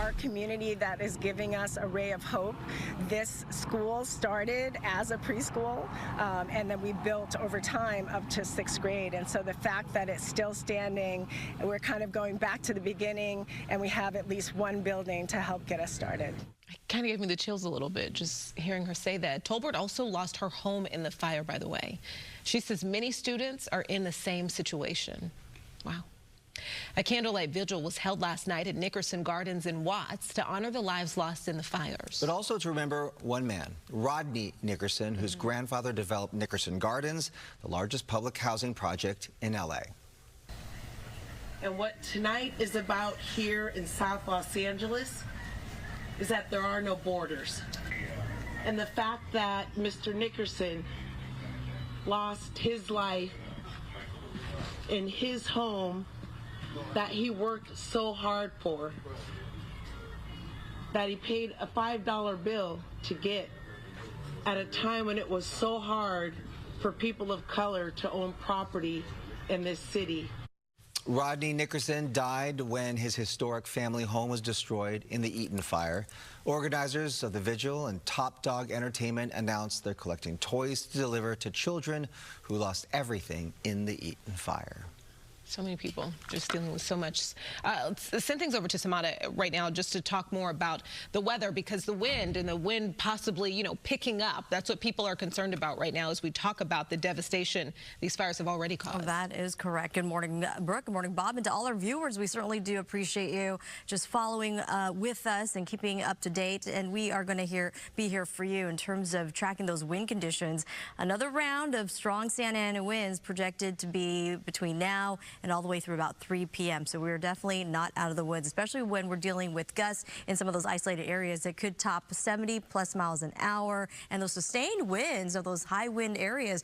our community that is giving us a ray of hope. This school started as a preschool, and then we built over time up to 6th grade. And so the fact that it's still standing, and we're kind of going back to the beginning, and we have at least one building to help get us started. It kind of gave me the chills a little bit just hearing her say that. Tolbert also lost her home in the fire, by the way. She says many students are in the same situation. Wow. A candlelight vigil was held last night at Nickerson Gardens in Watts to honor the lives lost in the fires. But also to remember one man, Rodney Nickerson, whose grandfather developed Nickerson Gardens, the largest public housing project in L.A. And what tonight is about here in South Los Angeles is that there are no borders. And the fact that Mr. Nickerson lost his life in his home that he worked so hard for, that he paid a $5 bill to get at a time when it was so hard for people of color to own property in this city. Rodney Nickerson died when his historic family home was destroyed in the Eaton Fire. Organizers of the vigil and Top Dog Entertainment announced they're collecting toys to deliver to children who lost everything in the Eaton Fire. So many people just dealing with so much. Let's send things over to Samada right now just to talk more about the weather, because the wind possibly, you know, picking up. That's what people are concerned about right now as we talk about the devastation these fires have already caused. Oh, that is correct. Good morning, Brooke. Good morning, Bob. And to all our viewers, we certainly do appreciate you just following with us and keeping up to date. And we are going to be here for you in terms of tracking those wind conditions. Another round of strong Santa Ana winds projected to be between now and all the way through about 3 p.m. So we're definitely not out of the woods, especially when we're dealing with gusts in some of those isolated areas that could top 70+ miles an hour. And those sustained winds of those high wind areas,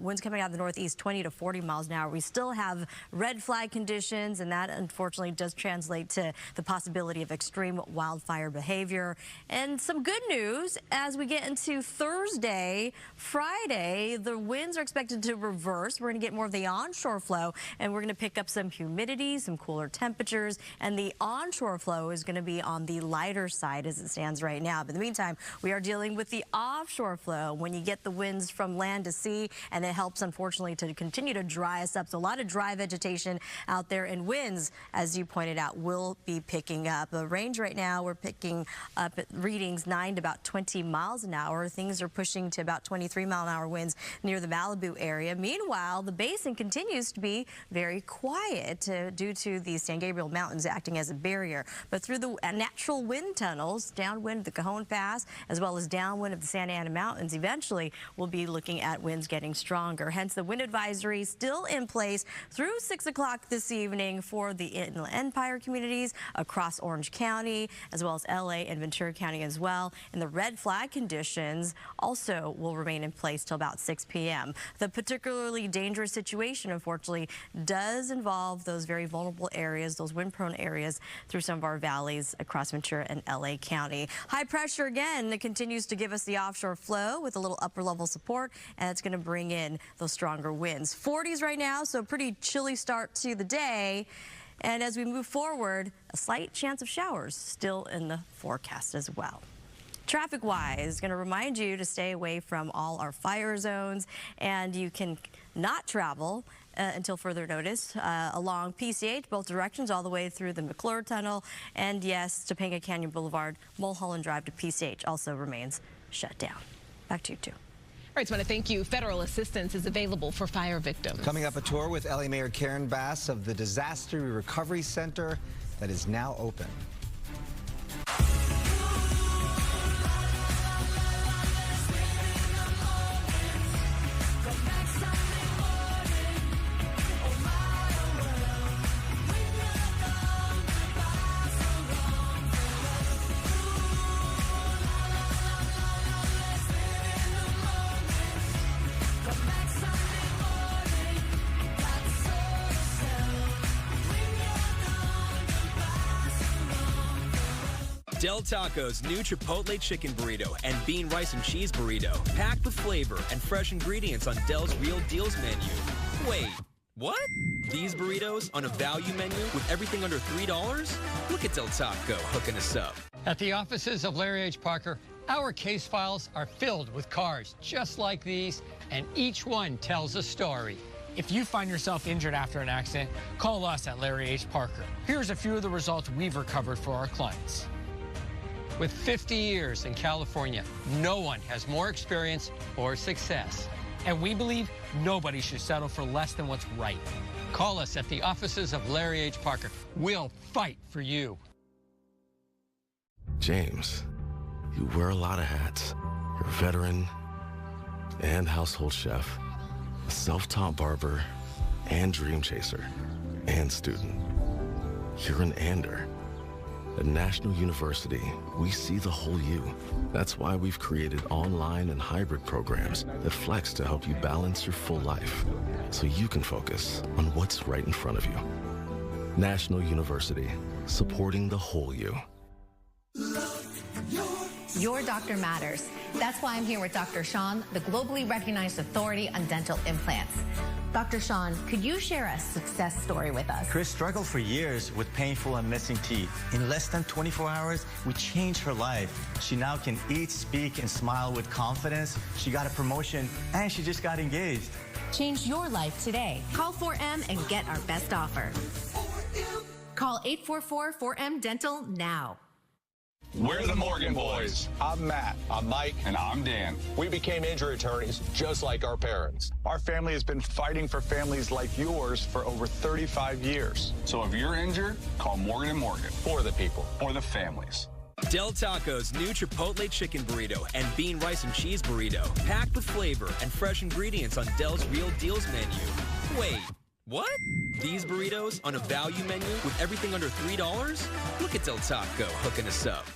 winds coming out of the northeast, 20 to 40 miles an hour. We still have red flag conditions, and that unfortunately does translate to the possibility of extreme wildfire behavior. And some good news as we get into Thursday, Friday, the winds are expected to reverse. We're going to get more of the onshore flow, and we're going to pick up some humidity, some cooler temperatures, and the onshore flow is going to be on the lighter side as it stands right now. But in the meantime, we are dealing with the offshore flow when you get the winds from land to sea, and it helps, unfortunately, to continue to dry us up. So a lot of dry vegetation out there, and winds, as you pointed out, will be picking up. The range right now, we're picking up at readings 9 to about 20 miles an hour. Things are pushing to about 23-mile-an-hour winds near the Malibu area. Meanwhile, the basin continues to be very quiet due to the San Gabriel Mountains acting as a barrier. But through the natural wind tunnels, downwind of the Cajon Pass, as well as downwind of the Santa Ana Mountains, eventually we'll be looking at winds getting stronger. Hence the wind advisory still in place through 6 o'clock this evening for the Inland Empire communities across Orange County, as well as LA and Ventura County as well. And the red flag conditions also will remain in place till about 6 p.m. The particularly dangerous situation, unfortunately, does involve those very vulnerable areas, those wind-prone areas through some of our valleys across Ventura and LA County. High pressure again continues to give us the offshore flow with a little upper level support, and it's going to bring in those stronger winds. 40s right now, so pretty chilly start to the day. And as we move forward, a slight chance of showers still in the forecast as well. Traffic-wise, going to remind you to stay away from all our fire zones, and you can not travel until further notice along PCH, both directions, all the way through the McClure Tunnel. And yes, Topanga Canyon Boulevard, Mulholland Drive to PCH also remains shut down. Back to you, too. All right, so I want to thank you. Federal assistance is available for fire victims. Coming up, a tour with LA Mayor Karen Bass of the Disaster Recovery Center that is now open. Del Taco's new Chipotle Chicken Burrito and Bean Rice and Cheese Burrito, packed with flavor and fresh ingredients on Del's Real Deals menu. Wait, What? These burritos on a value menu with everything under $3? Look at Del Taco hooking us up. At the offices of Larry H. Parker, our case files are filled with cars just like these, and each one tells a story. If you find yourself injured after an accident, call us at Larry H. Parker. Here's a few of the results we've recovered for our clients. With 50 years in California, no one has more experience or success. And we believe nobody should settle for less than what's right. Call us at the offices of Larry H. Parker. We'll fight for you. James, you wear a lot of hats. You're a veteran and household chef, a self-taught barber and dream chaser and student. You're an Ander. At National University, we see the whole you. That's why we've created online and hybrid programs that flex to help you balance your full life so you can focus on what's right in front of you. National University, supporting the whole you. Your doctor matters. That's why I'm here with Dr. Sean, the globally recognized authority on dental implants. Dr. Sean, could you share a success story with us? Chris struggled for years with painful and missing teeth. In less than 24 hours, we changed her life. She now can eat, speak, and smile with confidence. She got a promotion, and she just got engaged. Change your life today. Call 4M and get our best offer. Call 844-4M-DENTAL now. We're the Morgan Boys. I'm Matt. I'm Mike. And I'm Dan. We became injury attorneys just like our parents. Our family has been fighting for families like yours for over 35 years. So if you're injured, call Morgan & Morgan. For the people. For the families. Del Taco's new Chipotle chicken burrito and bean rice and cheese burrito, packed with flavor and fresh ingredients on Del's Real Deals menu. Wait, what? These burritos on a value menu with everything under $3? Look at Del Taco hooking us up.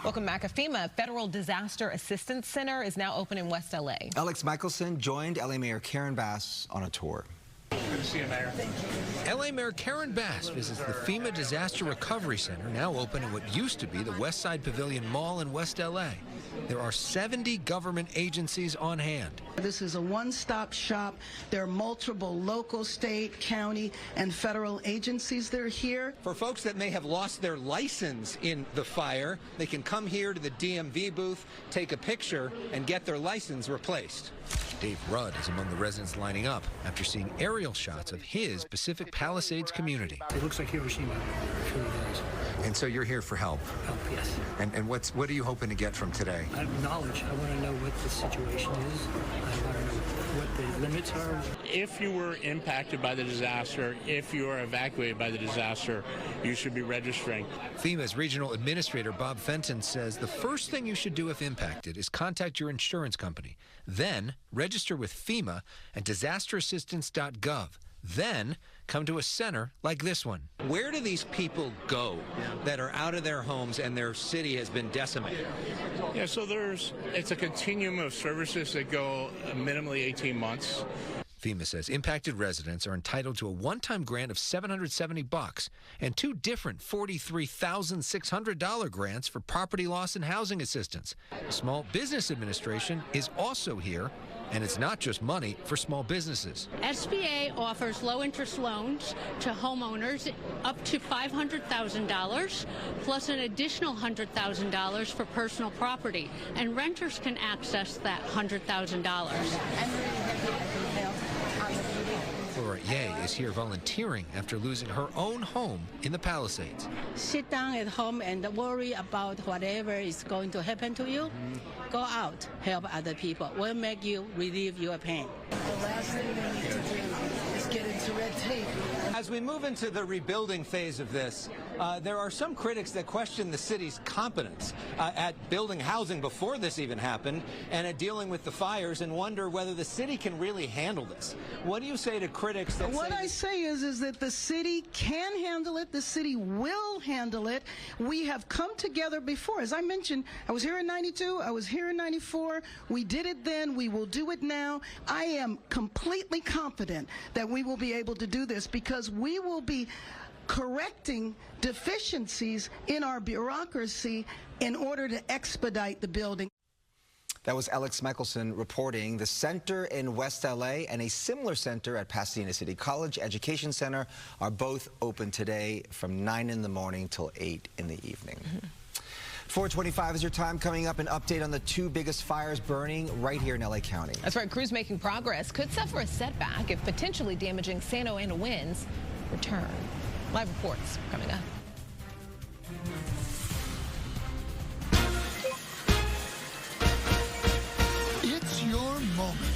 Welcome back. A FEMA Federal Disaster Assistance Center is now open in West LA. Alex Michelson joined LA Mayor Karen Bass on a tour. Good to see you, Mayor. LA Mayor Karen Bass visits the FEMA Disaster Recovery Center, now open at what used to be the West Side Pavilion Mall in West LA. There are 70 government agencies on hand. This is a one-stop shop. There are multiple local, state, county, and federal agencies that are here. For folks that may have lost their license in the fire, they can come here to the DMV booth, take a picture, and get their license replaced. Dave Rudd is among the residents lining up after seeing aerial shots of his Pacific Palisades community. It looks like Hiroshima. It really does. And so you're here for help? Help, yes. And what are you hoping to get from today? I have knowledge. I want to know what the situation is. I want to know what the limits are. If you were impacted by the disaster, if you are evacuated by the disaster, you should be registering. FEMA's regional administrator, Bob Fenton, says the first thing you should do if impacted is contact your insurance company. Then register with FEMA at disasterassistance.gov. Then come to a center like this one. Where do these people go that are out of their homes and their city has been decimated? Yeah, so it's a continuum of services that go minimally 18 months. FEMA says impacted residents are entitled to a one-time grant of $770 and two different $43,600 grants for property loss and housing assistance. The Small Business Administration is also here, and it's not just money for small businesses. SBA offers low-interest loans to homeowners up to $500,000, plus an additional $100,000 for personal property, and renters can access that $100,000. Laura Ye is here volunteering after losing her own home in the Palisades. Sit down at home and worry about whatever is going to happen to you. Go out, help other people. Will make you relieve your pain. The last thing we need to do is get into red tape. As we move into the rebuilding phase of this, there are some critics that question the city's competence at building housing before this even happened and at dealing with the fires and wonder whether the city can really handle this. What do you say to critics that What I say is that the city can handle it. The city will handle it. We have come together before. As I mentioned, I was here in 92. I was here in 94. We did it then. We will do it now. I am completely confident that we will be able to do this because we will be correcting deficiencies in our bureaucracy in order to expedite the building. That was Alex Michelson reporting. The center in West LA and a similar center at Pasadena City College Education Center are both open today from 9 in the morning till 8 in the evening. 4:25 is your time. Coming up, an update on the 2 biggest fires burning right here in LA County. That's right. Crews making progress could suffer a setback if potentially damaging Santa Ana winds return. Live reports coming up. It's your moment,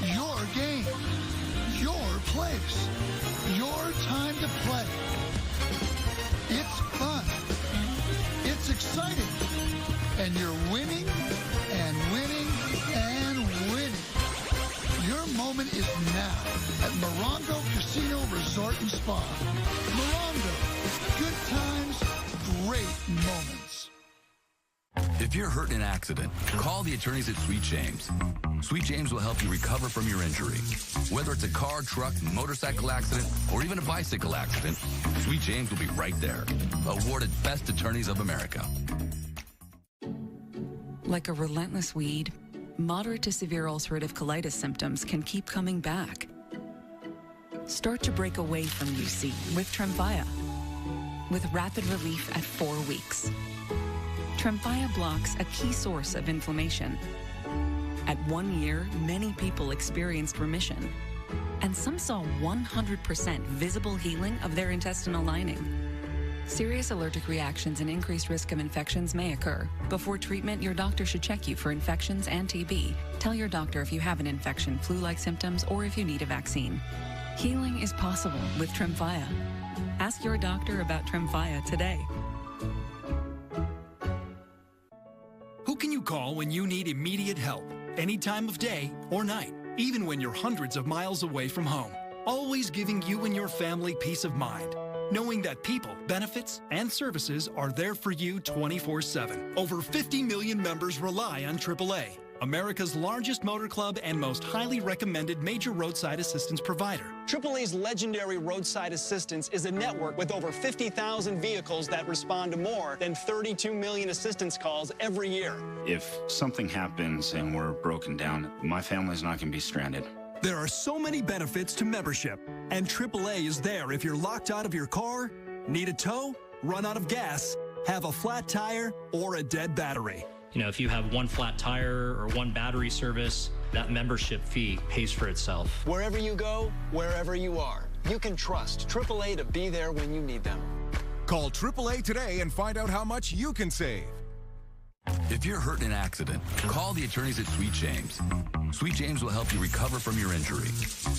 your game, your place, your time to play. It's fun. It's exciting. And you're winning and winning and winning. Your moment is now at Morongo Casino Resort and Spa. Morongo, good times, great moments. If you're hurt in an accident, call the attorneys at Sweet James. Sweet James will help you recover from your injury. Whether it's a car, truck, motorcycle accident, or even a bicycle accident, Sweet James will be right there. Awarded Best Attorneys of America. Like a relentless weed, moderate to severe ulcerative colitis symptoms can keep coming back. Start to break away from UC with Tremfya, with rapid relief at 4 weeks. Tremfya blocks a key source of inflammation. At 1 year, many people experienced remission, and some saw 100% visible healing of their intestinal lining. Serious allergic reactions and increased risk of infections may occur. Before treatment, your doctor should check you for infections and TB. Tell your doctor if you have an infection, flu-like symptoms, or if you need a vaccine. Healing is possible with Tremfya. Ask your doctor about Tremfya today. Who can you call when you need immediate help? Any time of day or night, even when you're hundreds of miles away from home. Always giving you and your family peace of mind, knowing that people, benefits, and services are there for you 24/7. Over 50 million members rely on AAA, America's largest motor club and most highly recommended major roadside assistance provider. AAA's legendary roadside assistance is a network with over 50,000 vehicles that respond to more than 32 million assistance calls every year. If something happens and we're broken down, my family's not going to be stranded. There are so many benefits to membership, and AAA is there if you're locked out of your car, need a tow, run out of gas, have a flat tire, or a dead battery. You know, if you have one flat tire or one battery service, that membership fee pays for itself. Wherever you go, wherever you are, you can trust AAA to be there when you need them. Call AAA today and find out how much you can save. If you're hurt in an accident, call the attorneys at Sweet James. Sweet James will help you recover from your injury.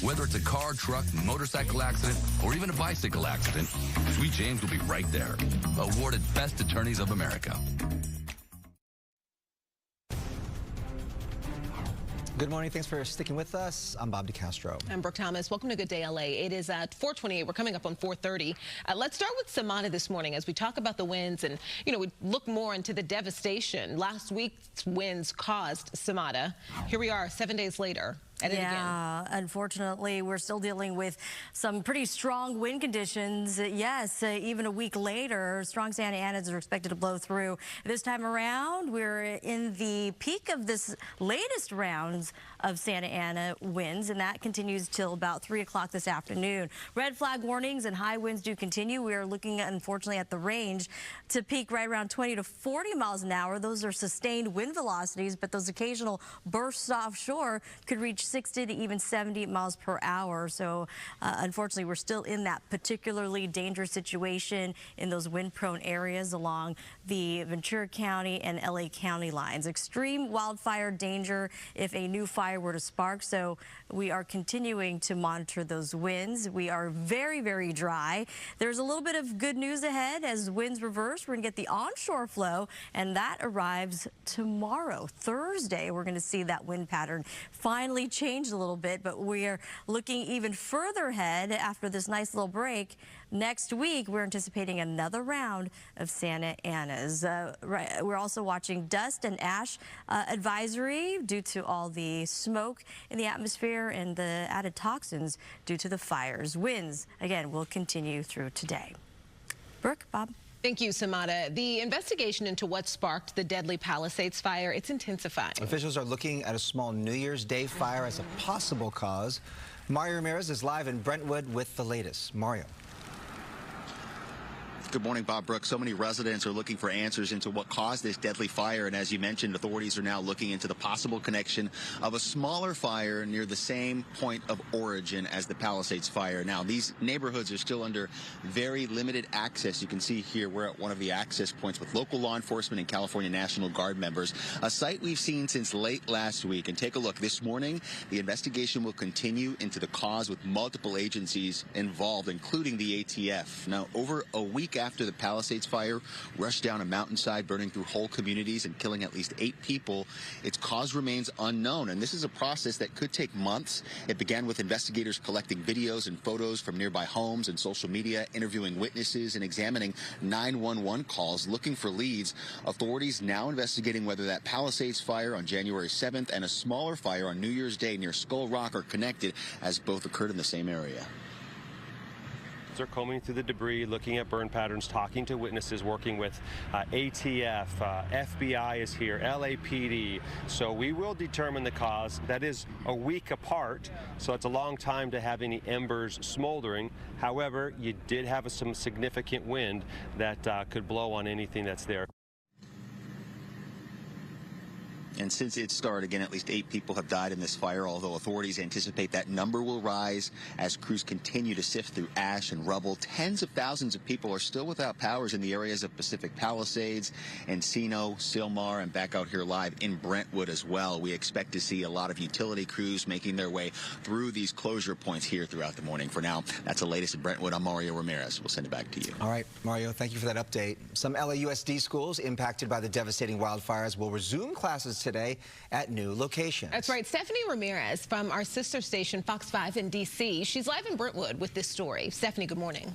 Whether it's a car, truck, motorcycle accident, or even a bicycle accident, Sweet James will be right there. Awarded Best Attorneys of America. Good morning. Thanks for sticking with us. I'm Bob DeCastro. I'm Brooke Thomas. Welcome to Good Day LA. It is at 4:28. We're coming up on 4:30. Let's start with Samana this morning as we talk about the winds and, we look more into the devastation. Last week's winds caused Samana. Here we are 7 days later. Yeah, unfortunately, we're still dealing with some pretty strong wind conditions. Yes, even a week later, strong Santa Anas are expected to blow through. This time around, we're in the peak of this latest rounds of Santa Ana winds, and that continues till about 3 o'clock this afternoon. Red flag warnings and high winds do continue. We are looking, unfortunately, at the range to peak right around 20 to 40 miles an hour. Those are sustained wind velocities, but those occasional bursts offshore could reach 60 to even 70 miles per hour. So unfortunately, we're still in that particularly dangerous situation in those wind-prone areas along the Ventura County and LA County lines. Extreme wildfire danger if a new fire were to spark. So we are continuing to monitor those winds. We are very, very dry. There's a little bit of good news ahead as winds reverse. We're going to get the onshore flow, and that arrives tomorrow, Thursday. We're going to see that wind pattern finally change a little bit, but we are looking even further ahead after this nice little break. Next week, we're anticipating another round of Santa Anas. We're also watching dust and ash advisory due to all the smoke in the atmosphere and the added toxins due to the fires. Winds, again, will continue through today. Brooke, Bob. Thank you, Samada. The investigation into what sparked the deadly Palisades fire, it's intensifying. Officials are looking at a small New Year's Day fire as a possible cause. Mario Ramirez is live in Brentwood with the latest. Mario. Good morning, Bob Brooks. So many residents are looking for answers into what caused this deadly fire. And as you mentioned, authorities are now looking into the possible connection of a smaller fire near the same point of origin as the Palisades fire. Now, these neighborhoods are still under very limited access. You can see here we're at one of the access points with local law enforcement and California National Guard members, a sight we've seen since late last week. And take a look. This morning, the investigation will continue into the cause with multiple agencies involved, including the ATF. Now, over a week after the Palisades fire rushed down a mountainside, burning through whole communities and killing at least 8 people, its cause remains unknown. And this is a process that could take months. It began with investigators collecting videos and photos from nearby homes and social media, interviewing witnesses and examining 911 calls, looking for leads. Authorities now investigating whether that Palisades fire on January 7th and a smaller fire on New Year's Day near Skull Rock are connected, as both occurred in the same area. Are combing through the debris, looking at burn patterns, talking to witnesses, working with ATF, FBI is here, LAPD. So we will determine the cause. That is a week apart, so it's a long time to have any embers smoldering. However, you did have some significant wind that could blow on anything that's there. And since it started, again, at least 8 people have died in this fire, although authorities anticipate that number will rise as crews continue to sift through ash and rubble. Tens of thousands of people are still without powers in the areas of Pacific Palisades, Encino, Sylmar, and back out here live in Brentwood as well. We expect to see a lot of utility crews making their way through these closure points here throughout the morning. For now, that's the latest in Brentwood. I'm Mario Ramirez. We'll send it back to you. All right, Mario, thank you for that update. Some LAUSD schools impacted by the devastating wildfires will resume classes today at new locations. That's right. Stephanie Ramirez from our sister station Fox 5 in D.C. She's live in Brentwood with this story. Stephanie, good morning.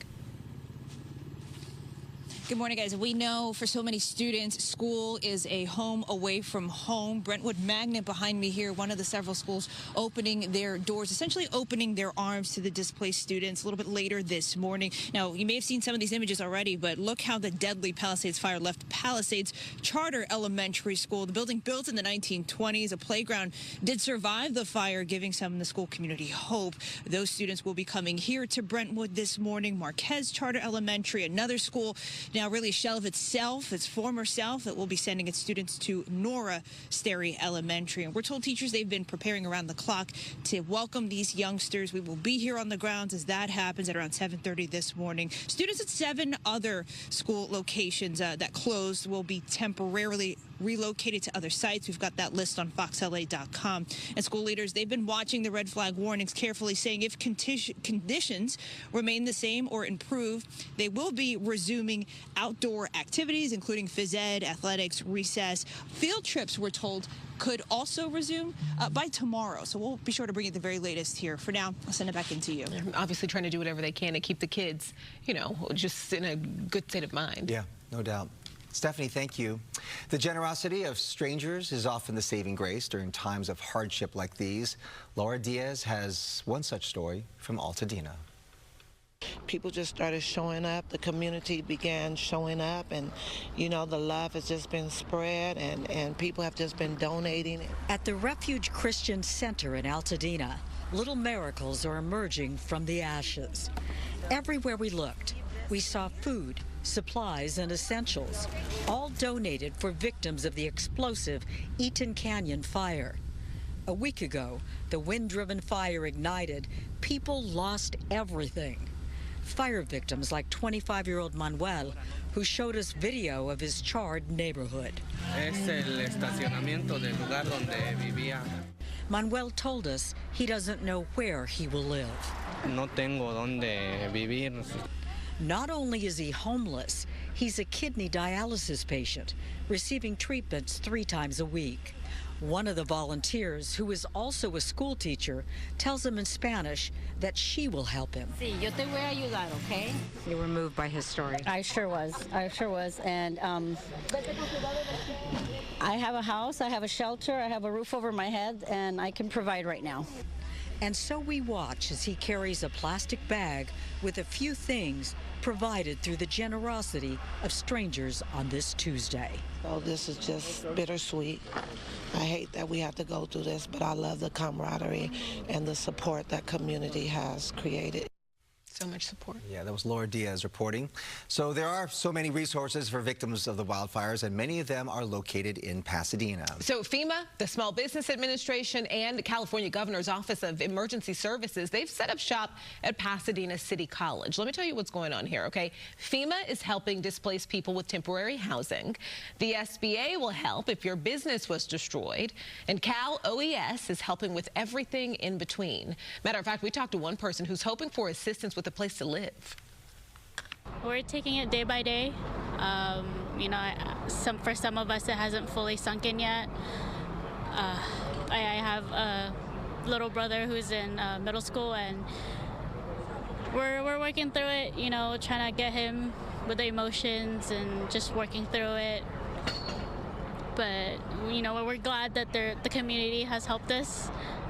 Good morning, guys. We know for so many students, school is a home away from home. Brentwood Magnet behind me here, one of the several schools opening their doors, essentially opening their arms to the displaced students a little bit later this morning. Now, you may have seen some of these images already, but look how the deadly Palisades fire left Palisades Charter Elementary School. The building built in the 1920s, a playground, did survive the fire, giving some in the school community hope. Those students will be coming here to Brentwood this morning. Marquez Charter Elementary, another school, now really a shell of itself, its former self, that will be sending its students to Nora Sterry Elementary. And we're told teachers, they've been preparing around the clock to welcome these youngsters. We will be here on the grounds as that happens at around 7:30 this morning. Students at 7 other school locations that closed will be temporarily relocated to other sites. We've got that list on foxla.com. And school leaders, they've been watching the red flag warnings carefully, saying if conditions remain the same or improve, they will be resuming outdoor activities, including phys ed, athletics, recess. Field trips, we're told, could also resume by tomorrow. So we'll be sure to bring you the very latest here. For now, I'll send it back into you. They're obviously trying to do whatever they can to keep the kids, you know, just in a good state of mind. Yeah, no doubt. Stephanie, thank you. The generosity of strangers is often the saving grace during times of hardship like these. Laura Diaz has one such story from Altadena. People just started showing up. The community began showing up, and, you know, the love has just been spread, and people have just been donating. At the Refuge Christian Center in Altadena, little miracles are emerging from the ashes. Everywhere we looked, we saw food, supplies, and essentials, all donated for victims of the explosive Eaton Fire. A week ago, the wind-driven fire ignited. People lost everything. Fire victims like 25-year-old Manuel, who showed us video of his charred neighborhood. Manuel told us he doesn't know where he will live. No tengo donde vivir. Not only is he homeless, he's a kidney dialysis patient, receiving treatments 3 times a week. One of the volunteers, who is also a school teacher, tells him in Spanish that she will help him. Sí, yo te voy a ayudar, okay? You were moved by his story. I sure was. And I have a house, I have a shelter, I have a roof over my head, and I can provide right now. And so we watch as he carries a plastic bag with a few things provided through the generosity of strangers on this Tuesday. Oh, this is just bittersweet. I hate that we have to go through this, but I love the camaraderie and the support that community has created. So much support. Yeah, that was Laura Diaz reporting. So there are so many resources for victims of the wildfires, and many of them are located in Pasadena. So FEMA, the Small Business Administration, and the California Governor's Office of Emergency Services, they've set up shop at Pasadena City College. Let me tell you what's going on here, okay? FEMA is helping displaced people with temporary housing. The SBA will help if your business was destroyed. And Cal OES is helping with everything in between. Matter of fact, we talked to one person who's hoping for assistance with a place to live. We're taking it day by day. You know, for some of us, it hasn't fully sunk in yet. I have a little brother who's in middle school, and we're working through it. You know, trying to get him with the emotions and just working through it. But you know, we're glad that the community has helped us.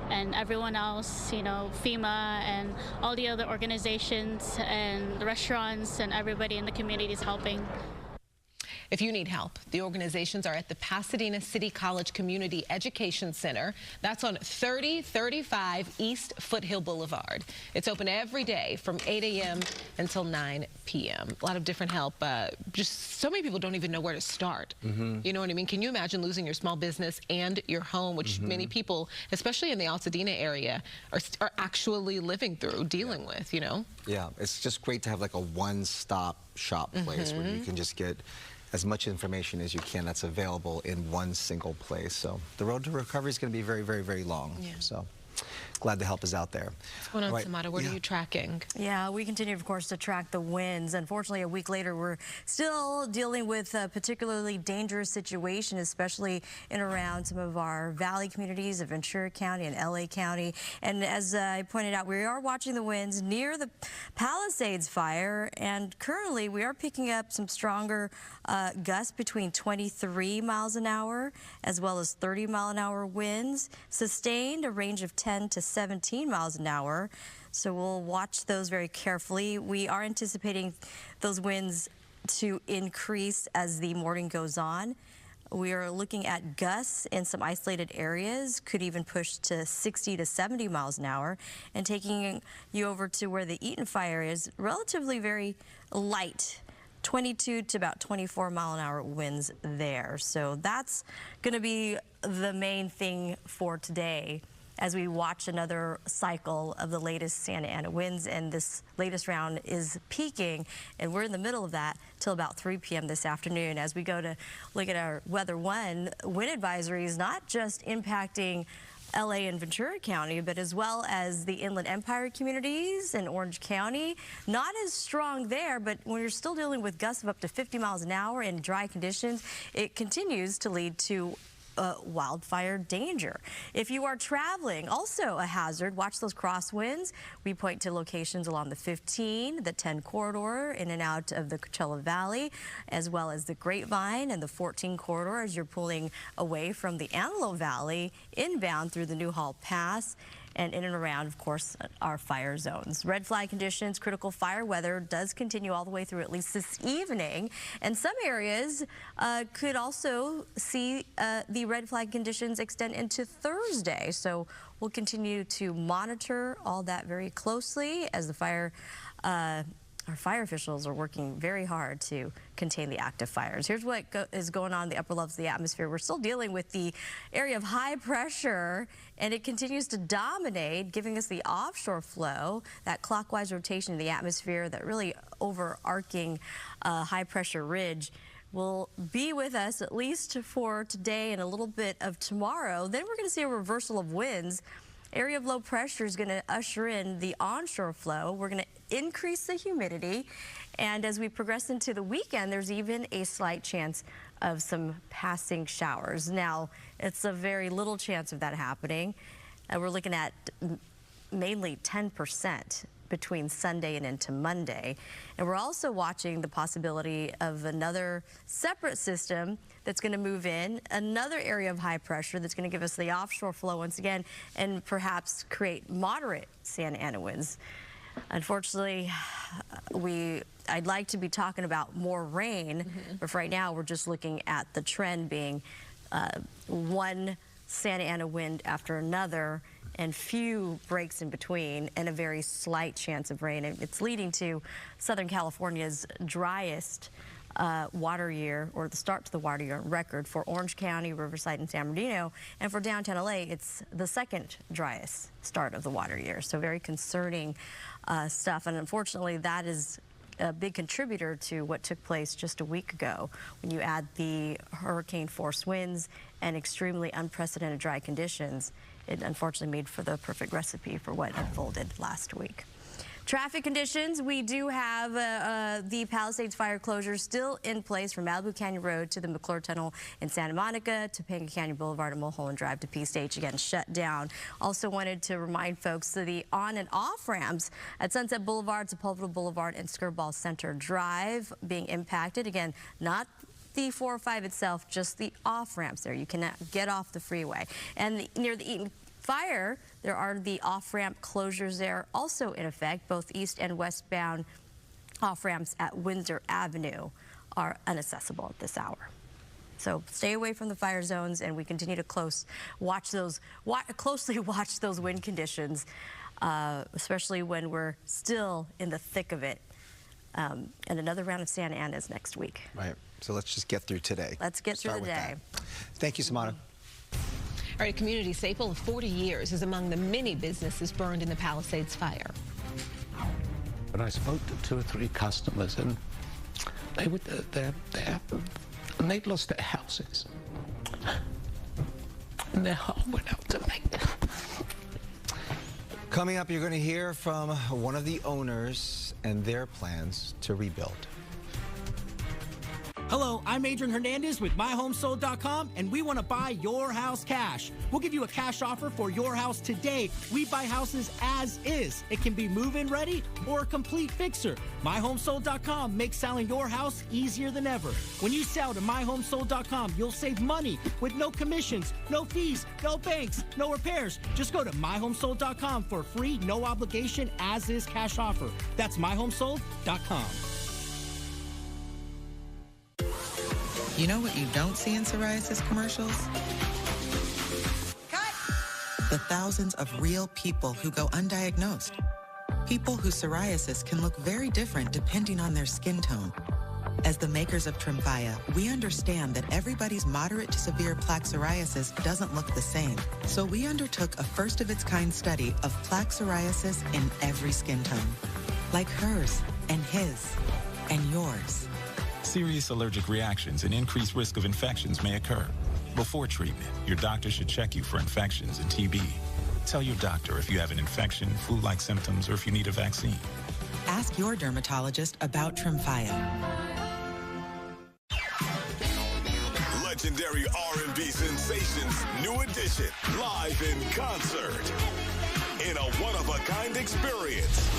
And everyone else, you know, FEMA and all the other organizations and the restaurants and everybody in the community is helping. If you need help, the organizations are at the Pasadena City College Community Education Center. That's on 3035 East Foothill Boulevard. It's open every day from 8 a.m. until 9 p.m. A lot of different help. Just so many people don't even know where to start. You know what I mean? Can you imagine losing your small business and your home, which many people, especially in the Altadena area, are actually living through, dealing with, you know? Yeah, it's just great to have like a one-stop shop place where you can just get as much information as you can that's available in one single place. So the road to recovery is going to be very, very, very long. Yeah. So glad the help is out there. What's going on, Samara? What are you tracking? Yeah, we continue, of course, to track the winds. Unfortunately, a week later, we're still dealing with a particularly dangerous situation, especially in around some of our valley communities of Ventura County and LA County. And as I pointed out, we are watching the winds near the Palisades Fire, and currently we are picking up some stronger gusts between 23 miles an hour as well as 30-mile-an-hour winds, sustained a range of 10 to 17 miles an hour. So we'll watch those very carefully. We are anticipating those winds to increase as the morning goes on. We are looking at gusts in some isolated areas, could even push to 60 to 70 miles an hour. And taking you over to where the Eaton Fire is, relatively very light, 22 to about 24-mile-an-hour winds there. So that's going to be the main thing for today as we watch another cycle of the latest Santa Ana winds, and this latest round is peaking, and we're in the middle of that till about 3 p.m. this afternoon. As we go to look at our Weather One, wind advisories not just impacting LA and Ventura County, but as well as the Inland Empire communities in Orange County. Not as strong there, but when you're still dealing with gusts of up to 50 miles an hour in dry conditions, it continues to lead to wildfire danger. If you are traveling, also a hazard, watch those crosswinds. We point to locations along the 15, the 10 corridor in and out of the Coachella Valley, as well as the Grapevine and the 14 corridor as you're pulling away from the Antelope Valley inbound through the Newhall Pass, and in and around, of course, our fire zones. Red flag conditions, critical fire weather does continue all the way through at least this evening. And some areas could also see the red flag conditions extend into Thursday. So we'll continue to monitor all that very closely as the our fire officials are working very hard to contain the active fires. Here's what is going on in the upper levels of the atmosphere. We're still dealing with the area of high pressure, and it continues to dominate, giving us the offshore flow, that clockwise rotation in the atmosphere, that really overarching high pressure ridge will be with us at least for today and a little bit of tomorrow. Then we're going to see a reversal of winds. Area of low pressure is going to usher in the onshore flow. We're going to increase the humidity, and as we progress into the weekend, there's even a slight chance of some passing showers. Now, it's a very little chance of that happening. We're looking at mainly 10% between Sunday and into Monday. And we're also watching the possibility of another separate system that's going to move in, another area of high pressure that's going to give us the offshore flow once again and perhaps create moderate Santa Ana winds. Unfortunately, I'd like to be talking about more rain, but for right now we're just looking at the trend being one Santa Ana wind after another, and few breaks in between, and a very slight chance of rain. And it's leading to Southern California's driest water year, or the start to the water year on record for Orange County, Riverside, and San Bernardino. And for downtown LA, it's the second driest start of the water year. So very concerning stuff. And unfortunately, that is a big contributor to what took place just a week ago when you add the hurricane force winds and extremely unprecedented dry conditions. It unfortunately made for the perfect recipe for what unfolded last week. Traffic conditions, we do have the Palisades Fire closure still in place from Malibu Canyon Road to the McClure Tunnel in Santa Monica, Topanga Canyon Boulevard and Mulholland Drive to P Stage, again shut down. Also wanted to remind folks of the on and off ramps at Sunset Boulevard, Sepulveda Boulevard and Skirball Center Drive being impacted. Again, not the 405 itself, just the off ramps there. You cannot get off the freeway. And near the Eaton Fire, there are the off-ramp closures there also in effect. Both east and westbound off-ramps at Windsor Avenue are inaccessible at this hour. So stay away from the fire zones, and we continue to closely watch those wind conditions, especially when we're still in the thick of it. And another round of Santa Ana is next week. Right. So let's just get through today. Let's get through the day. Thank you, Samana. All right, a community staple of 40 years is among the many businesses burned in the Palisades Fire. When I spoke to 2 or 3 customers, and they would, and they'd lost their houses, and their home went out to me. Coming up, you're going to hear from one of the owners and their plans to rebuild. Hello, I'm Adrian Hernandez with MyHomeSold.com, and we want to buy your house cash. We'll give you a cash offer for your house today. We buy houses as is. It can be move-in ready or a complete fixer. MyHomeSold.com makes selling your house easier than ever. When you sell to MyHomeSold.com, you'll save money with no commissions, no fees, no banks, no repairs. Just go to MyHomeSold.com for a free, no obligation, as-is cash offer. That's MyHomeSold.com. You know what you don't see in psoriasis commercials? Cut! The thousands of real people who go undiagnosed. People whose psoriasis can look very different depending on their skin tone. As the makers of Tremfya, we understand that everybody's moderate to severe plaque psoriasis doesn't look the same. So we undertook a first-of-its-kind study of plaque psoriasis in every skin tone. Like hers, and his, and yours. Serious allergic reactions and increased risk of infections may occur. Before treatment, your doctor should check you for infections and TB. Tell your doctor if you have an infection, flu-like symptoms, or if you need a vaccine. Ask your dermatologist about Tremfya. Legendary R&B sensations, New Edition, live in concert. In a one-of-a-kind experience.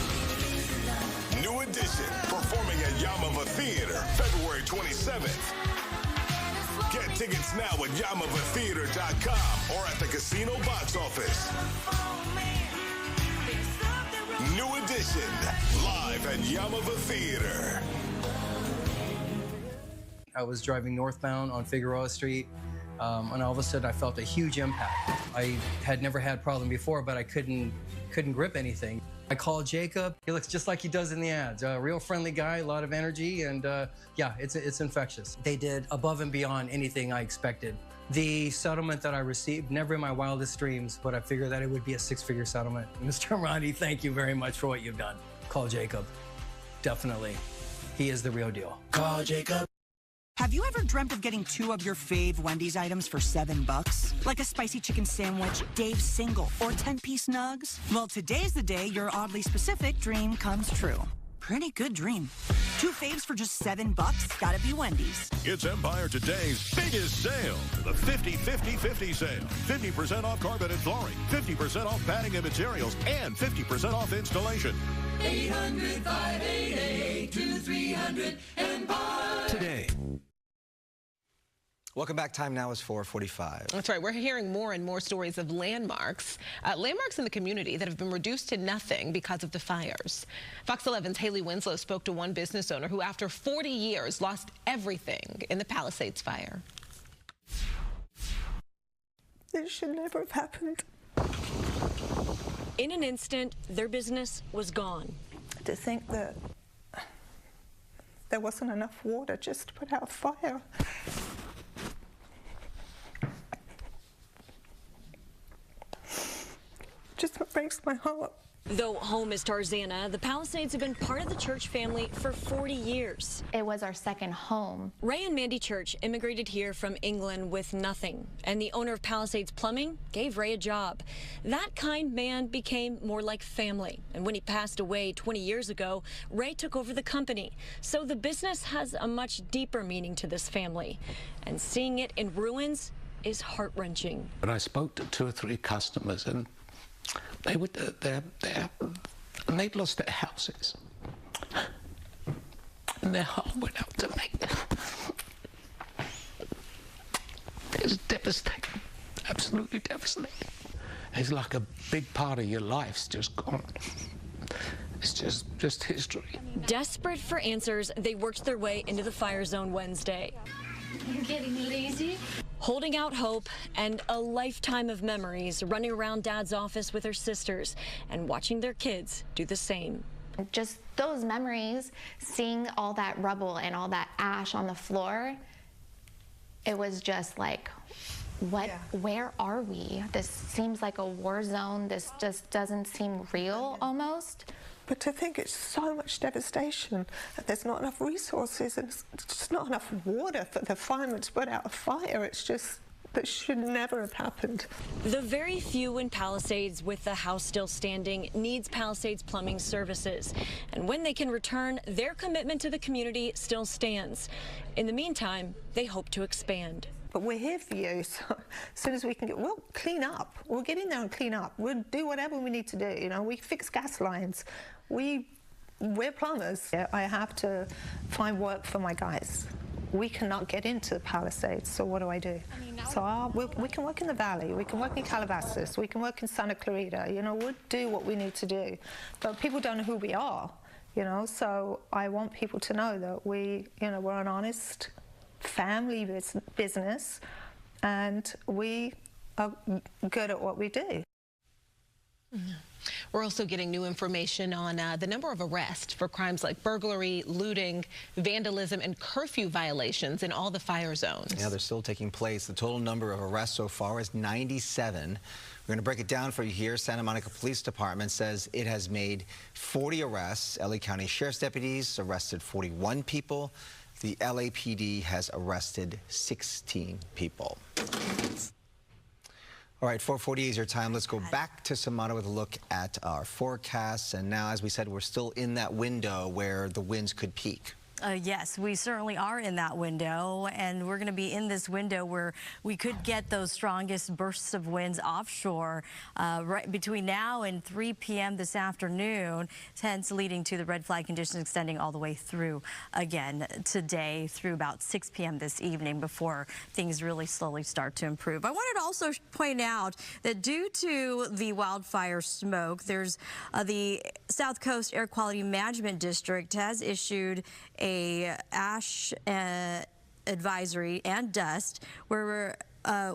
New Edition, performing at Yamava Theater, February 27th. Get tickets now at YamavaTheater.com or at the casino box office. New Edition, live at Yamava Theater. I was driving northbound on Figueroa Street, and all of a sudden I felt a huge impact. I had never had a problem before, but I couldn't grip anything. I called Jacob. He looks just like he does in the ads. A real friendly guy, a lot of energy, and yeah, it's infectious. They did above and beyond anything I expected. The settlement that I received, never in my wildest dreams, but I figured that it would be a 6-figure settlement. Mr. Ronnie, thank you very much for what you've done. Call Jacob. Definitely. He is the real deal. Call Jacob. Have you ever dreamt of getting 2 of your fave Wendy's items for $7? Like a spicy chicken sandwich, Dave's single, or 10-piece nugs? Well, today's the day your oddly specific dream comes true. pretty good dream. 2 faves for just $7. Gotta be Wendy's. It's Empire Today's biggest sale, the 50-50-50 sale. 50% off carpet and flooring, 50% off padding and materials, and 50% off installation. 800-588-2300 Empire. Today. Welcome back. Time now is 4:45. That's right. We're hearing more and more stories of landmarks in the community that have been reduced to nothing because of the fires. Fox 11's Haley Winslow spoke to one business owner who, after 40 years, lost everything in the Palisades Fire. This should never have happened. In an instant, their business was gone. To think that there wasn't enough water just to put out a fire. Just breaks my heart. Though home is Tarzana, the Palisades have been part of the Church family for 40 years. It was our second home. Ray and Mandy Church immigrated here from England with nothing, and the owner of Palisades Plumbing gave Ray a job. That kind man became more like family, and when he passed away 20 years ago, Ray took over the company. So the business has a much deeper meaning to this family, and seeing it in ruins is heart-wrenching. But I spoke to 2 or 3 customers, and they'd lost their houses, and their heart went out to me. It was devastating, absolutely devastating. It's like a big part of your life's just gone. It's just history. Desperate for answers, they worked their way into the fire zone Wednesday. You're getting lazy? Holding out hope and a lifetime of memories, running around Dad's office with her sisters and watching their kids do the same. Just those memories, seeing all that rubble and all that ash on the floor, it was just like, what? Yeah. Where are we? This seems like a war zone. This just doesn't seem real almost. But to think it's so much devastation, that there's not enough resources and it's just not enough water for the firemen to put out a fire. It's just, that should never have happened. The very few in Palisades with the house still standing needs Palisades Plumbing services. And when they can return, their commitment to the community still stands. In the meantime, they hope to expand. But we're here for you, so as soon as we can get, we'll clean up. We'll get in there and clean up. We'll do whatever we need to do, you know. We fix gas lines. We're plumbers. I have to find work for my guys. We cannot get into the Palisades, so what do I do? So we can work in the valley, we can work in Calabasas, we can work in Santa Clarita, you know, we'll do what we need to do. But people don't know who we are, you know, so I want people to know that we're an honest family business, and we are good at what we do. We're also getting new information on the number of arrests for crimes like burglary, looting, vandalism, and curfew violations in all the fire zones. Yeah, they're still taking place. The total number of arrests so far is 97. We're going to break it down for you here. Santa Monica Police Department says it has made 40 arrests. LA County Sheriff's deputies arrested 41 people. The LAPD has arrested 16 people. All right, 4:40 is your time. Let's go back to Sylmar with a look at our forecasts. And now, as we said, we're still in that window where the winds could peak. Yes, we certainly are in that window, and we're going to be in this window where we could get those strongest bursts of winds offshore right between now and 3 p.m. this afternoon, hence leading to the red flag conditions extending all the way through again today through about 6 p.m. this evening before things really slowly start to improve. I wanted to also point out that due to the wildfire smoke, there's the South Coast Air Quality Management District has issued a ash advisory and dust where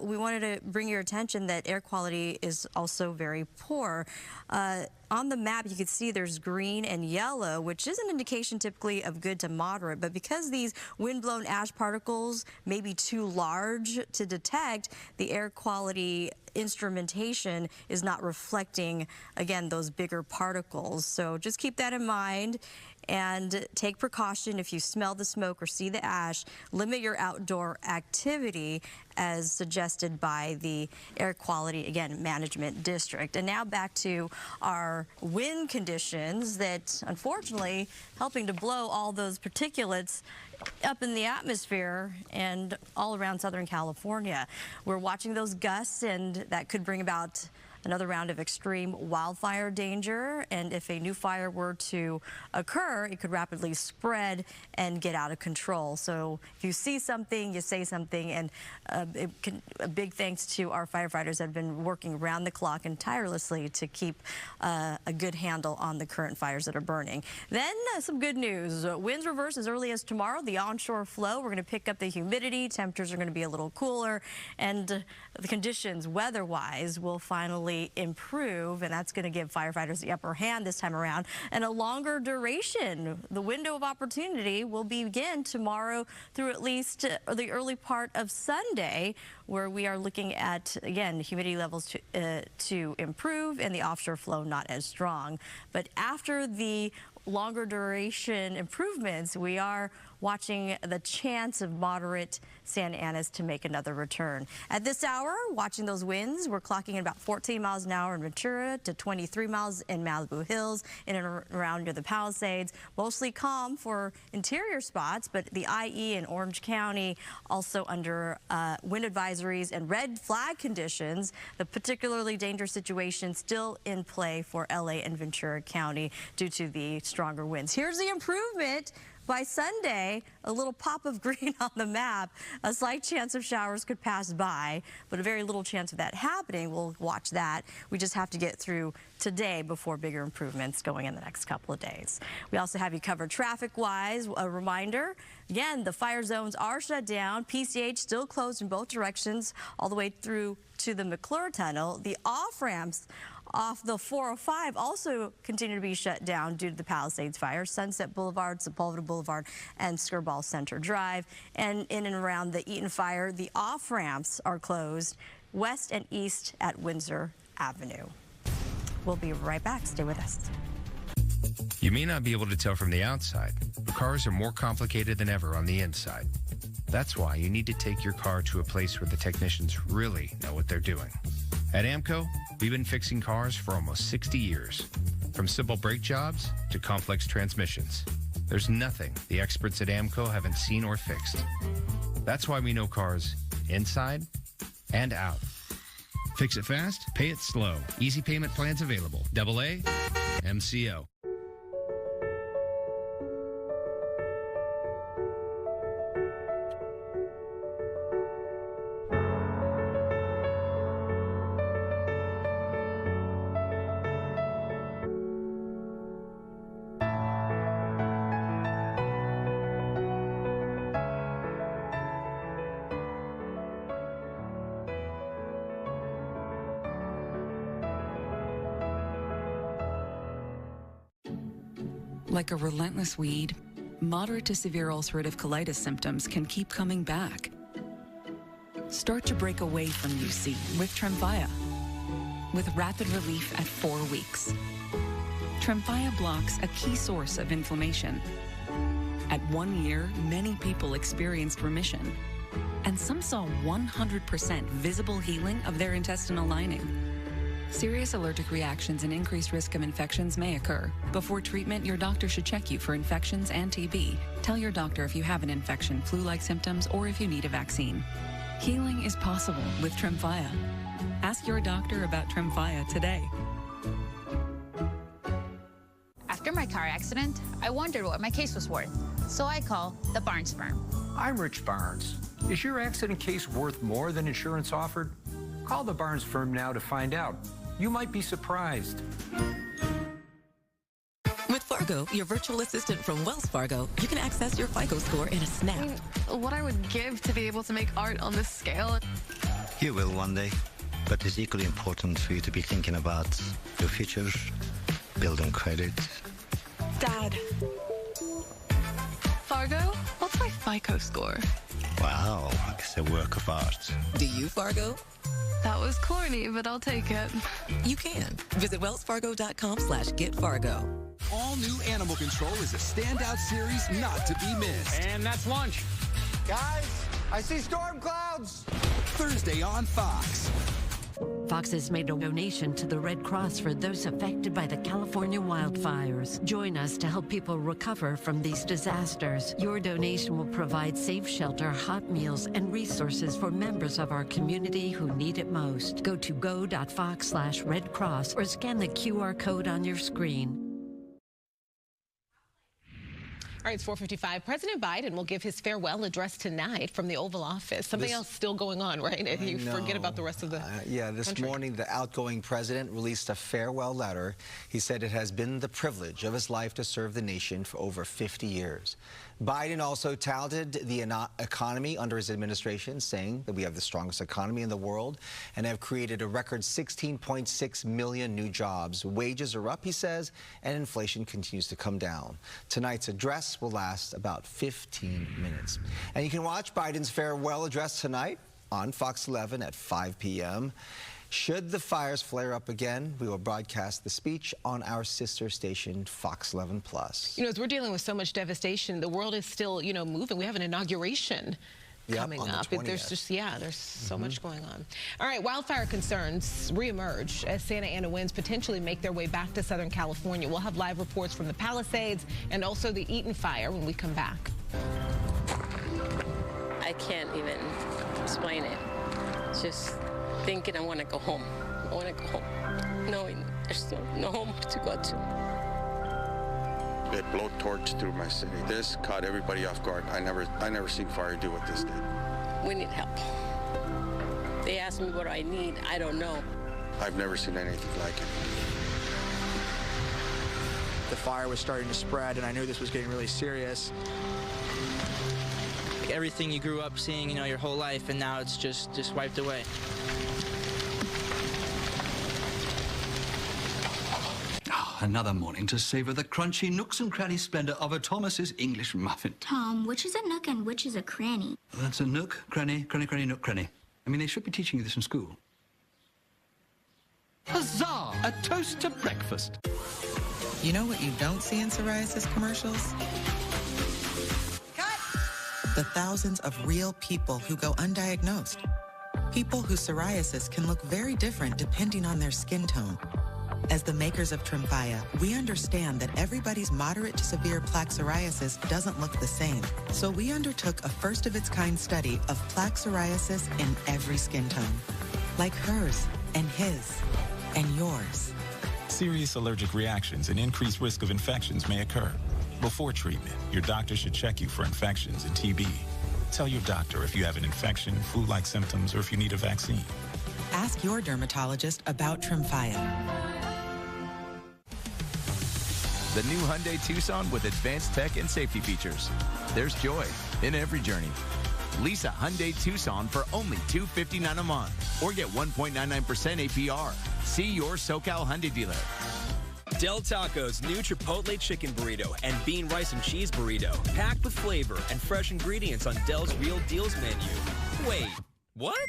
we wanted to bring your attention that air quality is also very poor. On the map, you can see there's green and yellow, which is an indication typically of good to moderate. But because these wind-blown ash particles may be too large to detect, the air quality instrumentation is not reflecting, again, those bigger particles. So just keep that in mind. and take precaution if you smell the smoke or see the ash. Limit your outdoor activity as suggested by the Air Quality, again, Management District. And now back to our wind conditions that, unfortunately, helping to blow all those particulates up in the atmosphere and all around Southern California. We're watching those gusts, and that could bring about another round of extreme wildfire danger, and if a new fire were to occur, it could rapidly spread and get out of control. So if you see something, you say something, and a big thanks to our firefighters that have been working around the clock and tirelessly to keep a good handle on the current fires that are burning. Then some good news. Winds reverse as early as tomorrow. The onshore flow, we're going to pick up the humidity. Temperatures are going to be a little cooler, and the conditions weather-wise will finally improve, and that's going to give firefighters the upper hand this time around, and a longer duration. The window of opportunity will begin tomorrow through at least the early part of Sunday, where we are looking at, again, humidity levels to improve and the offshore flow not as strong. But after the longer duration improvements, we are watching the chance of moderate Santa Anas to make another return. At this hour, watching those winds, we're clocking at about 14 miles an hour in Ventura to 23 miles in Malibu Hills, in and around near the Palisades. Mostly calm for interior spots, but the IE in Orange County also under wind advisories and red flag conditions. The particularly dangerous situation still in play for LA and Ventura County due to the stronger winds. Here's the improvement. By Sunday, a little pop of green on the map. A slight chance of showers could pass by, but a very little chance of that happening. We'll watch that. We just have to get through today before bigger improvements going in the next couple of days. We also have you covered traffic-wise. A reminder, again, the fire zones are shut down. PCH still closed in both directions all the way through to the McClure Tunnel. The off-ramps off the 405 also continue to be shut down due to the Palisades Fire. Sunset Boulevard, Sepulveda Boulevard, and Skirball Center Drive. And in and around the Eaton Fire, the off-ramps are closed west and east at Windsor Avenue. We'll be right back. Stay with us. You may not be able to tell from the outside, but cars are more complicated than ever on the inside. That's why you need to take your car to a place where the technicians really know what they're doing. At AMCO, we've been fixing cars for almost 60 years. From simple brake jobs to complex transmissions. There's nothing the experts at AMCO haven't seen or fixed. That's why we know cars inside and out. Fix it fast, pay it slow. Easy payment plans available. AA MCO. Like a relentless weed, moderate to severe ulcerative colitis symptoms can keep coming back. Start to break away from UC with Tremfya, with rapid relief at 4 weeks. Tremfya blocks a key source of inflammation. At 1 year, many people experienced remission, and some saw 100% visible healing of their intestinal lining. Serious allergic reactions and increased risk of infections may occur. Before treatment, your doctor should check you for infections and TB. Tell your doctor if you have an infection, flu-like symptoms, or if you need a vaccine. Healing is possible with Tremfya. Ask your doctor about Tremfya today. After my car accident, I wondered what my case was worth, so I called the Barnes firm. I'm Rich Barnes. Is your accident case worth more than insurance offered? Call the Barnes firm now to find out. You might be surprised. With Fargo, your virtual assistant from Wells Fargo, you can access your FICO score in a snap. I mean, what I would give to be able to make art on this scale. You will one day, but it's equally important for you to be thinking about your future, building credit. Dad. Fargo, what's my FICO score? Wow, it's a work of art. Do you, Fargo? That was corny, but I'll take it. You can. Visit wellsfargo.com/getfargo. all-new Animal Control is a standout series not to be missed. And that's lunch. Guys, I see storm clouds. Thursday on Fox. Fox has made a donation to the Red Cross for those affected by the California wildfires. Join us to help people recover from these disasters. Your donation will provide safe shelter, hot meals, and resources for members of our community who need it most. Go to go.fox/Red Cross or scan the QR code on your screen. All right, it's 4:55. President Biden will give his farewell address tonight from the Oval Office. Something else still going on, right? And you forget about the rest of the this morning, the outgoing president released a farewell letter. He said it has been the privilege of his life to serve the nation for over 50 years. Biden also touted the economy under his administration, saying that we have the strongest economy in the world and have created a record 16.6 million new jobs. Wages are up, he says, and inflation continues to come down. Tonight's address will last about 15 minutes. And you can watch Biden's farewell address tonight on Fox 11 at 5 p.m. Should the fires flare up again, we will broadcast the speech on our sister station, Fox 11 Plus. You know, as we're dealing with so much devastation, the world is still, moving. We have an inauguration coming up. There's just, there's so much going on. All right, wildfire concerns reemerge as Santa Ana winds potentially make their way back to Southern California. We'll have live reports from the Palisades and also the Eaton Fire when we come back. I can't even explain it. It's just thinking I want to go home. I want to go home, knowing there's no home to go to. It blowtorched through my city. This caught everybody off guard. I never seen fire do what this did. We need help. They asked me what I need. I don't know. I've never seen anything like it. The fire was starting to spread, and I knew this was getting really serious. Everything you grew up seeing, your whole life, and now it's just wiped away. Another morning to savor the crunchy nooks and cranny splendor of a Thomas's English muffin. Tom, which is a nook and which is a cranny? That's a nook, cranny, cranny, nook, cranny. I mean, they should be teaching you this in school. Huzzah! A toast to breakfast. You know what you don't see in psoriasis commercials? Cut! The thousands of real people who go undiagnosed. People whose psoriasis can look very different depending on their skin tone. As the makers of Tremfya, we understand that everybody's moderate to severe plaque psoriasis doesn't look the same. So we undertook a first-of-its-kind study of plaque psoriasis in every skin tone. Like hers, and his, and yours. Serious allergic reactions and increased risk of infections may occur. Before treatment, your doctor should check you for infections and TB. Tell your doctor if you have an infection, flu-like symptoms, or if you need a vaccine. Ask your dermatologist about Tremfya. The new Hyundai Tucson with advanced tech and safety features. There's joy in every journey. Lease a Hyundai Tucson for only $259 a month or get 1.99% APR. See your SoCal Hyundai dealer. Del Taco's new Chipotle Chicken Burrito and Bean Rice and Cheese Burrito. Packed with flavor and fresh ingredients on Del's Real Deals menu. Wait, what?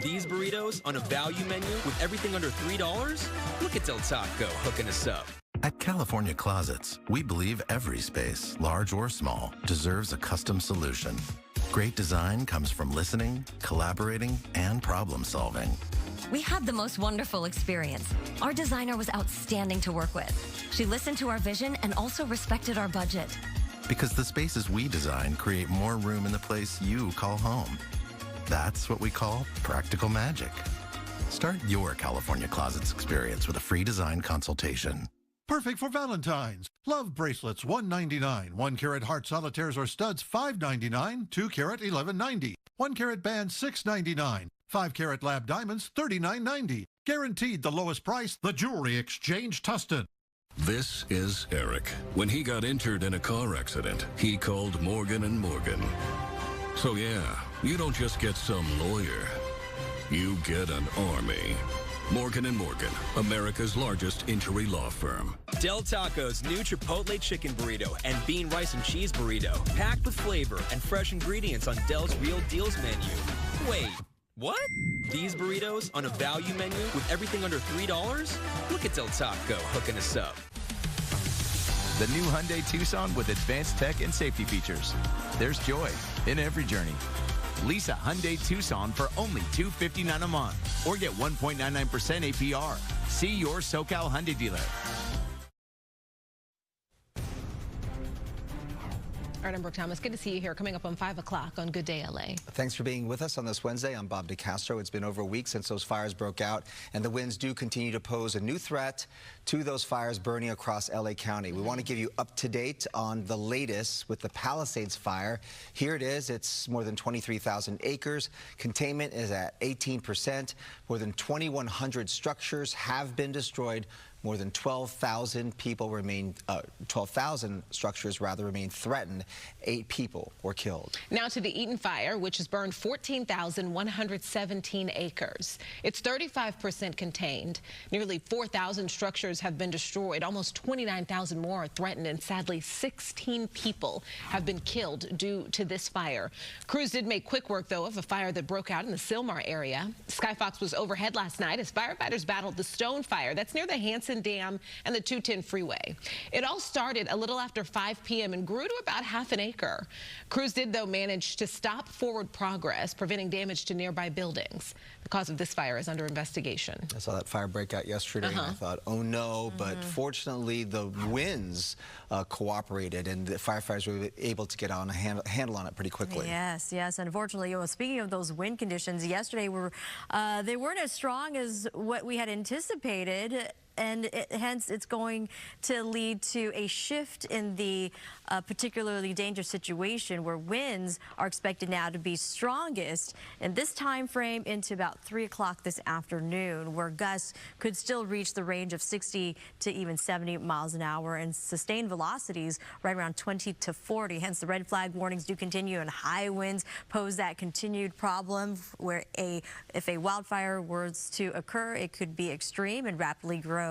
These burritos on a value menu with everything under $3? Look at Del Taco hooking us up. At California Closets, we believe every space, large or small, deserves a custom solution. Great design comes from listening, collaborating, and problem solving. We had the most wonderful experience. Our designer was outstanding to work with. She listened to our vision and also respected our budget. Because the spaces we design create more room in the place you call home. That's what we call practical magic. Start your California Closets experience with a free design consultation. Perfect for Valentine's. Love bracelets, $1.99. 1-carat heart solitaires or studs, $5.99. 2-carat, $11.90. 1-carat bands, $6.99. 5-carat lab diamonds, $39.90. Guaranteed the lowest price. The Jewelry Exchange, Tustin. This is Eric. When he got injured in a car accident, he called Morgan & Morgan. So yeah, you don't just get some lawyer. You get an army. Morgan & Morgan, America's largest injury law firm. Del Taco's new Chipotle Chicken Burrito and Bean Rice and Cheese Burrito. Packed with flavor and fresh ingredients on Del's Real Deals menu. Wait, what? These burritos on a value menu with everything under $3? Look at Del Taco hooking us up. The new Hyundai Tucson with advanced tech and safety features. There's joy in every journey. Lease a Hyundai Tucson for only $259 a month or get 1.99% APR. See your SoCal Hyundai dealer. All right, I'm Brooke Thomas. Good to see you here. Coming up on 5 o'clock on Good Day LA. Thanks for being with us on this Wednesday. I'm Bob DeCastro. It's been over a week since those fires broke out, and the winds do continue to pose a new threat to those fires burning across LA County. We want to give you up to date on the latest with the Palisades Fire. Here it is. It's more than 23,000 acres. Containment is at 18%. More than 2,100 structures have been destroyed. More than 12,000 structures remain threatened. 8 people were killed. Now to the Eaton Fire, which has burned 14,117 acres. It's 35% contained. Nearly 4,000 structures have been destroyed. Almost 29,000 more are threatened, and sadly 16 people have been killed due to this fire. Crews did make quick work, though, of a fire that broke out in the Sylmar area. Skyfox was overhead last night as firefighters battled the Stone Fire. That's near the Hanson Dam and the 210 freeway. It all started a little after 5 p.m. and grew to about half an acre. Crews did, though, manage to stop forward progress, preventing damage to nearby buildings. The cause of this fire is under investigation. I saw that fire break out yesterday, and I thought, oh no, but fortunately the winds cooperated, and the firefighters were able to get on a handle on it pretty quickly. Yes, yes. Unfortunately, speaking of those wind conditions, yesterday they weren't as strong as what we had anticipated. And hence, it's going to lead to a shift in the particularly dangerous situation where winds are expected now to be strongest in this time frame into about 3 o'clock this afternoon, where gusts could still reach the range of 60 to even 70 miles an hour and sustained velocities right around 20 to 40. Hence, the red flag warnings do continue, and high winds pose that continued problem where if a wildfire were to occur, it could be extreme and rapidly grow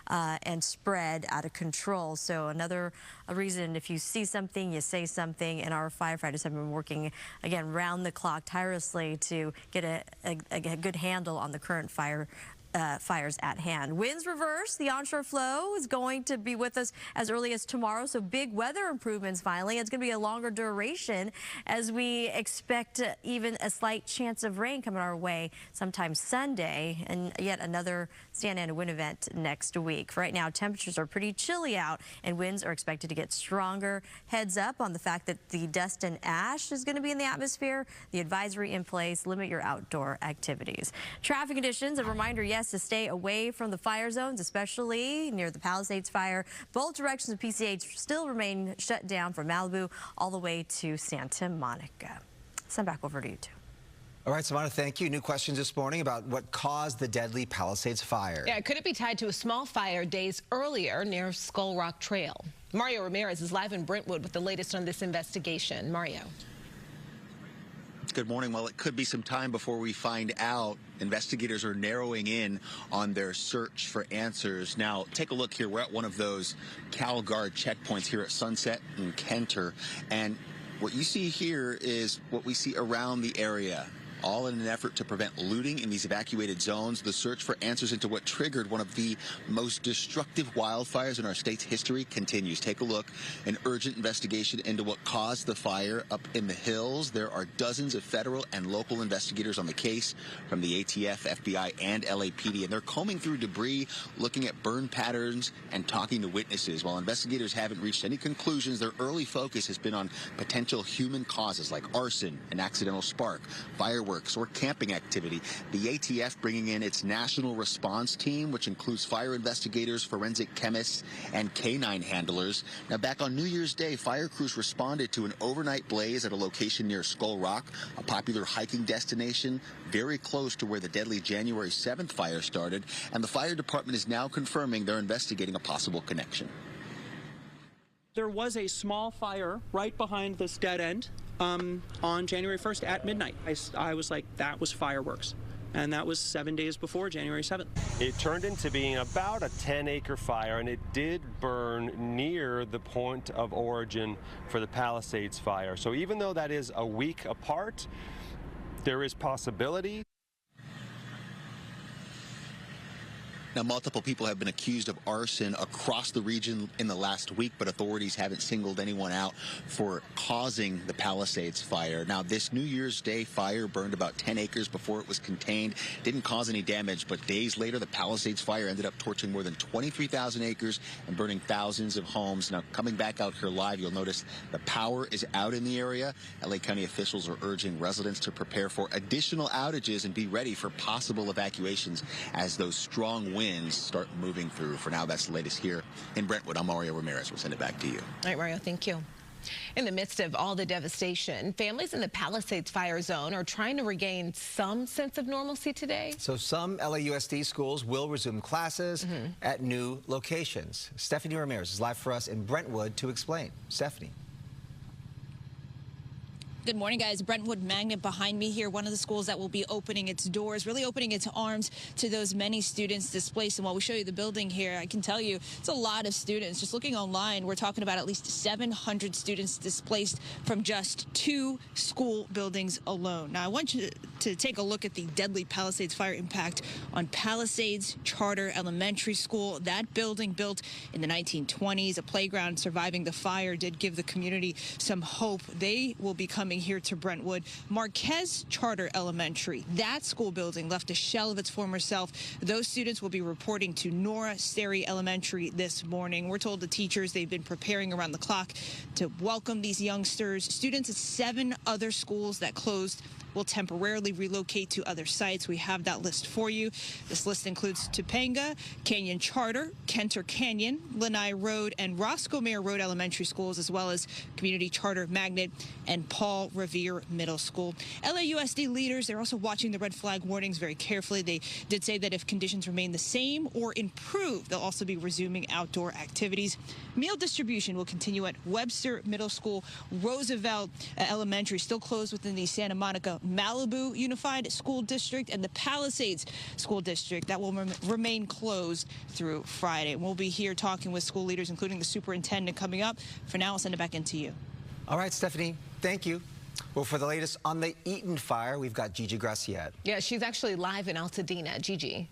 and spread out of control. So another reason, if you see something, you say something, and our firefighters have been working, again, round the clock tirelessly to get a good handle on the current fires at hand. Winds reverse. The onshore flow is going to be with us as early as tomorrow, so big weather improvements finally. It's going to be a longer duration as we expect even a slight chance of rain coming our way sometime Sunday, and yet another Santa Ana wind event next week. For right now, temperatures are pretty chilly out, and winds are expected to get stronger. Heads up on the fact that the dust and ash is going to be in the atmosphere. The advisory in place. Limit your outdoor activities. Traffic conditions, a reminder, yes, to stay away from the fire zones, especially near the Palisades Fire. Both directions of PCH still remain shut down from Malibu all the way to Santa Monica. Send back over to you two. All right, Samantha, thank you. New questions this morning about what caused the deadly Palisades Fire. Yeah, could it be tied to a small fire days earlier near Skull Rock Trail? Mario Ramirez is live in Brentwood with the latest on this investigation. Mario. Good morning. Well, it could be some time before we find out. Investigators are narrowing in on their search for answers. Now, take a look here. We're at one of those Cal Guard checkpoints here at Sunset and Kenter. And what you see here is what we see around the area, all in an effort to prevent looting in these evacuated zones. The search for answers into what triggered one of the most destructive wildfires in our state's history continues. Take a look. An urgent investigation into what caused the fire up in the hills. There are dozens of federal and local investigators on the case from the ATF, FBI, and LAPD, and they're combing through debris, looking at burn patterns, and talking to witnesses. While investigators haven't reached any conclusions, their early focus has been on potential human causes like arson, an accidental spark, fireworks, or camping activity. The ATF bringing in its national response team, which includes fire investigators, forensic chemists, and canine handlers. Now, back on New Year's Day, fire crews responded to an overnight blaze at a location near Skull Rock, a popular hiking destination very close to where the deadly January 7th fire started, and the fire department is now confirming they're investigating a possible connection. There was a small fire right behind this dead end on January 1st at midnight. I was like, that was fireworks. And that was 7 days before January 7th. It turned into being about a 10-acre fire, and it did burn near the point of origin for the Palisades Fire. So even though that is a week apart, there is possibility. Now, multiple people have been accused of arson across the region in the last week, but authorities haven't singled anyone out for causing the Palisades fire. Now, this New Year's Day fire burned about 10 acres before it was contained. Didn't cause any damage, but days later, the Palisades fire ended up torching more than 23,000 acres and burning thousands of homes. Now, coming back out here live, you'll notice the power is out in the area. LA County officials are urging residents to prepare for additional outages and be ready for possible evacuations as those strong winds start moving through. For now, that's the latest here in Brentwood. I'm Mario Ramirez. We'll send it back to you. All right, Mario, thank you. In the midst of all the devastation, families in the Palisades fire zone are trying to regain some sense of normalcy today. So some LAUSD schools will resume classes at new locations. Stephanie Ramirez is live for us in Brentwood to explain. Stephanie. Good morning, guys. Brentwood Magnet behind me here, one of the schools that will be opening its doors, really opening its arms to those many students displaced. And while we show you the building here, I can tell you it's a lot of students. Just looking online, we're talking about at least 700 students displaced from just 2 school buildings alone. Now, I want you to take a look at the deadly Palisades fire impact on Palisades Charter Elementary School. That building, built in the 1920s, a playground surviving the fire, did give the community some hope. They will be coming here to Brentwood. Marquez Charter Elementary, that school building left a shell of its former self. Those students will be reporting to Nora Sterry Elementary this morning. We're told the teachers, they've been preparing around the clock to welcome these youngsters. Students at 7 other schools that closed will temporarily relocate to other sites. We have that list for you. This list includes Topanga, Canyon Charter, Kenter Canyon, Lanai Road, and Roscoe Mayer Road Elementary Schools, as well as Community Charter Magnet and Paul Revere Middle School. LAUSD leaders, they're also watching the red flag warnings very carefully. They did say that if conditions remain the same or improve, they'll also be resuming outdoor activities. Meal distribution will continue at Webster Middle School. Roosevelt Elementary still closed within the Santa Monica Malibu Unified School District, and the Palisades School District that will remain closed through Friday. We'll be here talking with school leaders, including the superintendent, coming up. For now, I'll send it back into you. All right, Stephanie, thank you. Well, for the latest on the Eaton fire, we've got Gigi Graciette. Yeah, she's actually live in Altadena. Gigi.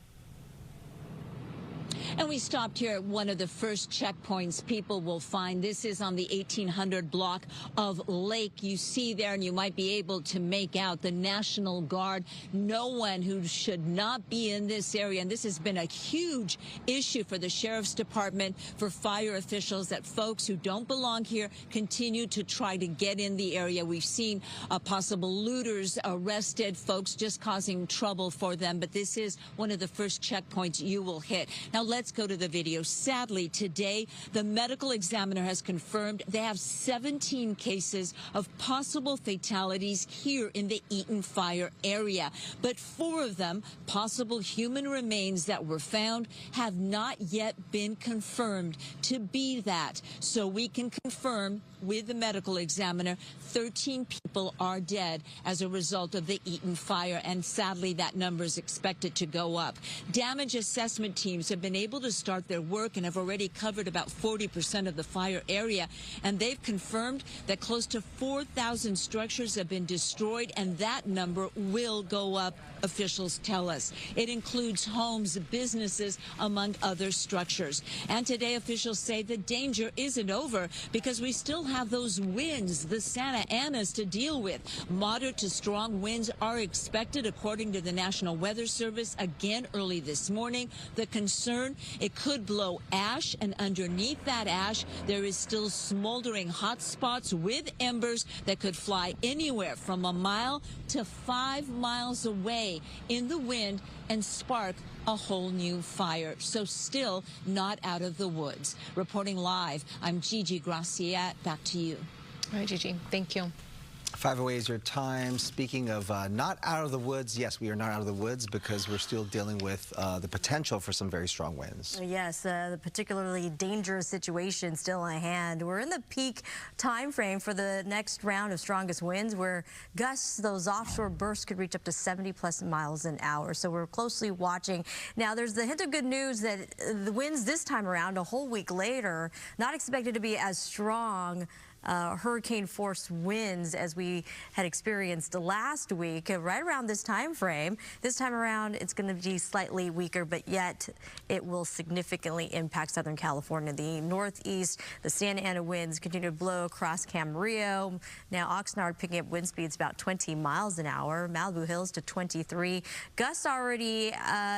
And we stopped here at one of the first checkpoints people will find. This is on the 1800 block of Lake. You see there, and you might be able to make out the National Guard. No one who should not be in this area. And this has been a huge issue for the Sheriff's Department, for fire officials, that folks who don't belong here continue to try to get in the area. We've seen possible looters arrested, folks just causing trouble for them. But this is one of the first checkpoints you will hit. Now, let's go to the video. Sadly, today, the medical examiner has confirmed they have 17 cases of possible fatalities here in the Eaton Fire area. But 4 of them, possible human remains that were found, have not yet been confirmed to be that. So we can confirm with the medical examiner 13 people are dead as a result of the Eaton fire, and sadly that number is expected to go up. Damage assessment teams have been able to start their work and have already covered about 40% of the fire area, and they've confirmed that close to 4,000 structures have been destroyed, and that number will go up, officials tell us. It includes homes, businesses, among other structures. And today officials say the danger isn't over because we still have those winds, the Santa Anas, to deal with. Moderate to strong winds are expected, according to the National Weather Service, again early this morning. The concern, it could blow ash, and underneath that ash, there is still smoldering hot spots with embers that could fly anywhere from a mile to 5 miles away in the wind and spark a whole new fire. So still not out of the woods. Reporting live, I'm Gigi Graciette. Back to you. All right, Gigi, thank you. 5:08 is your time. Speaking of not out of the woods, yes, we are not out of the woods because we're still dealing with the potential for some very strong winds. Yes, the particularly dangerous situation still at hand. We're in the peak time frame for the next round of strongest winds, where gusts, those offshore bursts, could reach up to 70+ miles an hour. So we're closely watching. Now, there's the hint of good news that the winds this time around, a whole week later, not expected to be as strong hurricane force winds as we had experienced last week, right around this time frame. This time around, it's going to be slightly weaker, but yet it will significantly impact Southern California. The northeast, the Santa Ana winds continue to blow across Camarillo. Now, Oxnard picking up wind speeds about 20 miles an hour. Malibu Hills to 23. Gusts already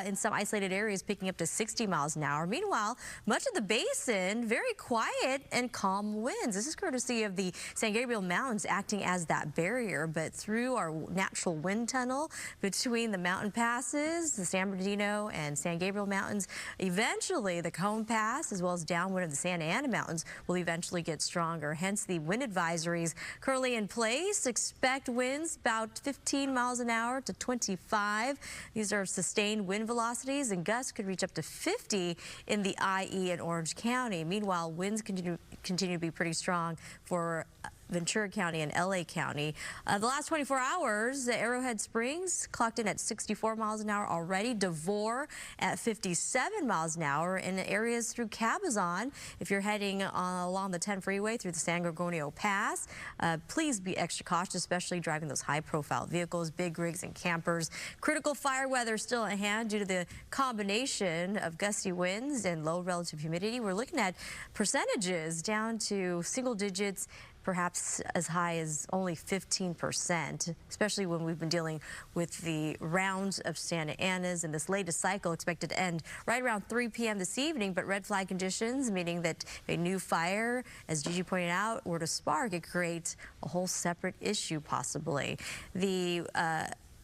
in some isolated areas picking up to 60 miles an hour. Meanwhile, much of the basin, very quiet and calm winds. This is courtesy of the San Gabriel Mountains acting as that barrier, but through our natural wind tunnel between the mountain passes, the San Bernardino and San Gabriel Mountains, eventually the Cone Pass, as well as downwind of the Santa Ana Mountains, will eventually get stronger. Hence the wind advisories currently in place. Expect winds about 15 miles an hour to 25. These are sustained wind velocities, and gusts could reach up to 50 in the IE and Orange County. Meanwhile, winds continue to be pretty strong for Ventura County and LA County. The last 24 hours, the Arrowhead Springs clocked in at 64 miles an hour already. Devore at 57 miles an hour. In areas through Cabazon, if you're heading along the 10 freeway through the San Gorgonio Pass, please be extra cautious, especially driving those high-profile vehicles, big rigs and campers. Critical fire weather still at hand due to the combination of gusty winds and low relative humidity. We're looking at percentages down to single digits, perhaps as high as only 15%, especially when we've been dealing with the rounds of Santa Anas, and this latest cycle expected to end right around 3 p.m. this evening. But red flag conditions, meaning that a new fire, as Gigi pointed out, were to spark, it creates a whole separate issue possibly. The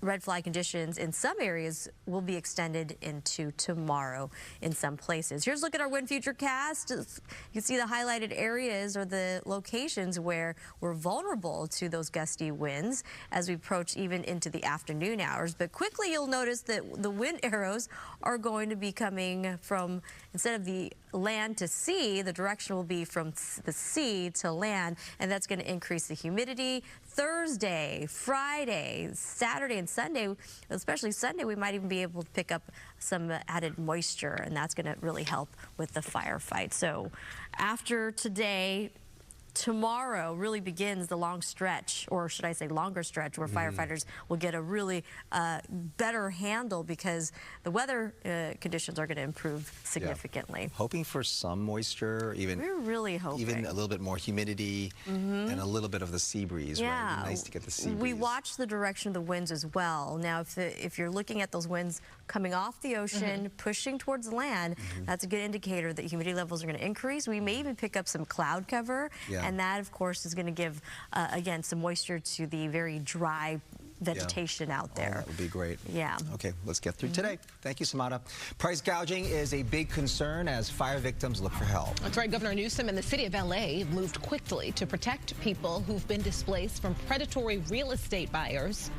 red flag conditions in some areas will be extended into tomorrow in some places. Here's a look at our wind future cast. You can see the highlighted areas or the locations where we're vulnerable to those gusty winds as we approach even into the afternoon hours. But quickly you'll notice that the wind arrows are going to be coming from, instead of the land to sea, the direction will be from the sea to land, and that's going to increase the humidity. Thursday, Friday, Saturday, and Sunday, especially Sunday, we might even be able to pick up some added moisture, and that's going to really help with the firefight. So after today, tomorrow really begins the long stretch, or should I say longer stretch, where firefighters will get a really better handle because the weather conditions are going to improve significantly. Yeah. Hoping for some moisture, even we're really hoping even a little bit more humidity and a little bit of the sea breeze. Yeah, right? It'd be nice to get the sea breeze. We watch the direction of the winds as well. Now, if you're looking at those winds coming off the ocean, pushing towards the land, that's a good indicator that humidity levels are going to increase. We may even pick up some cloud cover. Yeah. And that, of course, is going to give, again, some moisture to the very dry vegetation out there. That would be great. Yeah. Okay, let's get through today. Thank you, Samara. Price gouging is a big concern as fire victims look for help. That's right. Governor Newsom and the city of LA moved quickly to protect people who've been displaced from predatory real estate buyers.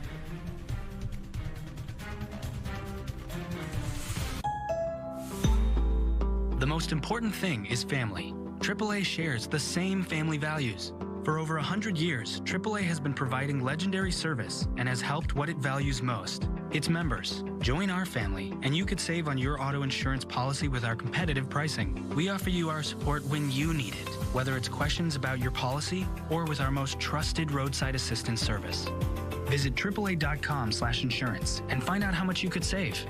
The most important thing is family. AAA shares the same family values. For over 100 years, AAA has been providing legendary service and has helped what it values most, its members. Join our family, and you could save on your auto insurance policy with our competitive pricing. We offer you our support when you need it, whether it's questions about your policy or with our most trusted roadside assistance service. Visit AAA.com/insurance and find out how much you could save.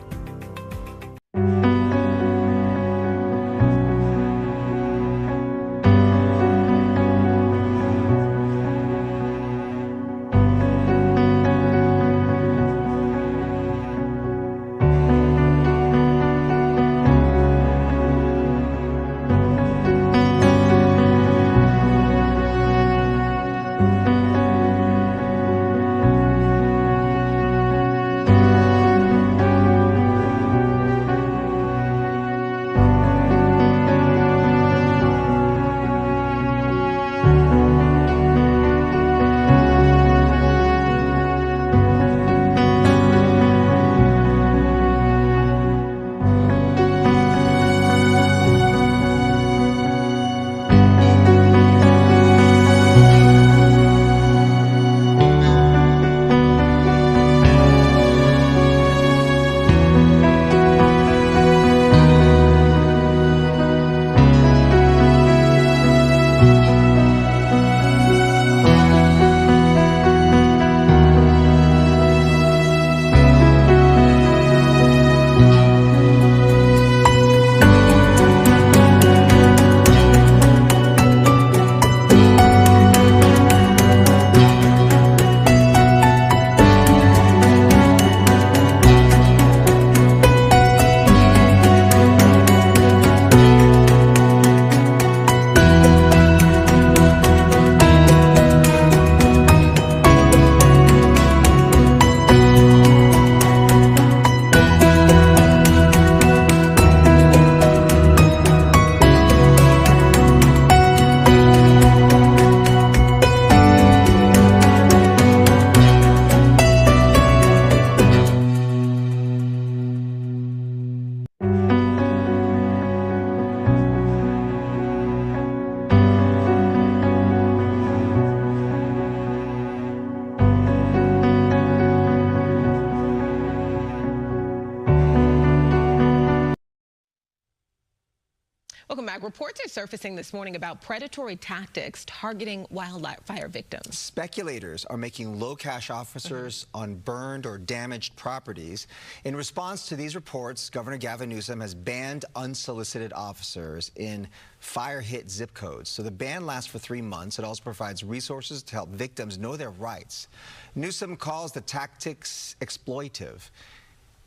back. Reports are surfacing this morning about predatory tactics targeting wildfire victims. Speculators are making low cash offers on burned or damaged properties. In response to these reports, Governor Gavin Newsom has banned unsolicited offers in fire-hit zip codes. So the ban lasts for 3 months. It also provides resources to help victims know their rights. Newsom calls the tactics exploitive.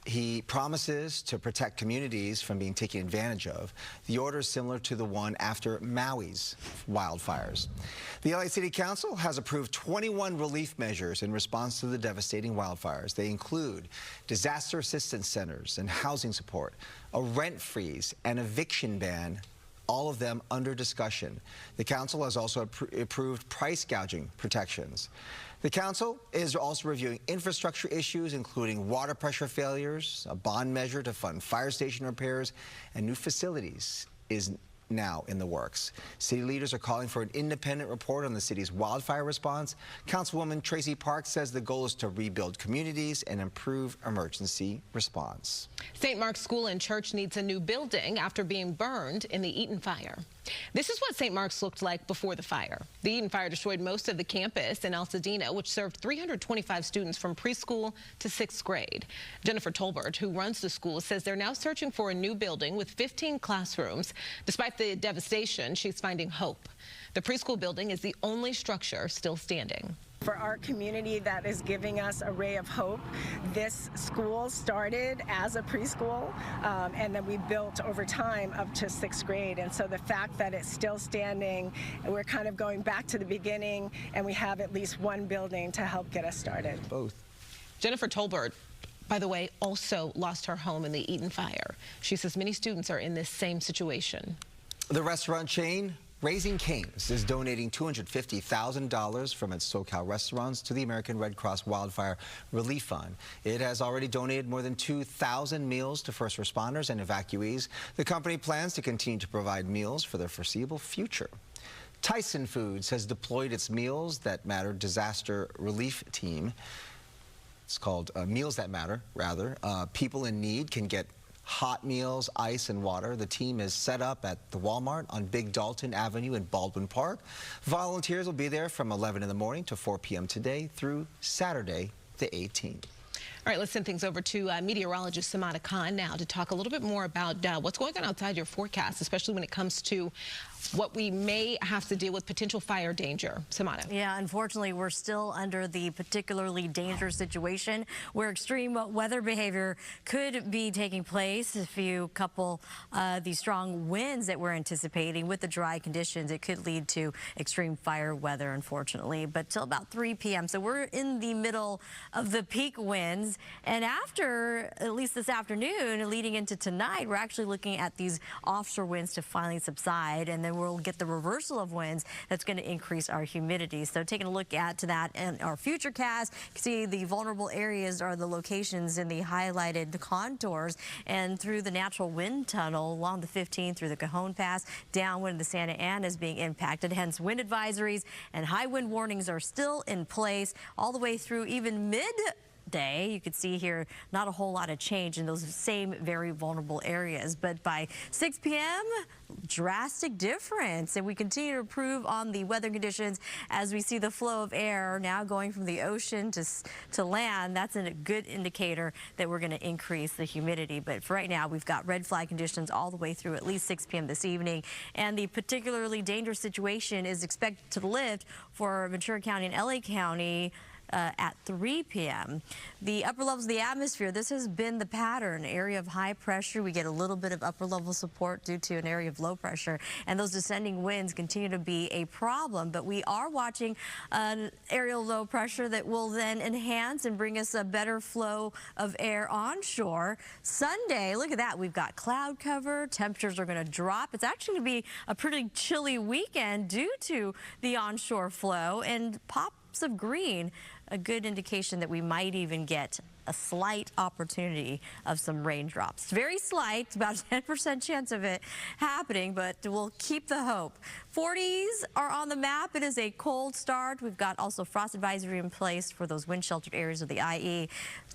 He promises to protect communities from being taken advantage of. The order is similar to the one after Maui's wildfires. The LA City Council has approved 21 relief measures in response to the devastating wildfires. They include disaster assistance centers and housing support, a rent freeze, and eviction ban, all of them under discussion. The council has also approved price gouging protections. The council is also reviewing infrastructure issues, including water pressure failures, a bond measure to fund fire station repairs, and new facilities is now in the works. City leaders are calling for an independent report on the city's wildfire response. Councilwoman Tracy Parks says the goal is to rebuild communities and improve emergency response. St. Mark's School and Church needs a new building after being burned in the Eaton Fire. This is what St. Mark's looked like before the fire. The Eaton Fire destroyed most of the campus in Altadena, which served 325 students from preschool to 6th grade. Jennifer Tolbert, who runs the school, says they're now searching for a new building with 15 classrooms. Despite the devastation, she's finding hope. The preschool building is the only structure still standing. For our community that is giving us a ray of hope. This school started as a preschool, and then we built over time up to 6th grade. And so the fact that it's still standing, we're kind of going back to the beginning, and we have at least one building to help get us started. Both. Jennifer Tolbert, by the way, also lost her home in the Eaton Fire. She says many students are in this same situation. The restaurant chain Raising Cane's is donating $250,000 from its SoCal restaurants to the American Red Cross Wildfire Relief Fund. It has already donated more than 2,000 meals to first responders and evacuees. The company plans to continue to provide meals for the foreseeable future. Tyson Foods has deployed its Meals That Matter disaster relief team. It's called Meals That Matter, rather. People in need can get hot meals, ice, and water. The team is set up at the Walmart on Big Dalton Avenue in Baldwin Park. Volunteers will be there from 11 in the morning to 4 p.m. today through Saturday the 18th. All right, let's send things over to meteorologist Samada Khan now to talk a little bit more about what's going on outside your forecast, especially when it comes to what we may have to deal with potential fire danger. Samada. Yeah, unfortunately, we're still under the particularly dangerous situation where extreme weather behavior could be taking place. If you couple the strong winds that we're anticipating with the dry conditions, it could lead to extreme fire weather, unfortunately, but till about 3 p.m. So we're in the middle of the peak winds. And after, at least this afternoon, leading into tonight, we're actually looking at these offshore winds to finally subside, and then we'll get the reversal of winds that's going to increase our humidity. So taking a look at that in our future cast, you can see the vulnerable areas are the locations in the highlighted contours, and through the natural wind tunnel along the 15 through the Cajon Pass, downwind of the Santa Ana is being impacted. Hence, wind advisories and high wind warnings are still in place all the way through even midday. You can see here not a whole lot of change in those same very vulnerable areas, but by 6 p.m. drastic difference, and we continue to improve on the weather conditions as we see the flow of air now going from the ocean to land. That's a good indicator that we're going to increase the humidity, but for right now we've got red flag conditions all the way through at least 6 p.m. this evening, and the particularly dangerous situation is expected to lift for Ventura County and LA County at 3 p.m. The upper levels of the atmosphere, this has been the pattern. Area of high pressure, we get a little bit of upper level support due to an area of low pressure, and those descending winds continue to be a problem, but we are watching an area of low pressure that will then enhance and bring us a better flow of air onshore. Sunday, look at that, we've got cloud cover, temperatures are going to drop. It's actually going to be a pretty chilly weekend due to the onshore flow, and pops of green a good indication that we might even get a slight opportunity of some raindrops. Very slight, about a 10% chance of it happening, but we'll keep the hope. 40s are on the map. It is a cold start. We've got also frost advisory in place for those wind-sheltered areas of the IE.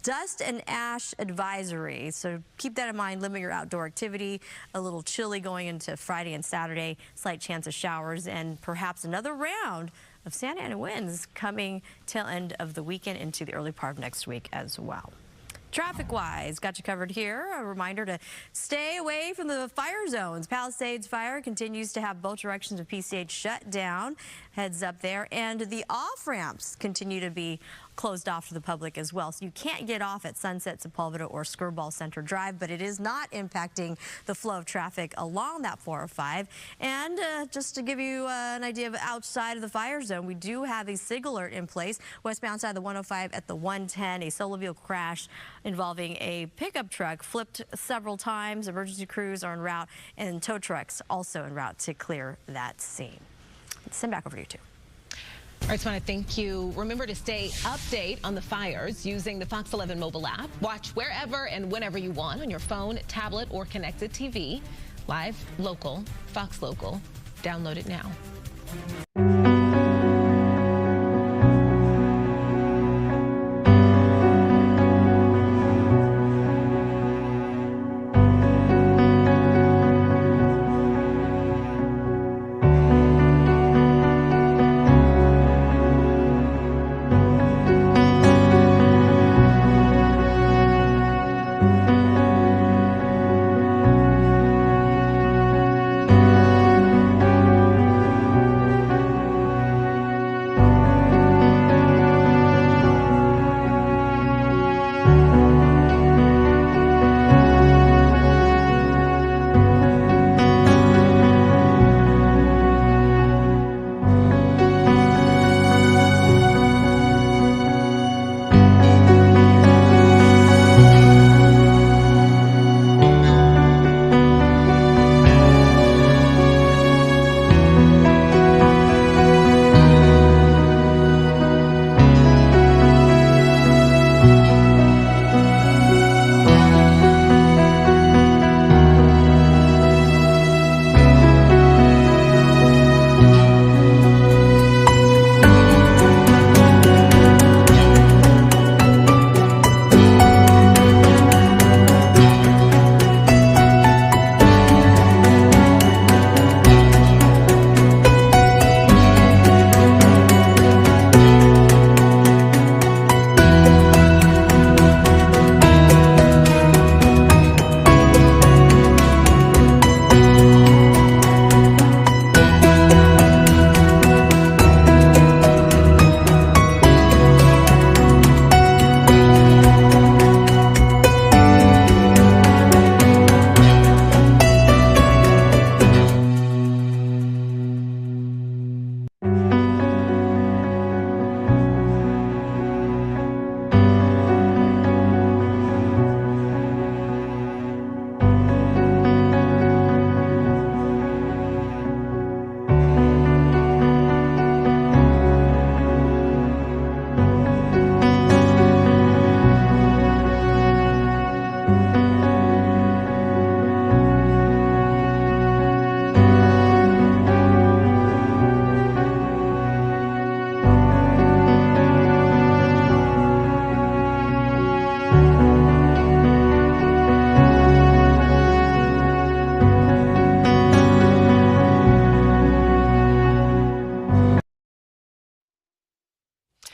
Dust and ash advisory, so keep that in mind. Limit your outdoor activity. A little chilly going into Friday and Saturday. Slight chance of showers and perhaps another round of Santa Ana winds coming tail end of the weekend into the early part of next week as well. Traffic-wise, got you covered here. A reminder to stay away from the fire zones. Palisades Fire continues to have both directions of PCH shut down. Heads up there. And the off-ramps continue to be closed off to the public as well. So you can't get off at Sunset, Sepulveda, or Skirball Center Drive, but it is not impacting the flow of traffic along that 405. And just to give you an idea of outside of the fire zone, we do have a SIG alert in place. Westbound side of the 105 at the 110, a solo vehicle crash involving a pickup truck flipped several times. Emergency crews are en route, and tow trucks also en route to clear that scene. Send back over to you two. All right, I just want to thank you. Remember to stay update on the fires using the Fox 11 mobile app. Watch wherever and whenever you want on your phone, tablet, or connected TV. Live, local, Fox Local. Download it now.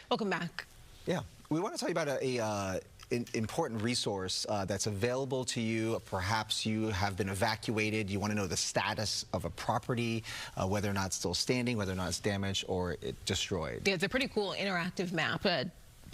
Welcome back. Yeah, we want to tell you about an important resource that's available to you. Perhaps you have been evacuated. You want to know the status of a property, whether or not it's still standing, whether or not it's damaged or destroyed. Yeah, it's a pretty cool interactive map.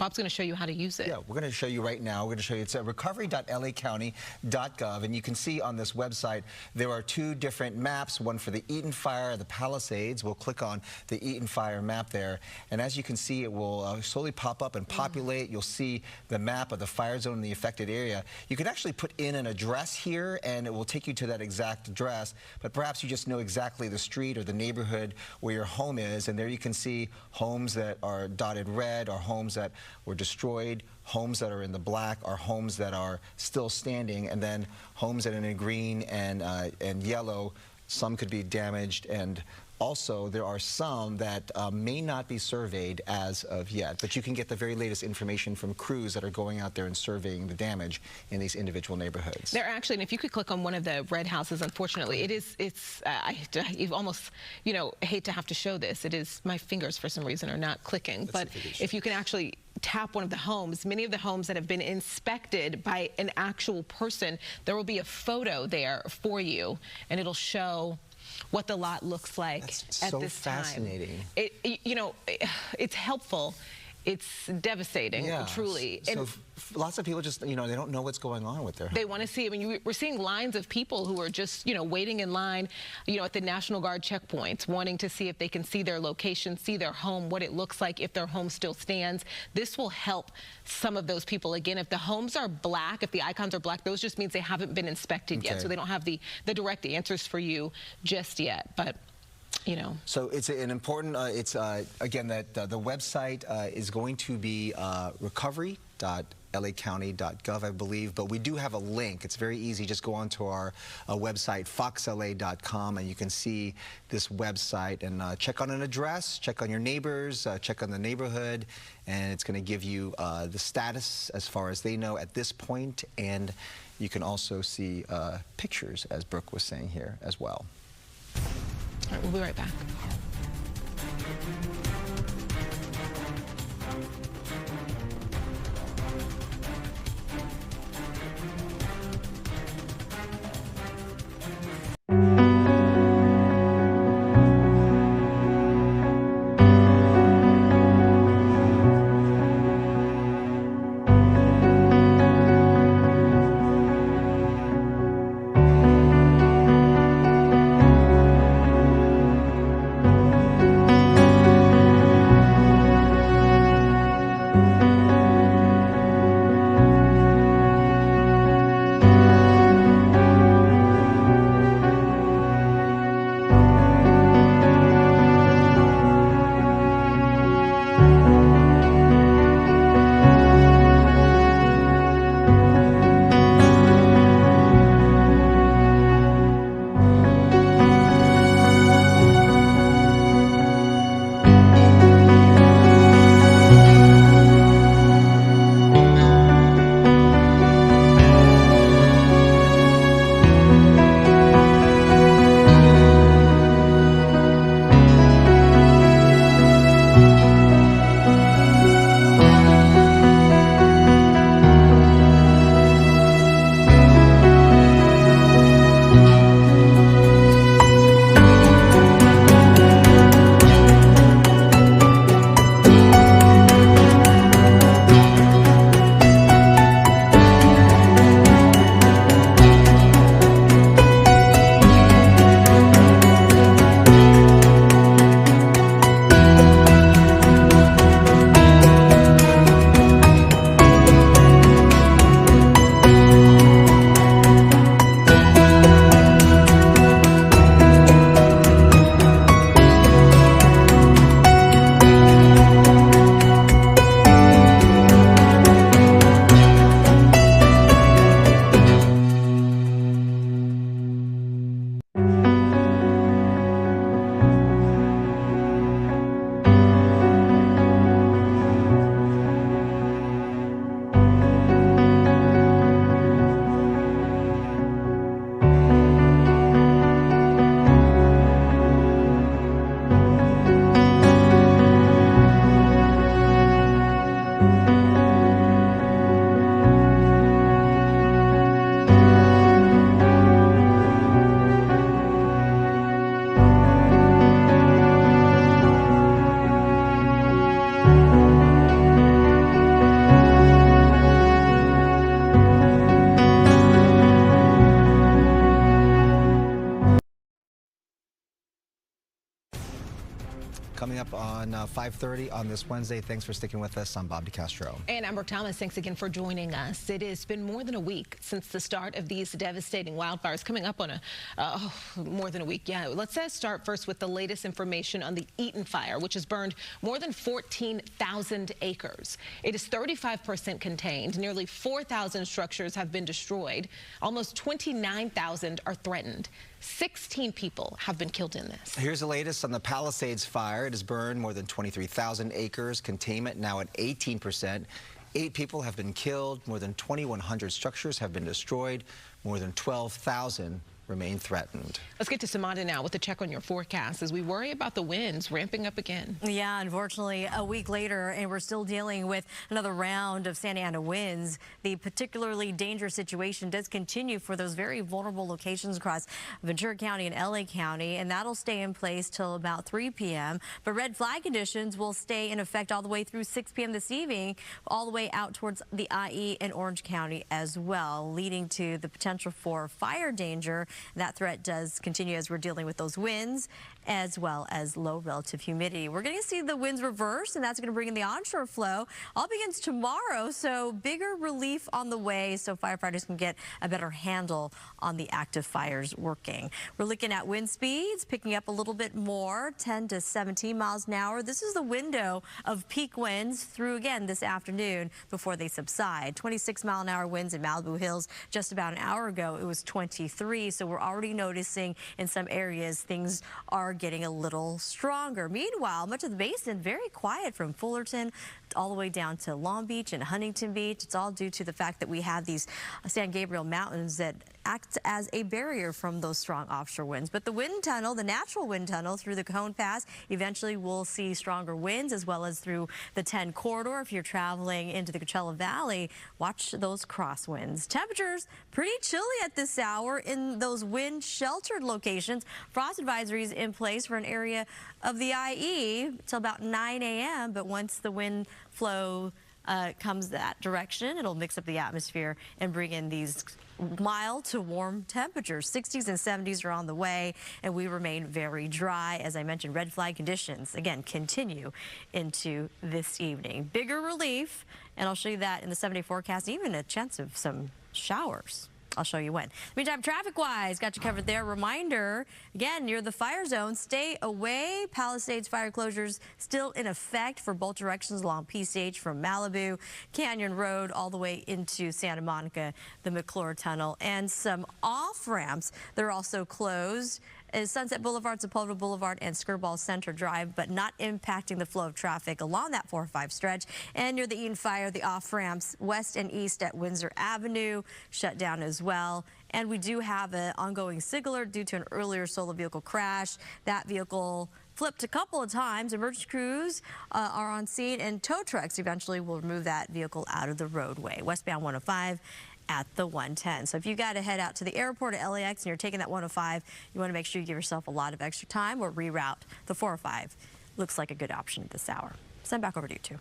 Bob's going to show you how to use it. Yeah, we're going to show you right now. We're going to show you. It's at recovery.lacounty.gov, and you can see on this website there are two different maps, one for the Eaton Fire, the Palisades. We'll click on the Eaton Fire map there, and as you can see, it will slowly pop up and populate. You'll see the map of the fire zone in the affected area. You can actually put in an address here, and it will take you to that exact address, but perhaps you just know exactly the street or the neighborhood where your home is, and there you can see homes that are dotted red, or homes that were destroyed, homes that are in the black, are homes that are still standing, and then homes that are in green and yellow. Some could be damaged, and also there are some that may not be surveyed as of yet, but you can get the very latest information from crews that are going out there and surveying the damage in these individual neighborhoods. They're actually, and if you could click on one of the red houses, unfortunately, you almost, hate to have to show this. It is, my fingers for some reason are not clicking, but if you can actually tap one of the homes, many of the homes that have been inspected by an actual person, there will be a photo there for you, and it'll show what the lot looks like at this time. Fascinating. It's helpful. It's devastating, truly. So lots of people just, they don't know what's going on with their home. They want to see. I mean, we're seeing lines of people who are just, waiting in line, at the National Guard checkpoints, wanting to see if they can see their location, see their home, what it looks like, if their home still stands. This will help some of those people. Again, if the homes are black, if the icons are black, those just means they haven't been inspected yet, so they don't have the direct answers for you just yet. But so it's an important, again, that the website is going to be recovery.lacounty.gov, I believe, but we do have a link. It's very easy. Just go onto our website, foxla.com, and you can see this website and check on an address, check on your neighbors, check on the neighborhood, and it's going to give you the status as far as they know at this point, and you can also see pictures, as Brooke was saying here, as well. All right, we'll be right back. up on 5:30 on this Wednesday. Thanks for sticking with us. I'm Bob DeCastro. And I'm Brooke Thomas. Thanks again for joining us. It has been more than a week since the start of these devastating wildfires, coming up on more than a week. Yeah, let's start first with the latest information on the Eaton Fire, which has burned more than 14,000 acres. It is 35% contained. Nearly 4,000 structures have been destroyed. Almost 29,000 are threatened. 16 people have been killed in this. Here's the latest on the Palisades Fire. It has burned more than 23,000 acres. Containment now at 18%. 8 people have been killed. More than 2,100 structures have been destroyed. More than 12,000 remain threatened. Let's get to Samantha now with a check on your forecast as we worry about the winds ramping up again. Yeah, unfortunately, a week later, and we're still dealing with another round of Santa Ana winds. The particularly dangerous situation does continue for those very vulnerable locations across Ventura County and LA County, and that'll stay in place till about 3 p.m. But red flag conditions will stay in effect all the way through 6 p.m. this evening, all the way out towards the IE and Orange County as well, leading to the potential for fire danger. That threat does continue as we're dealing with those winds as well as low relative humidity. We're going to see the winds reverse, and that's going to bring in the onshore flow. All begins tomorrow, so bigger relief on the way so firefighters can get a better handle on the active fires working. We're looking at wind speeds picking up a little bit more, 10 to 17 miles an hour. This is the window of peak winds through again this afternoon before they subside. 26-mile-an-hour winds in Malibu Hills just about an hour ago. It was 23, so we're already noticing in some areas things are getting a little stronger. Meanwhile, much of the basin very quiet from Fullerton all the way down to Long Beach and Huntington Beach. It's all due to the fact that we have these San Gabriel Mountains that act as a barrier from those strong offshore winds. But the wind tunnel, the natural wind tunnel through the Cajon Pass, eventually we'll see stronger winds as well as through the 10 corridor. If you're traveling into the Coachella Valley, watch those crosswinds. Temperatures pretty chilly at this hour in those wind sheltered locations. Frost advisories in place for an area of the IE till about 9 a.m. But once the wind flow comes that direction, it'll mix up the atmosphere and bring in these mild to warm temperatures. 60s and 70s are on the way, and we remain very dry. As I mentioned, red flag conditions, again, continue into this evening. Bigger relief, and I'll show you that in the 7-day forecast, even a chance of some showers. I'll show you when. Meantime, traffic-wise, got you covered there. Reminder, again, near the fire zone, stay away. Palisades fire closures still in effect for both directions along PCH from Malibu, Canyon Road, all the way into Santa Monica, the McClure Tunnel, and some off-ramps. They're also closed is Sunset Boulevard, Sepulveda Boulevard, and Skirball Center Drive, but not impacting the flow of traffic along that 405 stretch. And near the Eaton Fire, the off-ramps west and east at Windsor Avenue shut down as well. And we do have an ongoing SIG alert due to an earlier solo vehicle crash. That vehicle flipped a couple of times. Emergency crews are on scene, and tow trucks eventually will remove that vehicle out of the roadway. Westbound 105 at the 110. So if you got to head out to the airport at LAX and you're taking that 105, you want to make sure you give yourself a lot of extra time or reroute. The 405 looks like a good option at this hour. Send back over to you, too.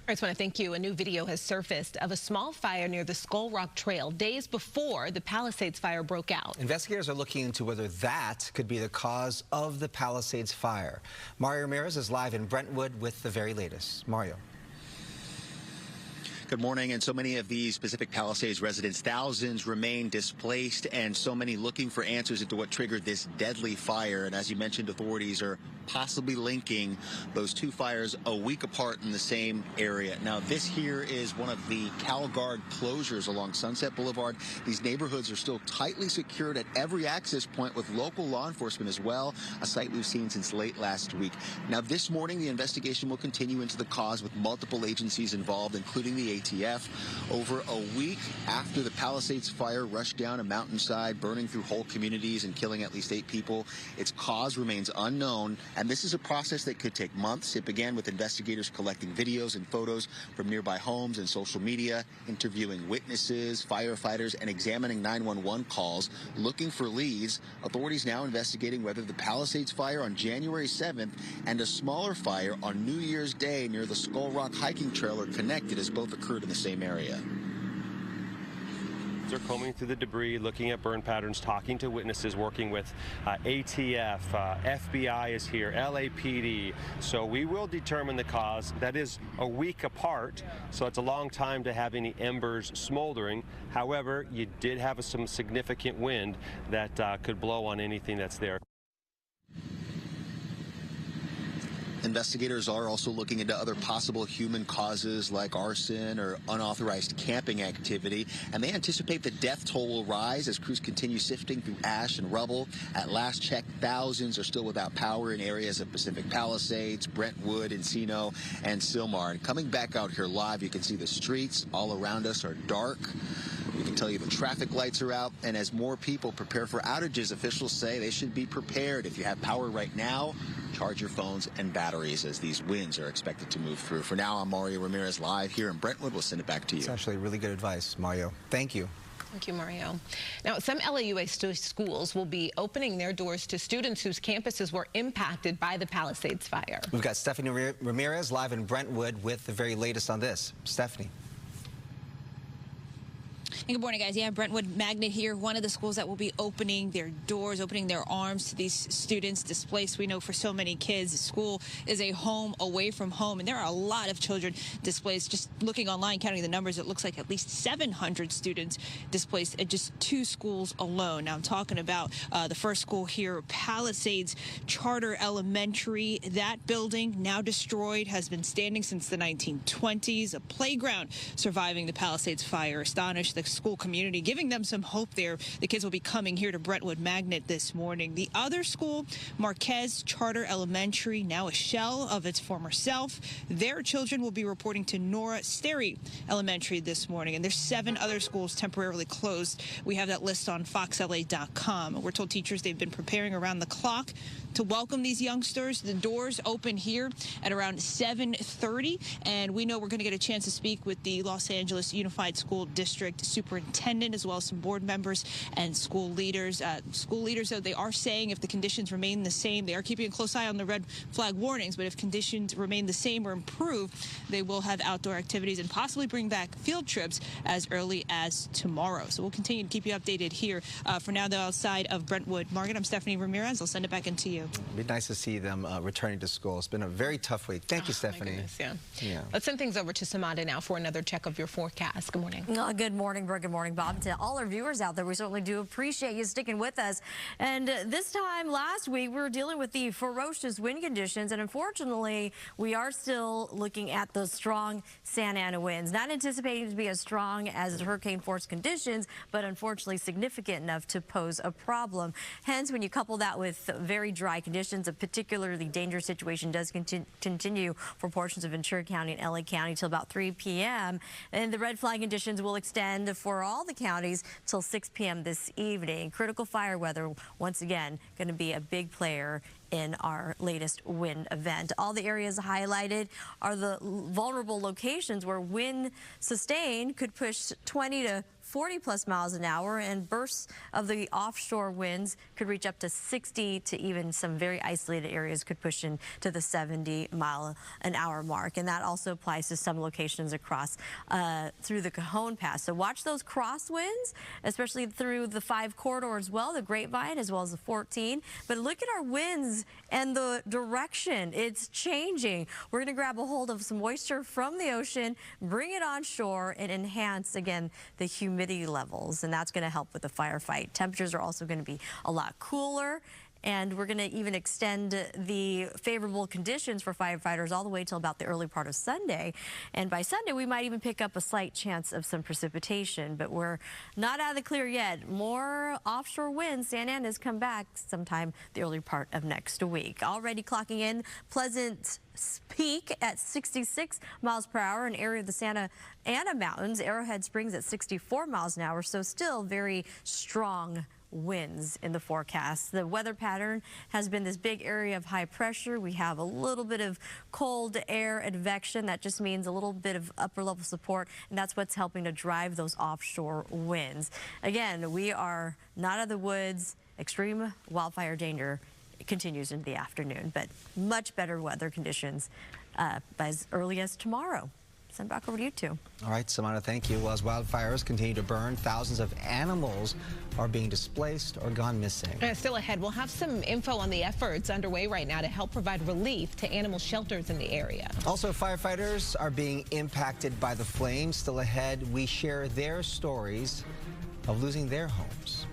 I just want to thank you. A new video has surfaced of a small fire near the Skull Rock Trail days before the Palisades Fire broke out. Investigators are looking into whether that could be the cause of the Palisades Fire. Mario Ramirez is live in Brentwood with the very latest. Mario. Good morning. And so many of these Pacific Palisades residents, thousands remain displaced, and so many looking for answers into what triggered this deadly fire. And as you mentioned, authorities are possibly linking those two fires a week apart in the same area. Now, this here is one of the CalGuard closures along Sunset Boulevard. These neighborhoods are still tightly secured at every access point with local law enforcement as well, a sight we've seen since late last week. Now, this morning, the investigation will continue into the cause with multiple agencies involved, including the ATF. Over a week after the Palisades Fire rushed down a mountainside, burning through whole communities and killing at least 8 people, its cause remains unknown. And this is a process that could take months. It began with investigators collecting videos and photos from nearby homes and social media, interviewing witnesses, firefighters, and examining 911 calls, looking for leads. Authorities now investigating whether the Palisades Fire on January 7th and a smaller fire on New Year's Day near the Skull Rock hiking trail are connected, as both occurred in the same area. squads are combing through the debris, looking at burn patterns, talking to witnesses, working with ATF, FBI is here, LAPD. So we will determine the cause. That is a week apart, so it's a long time to have any embers smoldering. However, you did have some significant wind that could blow on anything that's there. Investigators are also looking into other possible human causes like arson or unauthorized camping activity, and they anticipate the death toll will rise as crews continue sifting through ash and rubble. At last check, thousands are still without power in areas of Pacific Palisades, Brentwood, Encino, and Sylmar. And coming back out here live, you can see the streets all around us are dark. We can tell you the traffic lights are out, and as more people prepare for outages, officials say they should be prepared. If you have power right now, charge your phones and batteries as these winds are expected to move through. For now, I'm Mario Ramirez live here in Brentwood. We'll send it back to you. It's actually really good advice, Mario. Thank you. Thank you, Mario. Now, some LAUA schools will be opening their doors to students whose campuses were impacted by the Palisades Fire. We've got Stephanie Ramirez live in Brentwood with the very latest on this. Stephanie. Good morning, guys. Yeah, Brentwood Magnet here, one of the schools that will be opening their doors, opening their arms to these students displaced. We know for so many kids, school is a home away from home, and there are a lot of children displaced. Just looking online, counting the numbers, it looks like at least 700 students displaced at just 2 schools alone. Now, I'm talking about the first school here, Palisades Charter Elementary. That building, now destroyed, has been standing since the 1920s. A playground surviving the Palisades Fire astonished the school community, giving them some hope there. The kids will be coming here to Brentwood Magnet this morning. The other school, Marquez Charter Elementary, now a shell of its former self. Their children will be reporting to Nora Sterry Elementary this morning. And there's 7 other schools temporarily closed. We have that list on foxla.com. We're told teachers they've been preparing around the clock to welcome these youngsters. The doors open here at around 7:30, and we know we're going to get a chance to speak with the Los Angeles Unified School District superintendent, as well as some board members and school leaders. Though, they are saying if the conditions remain the same, they are keeping a close eye on the red flag warnings, but if conditions remain the same or improve, they will have outdoor activities and possibly bring back field trips as early as tomorrow. So we'll continue to keep you updated here. For now, though, outside of Brentwood Market, I'm Stephanie Ramirez. I'll send it back into you. It'd be nice to see them returning to school. It's been a very tough week. Thank you, Stephanie. My goodness, yeah. Let's send things over to Samantha now for another check of your forecast. Good morning. Good morning, Brooke. Good morning, Bob. To all our viewers out there, we certainly do appreciate you sticking with us. And this time last week, we were dealing with the ferocious wind conditions, and unfortunately, we are still looking at those strong Santa Ana winds. Not anticipating to be as strong as hurricane-force conditions, but unfortunately significant enough to pose a problem. Hence, when you couple that with very dry conditions, a particularly dangerous situation does continue for portions of Ventura County and LA County till about 3 p.m. And the red flag conditions will extend for all the counties till 6 p.m. this evening. Critical fire weather, once again, going to be a big player in our latest wind event. All the areas highlighted are the vulnerable locations where wind sustained could push 20 to 40+ miles an hour, and bursts of the offshore winds could reach up to 60 to even some very isolated areas could push into the 70-mile-an-hour mark. And that also applies to some locations across through the Cajon Pass. So watch those crosswinds, especially through the 5 corridor as well, the Grapevine as well as the 14. But look at our winds and the direction. It's changing. We're going to grab a hold of some moisture from the ocean, bring it on shore, and enhance, again, the humidity levels, and that's going to help with the firefight. Temperatures are also going to be a lot cooler, and we're going to even extend the favorable conditions for firefighters all the way till about the early part of Sunday. And by Sunday, we might even pick up a slight chance of some precipitation, but we're not out of the clear yet. More offshore winds. Santa Ana's come back sometime the early part of next week. Already clocking in Pleasant peak at 66 miles per hour, an area of the Santa Ana Mountains. Arrowhead Springs at 64 miles an hour, so still very strong winds in the forecast. The weather pattern has been this big area of high pressure. We have a little bit of cold air advection. That just means a little bit of upper level support, and that's what's helping to drive those offshore winds. Again, we are not out of the woods. Extreme wildfire danger continues into the afternoon, but much better weather conditions by as early as tomorrow. thoughts. And back over to you two. All right, Samantha, thank you. Well, as wildfires continue to burn, thousands of animals are being displaced or gone missing. Still ahead, we'll have some info on the efforts underway right now to help provide relief to animal shelters in the area. Also, firefighters are being impacted by the flames. Still ahead, we share their stories of losing their homes.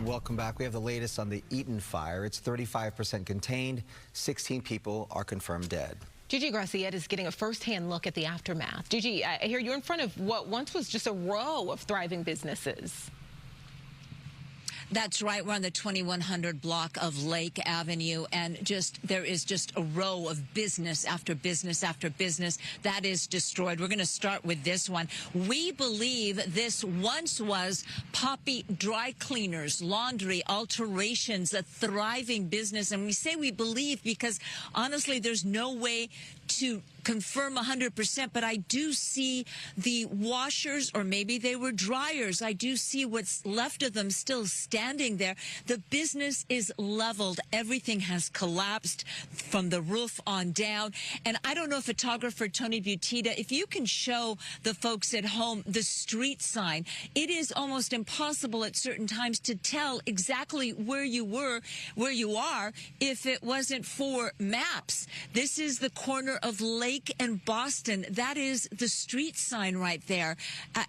Welcome back. We have the latest on the Eaton Fire. It's 35% contained. 16 people are confirmed dead. Gigi Graciette is getting a first-hand look at the aftermath. Gigi, I hear you're in front of what once was just a row of thriving businesses. That's right. We're on the 2100 block of Lake Avenue, and there is just a row of business after business after business that is destroyed. We're going to start with this one. We believe this once was Poppy Dry Cleaners, laundry, alterations, a thriving business. And we say we believe because, honestly, there's no way to confirm 100%, but I do see the washers, or maybe they were dryers. I do see what's left of them still standing there. The business is leveled. Everything has collapsed from the roof on down. And I don't know, photographer Tony Butita, if you can show the folks at home the street sign. It is almost impossible at certain times to tell exactly where you are, if it wasn't for maps. This is the corner of Lake and Boston. That is the street sign right there.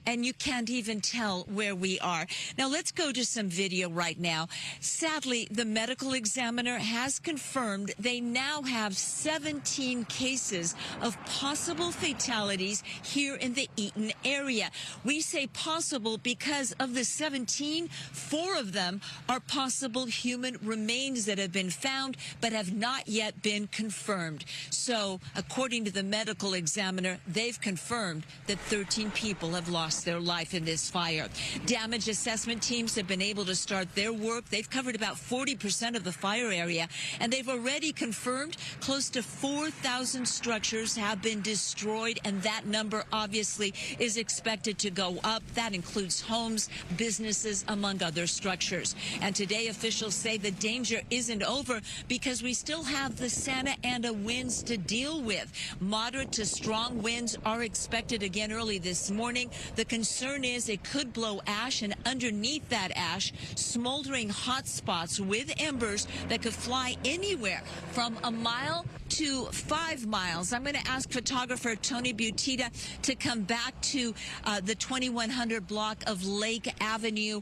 And you can't even tell where we are. Now, let's go to some video right now. Sadly, the medical examiner has confirmed they now have 17 cases of possible fatalities here in the Eaton area. We say possible because of the 17, 4 of them are possible human remains that have been found but have not yet been confirmed. So, according to the the medical examiner, they've confirmed that 13 people have lost their life in this fire. Damage assessment teams have been able to start their work. They've covered about 40% of the fire area, and they've already confirmed close to 4,000 structures have been destroyed, and that number obviously is expected to go up. That includes homes, businesses, among other structures. And today officials say the danger isn't over because we still have the Santa Ana winds to deal with. Moderate to strong winds are expected again early this morning. The concern is it could blow ash, and underneath that ash, smoldering hot spots with embers that could fly anywhere from a mile to 5 miles. I'm going to ask photographer Tony Butita to come back to the 2100 block of Lake Avenue.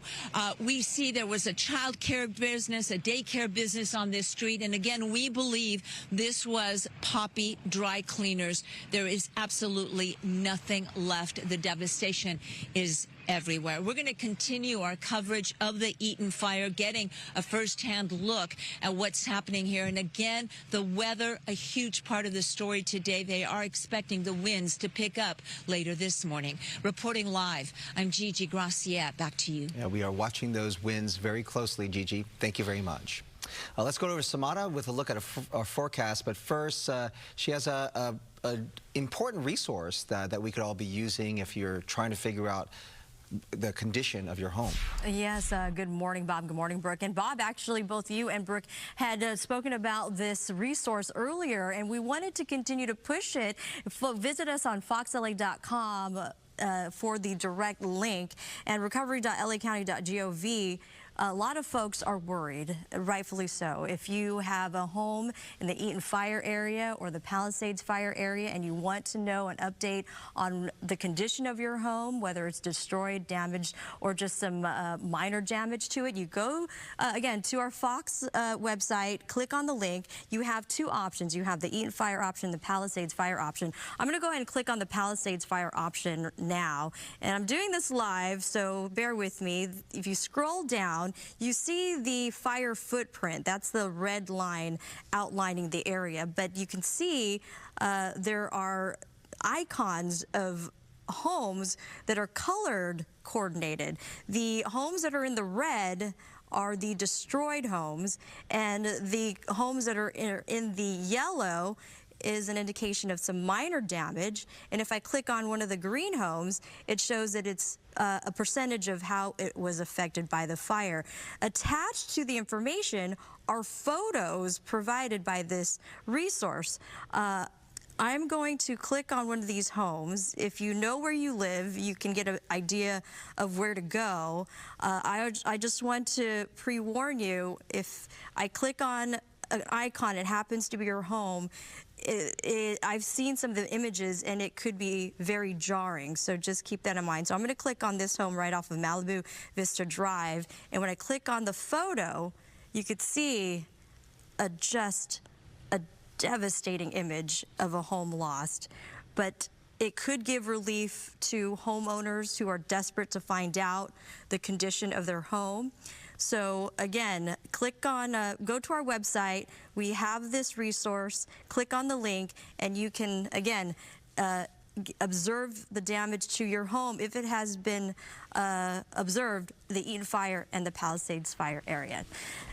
We see there was a child care business, a daycare business on this street, and again, we believe this was Poppy Dry Cleaners. There is absolutely nothing left. The devastation is everywhere. We're going to continue our coverage of the Eaton Fire, getting a first-hand look at what's happening here. And again, the weather, a huge part of the story today. They are expecting the winds to pick up later this morning. Reporting live, I'm Gigi Graciette. Back to you. Yeah, we are watching those winds very closely, Gigi. Thank you very much. Let's go over to Samara with a look at our forecast. But first, she has an important resource that we could all be using if you're trying to figure out the condition of your home. Yes, good morning, Bob. Good morning, Brooke. And Bob, actually, both you and Brooke had spoken about this resource earlier, and we wanted to continue to push it. Visit us on foxla.com for the direct link, and recovery.lacounty.gov. A lot of folks are worried, rightfully so. If you have a home in the Eaton Fire area or the Palisades Fire area and you want to know an update on the condition of your home, whether it's destroyed, damaged, or just some minor damage to it, you go, again, to our Fox website, click on the link. You have two options. You have the Eaton Fire option, the Palisades Fire option. I'm going to go ahead and click on the Palisades Fire option now. And I'm doing this live, so bear with me. If you scroll down, you see the fire footprint. That's the red line outlining the area. But you can see there are icons of homes that are colored coordinated. The homes that are in the red are the destroyed homes, and the homes that are in the yellow is an indication of some minor damage. And if I click on one of the green homes, it shows that it's a percentage of how it was affected by the fire. Attached to the information are photos provided by this resource. I'm going to click on one of these homes. If you know where you live, you can get an idea of where to go. I just want to pre-warn you, if I click on an icon, it happens to be your home, I've seen some of the images and it could be very jarring, so just keep that in mind. So I'm going to click on this home right off of Malibu Vista Drive, and when I click on the photo, you could see just a devastating image of a home lost. But it could give relief to homeowners who are desperate to find out the condition of their home. So again, click on, go to our website. We have this resource. Click on the link, and you can, again, observe the damage to your home if it has been observed, the Eaton Fire and the Palisades Fire area.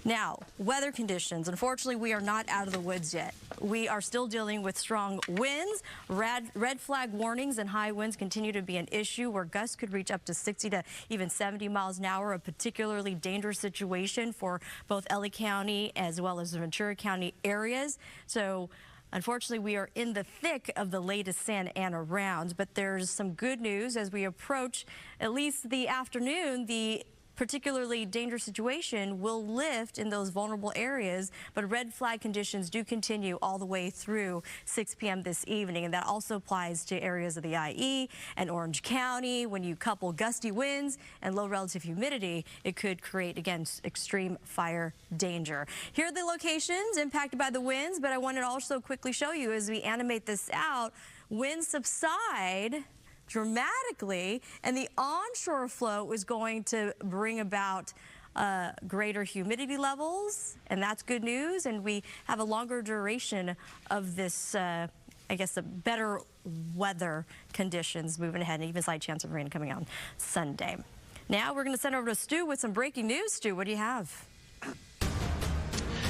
Now, weather conditions. Unfortunately, we are not out of the woods yet. We are still dealing with strong winds. Red flag warnings and high winds continue to be an issue, where gusts could reach up to 60 to even 70 miles an hour, a particularly dangerous situation for both LA County as well as the Ventura County areas. So unfortunately, we are in the thick of the latest Santa Ana rounds, but there's some good news as we approach at least the afternoon. The particularly dangerous situation will lift in those vulnerable areas, but red flag conditions do continue all the way through 6 p.m. this evening, and that also applies to areas of the IE and Orange County. When you couple gusty winds and low relative humidity, it could create, again, extreme fire danger. Here are the locations impacted by the winds, but I wanted to also quickly show you as we animate this out, winds subside dramatically, and the onshore flow is going to bring about greater humidity levels, and that's good news. And we have a longer duration of this I guess, the better weather conditions moving ahead, and even slight chance of rain coming on Sunday. Now we're going to send over to Stu with some breaking news. Stu, what do you have?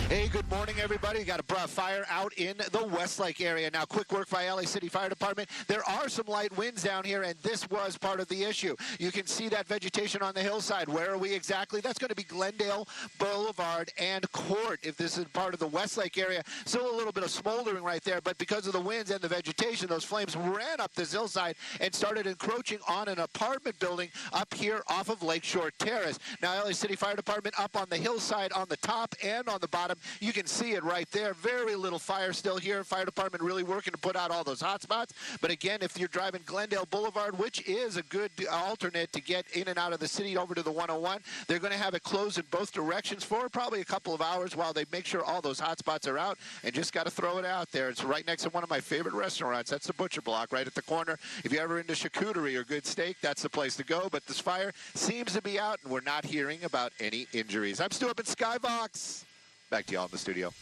Hey, good morning, everybody. We got a fire out in the Westlake area. Now, quick work by LA City Fire Department. There are some light winds down here, and this was part of the issue. You can see that vegetation on the hillside. Where are we exactly? That's going to be Glendale Boulevard and Court. If this is part of the Westlake area, still a little bit of smoldering right there, but because of the winds and the vegetation, those flames ran up this hillside and started encroaching on an apartment building up here off of Lakeshore Terrace. Now, LA City Fire Department up on the hillside on the top and on the bottom. You can see it right there. Very little fire still here. Fire department really working to put out all those hot spots. But again, if you're driving Glendale Boulevard, which is a good alternate to get in and out of the city over to the 101, they're going to have it closed in both directions for probably a couple of hours while they make sure all those hot spots are out, and just got to throw it out there. It's right next to one of my favorite restaurants. That's the Butcher Block right at the corner. If you're ever into charcuterie or good steak, that's the place to go. But this fire seems to be out, and we're not hearing about any injuries. I'm Stu up in Skybox. Back to y'all in the studio.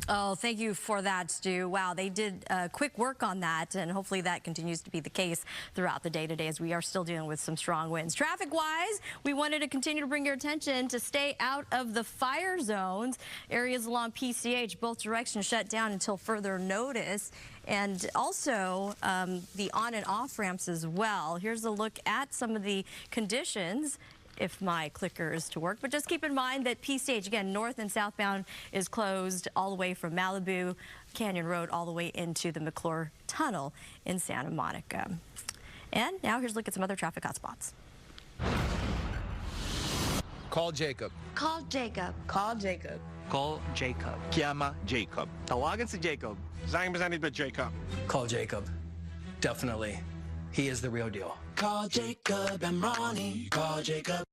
Oh, thank you for that, Stu. Wow, they did quick work on that, and hopefully that continues to be the case throughout the day today, as we are still dealing with some strong winds. Traffic-wise, we wanted to continue to bring your attention to stay out of the fire zones. Areas along PCH, both directions shut down until further notice. And also the on and off ramps as well. Here's a look at some of the conditions, if my clicker is to work. But just keep in mind that PCH, again, north and southbound, is closed all the way from Malibu Canyon Road all the way into the McClure Tunnel in Santa Monica. And now here's a look at some other traffic hotspots. Call Jacob. Call Jacob. Call Jacob. Call Jacob. Llama Jacob. Tawagan si Jacob. Saan ba Jacob? Call Jacob. Definitely. He is the real deal. Call Jacob and Ronnie. Call Jacob.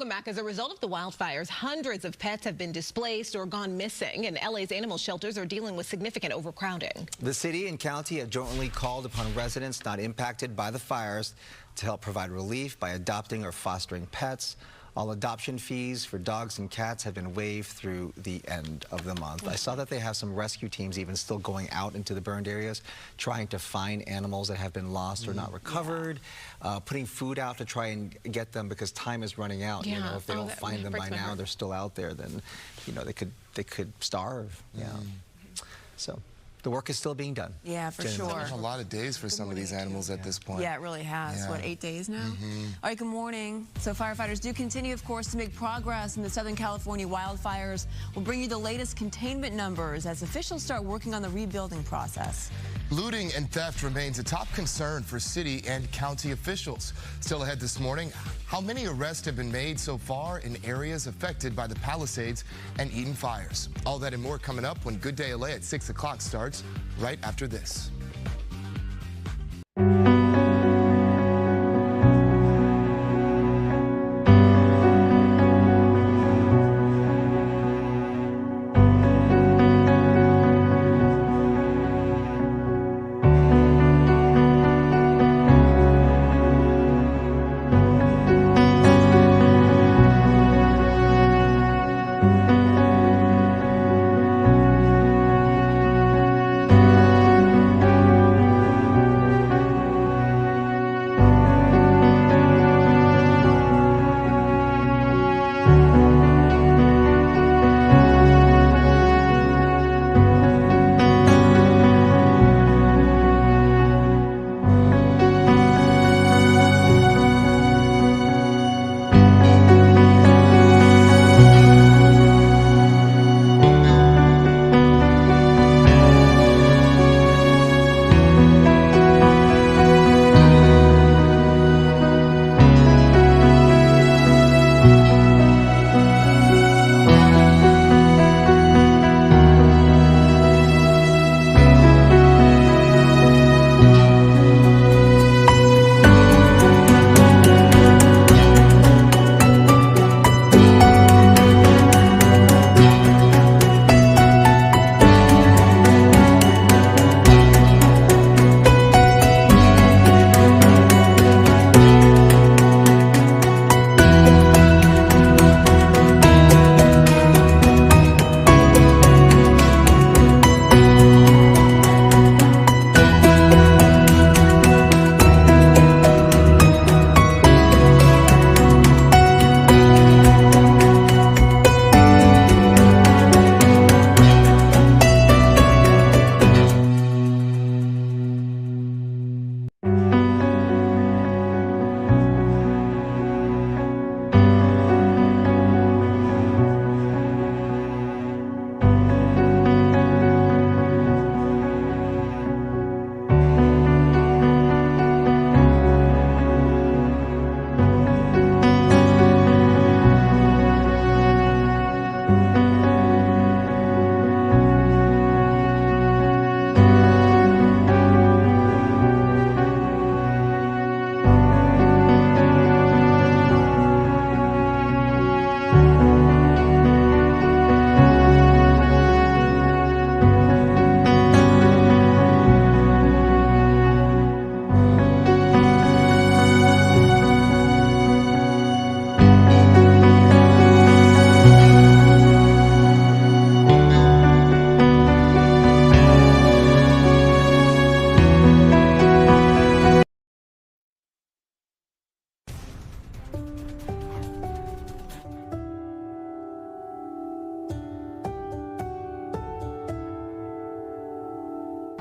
Welcome back. As a result of the wildfires, hundreds of pets have been displaced or gone missing, and LA's animal shelters are dealing with significant overcrowding. The city and county have jointly called upon residents not impacted by the fires to help provide relief by adopting or fostering pets. All adoption fees for dogs and cats have been waived through the end of the month. I saw that they have some rescue teams even still going out into the burned areas, trying to find animals that have been lost or not recovered, putting food out to try and get them because time is running out. You know, if they don't find them by now, they're still out there, then, you know, they could starve. So the work is still being done. Yeah, for sure. A lot of days for some of these animals at this point. Yeah, it really has. What, 8 days now? All right, good morning. So firefighters do continue, of course, to make progress in the Southern California wildfires. We'll bring you the latest containment numbers as officials start working on the rebuilding process. Looting and theft remains a top concern for city and county officials. Still ahead this morning, how many arrests have been made so far in areas affected by the Palisades and Eaton fires? All that and more coming up when Good Day LA at 6 o'clock starts right after this.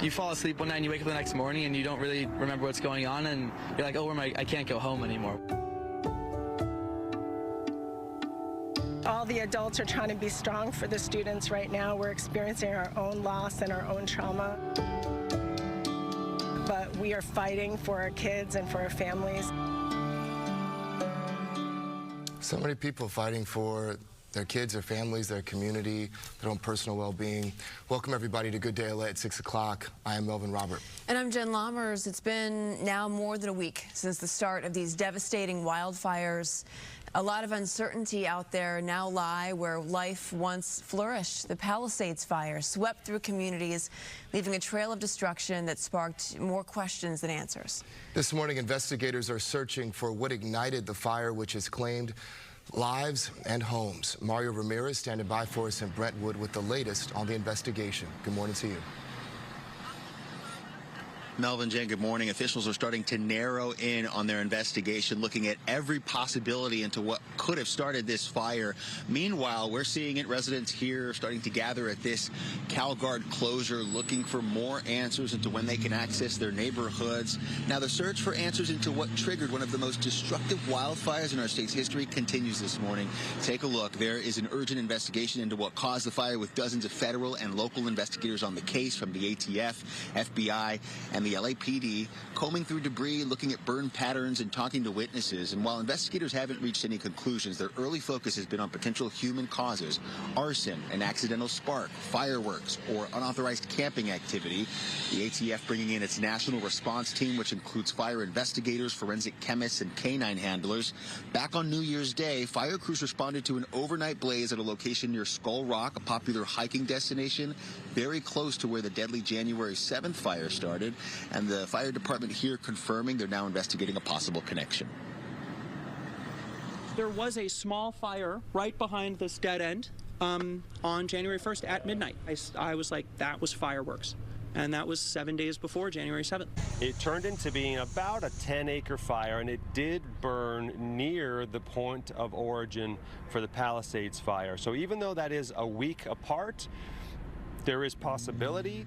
You fall asleep one night and you wake up the next morning and you don't really remember what's going on, and you're like, oh, where am I can't go home anymore. All the adults are trying to be strong for the students right now. We're experiencing our own loss and our own trauma. But we are fighting for our kids and for our families. So many people fighting for their kids, their families, their community, their own personal well-being. Welcome, everybody, to Good Day LA at 6 o'clock. I am Melvin Robert. And I'm Jen Lammers. It's been now more than a week since the start of these devastating wildfires. A lot of uncertainty out there now lie where life once flourished. The Palisades Fire swept through communities, leaving a trail of destruction that sparked more questions than answers. This morning, investigators are searching for what ignited the fire, which has claimed lives and homes. Mario Ramirez standing by for us in Brentwood with the latest on the investigation. Good morning to you. Melvin, Jen, good morning. Officials are starting to narrow in on their investigation, looking at every possibility into what could have started this fire. Meanwhile, we're seeing it. Residents here starting to gather at this CalGuard closure, looking for more answers into when they can access their neighborhoods. Now, the search for answers into what triggered one of the most destructive wildfires in our state's history continues this morning. Take a look. There is an urgent investigation into what caused the fire, with dozens of federal and local investigators on the case, from the ATF, FBI, and the LAPD, combing through debris, looking at burn patterns, and talking to witnesses. And while investigators haven't reached any conclusions, their early focus has been on potential human causes: arson, an accidental spark, fireworks, or unauthorized camping activity. The ATF bringing in its national response team, which includes fire investigators, forensic chemists, and canine handlers. Back on New Year's Day, fire crews responded to an overnight blaze at a location near Skull Rock, a popular hiking destination very close to where the deadly January 7th fire started. And the fire department here confirming they're now investigating a possible connection. There was a small fire right behind this dead end on January 1st at midnight. I was like, that was fireworks. And that was 7 days before January 7th. It turned into being about a 10-acre fire, and it did burn near the point of origin for the Palisades Fire. So even though that is a week apart, there is possibility.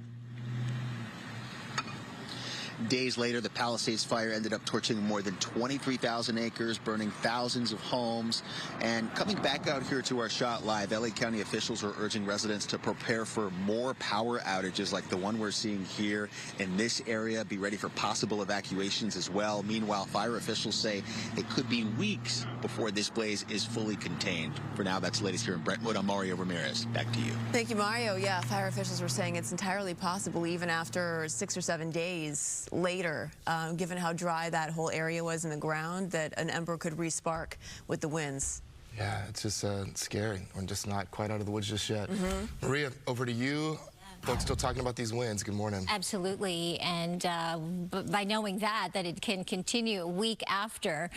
Days later, the Palisades Fire ended up torching more than 23,000 acres, burning thousands of homes. And coming back out here to our shot live, LA County officials are urging residents to prepare for more power outages like the one we're seeing here in this area. Be ready for possible evacuations as well. Meanwhile, fire officials say it could be weeks before this blaze is fully contained. For now, that's the latest here in Brentwood. I'm Mario Ramirez. Back to you. Thank you, Mario. Yeah, fire officials were saying it's entirely possible, even after 6 or 7 days later, given how dry that whole area was in the ground, that an ember could re-spark with the winds. Yeah, it's just scary. We're just not quite out of the woods just yet. Maria, over to you. Folks still talking about these winds. Good morning. Absolutely, and by knowing that it can continue a week after,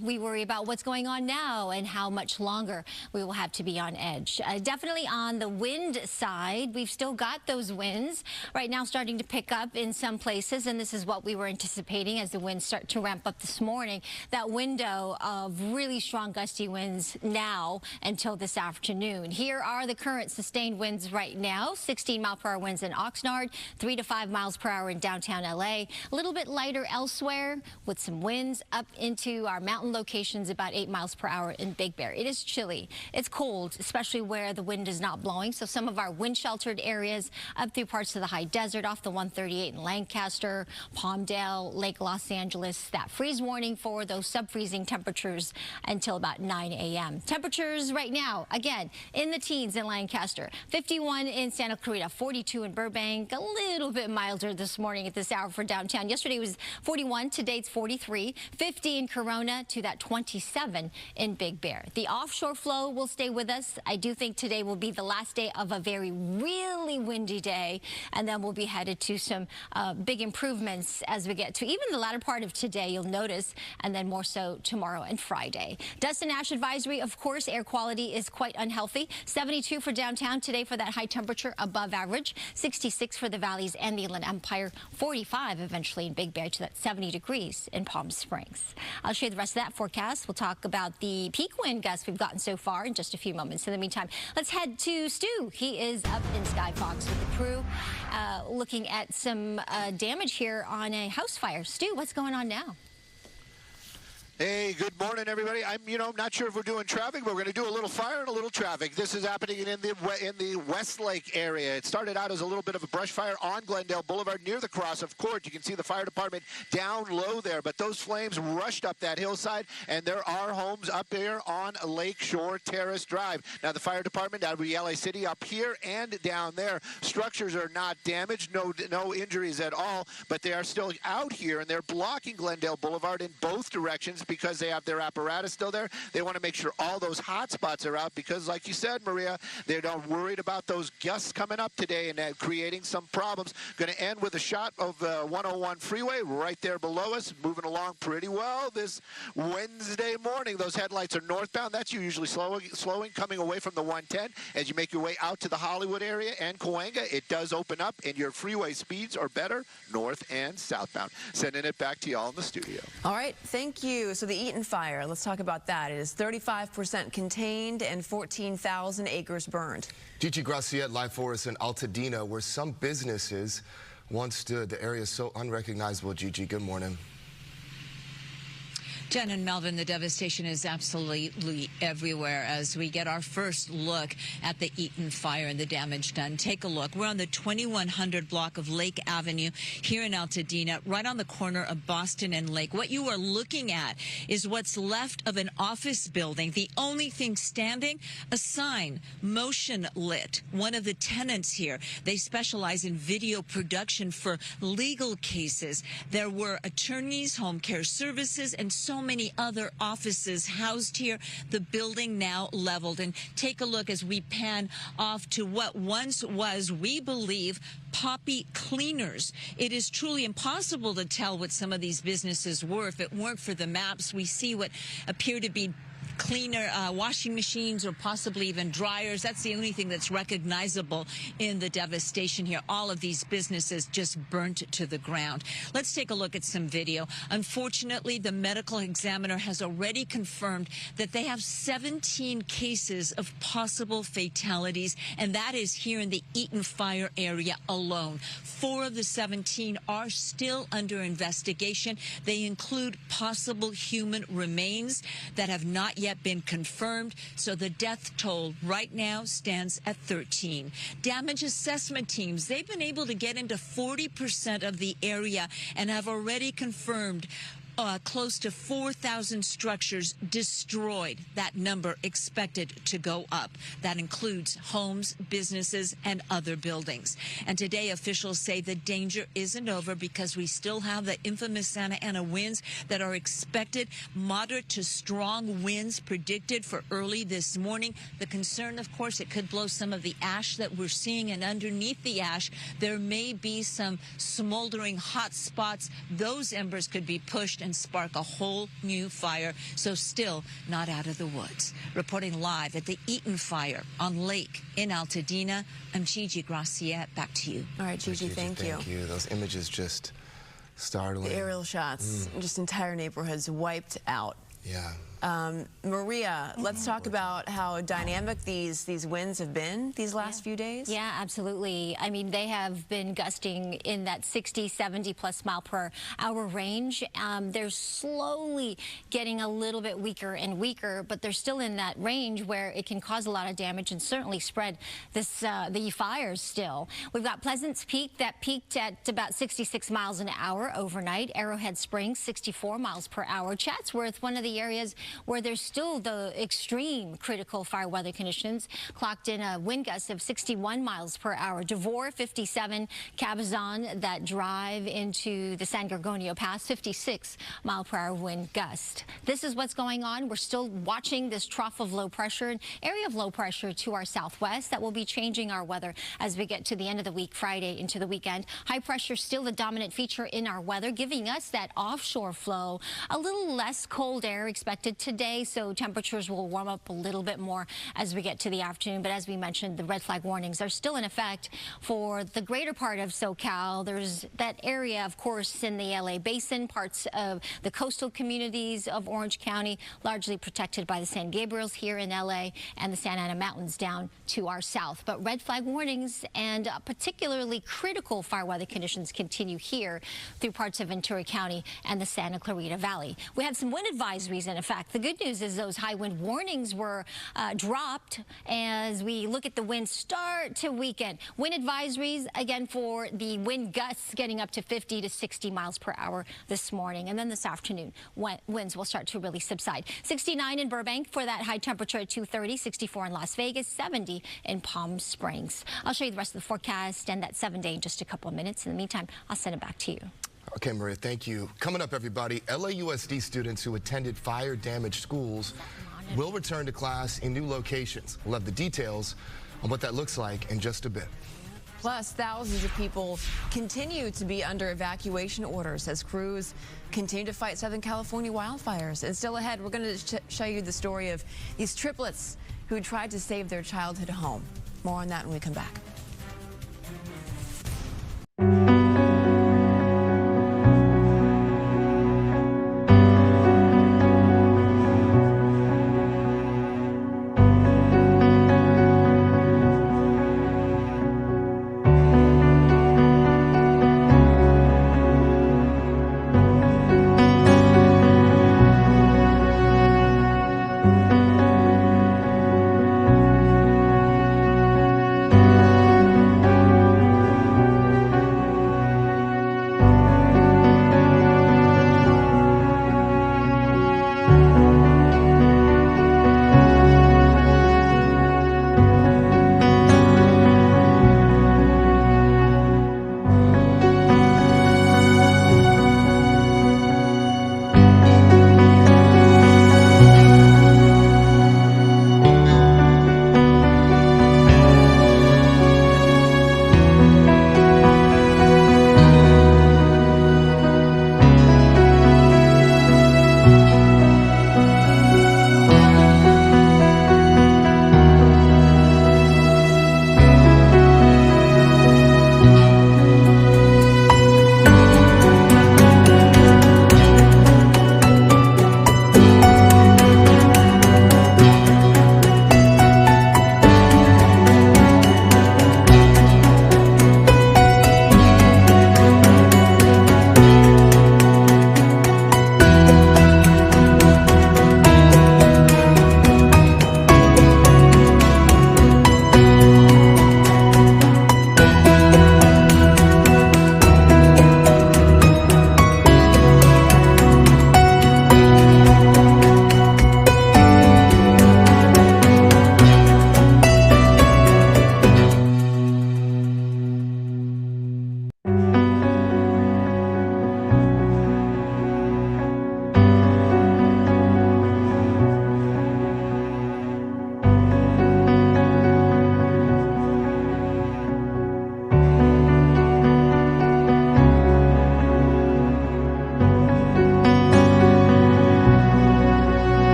we worry about what's going on now and how much longer we will have to be on edge. Definitely on the wind side, we've still got those winds right now starting to pick up in some places, and this is what we were anticipating as the winds start to ramp up this morning. That window of really strong gusty winds now until this afternoon. Here are the current sustained winds right now. 16-mile-per-hour winds in Oxnard, 3 to 5 miles per hour in downtown LA. A little bit lighter elsewhere with some winds up into our mountain locations, about 8 miles per hour in Big Bear. It is chilly. It's cold, especially where the wind is not blowing. So some of our wind-sheltered areas up through parts of the high desert, off the 138 in Lancaster, Palmdale, Lake Los Angeles. That freeze warning for those sub-freezing temperatures until about 9 a.m. Temperatures right now, again, in the teens in Lancaster. 51 in Santa Clarita, 42 in Burbank, a little bit milder this morning at this hour for downtown. Yesterday was 41, today it's 43, 50 in Corona to that 27 in Big Bear. The offshore flow will stay with us. I do think today will be the last day of a really windy day, and then we'll be headed to some big improvements as we get to even the latter part of today, you'll notice, and then more so tomorrow and Friday. Dust and ash advisory, of course, air quality is quite unhealthy. 72 for downtown today for that high temperature, above average. 66 for the valleys and the Inland Empire. 45 eventually in Big Bear to that 70 degrees in Palm Springs. I'll show you the rest of that forecast. We'll talk about the peak wind gusts we've gotten so far in just a few moments. In the meantime, let's head to Stu. He is up in Sky Fox with the crew, looking at some damage here on a house fire. Stu, what's going on now? Hey, good morning, everybody. I'm not sure if we're doing traffic, but we're going to do a little fire and a little traffic. This is happening in the Westlake area. It started out as a little bit of a brush fire on Glendale Boulevard near the cross of court. You can see the fire department down low there, but those flames rushed up that hillside, and there are homes up there on Lakeshore Terrace Drive. Now, the fire department out of LA City up here and down there. Structures are not damaged, no injuries at all, but they are still out here, and they're blocking Glendale Boulevard in both directions because they have their apparatus still there. They want to make sure all those hot spots are out because, like you said, Maria, they're not worried about those gusts coming up today and creating some problems. Going to end with a shot of the 101 freeway right there below us, moving along pretty well this Wednesday morning. Those headlights are northbound. That's usually slowing, coming away from the 110. As you make your way out to the Hollywood area and Cahuenga, it does open up, and your freeway speeds are better north and southbound. Sending it back to y'all in the studio. All right, thank you. So the Eaton Fire, let's talk about that. It is 35% contained and 14,000 acres burned. Gigi Graciette live for us in Altadena, where some businesses once stood. The area is so unrecognizable. Gigi, good morning. Jen and Melvin, the devastation is absolutely everywhere as we get our first look at the Eaton Fire and the damage done. Take a look. We're on the 2100 block of Lake Avenue here in Altadena, right on the corner of Boston and Lake. What you are looking at is what's left of an office building. The only thing standing, a sign, motion lit. One of the tenants here, they specialize in video production for legal cases. There were attorneys, home care services, and so many other offices housed here. The building now leveled. And take a look as we pan off to what once was, we believe, Poppy Cleaners. It is truly impossible to tell what some of these businesses were. If it weren't for the maps, we see what appear to be cleaner washing machines or possibly even dryers. That's the only thing that's recognizable in the devastation here. All of these businesses just burnt to the ground. Let's take a look at some video. Unfortunately, the medical examiner has already confirmed that they have 17 cases of possible fatalities, and that is here in the Eaton Fire area alone. 4 of the 17 are still under investigation. They include possible human remains that have not yet been confirmed, so the death toll right now stands at 13. Damage assessment teams, they've been able to get into 40% of the area and have already confirmed close to 4,000 structures destroyed. That number expected to go up. That includes homes, businesses, and other buildings. And today, officials say the danger isn't over because we still have the infamous Santa Ana winds that are expected. Moderate to strong winds predicted for early this morning. The concern, of course, it could blow some of the ash that we're seeing, and underneath the ash, there may be some smoldering hot spots. Those embers could be pushed and spark a whole new fire, so still not out of the woods. Reporting live at the Eaton Fire on Lake in Altadena, I'm Gigi Graciette. Back to you. All right, Gigi, thank you. Thank you. Those images just startling. The aerial shots, just entire neighborhoods wiped out. Yeah. Maria, let's talk about how dynamic these winds have been these last few days. Yeah, absolutely. I mean, they have been gusting in that 60, 70 plus mile per hour range. They're slowly getting a little bit weaker and weaker, but they're still in that range where it can cause a lot of damage and certainly spread the fires still. We've got Pleasants Peak that peaked at about 66 miles an hour overnight. Arrowhead Springs, 64 miles per hour. Chatsworth, one of the areas where there's still the extreme critical fire weather conditions, clocked in a wind gust of 61 miles per hour. Devore, 57. Cabazon, that drive into the San Gorgonio Pass, 56 mile per hour wind gust. This is what's going on. We're still watching this trough of low pressure, an area of low pressure to our southwest that will be changing our weather as we get to the end of the week, Friday into the weekend. High pressure still the dominant feature in our weather, giving us that offshore flow. A little less cold air expected today, so temperatures will warm up a little bit more as we get to the afternoon. But as we mentioned, the red flag warnings are still in effect for the greater part of SoCal. There's that area, of course, in the LA Basin, parts of the coastal communities of Orange County, largely protected by the San Gabriels here in LA and the Santa Ana Mountains down to our south. But red flag warnings and particularly critical fire weather conditions continue here through parts of Ventura County and the Santa Clarita Valley. We have some wind advisories in effect. The good news is those high wind warnings were dropped as we look at the wind start to weaken. Wind advisories again for the wind gusts getting up to 50 to 60 miles per hour this morning, and then this afternoon winds will start to really subside. 69 in Burbank for that high temperature at 2:30, 64 in Las Vegas, 70 in Palm Springs. I'll show you the rest of the forecast and that 7-day in just a couple of minutes. In the meantime, I'll send it back to you. Okay, Maria, thank you. Coming up, everybody, LAUSD students who attended fire-damaged schools will return to class in new locations. We'll have the details on what that looks like in just a bit. Plus, thousands of people continue to be under evacuation orders as crews continue to fight Southern California wildfires. And still ahead, we're going to show you the story of these triplets who tried to save their childhood home. More on that when we come back.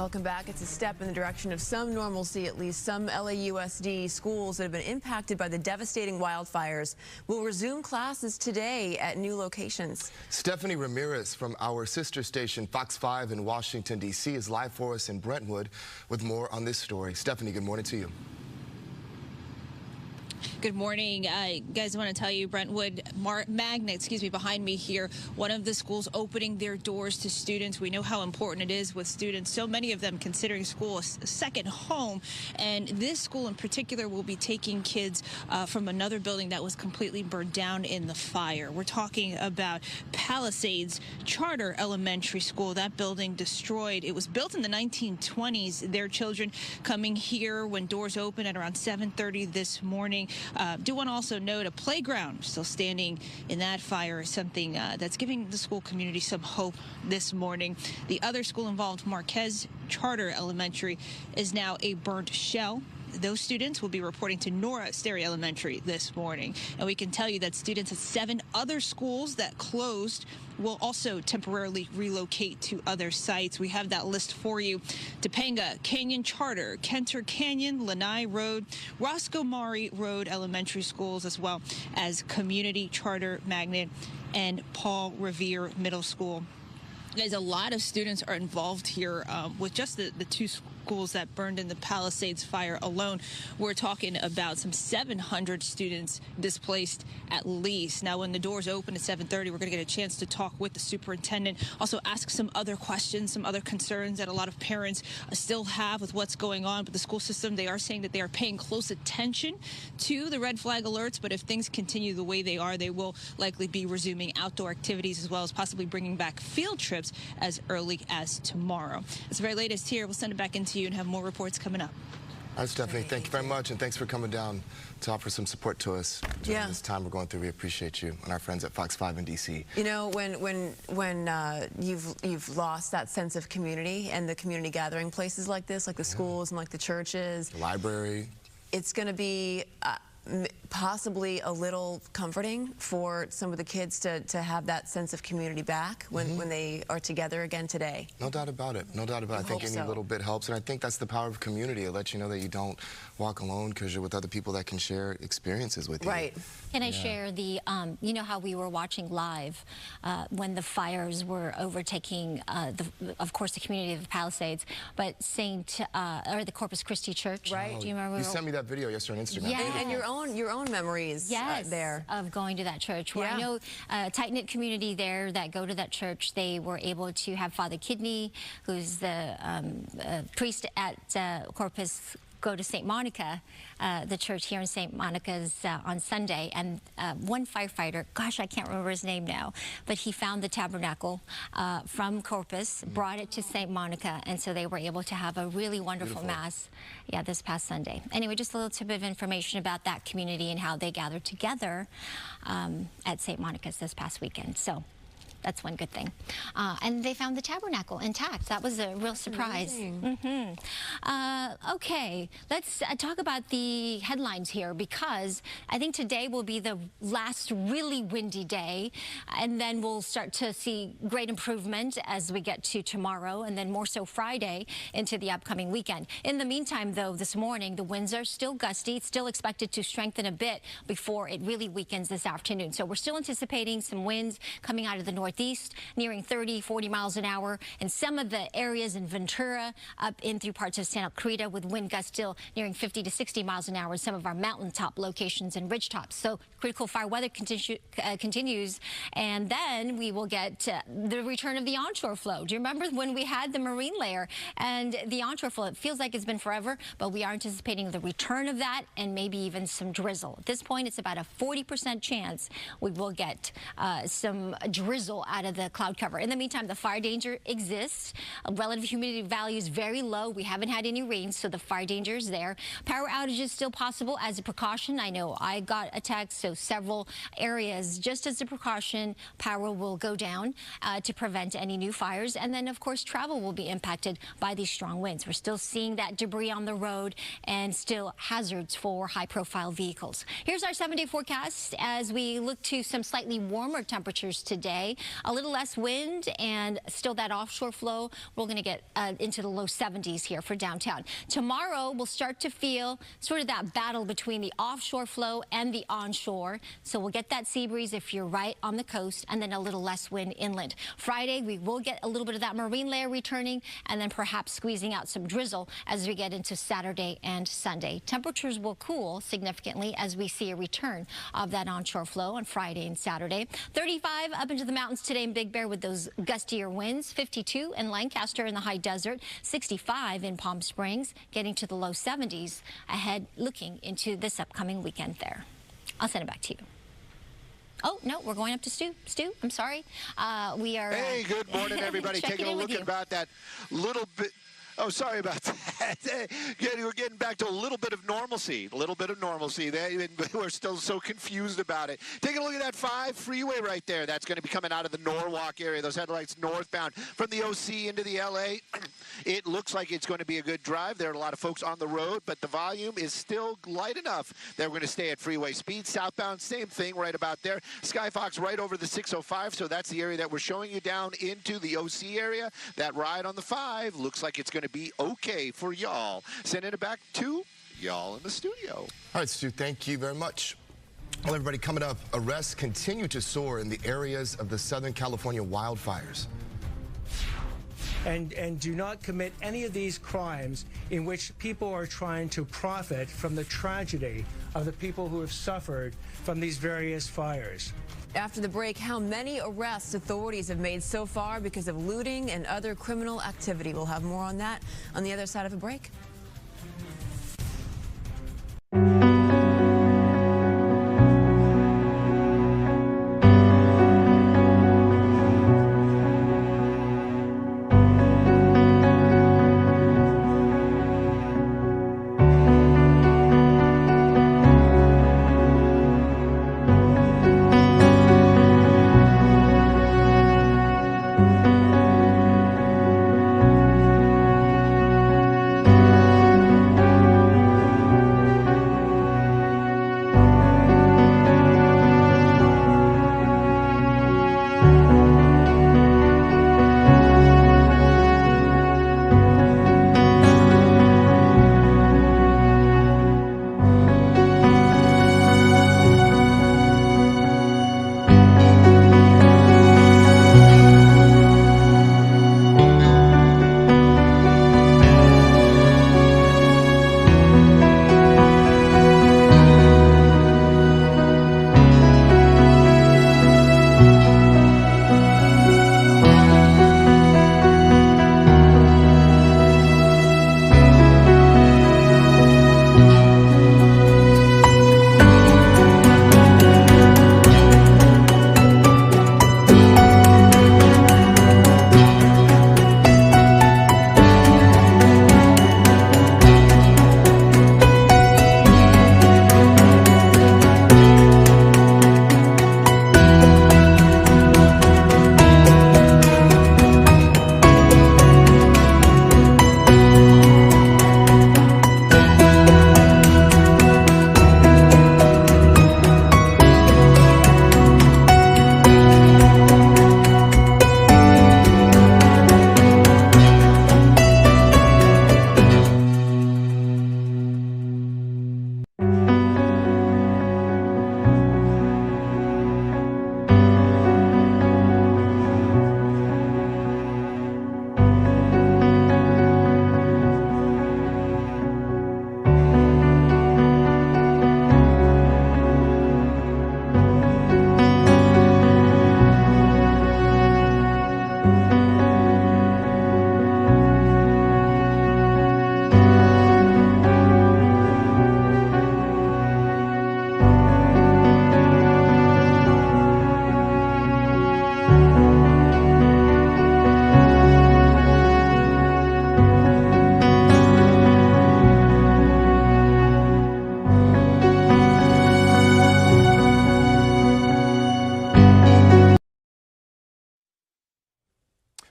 Welcome back. It's a step in the direction of some normalcy, at least. Some LAUSD schools that have been impacted by the devastating wildfires will resume classes today at new locations. Stephanie Ramirez from our sister station Fox 5 in Washington, D.C. is live for us in Brentwood with more on this story. Stephanie, good morning to you. Good morning. Guys, I want to tell you, Brentwood Magnet, behind me here, one of the schools opening their doors to students. We know how important it is with students, so many of them considering school a second home. And this school in particular will be taking kids from another building that was completely burned down in the fire. We're talking about Palisades Charter Elementary School. That building destroyed. It was built in the 1920s. Their children coming here when doors open at around 7:30 this morning. Do want to also note a playground still standing in that fire is something that's giving the school community some hope this morning. The other school involved, Marquez Charter Elementary, is now a burnt shell. Those students will be reporting to Nora Sterry Elementary this morning. And we can tell you that students at 7 other schools that closed will also temporarily relocate to other sites. We have that list for you. Topanga Canyon Charter, Kenter Canyon, Lanai Road, Roscoe Maury Road Elementary Schools, as well as Community Charter Magnet and Paul Revere Middle School. Guys, a lot of students are involved here with just the 2 schools that burned in the Palisades Fire alone. We're talking about some 700 students displaced at least. Now, when the doors open at 7:30, we're going to get a chance to talk with the superintendent, also ask some other questions, some other concerns that a lot of parents still have with what's going on. But the school system, they are saying that they are paying close attention to the red flag alerts. But if things continue the way they are, they will likely be resuming outdoor activities as well as possibly bringing back field trips as early as tomorrow. That's the very latest here. We'll send it back into you and have more reports coming up. All right, Stephanie, thank you very much, and thanks for coming down to offer some support to us during this time we're going through. We appreciate you and our friends at Fox 5 in D.C. You know, when you've lost that sense of community and the community gathering places like this, like the schools and like the churches, the library, it's going to be possibly a little comforting for some of the kids to have that sense of community back when they are together again today. No doubt about it. No doubt about it. I think any little bit helps, and I think that's the power of community. It lets you know that you don't walk alone because you're with other people that can share experiences with you. Right. Can I share the, you know how we were watching live when the fires were overtaking, of course, the community of the Palisades, but or the Corpus Christi Church. Right. Do you remember? You sent me that video yesterday on Instagram. Yeah. And your own memories there. Of going to that church. Where I know a tight-knit community there that go to that church. They were able to have Father Kidney, who's the priest at Corpus, go to St. Monica, the church here in St. Monica's on Sunday, and one firefighter, gosh, I can't remember his name now, but he found the tabernacle from Corpus, brought it to St. Monica, and so they were able to have a really wonderful Mass, this past Sunday. Anyway, just a little tip of information about that community and how they gathered together at St. Monica's this past weekend. So that's one good thing. And they found the tabernacle intact. That was a real surprise. Okay, let's talk about the headlines here, because I think today will be the last really windy day, and then we'll start to see great improvement as we get to tomorrow, and then more so Friday into the upcoming weekend. In the meantime, though, this morning, the winds are still gusty. It's still expected to strengthen a bit before it really weakens this afternoon. So we're still anticipating some winds coming out of the northeast, nearing 30, 40 miles an hour, and some of the areas in Ventura up in through parts of Santa Cruz with wind gusts still nearing 50 to 60 miles an hour in some of our mountaintop locations and ridge tops. So critical fire weather continues, and then we will get the return of the onshore flow. Do you remember when we had the marine layer and the onshore flow? It feels like it's been forever, but we are anticipating the return of that and maybe even some drizzle. At this point, it's about a 40% chance we will get some drizzle out of the cloud cover. In the meantime, the fire danger exists. Relative humidity value is very low. We haven't had any rain, so the fire danger is there. Power outages still possible as a precaution. I know I got a text, so several areas, just as a precaution, power will go down to prevent any new fires. And then, of course, travel will be impacted by these strong winds. We're still seeing that debris on the road and still hazards for high-profile vehicles. Here's our 7-day forecast as we look to some slightly warmer temperatures today. A little less wind and still that offshore flow. We're going to get into the low 70s here for downtown. Tomorrow, we'll start to feel sort of that battle between the offshore flow and the onshore. So we'll get that sea breeze if you're right on the coast, and then a little less wind inland. Friday, we will get a little bit of that marine layer returning, and then perhaps squeezing out some drizzle as we get into Saturday and Sunday. Temperatures will cool significantly as we see a return of that onshore flow on Friday and Saturday. 35 up into the mountains today in Big Bear with those gustier winds. 52 in Lancaster in the high desert. 65 in Palm Springs, getting to the low 70s ahead, looking into this upcoming weekend there. I'll send it back to you. Oh, no, we're going up to Stu. Stu, I'm sorry. We are... Hey, good morning, everybody. Taking a look at about that little bit... Oh, sorry about that. We're getting back to a little bit of normalcy. We're still so confused about it. Taking a look at that 5 freeway right there. That's going to be coming out of the Norwalk area. Those headlights northbound from the OC into the LA. It looks like it's going to be a good drive. There are a lot of folks on the road, but the volume is still light enough that we're going to stay at freeway speed. Southbound, same thing right about there. Skyfox right over the 605, so that's the area that we're showing you down into the OC area. That ride on the 5 looks like it's going to be okay for y'all. Sending it back to y'all in the studio. All right, Stu, thank you very much. Well, everybody, coming up, arrests continue to soar in the areas of the Southern California wildfires. And do not commit any of these crimes in which people are trying to profit from the tragedy of the people who have suffered from these various fires. After the break, how many arrests authorities have made so far because of looting and other criminal activity. We'll have more on that on the other side of a break.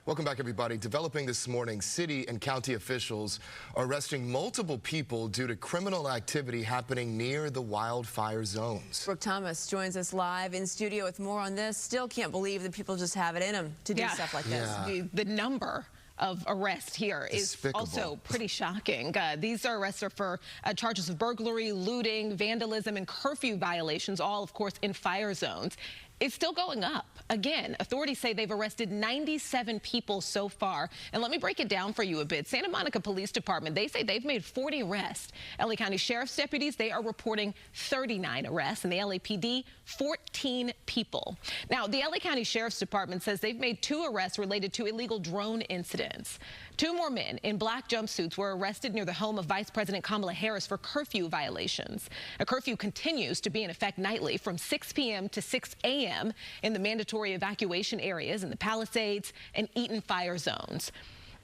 Welcome back, everybody. Developing this morning, city and county officials are arresting multiple people due to criminal activity happening near the wildfire zones. Brooke Thomas joins us live in studio with more on this. Still can't believe that people just have it in them to do stuff like this. The number of arrests here Despicable. is also pretty shocking. These are arrests for charges of burglary, looting, vandalism, and curfew violations, all, of course, in fire zones. It's still going up. Again, authorities say they've arrested 97 people so far. And let me break it down for you a bit. Santa Monica Police Department, they say they've made 40 arrests. LA County Sheriff's deputies, they are reporting 39 arrests. And the LAPD, 14 people. Now, the LA County Sheriff's Department says they've made 2 arrests related to illegal drone incidents. 2 more men in black jumpsuits were arrested near the home of Vice President Kamala Harris for curfew violations. A curfew continues to be in effect nightly from 6 p.m. to 6 a.m. in the mandatory evacuation areas in the Palisades and Eaton Fire zones.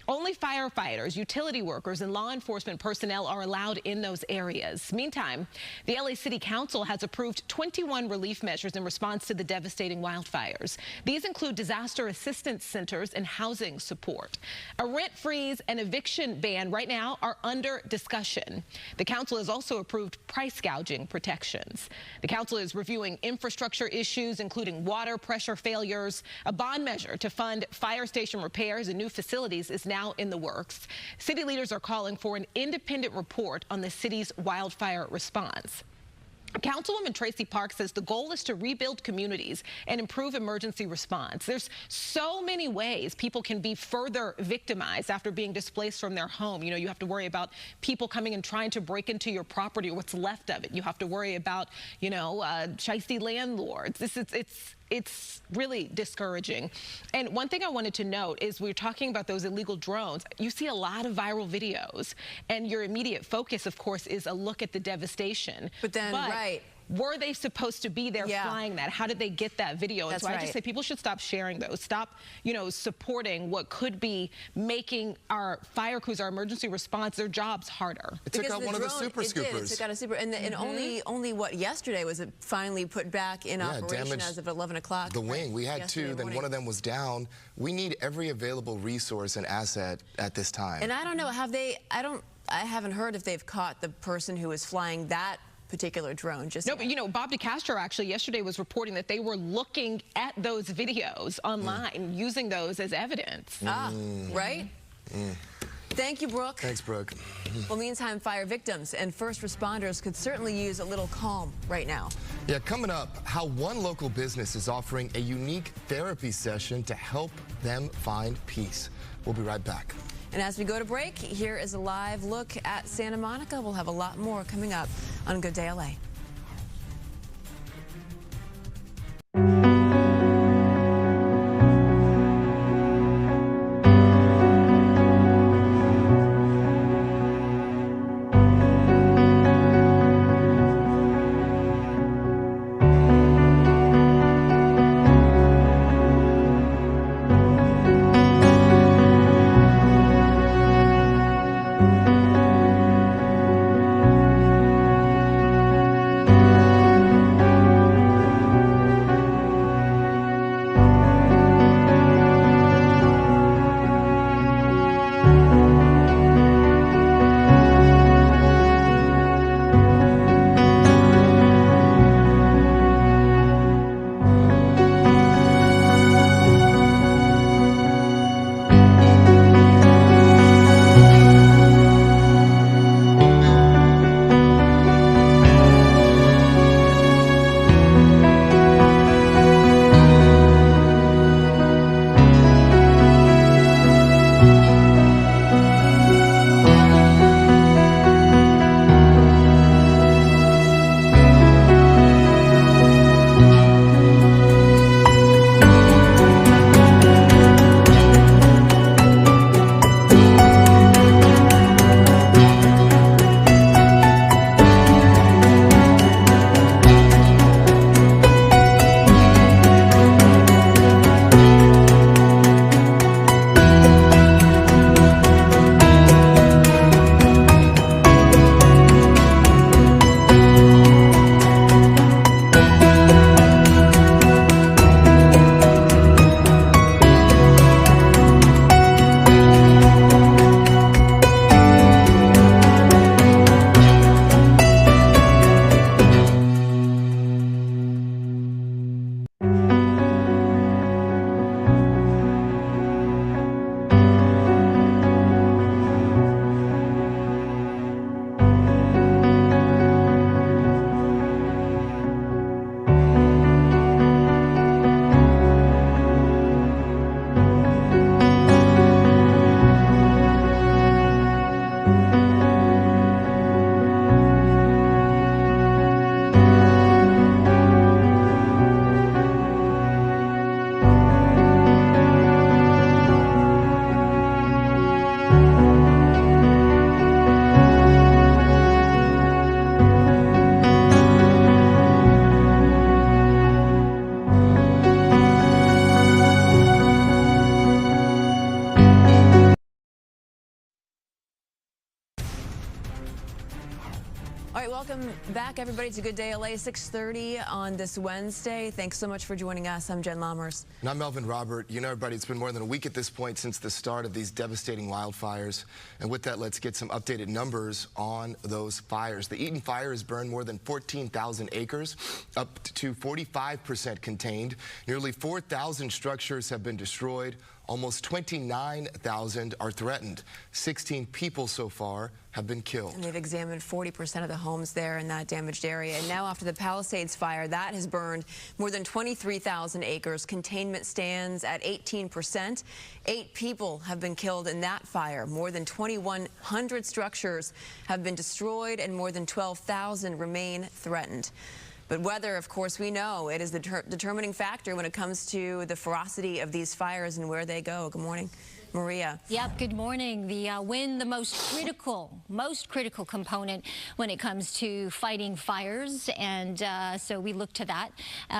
Only firefighters, utility workers, and law enforcement personnel are allowed in those areas. Meantime, the LA City Council has approved 21 relief measures in response to the devastating wildfires. These include disaster assistance centers and housing support. A rent freeze and eviction ban right now are under discussion. The council has also approved price gouging protections. The council is reviewing infrastructure issues, including water pressure failures. A bond measure to fund fire station repairs and new facilities is now in the works. City leaders are calling for an independent report on the city's wildfire response. Councilwoman Tracy Park says the goal is to rebuild communities and improve emergency response. There's so many ways people can be further victimized after being displaced from their home. You know, you have to worry about people coming and trying to break into your property or what's left of it. You have to worry about, you know, shisty landlords. It's really discouraging. And one thing I wanted to note is we're talking about those illegal drones. You see a lot of viral videos, and your immediate focus, of course, is a look at the devastation. But then, were they supposed to be there flying that? How did they get that video? And so I just say people should stop sharing those. Stop, you know, supporting what could be making our fire crews, our emergency response, their jobs harder. It took out one of the super scoopers. It took out a super, and only what, yesterday was it finally put back in operation as of 11 o'clock. The wing, we had 2, then one of them was down. We need every available resource and asset at this time. And I don't know, I haven't heard if they've caught the person who was flying that particular drone just no, but you know, Bob DeCastro actually yesterday was reporting that they were looking at those videos online, using those as evidence. Right? Thank you, Brooke. Thanks, Brooke. Well, meantime, fire victims and first responders could certainly use a little calm right now. Yeah, coming up, how one local business is offering a unique therapy session to help them find peace. We'll be right back. And as we go to break, here is a live look at Santa Monica. We'll have a lot more coming up on Good Day LA. welcome back, everybody, to Good Day LA, 6:30 on this Wednesday. Thanks so much for joining us. I'm Jen Lammers. And I'm Melvin Robert. You know, everybody, it's been more than a week at this point since the start of these devastating wildfires. And with that, let's get some updated numbers on those fires. The Eaton Fire has burned more than 14,000 acres, up to 45% contained. Nearly 4,000 structures have been destroyed. Almost 29,000 are threatened. 16 people so far have been killed. And they've examined 40% of the homes there in that damaged area. And now after the Palisades Fire, that has burned more than 23,000 acres. Containment stands at 18%. 8 people have been killed in that fire. More than 2,100 structures have been destroyed and more than 12,000 remain threatened. But weather, of course, we know it is the determining factor when it comes to the ferocity of these fires and where they go. Good morning, Maria. Yep, good morning. The wind, the most critical component when it comes to fighting fires. And so we look to that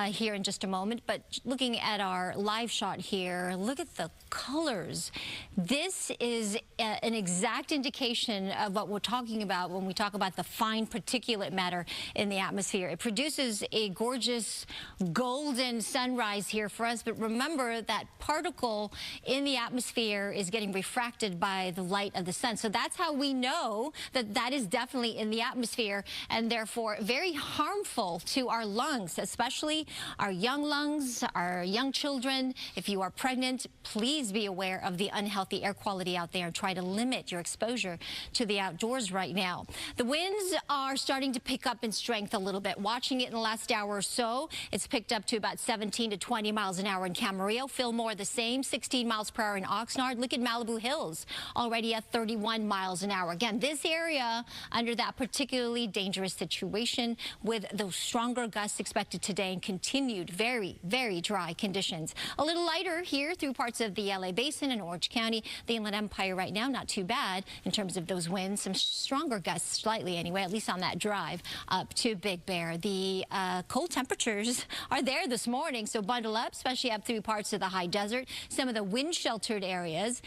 here in just a moment. But looking at our live shot here, look at the colors. This is an exact indication of what we're talking about when we talk about the fine particulate matter in the atmosphere. It produces a gorgeous golden sunrise here for us. But remember that particle in the atmosphere is getting refracted by the light of the sun. So that's how we know that that is definitely in the atmosphere and therefore very harmful to our lungs, especially our young lungs, our young children. If you are pregnant, please be aware of the unhealthy air quality out there and try to limit your exposure to the outdoors right now. The winds are starting to pick up in strength a little bit. Watching it in the last hour or so, it's picked up to about 17 to 20 miles an hour in Camarillo. Fillmore the same, 16 miles per hour in Oxnard. Look at Malibu Hills, already at 31 miles an hour. Again, this area under that particularly dangerous situation with those stronger gusts expected today and continued very, very dry conditions. A little lighter here through parts of the LA Basin and Orange County. The Inland Empire right now, not too bad in terms of those winds. Some stronger gusts slightly anyway, at least on that drive up to Big Bear. The cold temperatures are there this morning, so bundle up, especially up through parts of the high desert. Some of the wind-sheltered areas,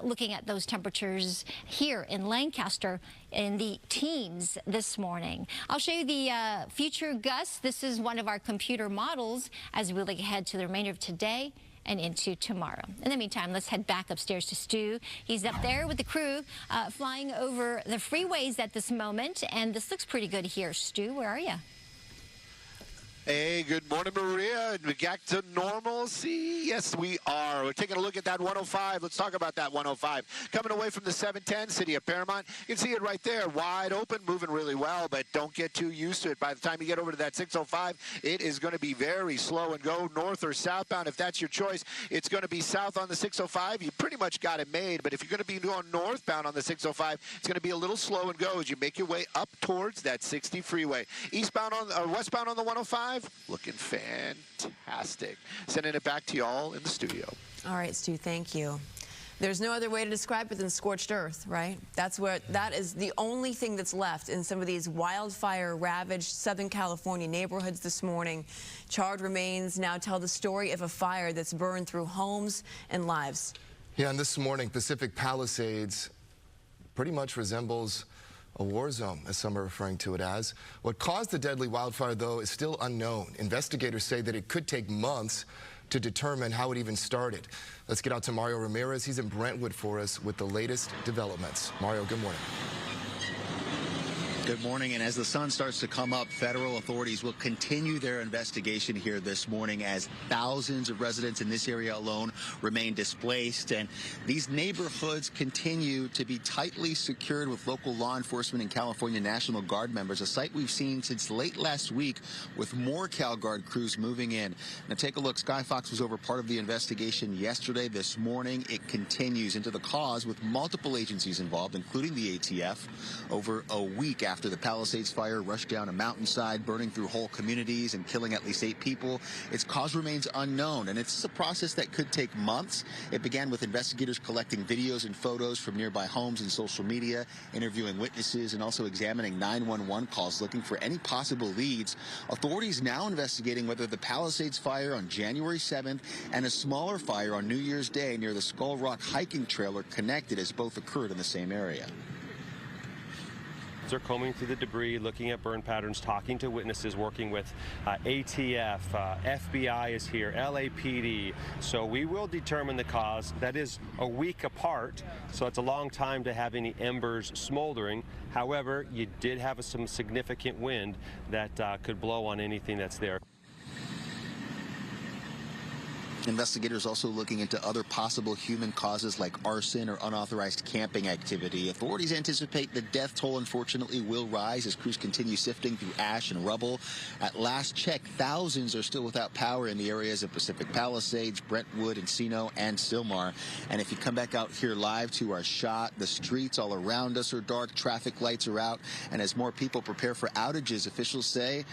looking at those temperatures here in Lancaster in the teens this morning. I'll show you the future gusts. This is one of our computer models as we look ahead to the remainder of today and into tomorrow. In the meantime, let's head back upstairs to Stu. He's up there with the crew flying over the freeways at this moment, and this looks pretty good here. Stu, where are you? Hey, good morning, Maria. We back to normalcy? Yes, we are. We're taking a look at that 105. Let's talk about that 105. Coming away from the 710, City of Paramount. You can see it right there, wide open, moving really well, but don't get too used to it. By the time you get over to that 605, it is going to be very slow and go north or southbound. If that's your choice, it's going to be south on the 605. You pretty much got it made, but if you're going to be going northbound on the 605, it's going to be a little slow and go as you make your way up towards that 60 freeway. Eastbound on, westbound on the 105. Looking fantastic. Sending it back to y'all in the studio. All right, Stu, thank you. There's no other way to describe it than scorched earth, right? That is the only thing that's left in some of these wildfire-ravaged Southern California neighborhoods this morning. Charred remains now tell the story of a fire that's burned through homes and lives. Yeah, and this morning, Pacific Palisades pretty much resembles a war zone, as some are referring to it as. What caused the deadly wildfire, though, is still unknown. Investigators say that it could take months to determine how it even started. Let's get out to Mario Ramirez. He's in Brentwood for us with the latest developments. Mario, good morning. Good morning, and as the sun starts to come up, federal authorities will continue their investigation here this morning as thousands of residents in this area alone remain displaced, and these neighborhoods continue to be tightly secured with local law enforcement and California National Guard members, a sight we've seen since late last week with more Cal Guard crews moving in. Now take a look. Sky Fox was over part of the investigation yesterday. This morning it continues into the cause with multiple agencies involved, including the ATF, over a week after the Palisades Fire rushed down a mountainside, burning through whole communities and killing at least 8 people. Its cause remains unknown, and it's a process that could take months. It began with investigators collecting videos and photos from nearby homes and social media, interviewing witnesses, and also examining 911 calls looking for any possible leads. Authorities now investigating whether the Palisades Fire on January 7th and a smaller fire on New Year's Day near the Skull Rock hiking trail are connected, as both occurred in the same area. are combing through the debris, looking at burn patterns, talking to witnesses, working with ATF, FBI is here, LAPD. So we will determine the cause. That is a week apart, so it's a long time to have any embers smoldering. However, you did have some significant wind that could blow on anything that's there. Investigators also looking into other possible human causes like arson or unauthorized camping activity. Authorities anticipate the death toll, unfortunately, will rise as crews continue sifting through ash and rubble. At last check, thousands are still without power in the areas of Pacific Palisades, Brentwood, Encino, and Sylmar. And if you come back out here live to our shot, the streets all around us are dark, traffic lights are out, and as more people prepare for outages, officials say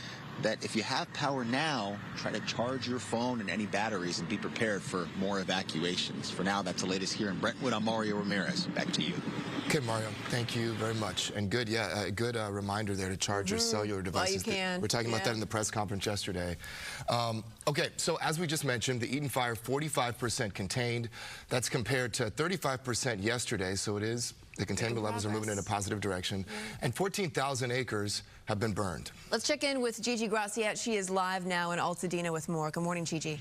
that if you have power now, try to charge your phone and any batteries and be prepared for more evacuations. For now, that's the latest here in Brentwood. I'm Mario Ramirez. Back to you. Okay, Mario, thank you very much. And good, a good reminder there to charge your cellular devices. While you can. We're talking about that in the press conference yesterday. Okay, so as we just mentioned, the Eaton Fire, 45% contained. That's compared to 35% yesterday, so it is. The containment levels are moving in a positive direction. And 14,000 acres have been burned. Let's check in with Gigi Graciette. She is live now in Altadena with more. Good morning, Gigi.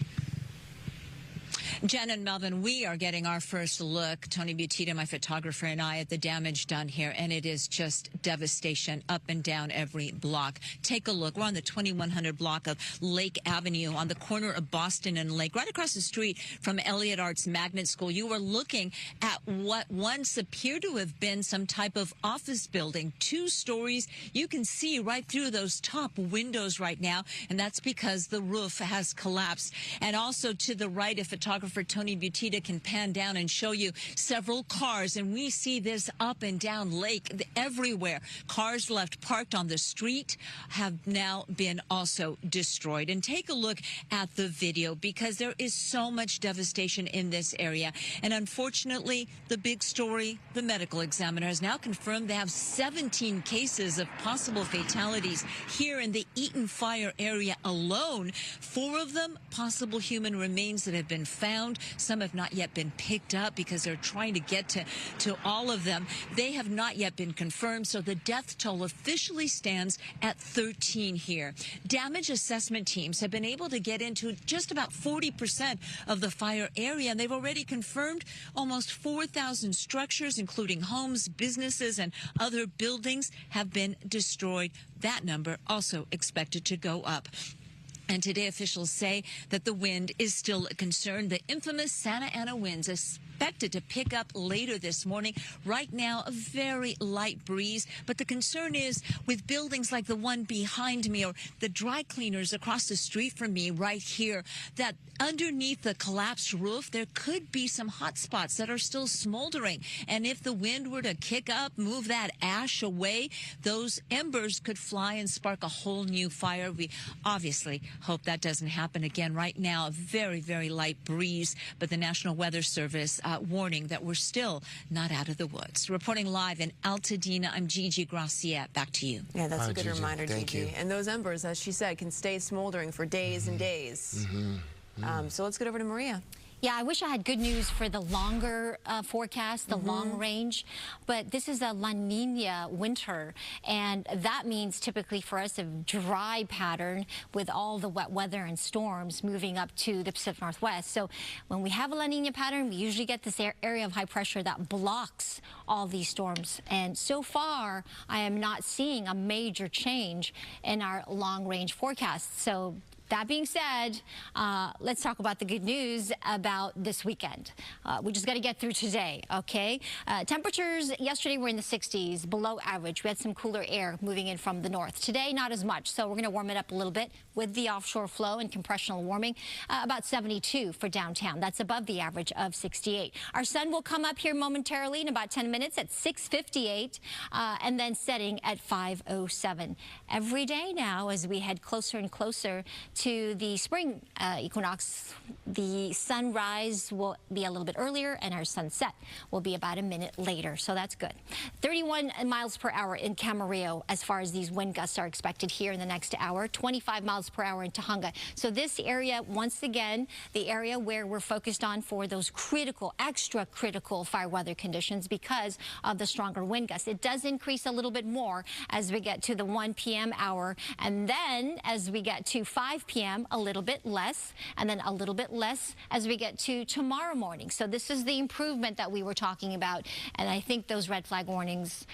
Jen and Melvin, we are getting our first look, Tony Butita, my photographer, and I, at the damage done here, and it is just devastation up and down every block. Take a look. We're on the 2100 block of Lake Avenue on the corner of Boston and Lake, right across the street from Elliott Arts Magnet School. You are looking at what once appeared to have been some type of office building, 2 stories. You can see right through those top windows right now, and that's because the roof has collapsed. And also to the right, a photographer, Tony Butita, can pan down and show you several cars, and we see this up and down lake everywhere. Cars left parked on the street have now been also destroyed. And take a look at the video, because there is so much devastation in this area. And unfortunately, the big story, the medical examiner has now confirmed they have 17 cases of possible fatalities here in the Eaton Fire area alone. 4 of them possible human remains that have been found. Some have not yet been picked up because they're trying to get to all of them. They have not yet been confirmed, so the death toll officially stands at 13 here. Damage assessment teams have been able to get into just about 40% of the fire area, and they've already confirmed almost 4,000 structures, including homes, businesses, and other buildings, have been destroyed. That number also expected to go up. And today, officials say that the wind is still a concern. The infamous Santa Ana winds expected to pick up later this morning. Right now, a very light breeze. But the concern is with buildings like the one behind me or the dry cleaners across the street from me right here, that underneath the collapsed roof, there could be some hot spots that are still smoldering. And if the wind were to kick up, move that ash away, those embers could fly and spark a whole new fire. We obviously hope that doesn't happen again. Right now, a very, very light breeze, but the National Weather Service warning that we're still not out of the woods. Reporting live in Altadena, I'm Gigi Graciette. Back to you. Yeah, that's a good Gigi. reminder, Thank Gigi. you. And those embers, as she said, can stay smoldering for days and days. So let's get over to Maria. Yeah, I wish I had good news for the longer forecast, the long range, but this is a La Nina winter, and that means typically for us a dry pattern with all the wet weather and storms moving up to the Pacific Northwest. So when we have a La Nina pattern, we usually get this area of high pressure that blocks all these storms. And so far, I am not seeing a major change in our long range forecast. So that being said, let's talk about the good news about this weekend. We just got to get through today, okay? Temperatures yesterday were in the 60s, below average. We had some cooler air moving in from the north. Today, not as much, so we're going to warm it up a little bit with the offshore flow and compressional warming. About 72 for downtown. That's above the average of 68. Our sun will come up here momentarily in about 10 minutes at 6:58, and then setting at 5:07. Every day now, as we head closer and closer to the spring equinox, the sunrise will be a little bit earlier and our sunset will be about a minute later. So that's good. 31 miles per hour in Camarillo as far as these wind gusts are expected here in the next hour. 25 miles per hour in Tujunga. So this area, once again, the area where we're focused on for those critical, extra critical fire weather conditions because of the stronger wind gusts. It does increase a little bit more as we get to the 1 p.m. hour, and then as we get to 5 p.m. a little bit less, and then a little bit less as we get to tomorrow morning. So this is the improvement that we were talking about, and I think those red flag warnings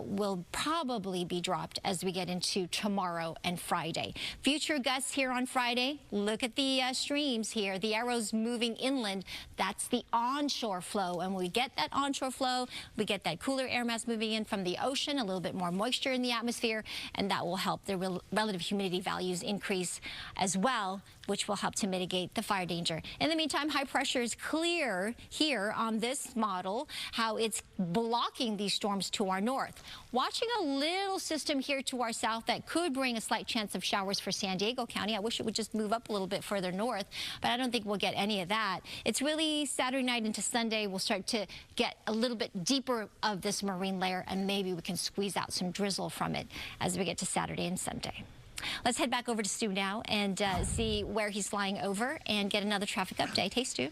will probably be dropped as we get into tomorrow and Friday. Future gusts here on Friday. Look at the streams here, the arrows moving inland. That's the onshore flow, and when we get that onshore flow, we get that cooler air mass moving in from the ocean, a little bit more moisture in the atmosphere, and that will help the relative humidity values increase as well, which will help to mitigate the fire danger. In the meantime, high pressure is clear here on this model, how it's blocking these storms to our north. Watching a little system here to our south that could bring a slight chance of showers for San Diego County. I wish it would just move up a little bit further north, but I don't think we'll get any of that. It's really Saturday night into Sunday, we'll start to get a little bit deeper of this marine layer, and maybe we can squeeze out some drizzle from it as we get to Saturday and Sunday. Let's head back over to Stu now and see where he's flying over and get another traffic update. Hey, Stu.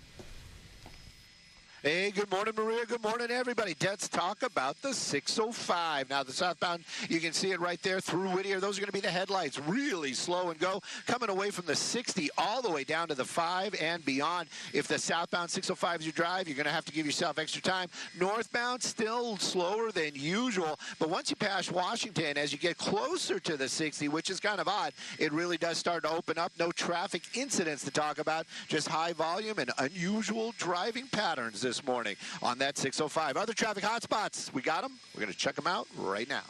Hey, good morning, Maria. Good morning, everybody. Let's talk about the 605. Now, the southbound, you can see it right there through Whittier. Those are going to be the headlights. Really slow and go. Coming away from the 60 all the way down to the 5 and beyond. If the southbound 605 is your drive, you're going to have to give yourself extra time. Northbound, still slower than usual. But once you pass Washington, as you get closer to the 60, which is kind of odd, it really does start to open up. No traffic incidents to talk about. Just high volume and unusual driving patterns this morning on that 605. Other traffic hotspots, we got them. We're going to check them out right now.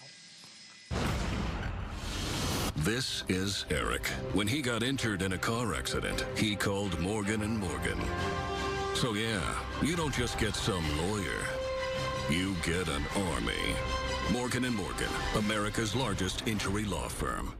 This is Eric. When he got injured in a car accident, he called Morgan & Morgan. So yeah, you don't just get some lawyer. You get an army. Morgan & Morgan, America's largest injury law firm.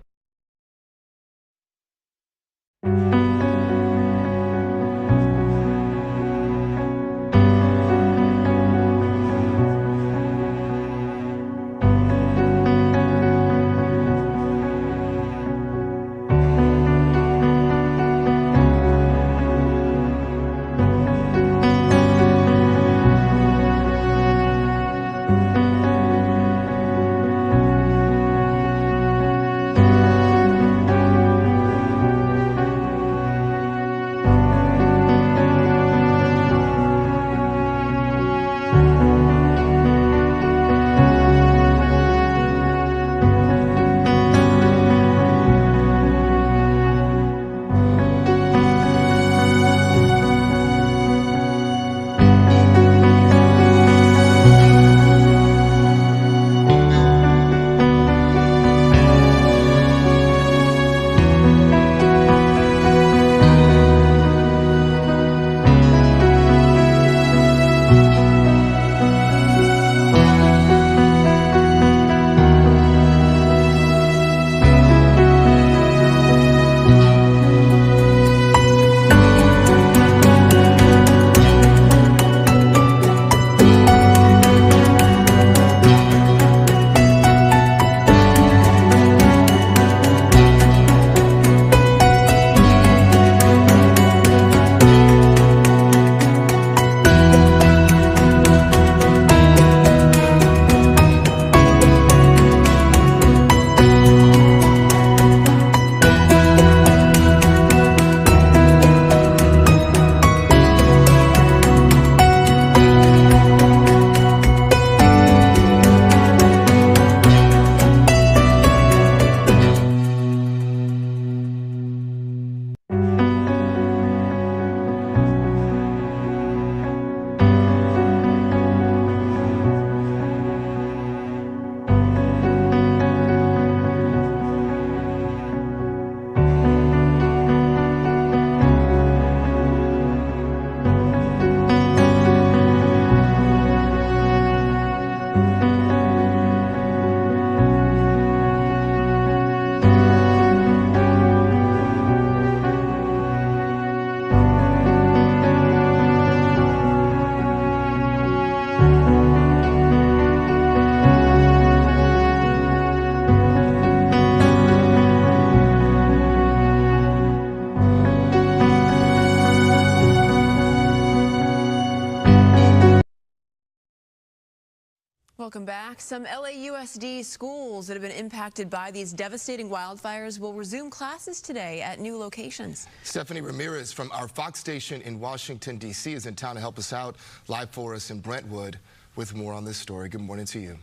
Welcome back. Some LAUSD schools that have been impacted by these devastating wildfires will resume classes today at new locations. Stephanie Ramirez from our Fox station in Washington, D.C. is in town to help us out live for us in Brentwood with more on this story. Good morning to you.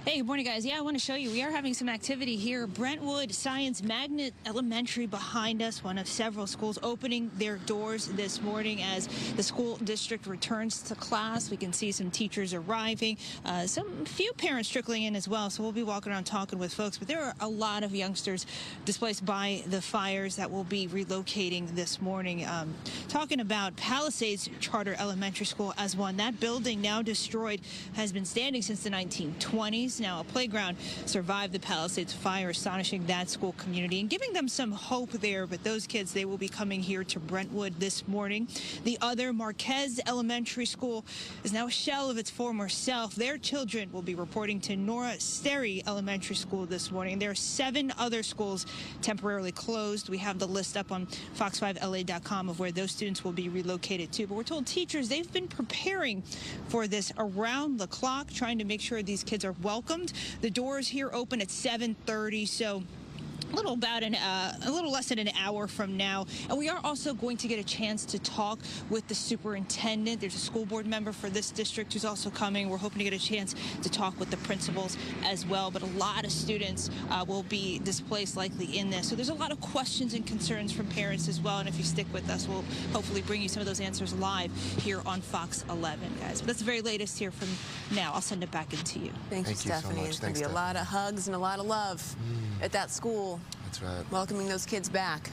Hey, good morning, guys. Yeah, I want to show you. We are having some activity here. Brentwood Science Magnet Elementary behind us, one of several schools opening their doors this morning as the school district returns to class. We can see some teachers arriving, some few parents trickling in as well. So we'll be walking around talking with folks. But there are a lot of youngsters displaced by the fires that will be relocating this morning. Talking about Palisades Charter Elementary School as one. That building, now destroyed, has been standing since the 1920s. Now, a playground survived the Palisades Fire, astonishing that school community and giving them some hope there. But those kids, they will be coming here to Brentwood this morning. The other, Marquez Elementary School, is now a shell of its former self. Their children will be reporting to Nora Sterry Elementary School this morning. There are 7 other schools temporarily closed. We have the list up on fox5la.com of where those students will be relocated to. But we're told teachers, they've been preparing for this around the clock, trying to make sure these kids are welcomed. The doors here open at 7:30, so a little less than an hour from now. And we are also going to get a chance to talk with the superintendent. There's a school board member for this district who's also coming. We're hoping to get a chance to talk with the principals as well. But a lot of students will be displaced likely in this. So there's a lot of questions and concerns from parents as well. And if you stick with us, we'll hopefully bring you some of those answers live here on Fox 11, guys. But that's the very latest here from now. I'll send it back into you. Thank you, Stephanie. There's going to be a lot of hugs and a lot of love at that school. That's right. Welcoming those kids back.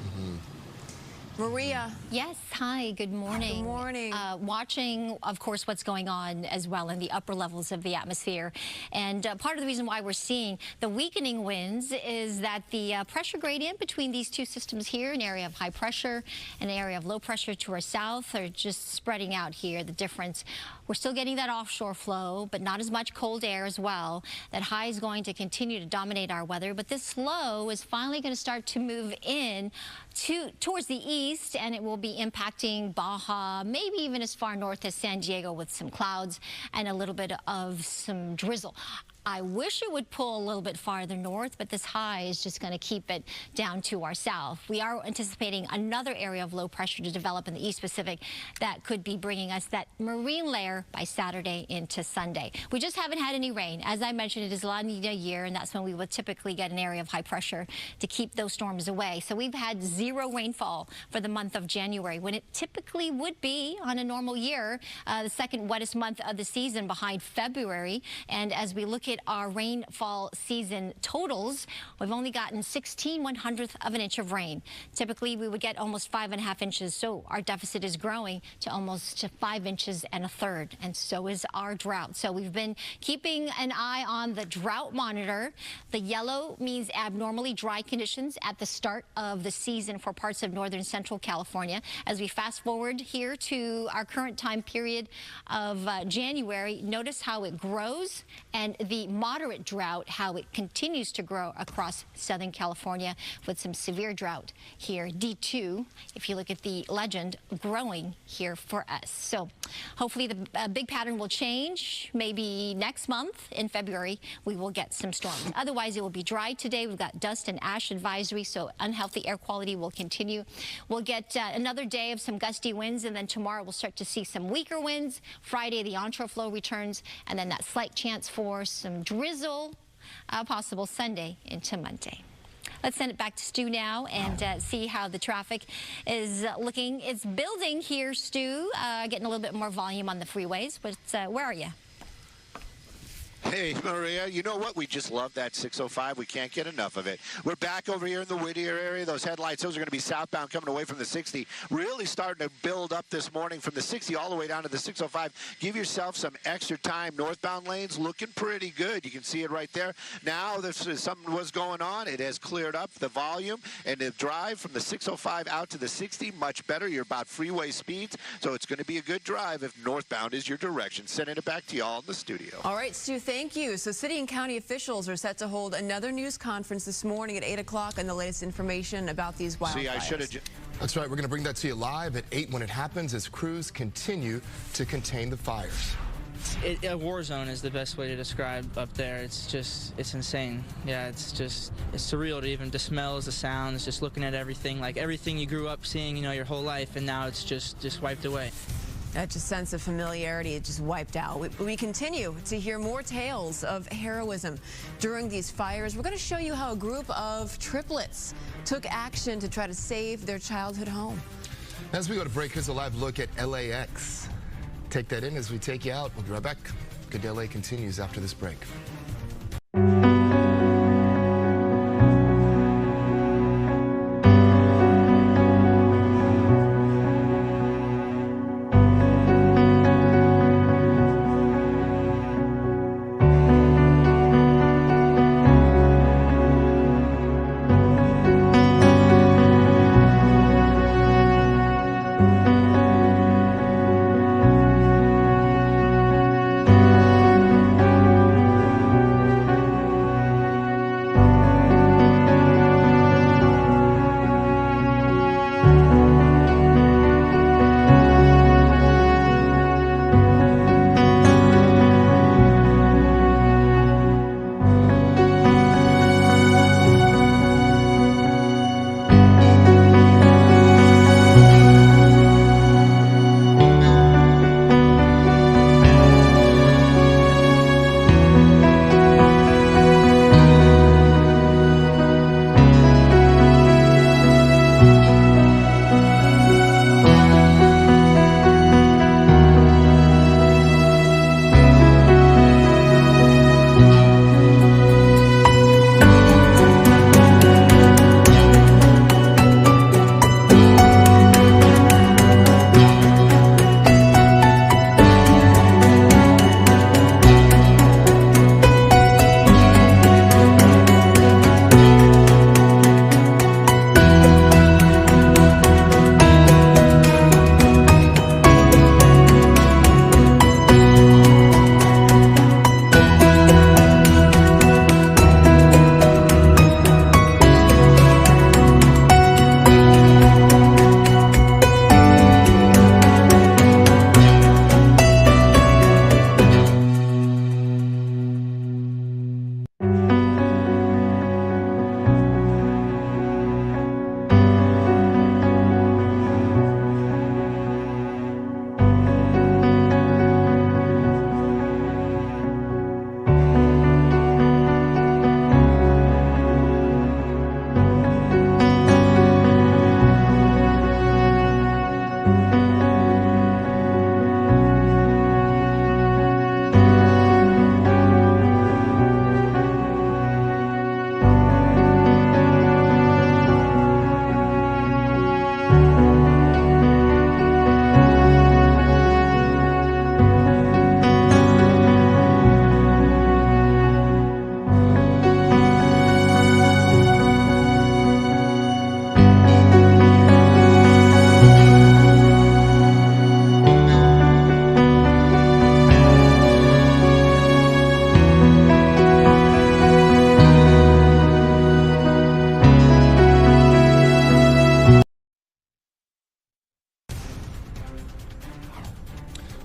Maria. Yes, hi, good morning. Good morning. Watching, of course, what's going on as well in the upper levels of the atmosphere. And part of the reason why we're seeing the weakening winds is that the pressure gradient between these two systems here, an area of high pressure and an area of low pressure to our south, are just spreading out here, the difference. We're still getting that offshore flow, but not as much cold air as well. That high is going to continue to dominate our weather, but this low is finally going to start to move in towards the east, and it will be impacting Baja, maybe even as far north as San Diego with some clouds and a little bit of some drizzle. I wish it would pull a little bit farther north, but this high is just going to keep it down to our south. We are anticipating another area of low pressure to develop in the East Pacific that could be bringing us that marine layer by Saturday into Sunday. We just haven't had any rain. As I mentioned, it is La Nina year, and that's when we would typically get an area of high pressure to keep those storms away. So we've had 0 rainfall for the month of January, when it typically would be on a normal year, the second wettest month of the season behind February. And as we look at our rainfall season totals, we've only gotten 16/100th of an inch of rain. Typically, we would get almost 5.5 inches, so our deficit is growing to almost 5 inches and a third, and so is our drought. So we've been keeping an eye on the drought monitor. The yellow means abnormally dry conditions at the start of the season for parts of northern central California. As we fast forward here to our current time period of January, notice how it grows, and the moderate drought, how it continues to grow across Southern California with some severe drought here. D2, if you look at the legend, growing here for us. So hopefully the big pattern will change. Maybe next month in February, we will get some storms. Otherwise, it will be dry today. We've got dust and ash advisory, so unhealthy air quality will continue. We'll get another day of some gusty winds, and then tomorrow we'll start to see some weaker winds. Friday, the onshore flow returns, and then that slight chance for some drizzle, possible Sunday into Monday. Let's send it back to Stu now and see how the traffic is looking. It's building here, Stu, getting a little bit more volume on the freeways, but where are you? Hey, Maria, you know what? We just love that 605. We can't get enough of it. We're back over here in the Whittier area. Those headlights, those are going to be southbound coming away from the 60. Really starting to build up this morning from the 60 all the way down to the 605. Give yourself some extra time. Northbound lanes looking pretty good. You can see it right there. Now, something was going on. It has cleared up the volume, and the drive from the 605 out to the 60, much better. You're about freeway speeds, so it's going to be a good drive if northbound is your direction. Sending it back to y'all in the studio. All right, Stu, thank you. So city and county officials are set to hold another news conference this morning at 8 o'clock on the latest information about these wildfires. See, I should have. That's right. We're going to bring that to you live at 8 when it happens as crews continue to contain the fires. A war zone is the best way to describe up there. It's insane. Yeah, it's surreal to even the smells, the sounds, just looking at everything, like everything you grew up seeing, you know, your whole life, and now it's just wiped away. That just sense of familiarity, it just wiped out. We continue to hear more tales of heroism during these fires. We're going to show you how a group of triplets took action to try to save their childhood home. As we go to break, here's a live look at LAX. Take that in as we take you out. We'll be right back. Good Day LA continues after this break.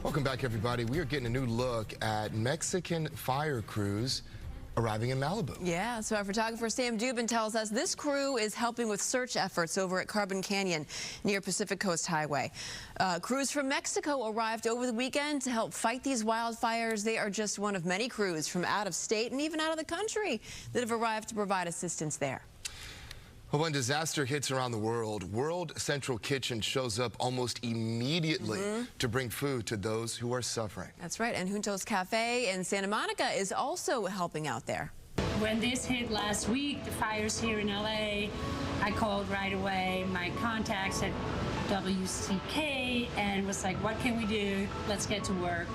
Welcome back, everybody. We are getting a new look at Mexican fire crews arriving in Malibu. Yeah, so our photographer Sam Dubin tells us this crew is helping with search efforts over at Carbon Canyon near Pacific Coast Highway. Crews from Mexico arrived over the weekend to help fight these wildfires. They are just one of many crews from out of state and even out of the country that have arrived to provide assistance there. Well, when disaster hits around the world, World Central Kitchen shows up almost immediately to bring food to those who are suffering. That's right, and Juntos Cafe in Santa Monica is also helping out there. When this hit last week, the fires here in LA, I called right away my contacts at WCK and was like, what can we do? Let's get to work.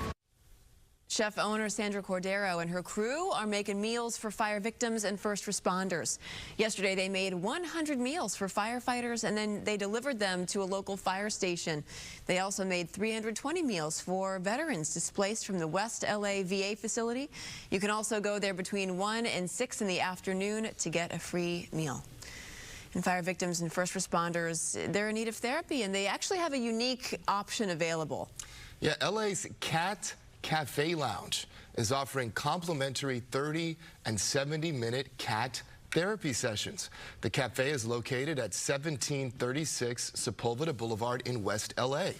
Chef owner Sandra Cordero and her crew are making meals for fire victims and first responders. Yesterday, they made 100 meals for firefighters, and then they delivered them to a local fire station. They also made 320 meals for veterans displaced from the West LA VA facility. You can also go there between 1 and 6 in the afternoon to get a free meal. And fire victims and first responders, they're in need of therapy, and they actually have a unique option available. Yeah, LA's CAT Cafe Lounge is offering complimentary 30 and 70-minute cat therapy sessions. The cafe is located at 1736 Sepulveda Boulevard in West LA.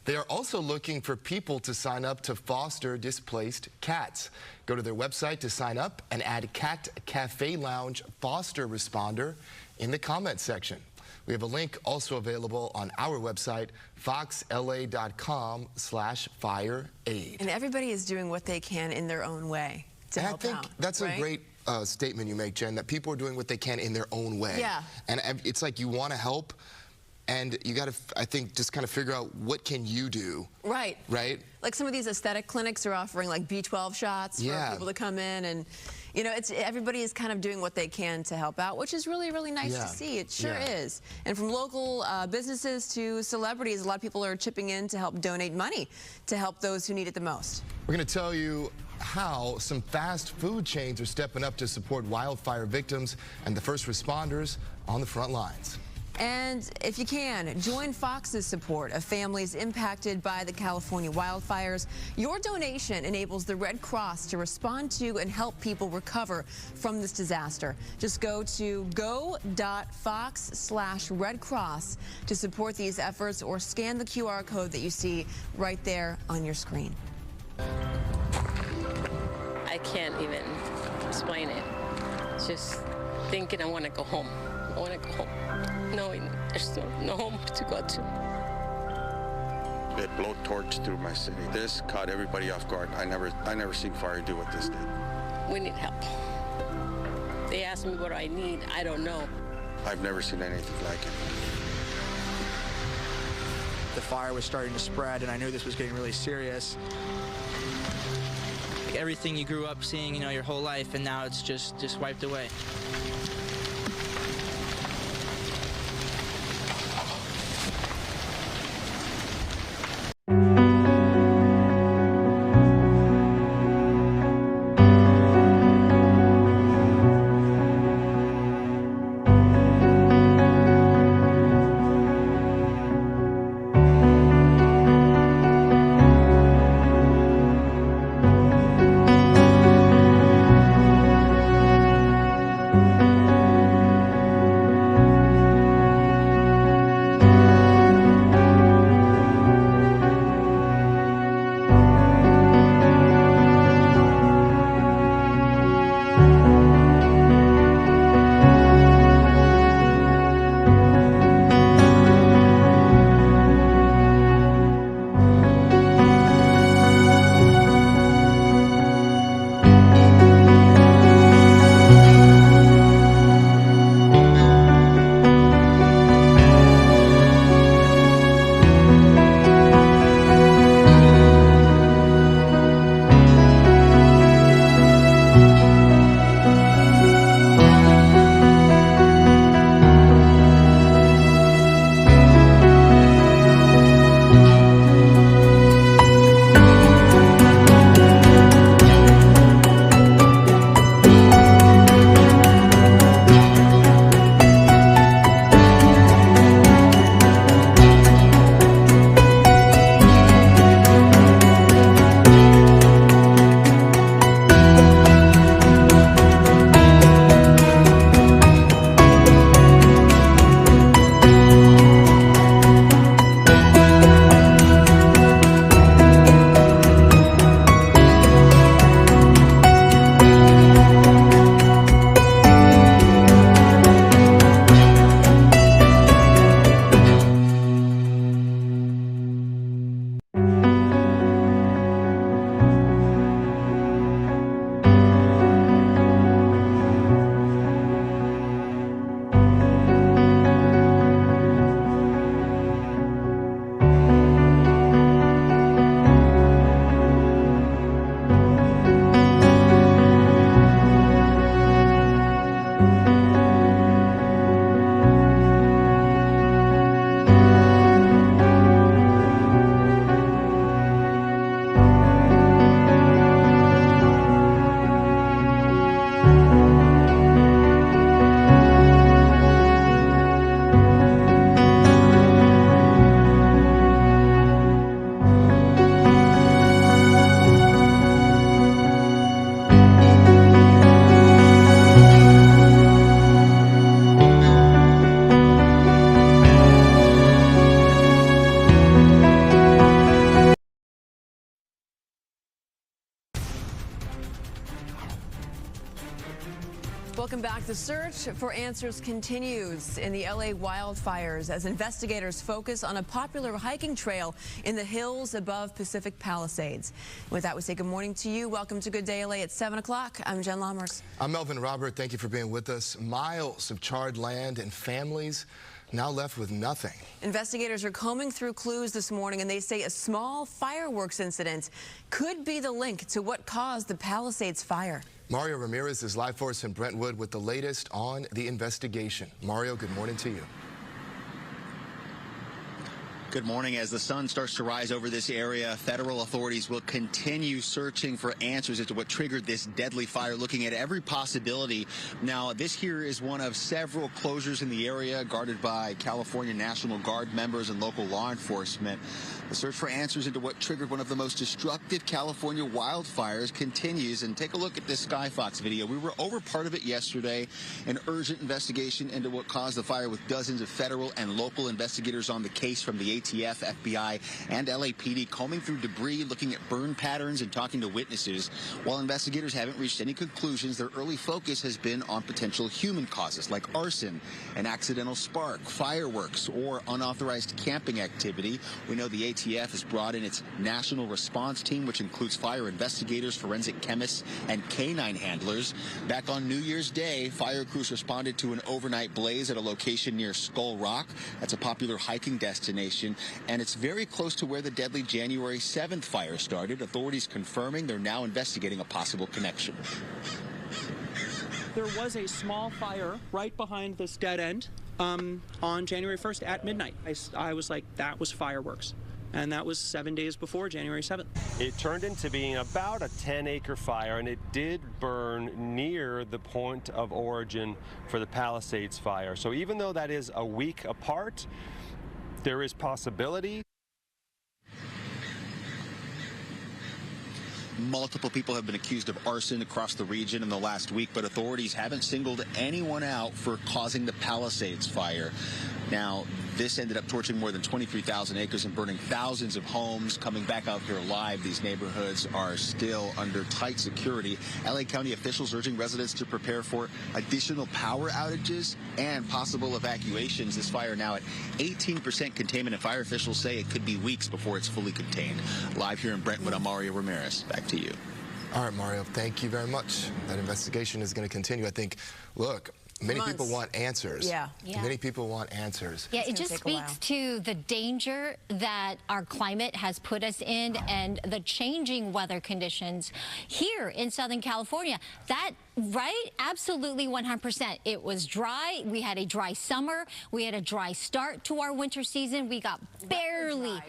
They are also looking for people to sign up to foster displaced cats. Go to their website to sign up and add Cat Cafe Lounge Foster Responder in the comments section. We have a link also available on our website, foxla.com/fireaid. And everybody is doing what they can in their own way to help out. I think that's right? a great statement you make, Jen, that people are doing what they can in their own way. Yeah. And it's like you want to help, and you got to, I think, just kind of figure out what can you do. Right. Right? Like some of these aesthetic clinics are offering like B12 shots for people to come in, and you know, everybody is kind of doing what they can to help out, which is really, really nice to see. It sure is. And from local businesses to celebrities, a lot of people are chipping in to help donate money to help those who need it the most. We're going to tell you how some fast food chains are stepping up to support wildfire victims and the first responders on the front lines. And if you can, join Fox's support of families impacted by the California wildfires. Your donation enables the Red Cross to respond to and help people recover from this disaster. Just go to go.fox/Red Cross to support these efforts, or scan the QR code that you see right there on your screen. I can't even explain it. Just thinking I want to go home. I want to go home, knowing there's no home to go to. It blew torch through my city. This caught everybody off guard. I never seen fire do what this did. We need help. They asked me what I need. I don't know. I've never seen anything like it. The fire was starting to spread, and I knew this was getting really serious. Like everything you grew up seeing, you know, your whole life, and now it's just wiped away. Welcome back. The search for answers continues in the LA wildfires as investigators focus on a popular hiking trail in the hills above Pacific Palisades. With that, we say good morning to you. Welcome to Good Day LA at 7 o'clock. I'm Jen Lammers. I'm Melvin Robert. Thank you for being with us. Miles of charred land and families now left with nothing. Investigators are combing through clues this morning, and they say a small fireworks incident could be the link to what caused the Palisades fire. Mario Ramirez is live for us in Brentwood with the latest on the investigation. Mario, good morning to you. Good morning. As the sun starts to rise over this area, federal authorities will continue searching for answers as to what triggered this deadly fire, looking at every possibility. Now, this here is one of several closures in the area guarded by California National Guard members and local law enforcement. The search for answers into what triggered one of the most destructive California wildfires continues. And take a look at this Skyfox video. We were over part of it yesterday. An urgent investigation into what caused the fire with dozens of federal and local investigators on the case from the ATF, FBI, and LAPD combing through debris, looking at burn patterns and talking to witnesses. While investigators haven't reached any conclusions, their early focus has been on potential human causes like arson, an accidental spark, fireworks, or unauthorized camping activity. We know the ATF has brought in its national response team, which includes fire investigators, forensic chemists, and canine handlers. Back on New Year's Day, fire crews responded to an overnight blaze at a location near Skull Rock. That's a popular hiking destination, and it's very close to where the deadly January 7th fire started. Authorities confirming they're now investigating a possible connection. There was a small fire right behind this dead end on January 1st at midnight. I was like, that was fireworks. And that was 7 days before January 7th. It turned into being about a 10-acre fire, and it did burn near the point of origin for the Palisades fire. So even though that is a week apart, there is possibility. Multiple people have been accused of arson across the region in the last week, but authorities haven't singled anyone out for causing the Palisades fire. Now, this ended up torching more than 23,000 acres and burning thousands of homes. Coming back out here alive, these neighborhoods are still under tight security. LA County officials urging residents to prepare for additional power outages and possible evacuations. This fire now at 18% containment, and fire officials say it could be weeks before it's fully contained. Live here in Brentwood, I'm Mario Ramirez. Back to you. All right, Mario, thank you very much. That investigation is going to continue. I think, look, many people want answers. Yeah. Many people want answers. Yeah, it just speaks to the danger that our climate has put us in and the changing weather conditions here in Southern California. That, right? Absolutely 100%. It was dry. We had a dry summer. We had a dry start to our winter season. We got barely...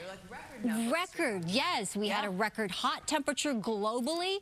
Record, yes. We had a record hot temperature globally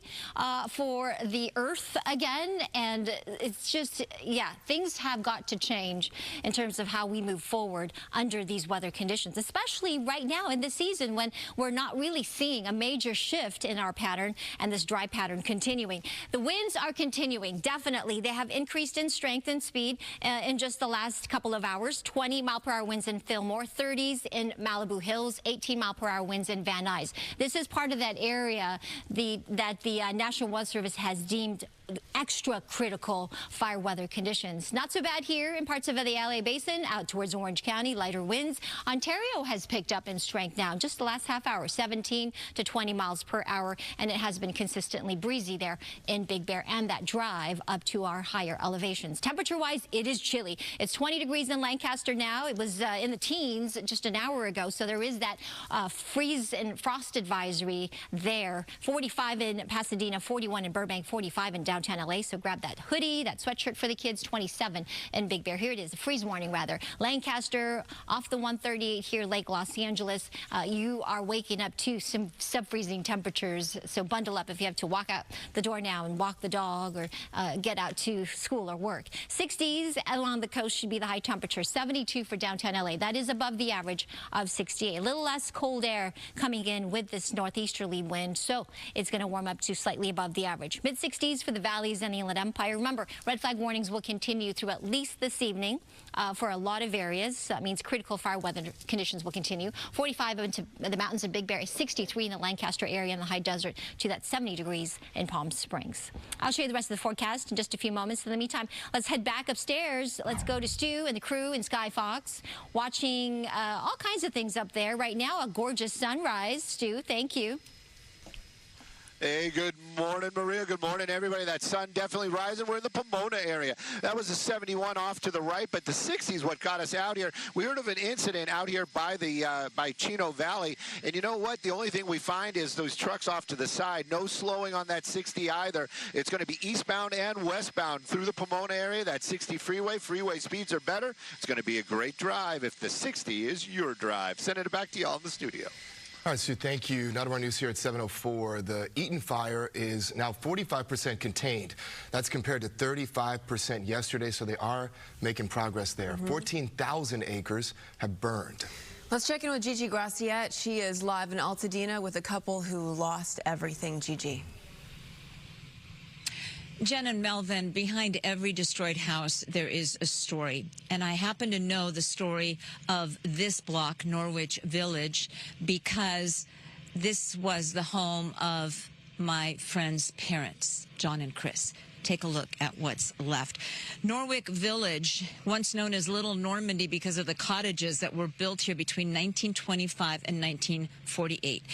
for the Earth again, and it's just, yeah, things have got to change in terms of how we move forward under these weather conditions, especially right now in the season when we're not really seeing a major shift in our pattern and this dry pattern continuing. The winds are continuing, definitely. They have increased in strength and speed in just the last couple of hours. 20-mile-per-hour winds in Sylmar, 30s in Malibu Hills, 18-mile-per-hour winds in Van Nuys. This is part of that area that the National Weather Service has deemed extra critical fire weather conditions. Not so bad here in parts of the LA Basin, out towards Orange County, lighter winds. Ontario has picked up in strength now, just the last half hour, 17 to 20 miles per hour, and it has been consistently breezy there in Big Bear and that drive up to our higher elevations. Temperature-wise, it is chilly. It's 20 degrees in Lancaster now. It was in the teens just an hour ago, so there is that freeze and frost advisory there. 45 in Pasadena, 41 in Burbank, 45 in downtown LA, so grab that hoodie, that sweatshirt for the kids. 27 in Big Bear. Here it is, a freeze warning rather. Lancaster, off the 138 here, Lake Los Angeles. You are waking up to some sub-freezing temperatures, so bundle up if you have to walk out the door now and walk the dog or get out to school or work. 60s along the coast should be the high temperature. 72 for downtown LA. That is above the average of 68. A little less cold air coming in with this northeasterly wind, so it's going to warm up to slightly above the average. Mid-60s for the Valley's and the Inland Empire. Remember, red flag warnings will continue through at least this evening for a lot of areas. That means critical fire weather conditions will continue. 45 into the mountains of Big Bear, 63 in the Lancaster area and the high desert, to that 70 degrees in Palm Springs. I'll show you the rest of the forecast in just a few moments. In the meantime, let's head back upstairs. Let's go to Stu and the crew in Sky Fox, watching all kinds of things up there. Right now, a gorgeous sunrise. Stu, thank you. Hey, good morning, Maria. Good morning, everybody. That sun definitely rising. We're in the Pomona area. That was a 71 off to the right, but the 60s what got us out here. We heard of an incident out here by the by Chino Valley, and you know what? The only thing we find is those trucks off to the side. No slowing on that 60 either. It's going to be eastbound and westbound through the Pomona area. That 60 freeway. Freeway speeds are better. It's going to be a great drive if the 60 is your drive. Sending it back to y'all in the studio. All right, Sue, thank you. Not around news here at 7:04. The Eaton Fire is now 45% contained. That's compared to 35% yesterday, so they are making progress there. 14,000 acres have burned. Let's check in with Gigi Graciette. She is live in Altadena with a couple who lost everything. Gigi. Jen and Melvin, behind every destroyed house, there is a story. And I happen to know the story of this block, Norwich Village, because this was the home of my friend's parents, John and Chris. Take a look at what's left. Norwich Village, once known as Little Normandy because of the cottages that were built here between 1925 and 1948.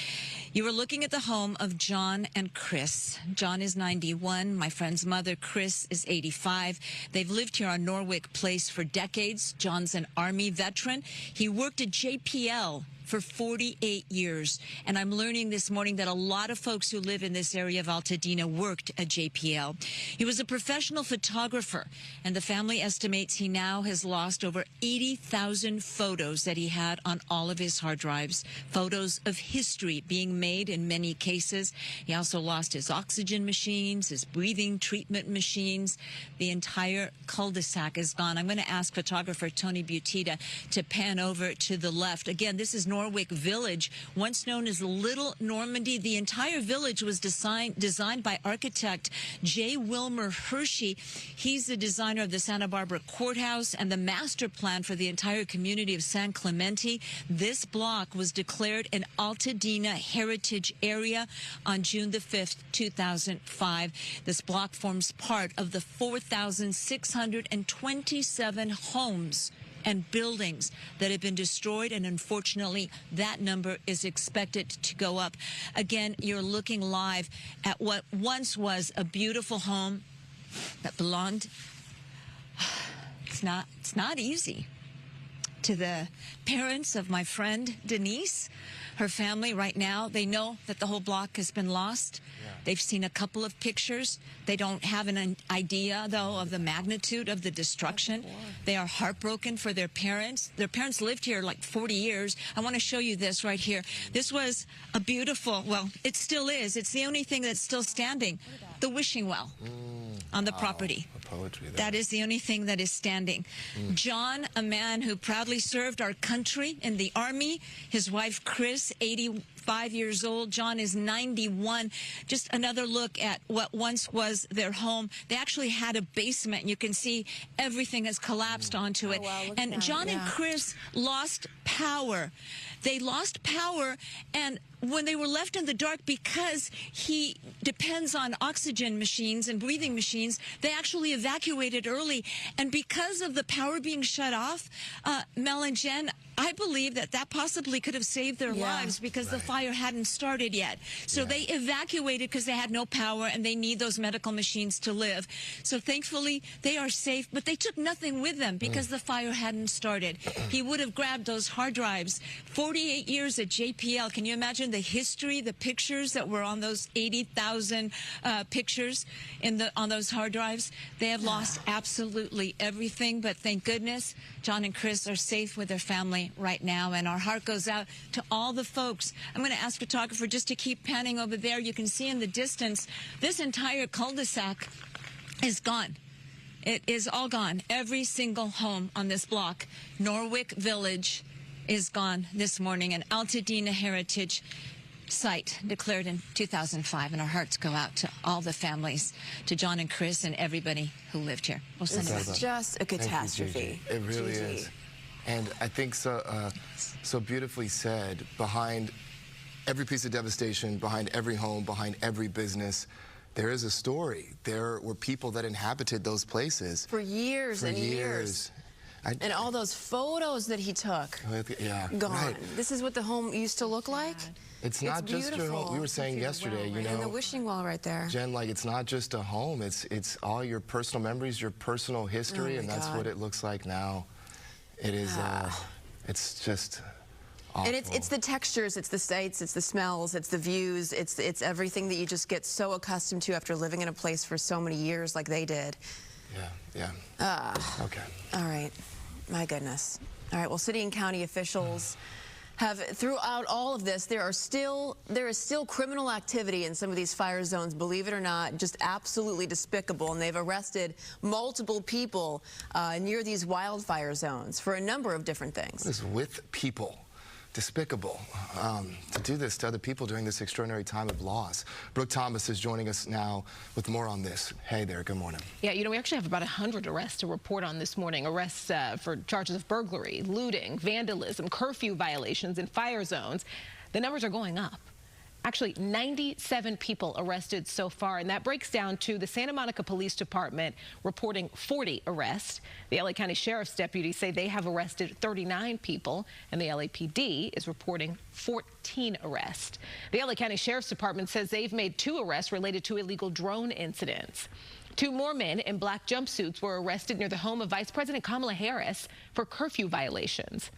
You were looking at the home of John and Chris. John is 91. My friend's mother, Chris, is 85. They've lived here on Norwich Place for decades. John's an Army veteran. He worked at JPL for 48 years. And I'm learning this morning that a lot of folks who live in this area of Altadena worked at JPL. He was a professional photographer, and the family estimates he now has lost over 80,000 photos that he had on all of his hard drives, photos of history being made in many cases. He also lost his oxygen machines, his breathing treatment machines. The entire cul-de-sac is gone. I'm going to ask photographer Tony Butita to pan over to the left. Again, this is Norwich Village, once known as Little Normandy. The entire village was designed by architect J. Wilmer Hershey. He's the designer of the Santa Barbara Courthouse and the master plan for the entire community of San Clemente. This block was declared an Altadena Heritage Area on June the 5th, 2005. This block forms part of the 4,627 homes and buildings that have been destroyed, and unfortunately that number is expected to go up. Again, you're looking live at what once was a beautiful home that belonged. It's not easy. To the parents of my friend Denise, her family right now, they know that the whole block has been lost. They've seen a couple of pictures. They don't have an idea, though, of the magnitude of the destruction. They are heartbroken for their parents. Their parents lived here like 40 years. I want to show you this right here. This was a beautiful, well, it still is. It's the only thing that's still standing, the wishing well on the property. Poetry there. That is the only thing that is standing. John, a man who proudly served our country in the Army. His wife, Chris, 85 years old. John is 91. Just another look at what once was their home. They actually had a basement. You can see everything has collapsed onto it. And John and Chris lost power. They lost power, and when they were left in the dark, because he depends on oxygen machines and breathing machines, they actually evacuated early. And because of the power being shut off, Mel and Jen, I believe that possibly could have saved their lives because the fire hadn't started yet. So they evacuated because they had no power and they need those medical machines to live. So thankfully they are safe, but they took nothing with them because the fire hadn't started. He would have grabbed those hard drives. 48 years at JPL. Can you imagine the history, the pictures that were on those 80,000 pictures on those hard drives? They have lost absolutely everything, but thank goodness John and Chris are safe with their family right now, and our heart goes out to all the folks. I'm going to ask photographer just to keep panning over there. You can see in the distance, this entire cul-de-sac is gone. It is all gone. Every single home on this block, Norwich Village, is gone this morning. An Altadena Heritage site declared in 2005, and our hearts go out to all the families, to John and Chris and everybody who lived here. We'll send This is just a catastrophe. It really is. And I think so beautifully said, behind every piece of devastation, behind every home, behind every business, there is a story. There were people that inhabited those places. For years and years. And all those photos that he took. Yeah, gone. Right. This is what the home used to look like? It's not just your home. We were saying yesterday, you know. And the wishing well right there. Jen, like, it's not just a home. It's all your personal memories, your personal history, and that's what it looks like now. It is, it's just awful. And it's the textures, it's the sights, it's the smells, it's the views, it's everything that you just get so accustomed to after living in a place for so many years like they did. Yeah. Okay. All right. My goodness. All right. Well, city and county officials have, throughout all of this, there is still criminal activity in some of these fire zones, believe it or not, just absolutely despicable. And they've arrested multiple people near these wildfire zones for a number of different things. What is with people? Despicable to do this to other people during this extraordinary time of loss. Brooke Thomas is joining us now with more on this. Hey there, good morning. Yeah, you know, we actually have about 100 arrests to report on this morning. Arrests for charges of burglary, looting, vandalism, curfew violations in fire zones. The numbers are going up. Actually, 97 people arrested so far, and that breaks down to the Santa Monica Police Department reporting 40 arrests. The LA County Sheriff's deputies say they have arrested 39 people, and the LAPD is reporting 14 arrests. The LA County Sheriff's Department says they've made 2 arrests related to illegal drone incidents. 2 more men in black jumpsuits were arrested near the home of Vice President Kamala Harris for curfew violations.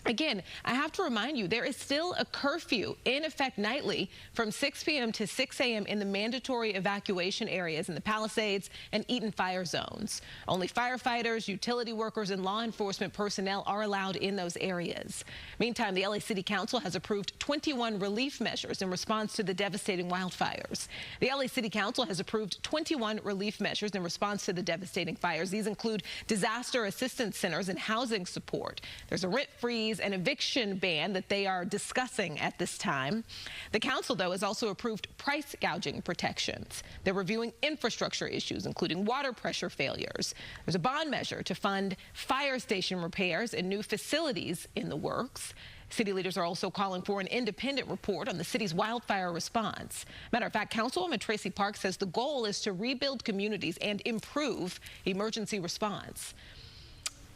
Again, I have to remind you, there is still a curfew in effect nightly from 6 p.m. to 6 a.m. in the mandatory evacuation areas in the Palisades and Eaton Fire zones. Only firefighters, utility workers, and law enforcement personnel are allowed in those areas. Meantime, the LA City Council has approved 21 relief measures in response to the devastating wildfires. The LA City Council has approved 21 relief measures in response to the devastating fires. These include disaster assistance centers and housing support. There's a rent freeze and eviction ban that they are discussing at this time. The council, though, has also approved price gouging protections. They're reviewing infrastructure issues, including water pressure failures. There's a bond measure to fund fire station repairs and new facilities in the works. City leaders are also calling for an independent report on the city's wildfire response. Matter of fact, Councilwoman Tracy Park says the goal is to rebuild communities and improve emergency response.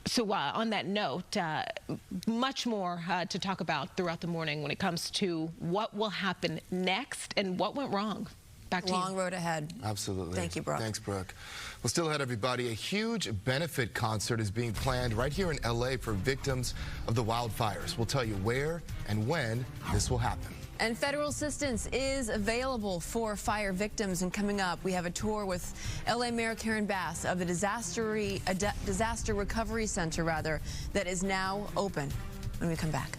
So on that note, much more to talk about throughout the morning when it comes to what will happen next and what went wrong. Back to you. Long road ahead. Absolutely. Thank you, Brooke. Thanks, Brooke. Well, still ahead, everybody, a huge benefit concert is being planned right here in LA for victims of the wildfires. We'll tell you where and when this will happen. And federal assistance is available for fire victims. And coming up, we have a tour with LA Mayor Karen Bass of the Disaster Recovery Center, that is now open when we come back.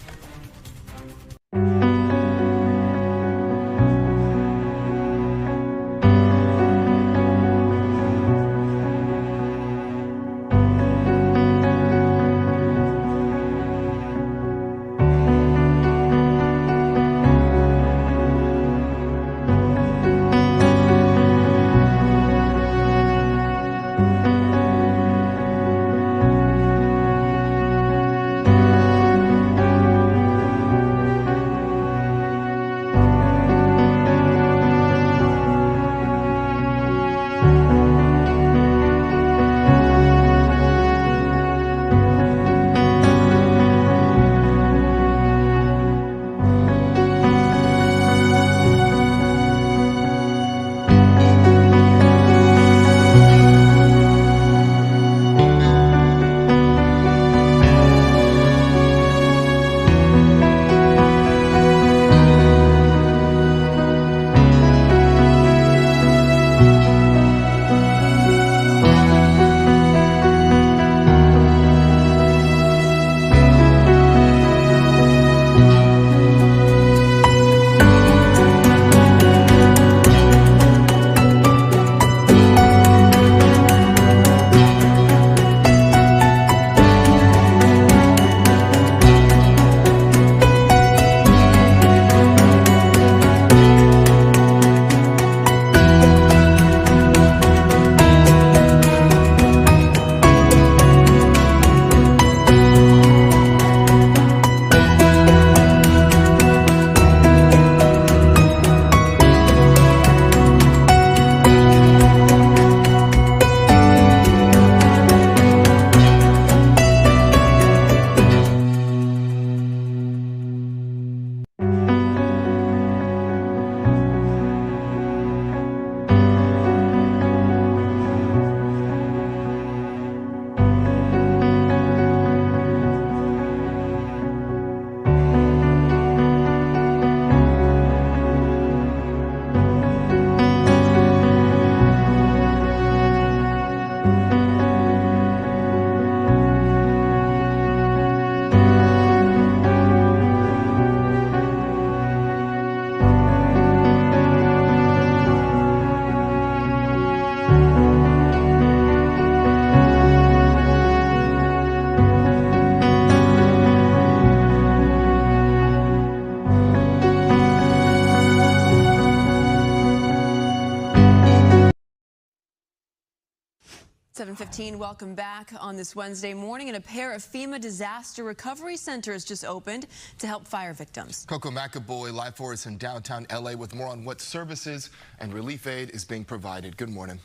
7:15. Welcome back on this Wednesday morning. And a pair of FEMA disaster recovery centers just opened to help fire victims. Coco McAvoy live for us in downtown LA with more on what services and relief aid is being provided. Good morning.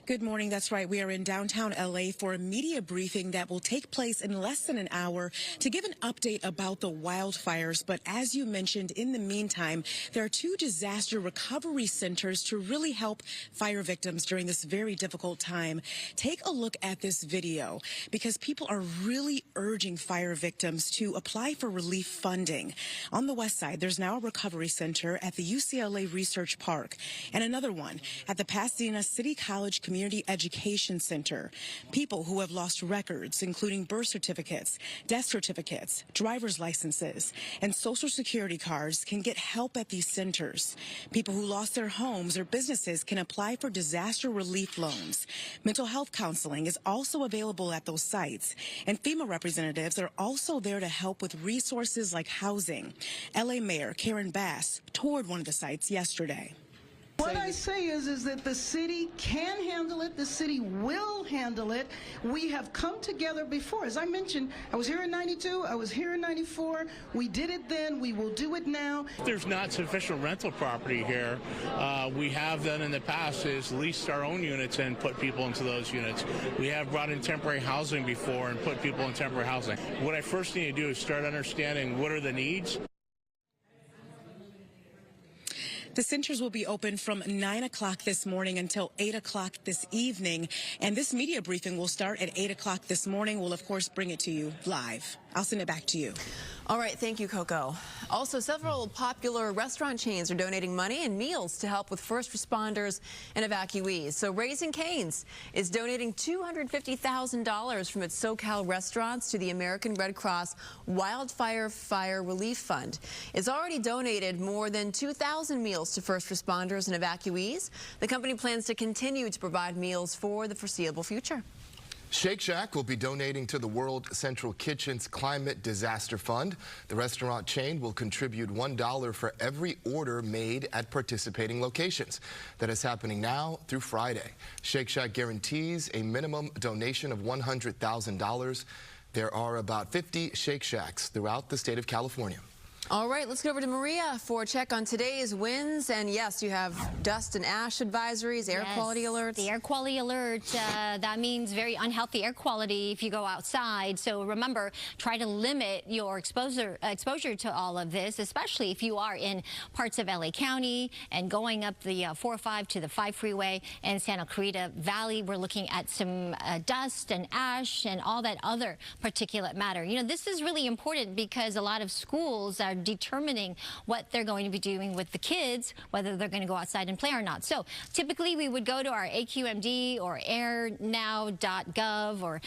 Good morning. That's right. We are in downtown LA for a media briefing that will take place in less than an hour to give an update about the wildfires. But as you mentioned, in the meantime, there are 2 disaster recovery centers to really help fire victims during this very difficult time. Take a look at this video because people are really urging fire victims to apply for relief funding. On the west side, there's now a recovery center at the UCLA Research Park and another one at the Pasadena City College Community Education Center. People who have lost records, including birth certificates, death certificates, driver's licenses, and social security cards can get help at these centers. People who lost their homes or businesses can apply for disaster relief loans. Mental health counseling is also available at those sites, and FEMA representatives are also there to help with resources like housing. LA Mayor Karen Bass toured one of the sites yesterday. What I say is that the city can handle it. The city will handle it. We have come together before. As I mentioned, I was here in 92. I was here in 94. We did it then. We will do it now. There's not sufficient rental property here. We have done in the past is leased our own units and put people into those units. We have brought in temporary housing before and put people in temporary housing. What I first need to do is start understanding what are the needs. The centers will be open from 9 o'clock this morning until 8 o'clock this evening. And this media briefing will start at 8 o'clock this morning. We'll, of course, bring it to you live. I'll send it back to you. All right. Thank you, Coco. Also, several popular restaurant chains are donating money and meals to help with first responders and evacuees. So Raising Cane's is donating $250,000 from its SoCal restaurants to the American Red Cross Wildfire Fire Relief Fund. It's already donated more than 2,000 meals to first responders and evacuees. The company plans to continue to provide meals for the foreseeable future. Shake Shack will be donating to the World Central Kitchen's Climate Disaster Fund. The restaurant chain will contribute $1 for every order made at participating locations. That is happening now through Friday. Shake Shack guarantees a minimum donation of $100,000. There are about 50 Shake Shacks throughout the state of California. All right, let's go over to Maria for a check on today's winds. And yes, you have dust and ash advisories, air quality alerts. The air quality alert, that means very unhealthy air quality if you go outside. So remember, try to limit your exposure to all of this, especially if you are in parts of LA County and going up the 405 to the 5 freeway and Santa Clarita Valley. We're looking at some dust and ash and all that other particulate matter. You know, this is really important because a lot of schools are determining what they're going to be doing with the kids, whether they're going to go outside and play or not. So typically we would go to our AQMD or airnow.gov or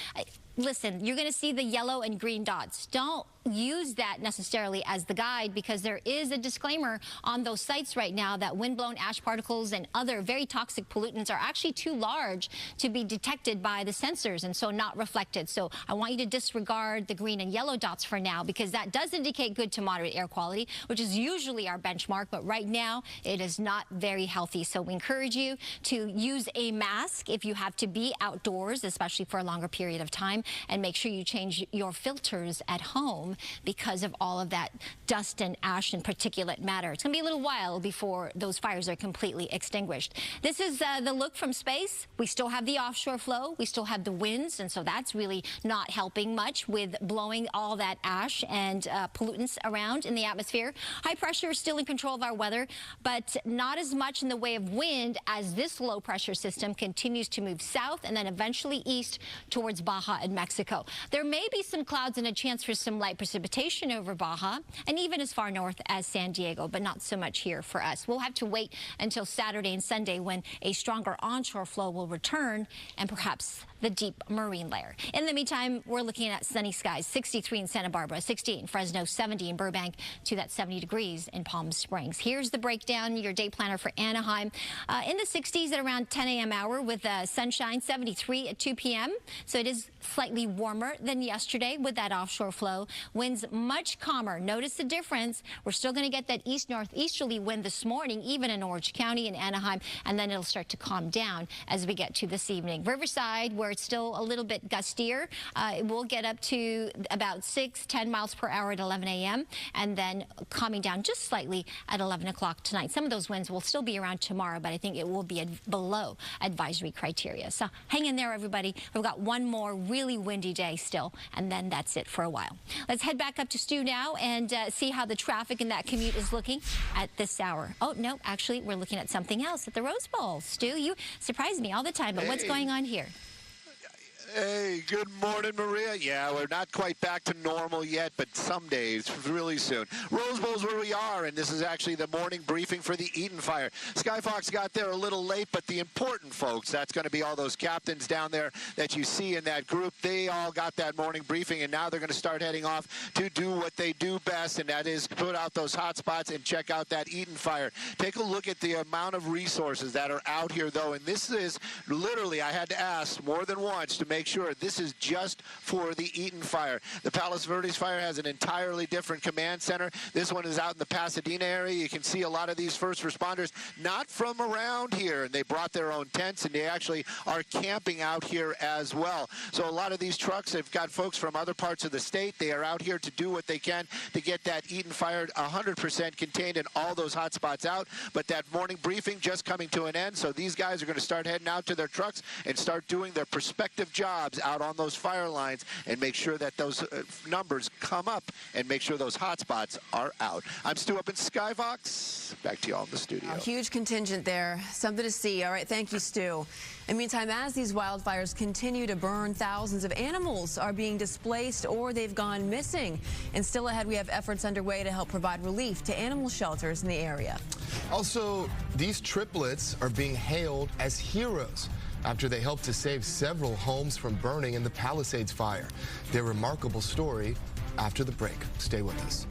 listen, you're going to see the yellow and green dots. Don't use that necessarily as the guide because there is a disclaimer on those sites right now that windblown ash particles and other very toxic pollutants are actually too large to be detected by the sensors and so not reflected. So I want you to disregard the green and yellow dots for now because that does indicate good to moderate air quality, which is usually our benchmark, but right now it is not very healthy. So we encourage you to use a mask if you have to be outdoors, especially for a longer period of time, and make sure you change your filters at home because of all of that dust and ash and particulate matter. It's going to be a little while before those fires are completely extinguished. This is the look from space. We still have the offshore flow. We still have the winds, and so that's really not helping much with blowing all that ash and pollutants around in the atmosphere. High pressure is still in control of our weather, but not as much in the way of wind as this low pressure system continues to move south and then eventually east towards Baja and Mexico. There may be some clouds and a chance for some light precipitation over Baja and even as far north as San Diego, but not so much here for us. We'll have to wait until Saturday and Sunday when a stronger onshore flow will return and perhaps the deep marine layer. In the meantime, we're looking at sunny skies, 63 in Santa Barbara, 60 in Fresno, 70 in Burbank, to that 70 degrees in Palm Springs. Here's the breakdown, your day planner for Anaheim. In the 60s at around 10 a.m. hour with sunshine, 73 at 2 p.m. So it is slightly warmer than yesterday with that offshore flow. Winds much calmer. Notice the difference. We're still going to get that east-northeasterly wind this morning, even in Orange County and Anaheim, and then it'll start to calm down as we get to this evening. Riverside, where it's still a little bit gustier, it will get up to about 6-10 miles per hour at 11 a.m. and then calming down just slightly at 11 o'clock tonight. Some of those winds will still be around tomorrow, but I think it will be below advisory criteria. So hang in there, everybody. We've got one more really windy day still, and then that's it for a while. Let's head back up to Stu now and see how the traffic in that commute is looking at this hour. Oh, no, actually, we're looking at something else at the Rose Bowl. Stu, you surprise me all the time, but what's going on here? Hey, good morning, Maria. Yeah, we're not quite back to normal yet, but some days, really soon. Rose Bowl's where we are, and this is actually the morning briefing for the Eaton Fire. Skyfox got there a little late, but the important folks, that's going to be all those captains down there that you see in that group, they all got that morning briefing, and now they're going to start heading off to do what they do best, and that is put out those hot spots and check out that Eaton Fire. Take a look at the amount of resources that are out here, though, and this is literally, I had to ask more than once to make sure this is just for the Eaton Fire. The Palisades Fire has an entirely different command center. This one is out in the Pasadena area. You can see a lot of these first responders not from around here, and they brought their own tents, and they actually are camping out here as well. So a lot of these trucks have got folks from other parts of the state. They are out here to do what they can to get that Eaton Fire 100% contained and all those hot spots out. But that morning briefing just coming to an end, so these guys are going to start heading out to their trucks and start doing their prospective jobs out on those fire lines and make sure that those numbers come up and make sure those hot spots are out. I'm Stu up in Skyfox. Back to you all in the studio. A huge contingent there. Something to see. All right, thank you, Stu. In the meantime, as these wildfires continue to burn, thousands of animals are being displaced or they've gone missing. And still ahead, we have efforts underway to help provide relief to animal shelters in the area. Also, these triplets are being hailed as heroes after they helped to save several homes from burning in the Palisades Fire. Their remarkable story after the break. Stay with us.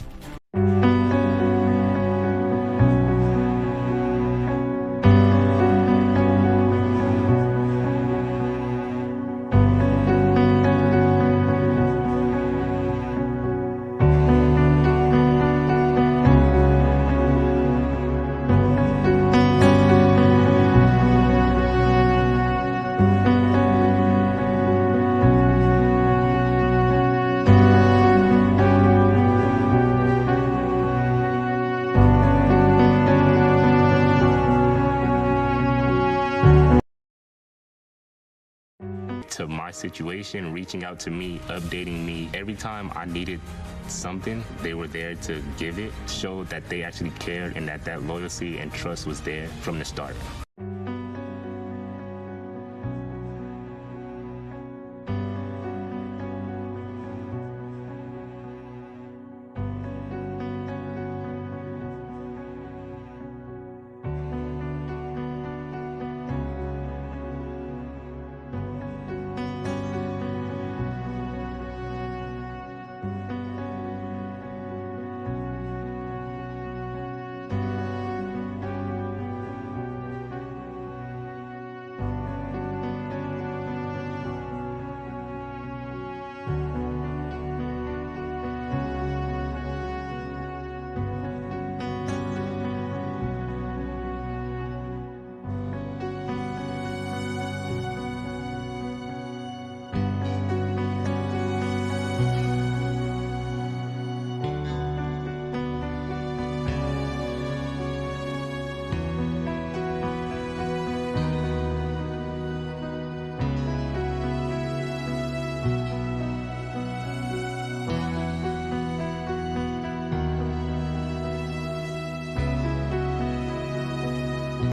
To my situation, reaching out to me, updating me. Every time I needed something, they were there to give it, showed that they actually cared and that loyalty and trust was there from the start.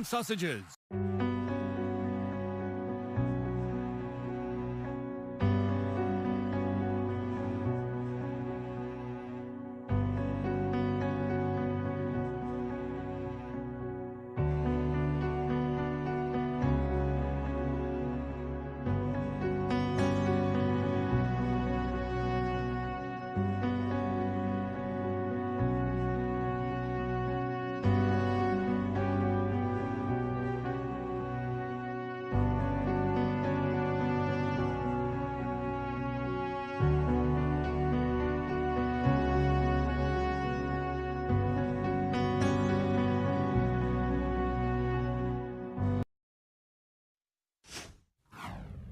Sausages.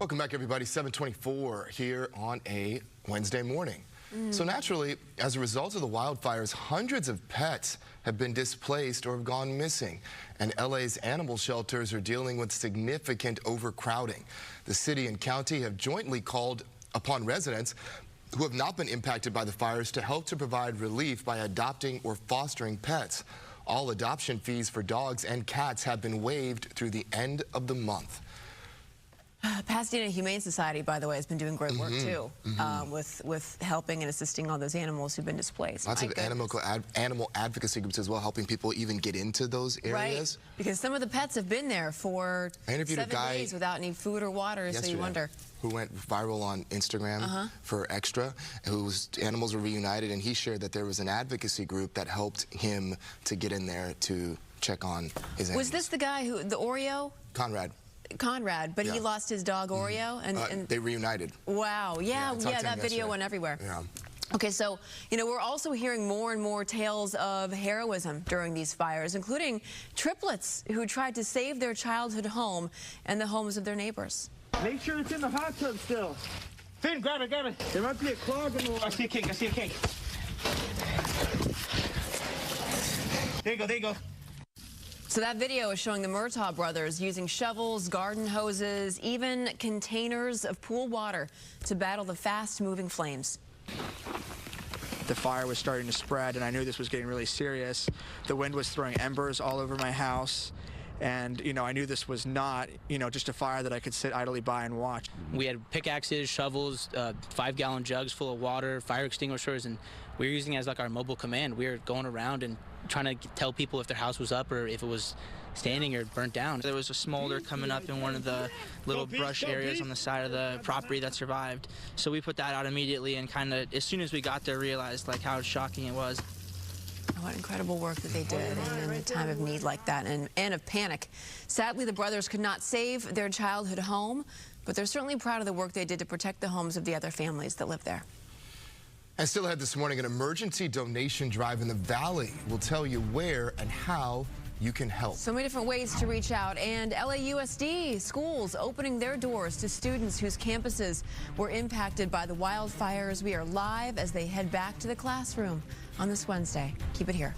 Welcome back, everybody. 7:24 here on a Wednesday morning. So naturally, as a result of the wildfires, hundreds of pets have been displaced or have gone missing. And LA's animal shelters are dealing with significant overcrowding. The city and county have jointly called upon residents who have not been impacted by the fires to help to provide relief by adopting or fostering pets. All adoption fees for dogs and cats have been waived through the end of the month. Pasadena Humane Society, by the way, has been doing great work too, with helping and assisting all those animals who've been displaced. Lots of animal advocacy groups as well, helping people even get into those areas. Right, because some of the pets have been there for 7 days without any food or water, so you wonder. Who went viral on Instagram for Extra, whose animals were reunited, and he shared that there was an advocacy group that helped him to get in there to check on his animals. Was this the guy who, the Oreo? Conrad, but he lost his dog Oreo, and they reunited. Wow, yeah, that video went everywhere. Yeah. Okay, so, you know, we're also hearing more and more tales of heroism during these fires, including triplets who tried to save their childhood home and the homes of their neighbors. Make sure it's in the hot tub still. Finn, grab it, grab it. There might be a clog in the water. I see a kink, I see a kink. There you go, there you go. So that video is showing the Murtaugh brothers using shovels, garden hoses, even containers of pool water to battle the fast-moving flames. The fire was starting to spread, and I knew this was getting really serious. The wind was throwing embers all over my house. And, you know, I knew this was not, you know, just a fire that I could sit idly by and watch. We had pickaxes, shovels, 5-gallon jugs full of water, fire extinguishers, and we were using it as like our mobile command. We were going around and trying to tell people if their house was up or if it was standing or burnt down. There was a smolder coming up in one of the little brush areas on the side of the property that survived. So we put that out immediately and kind of, as soon as we got there, realized like how shocking it was. What incredible work that they did in a time of need like that and of panic. Sadly, the brothers could not save their childhood home, but they're certainly proud of the work they did to protect the homes of the other families that live there. And still ahead this morning, an emergency donation drive in the Valley will tell you where and how you can help. So many different ways to reach out, and LAUSD schools opening their doors to students whose campuses were impacted by the wildfires. We are live as they head back to the classroom on this Wednesday. Keep it here.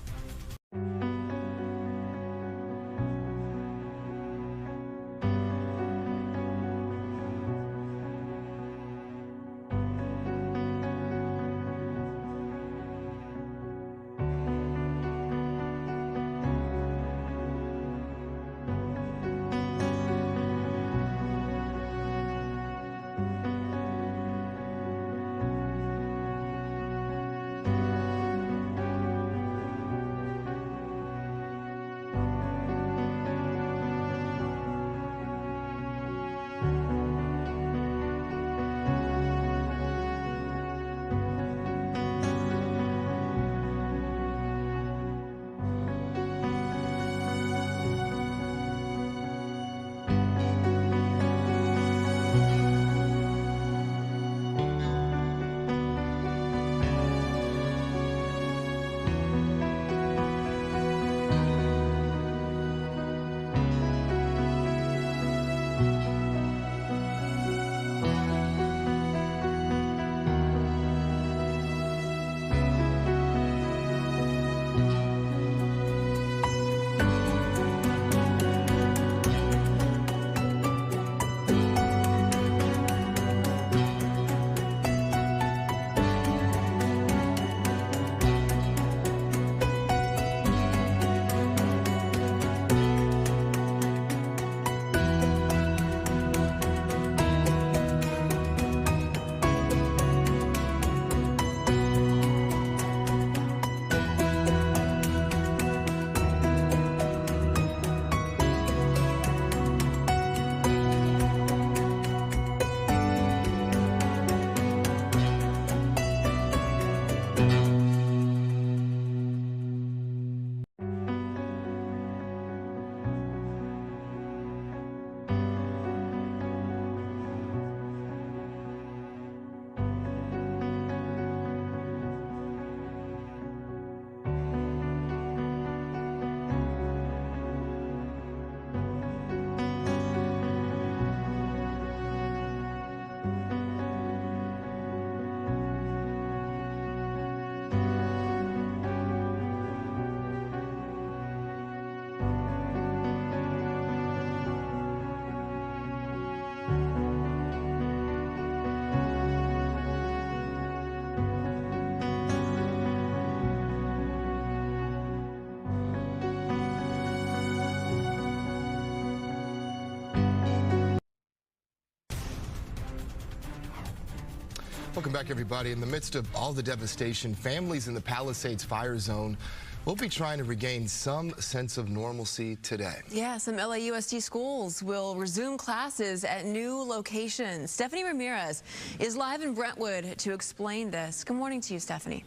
Welcome back, everybody. In the midst of all the devastation, families in the Palisades Fire zone will be trying to regain some sense of normalcy today. Yeah, some LAUSD schools will resume classes at new locations. Stephanie Ramirez is live in Brentwood to explain this. Good morning to you, Stephanie.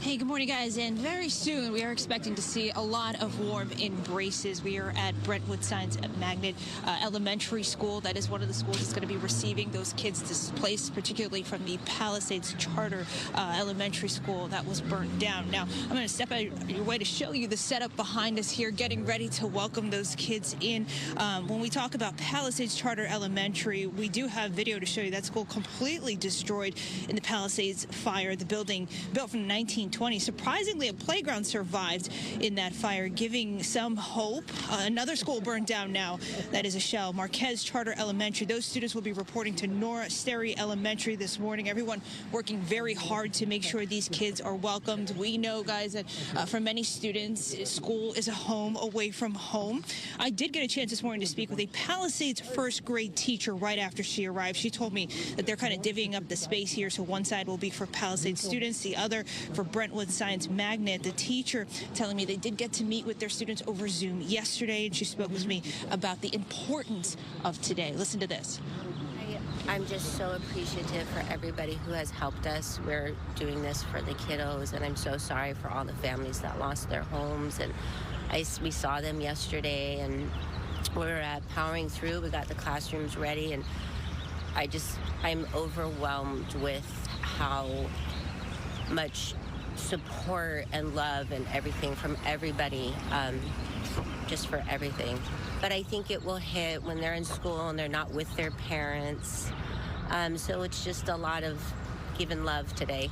Hey, good morning, guys. And very soon we are expecting to see a lot of warm embraces. We are at Brentwood Science Magnet Elementary School. That is one of the schools that's going to be receiving those kids displaced, particularly from the Palisades Charter Elementary School that was burnt down. Now, I'm going to step out of your way to show you the setup behind us here, getting ready to welcome those kids in. When we talk about Palisades Charter Elementary, we do have video to show you that school completely destroyed in the Palisades Fire. The building built from 1920. Surprisingly, a playground survived in that fire, giving some hope. Another school burned down now. That is a shell. Marquez Charter Elementary. Those students will be reporting to Nora Sterry Elementary this morning. Everyone working very hard to make sure these kids are welcomed. We know, guys, that for many students, school is a home away from home. I did get a chance this morning to speak with a Palisades first grade teacher right after she arrived. She told me that they're kind of divvying up the space here. So one side will be for Palisades students, the other for Brentwood Science Magnet. The teacher telling me they did get to meet with their students over Zoom yesterday, and she spoke with me about the importance of today. Listen to this. I'm just so appreciative for everybody who has helped us. We're doing this for the kiddos, and I'm so sorry for all the families that lost their homes. And we saw them yesterday, and we're powering through. We got the classrooms ready, and I'm overwhelmed with how much support and love and everything from everybody, just for everything. But I think it will hit when they're in school and they're not with their parents. So it's just a lot of giving love today.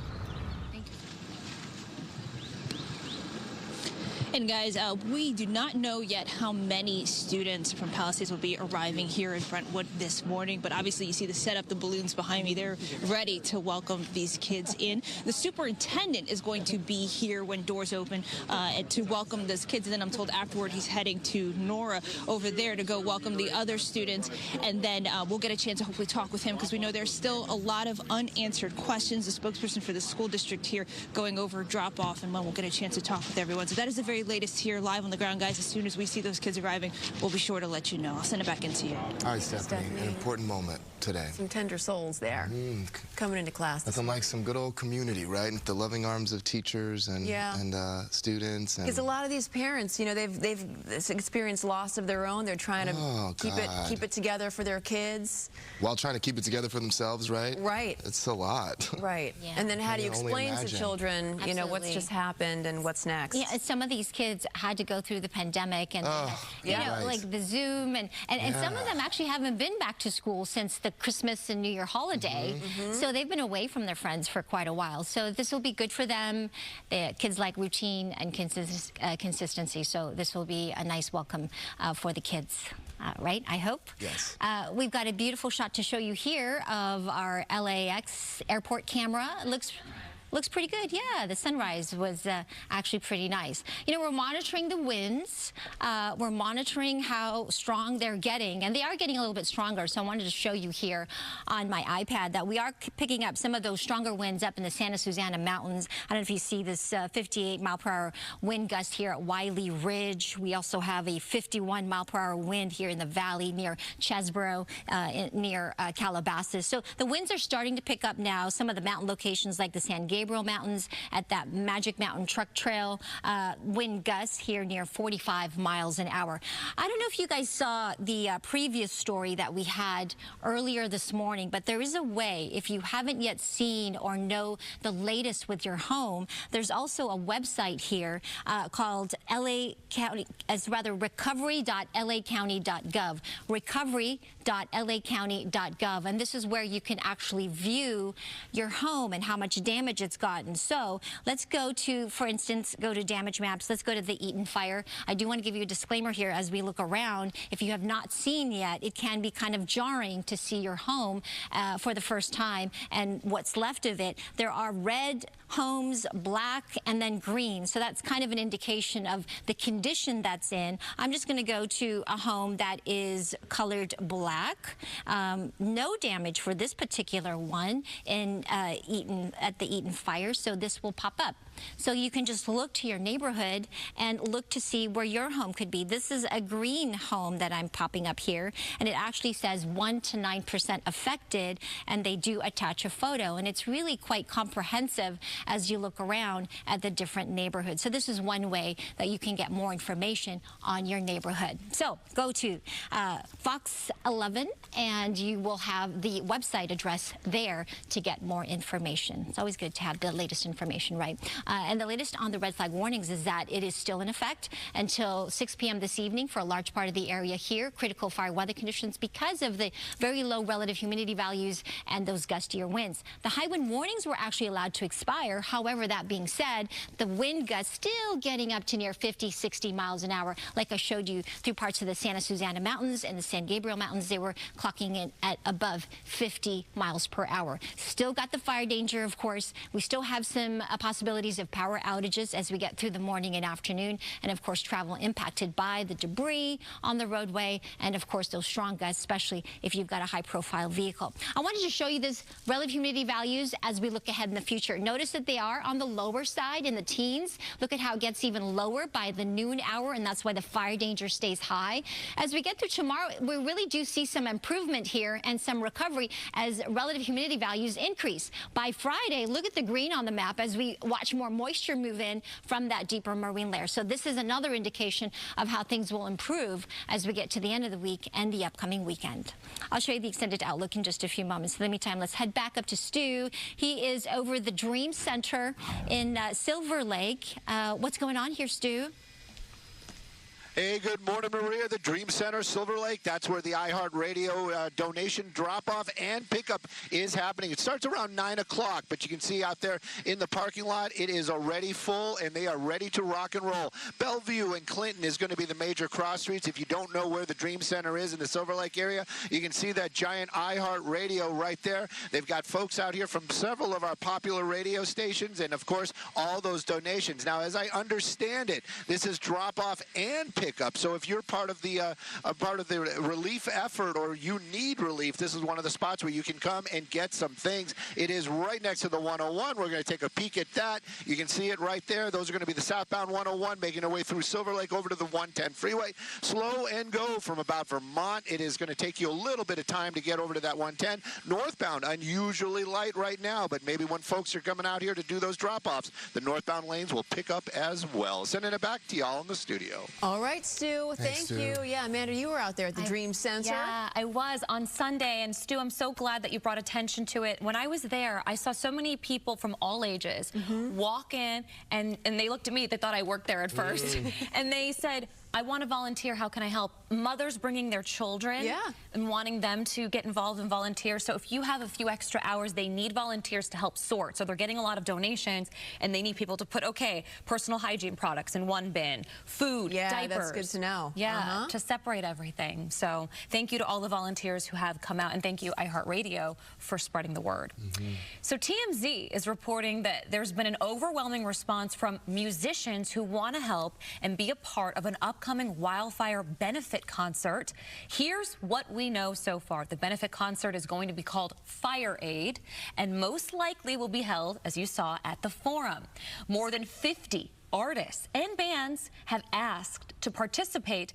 And guys, we do not know yet how many students from Palisades will be arriving here in Brentwood this morning, but obviously you see the setup, the balloons behind me. They're ready to welcome these kids in. The superintendent is going to be here when doors open to welcome those kids, and then I'm told afterward he's heading to Nora over there to go welcome the other students, and then we'll get a chance to hopefully talk with him because we know there's still a lot of unanswered questions. The spokesperson for the school district here going over drop-off, and when we'll get a chance to talk with everyone. So that is the very latest here live on the ground, guys. As soon as we see those kids arriving, we'll be sure to let you know. I'll send it back into you. All right, Stephanie, an important moment today. Some tender souls there coming into class. Nothing like some good old community, right? The loving arms of teachers and students. Because a lot of these parents, you know, they've experienced loss of their own. They're trying to keep it together for their kids. While trying to keep it together for themselves, right? Right. It's a lot. Right. Yeah. And then how do you explain to children, you know, what's just happened and what's next? Yeah, some of these kids had to go through the pandemic and, you know, like the Zoom and some of them actually haven't been back to school since the Christmas and New Year holiday. So they've been away from their friends for quite a while. So this will be good for them. The kids like routine and consistency. So this will be a nice welcome for the kids. Right, I hope. Yes. We've got a beautiful shot to show you here of our LAX airport camera. It looks pretty good. Yeah, the sunrise was actually pretty nice. You know, we're monitoring the winds. We're monitoring how strong they're getting, and they are getting a little bit stronger. So I wanted to show you here on my iPad that we are picking up some of those stronger winds up in the Santa Susana Mountains. I don't know if you see this 58-mile-per-hour wind gust here at Wiley Ridge. We also have a 51-mile-per-hour wind here in the valley near Chesborough, near Calabasas. So the winds are starting to pick up now. Some of the mountain locations like the San Gabriel Mountains at that Magic Mountain Truck Trail, wind gusts here near 45 miles an hour. I don't know if you guys saw the previous story that we had earlier this morning, but there is a way, if you haven't yet seen or know the latest with your home, there's also a website here called LA County, recovery.lacounty.gov, recovery.lacounty.gov, and this is where you can actually view your home and how much damage it's gotten. So let's go to, for instance, go to damage maps. Let's go to the Eaton Fire. I do want to give you a disclaimer here as we look around. If you have not seen yet, it can be kind of jarring to see your home for the first time and what's left of it. There are red homes black and then green. So that's kind of an indication of the condition that's in. I'm just going to go to a home that is colored black. No damage for this particular one in Eaton, at the Eaton Fire, so this will pop up. So you can just look to your neighborhood and look to see where your home could be. This is a green home that I'm popping up here, and it actually says 1 to 9% affected, and they do attach a photo, and it's really quite comprehensive as you look around at the different neighborhoods. So this is one way that you can get more information on your neighborhood. So go to Fox 11, and you will have the website address there to get more information. It's always good to have the latest information, right? And the latest on the red flag warnings is that it is still in effect until 6 p.m. this evening for a large part of the area here. Critical fire weather conditions because of the very low relative humidity values and those gustier winds. The high wind warnings were actually allowed to expire. However, that being said, the wind gusts still getting up to near 50, 60 miles an hour. Like I showed you through parts of the Santa Susana Mountains and the San Gabriel Mountains, they were clocking in at above 50 miles per hour. Still got the fire danger, of course. We still have some possibilities of power outages as we get through the morning and afternoon, and of course travel impacted by the debris on the roadway, and of course those strong gusts, especially if you've got a high-profile vehicle. I wanted to show you this relative humidity values as we look ahead in the future. Notice that they are on the lower side in the teens. Look at how it gets even lower by the noon hour, and that's why the fire danger stays high. As we get through tomorrow, we really do see some improvement here and some recovery as relative humidity values increase. By Friday, look at the green on the map as we watch more moisture move in from that deeper marine layer. So this is another indication of how things will improve as we get to the end of the week and the upcoming weekend. I'll show you the extended outlook in just a few moments. In the meantime, let's head back up to Stu. He is over the Dream Center in Silver Lake. What's going on here, Stu? Hey, good morning, Maria. The Dream Center, Silver Lake, that's where the iHeartRadio donation drop-off and pickup is happening. It starts around 9 o'clock, but you can see out there in the parking lot, it is already full, and they are ready to rock and roll. Bellevue and Clinton is going to be the major cross streets. If you don't know where the Dream Center is in the Silver Lake area, you can see that giant iHeartRadio right there. They've got folks out here from several of our popular radio stations, and, of course, all those donations. Now, as I understand it, this is drop-off and pickup. So if you're part of the relief effort or you need relief, this is one of the spots where you can come and get some things. It is right next to the 101. We're going to take a peek at that. You can see it right there. Those are going to be the southbound 101 making their way through Silver Lake over to the 110 freeway. Slow and go from about Vermont. It is going to take you a little bit of time to get over to that 110. Northbound, unusually light right now, but maybe when folks are coming out here to do those drop-offs, the northbound lanes will pick up as well. Sending it back to y'all in the studio. All right, Stu. Thank you. Yeah, Amanda, you were out there at the Dream Center. Yeah, I was on Sunday, and Stu, I'm so glad that you brought attention to it. When I was there, I saw so many people from all ages walk in, and they looked at me. They thought I worked there at first, and they said, I want to volunteer. How can I help? Mothers bringing their children and wanting them to get involved and volunteer. So if you have a few extra hours, they need volunteers to help sort. So they're getting a lot of donations, and they need people to put, okay, personal hygiene products in one bin, food, diapers. That's good to know. Yeah, to separate everything. So thank you to all the volunteers who have come out, and thank you, iHeartRadio, for spreading the word. So TMZ is reporting that there's been an overwhelming response from musicians who want to help and be a part of an upcoming wildfire benefit concert. Here's what we know so far. The benefit concert is going to be called Fire Aid, and most likely will be held, as you saw, at the Forum. More than 50 artists and bands have asked to participate,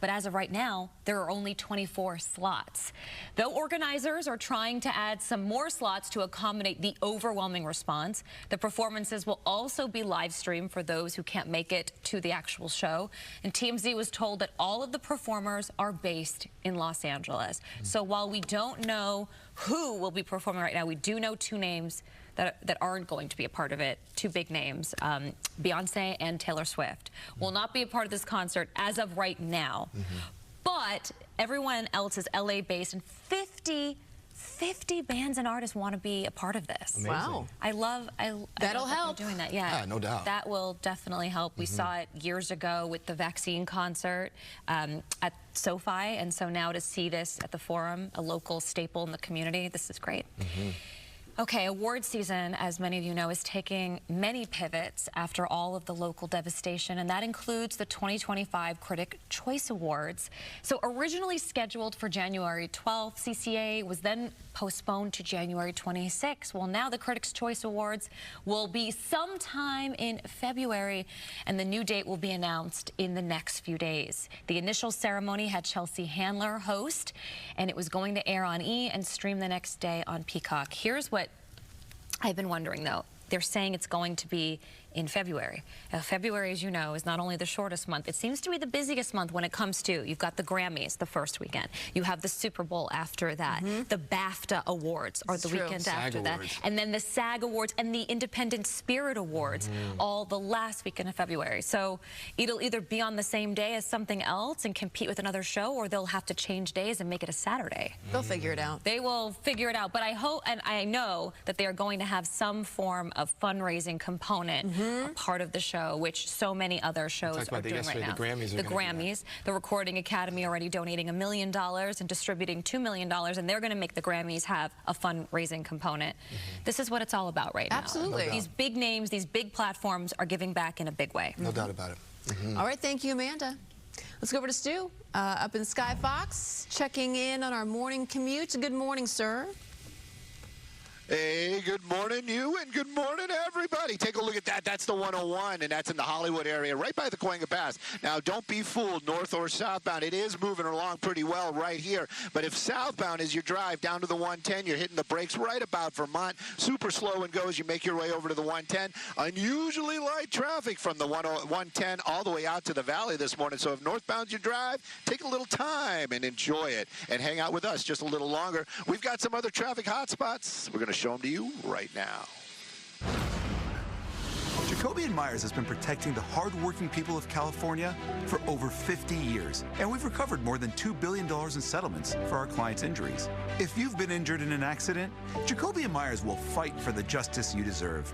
but as of right now, there are only 24 slots. Though organizers are trying to add some more slots to accommodate the overwhelming response, the performances will also be live streamed for those who can't make it to the actual show. And TMZ was told that all of the performers are based in Los Angeles. So while we don't know who will be performing right now, we do know two names that aren't going to be a part of it. Two big names, Beyonce and Taylor Swift, will not be a part of this concert as of right now. But everyone else is LA-based, and 50 bands and artists want to be a part of this. Amazing. Wow. That'll help. Doing that, yeah, no doubt. That will definitely help. We saw it years ago with the vaccine concert at SoFi, and so now to see this at the Forum, a local staple in the community, this is great. Okay, award season, as many of you know, is taking many pivots after all of the local devastation, and that includes the 2025 Critic Choice Awards. So originally scheduled for January 12th, CCA was then postponed to January 26th. Well, now the Critics' Choice Awards will be sometime in February, and the new date will be announced in the next few days. The initial ceremony had Chelsea Handler host, and it was going to air on E! And stream the next day on Peacock. Here's what I've been wondering, though. They're saying it's going to be in February. Now, February, as you know, is not only the shortest month, it seems to be the busiest month when it comes to, you've got the Grammys the first weekend, you have the Super Bowl after that, the BAFTA Awards are the weekend after that, and then the SAG Awards and the Independent Spirit Awards, all the last weekend of February. So it'll either be on the same day as something else and compete with another show, or they'll have to change days and make it a Saturday. They'll figure it out. They will figure it out, but I hope and I know that they are going to have some form of fundraising component, a part of the show, which so many other shows are doing right now. The Grammys, the Recording Academy already donating $1 million and distributing $2 million, and they're going to make the Grammys have a fundraising component. This is what it's all about right now. Absolutely. No, these big names, these big platforms are giving back in a big way. No doubt about it. All right, thank you, Amanda. Let's go over to Stu up in Sky Fox, checking in on our morning commute. Good morning, sir. Hey, good morning, you, and good morning, everybody. Take a look at that. That's the 101, and that's in the Hollywood area, right by the Cahuenga Pass. Now, don't be fooled, north or southbound. It is moving along pretty well right here. But if southbound as you drive down to the 110, you're hitting the brakes right about Vermont. Super slow and go as you make your way over to the 110. Unusually light traffic from the 110 all the way out to the valley this morning. So if northbound you drive, take a little time and enjoy it. And hang out with us just a little longer. We've got some other traffic hotspots. We're going to show them to you right now. Jacoby & Myers has been protecting the hard-working people of California for over 50 years, and we've recovered more than $2 billion in settlements for our clients' injuries. If you've been injured in an accident, Jacoby & Myers will fight for the justice you deserve.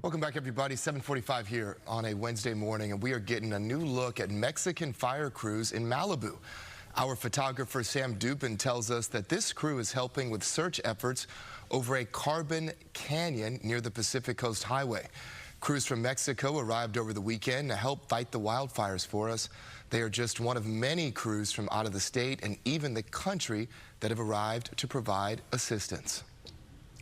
Welcome back, everybody. 7:45 here on a Wednesday morning, and we are getting a new look at Mexican fire crews in Malibu. Our photographer Sam Dupin tells us that this crew is helping with search efforts over a carbon canyon near the Pacific Coast Highway. Crews from Mexico arrived over the weekend to help fight the wildfires for us. They are just one of many crews from out of the state and even the country that have arrived to provide assistance.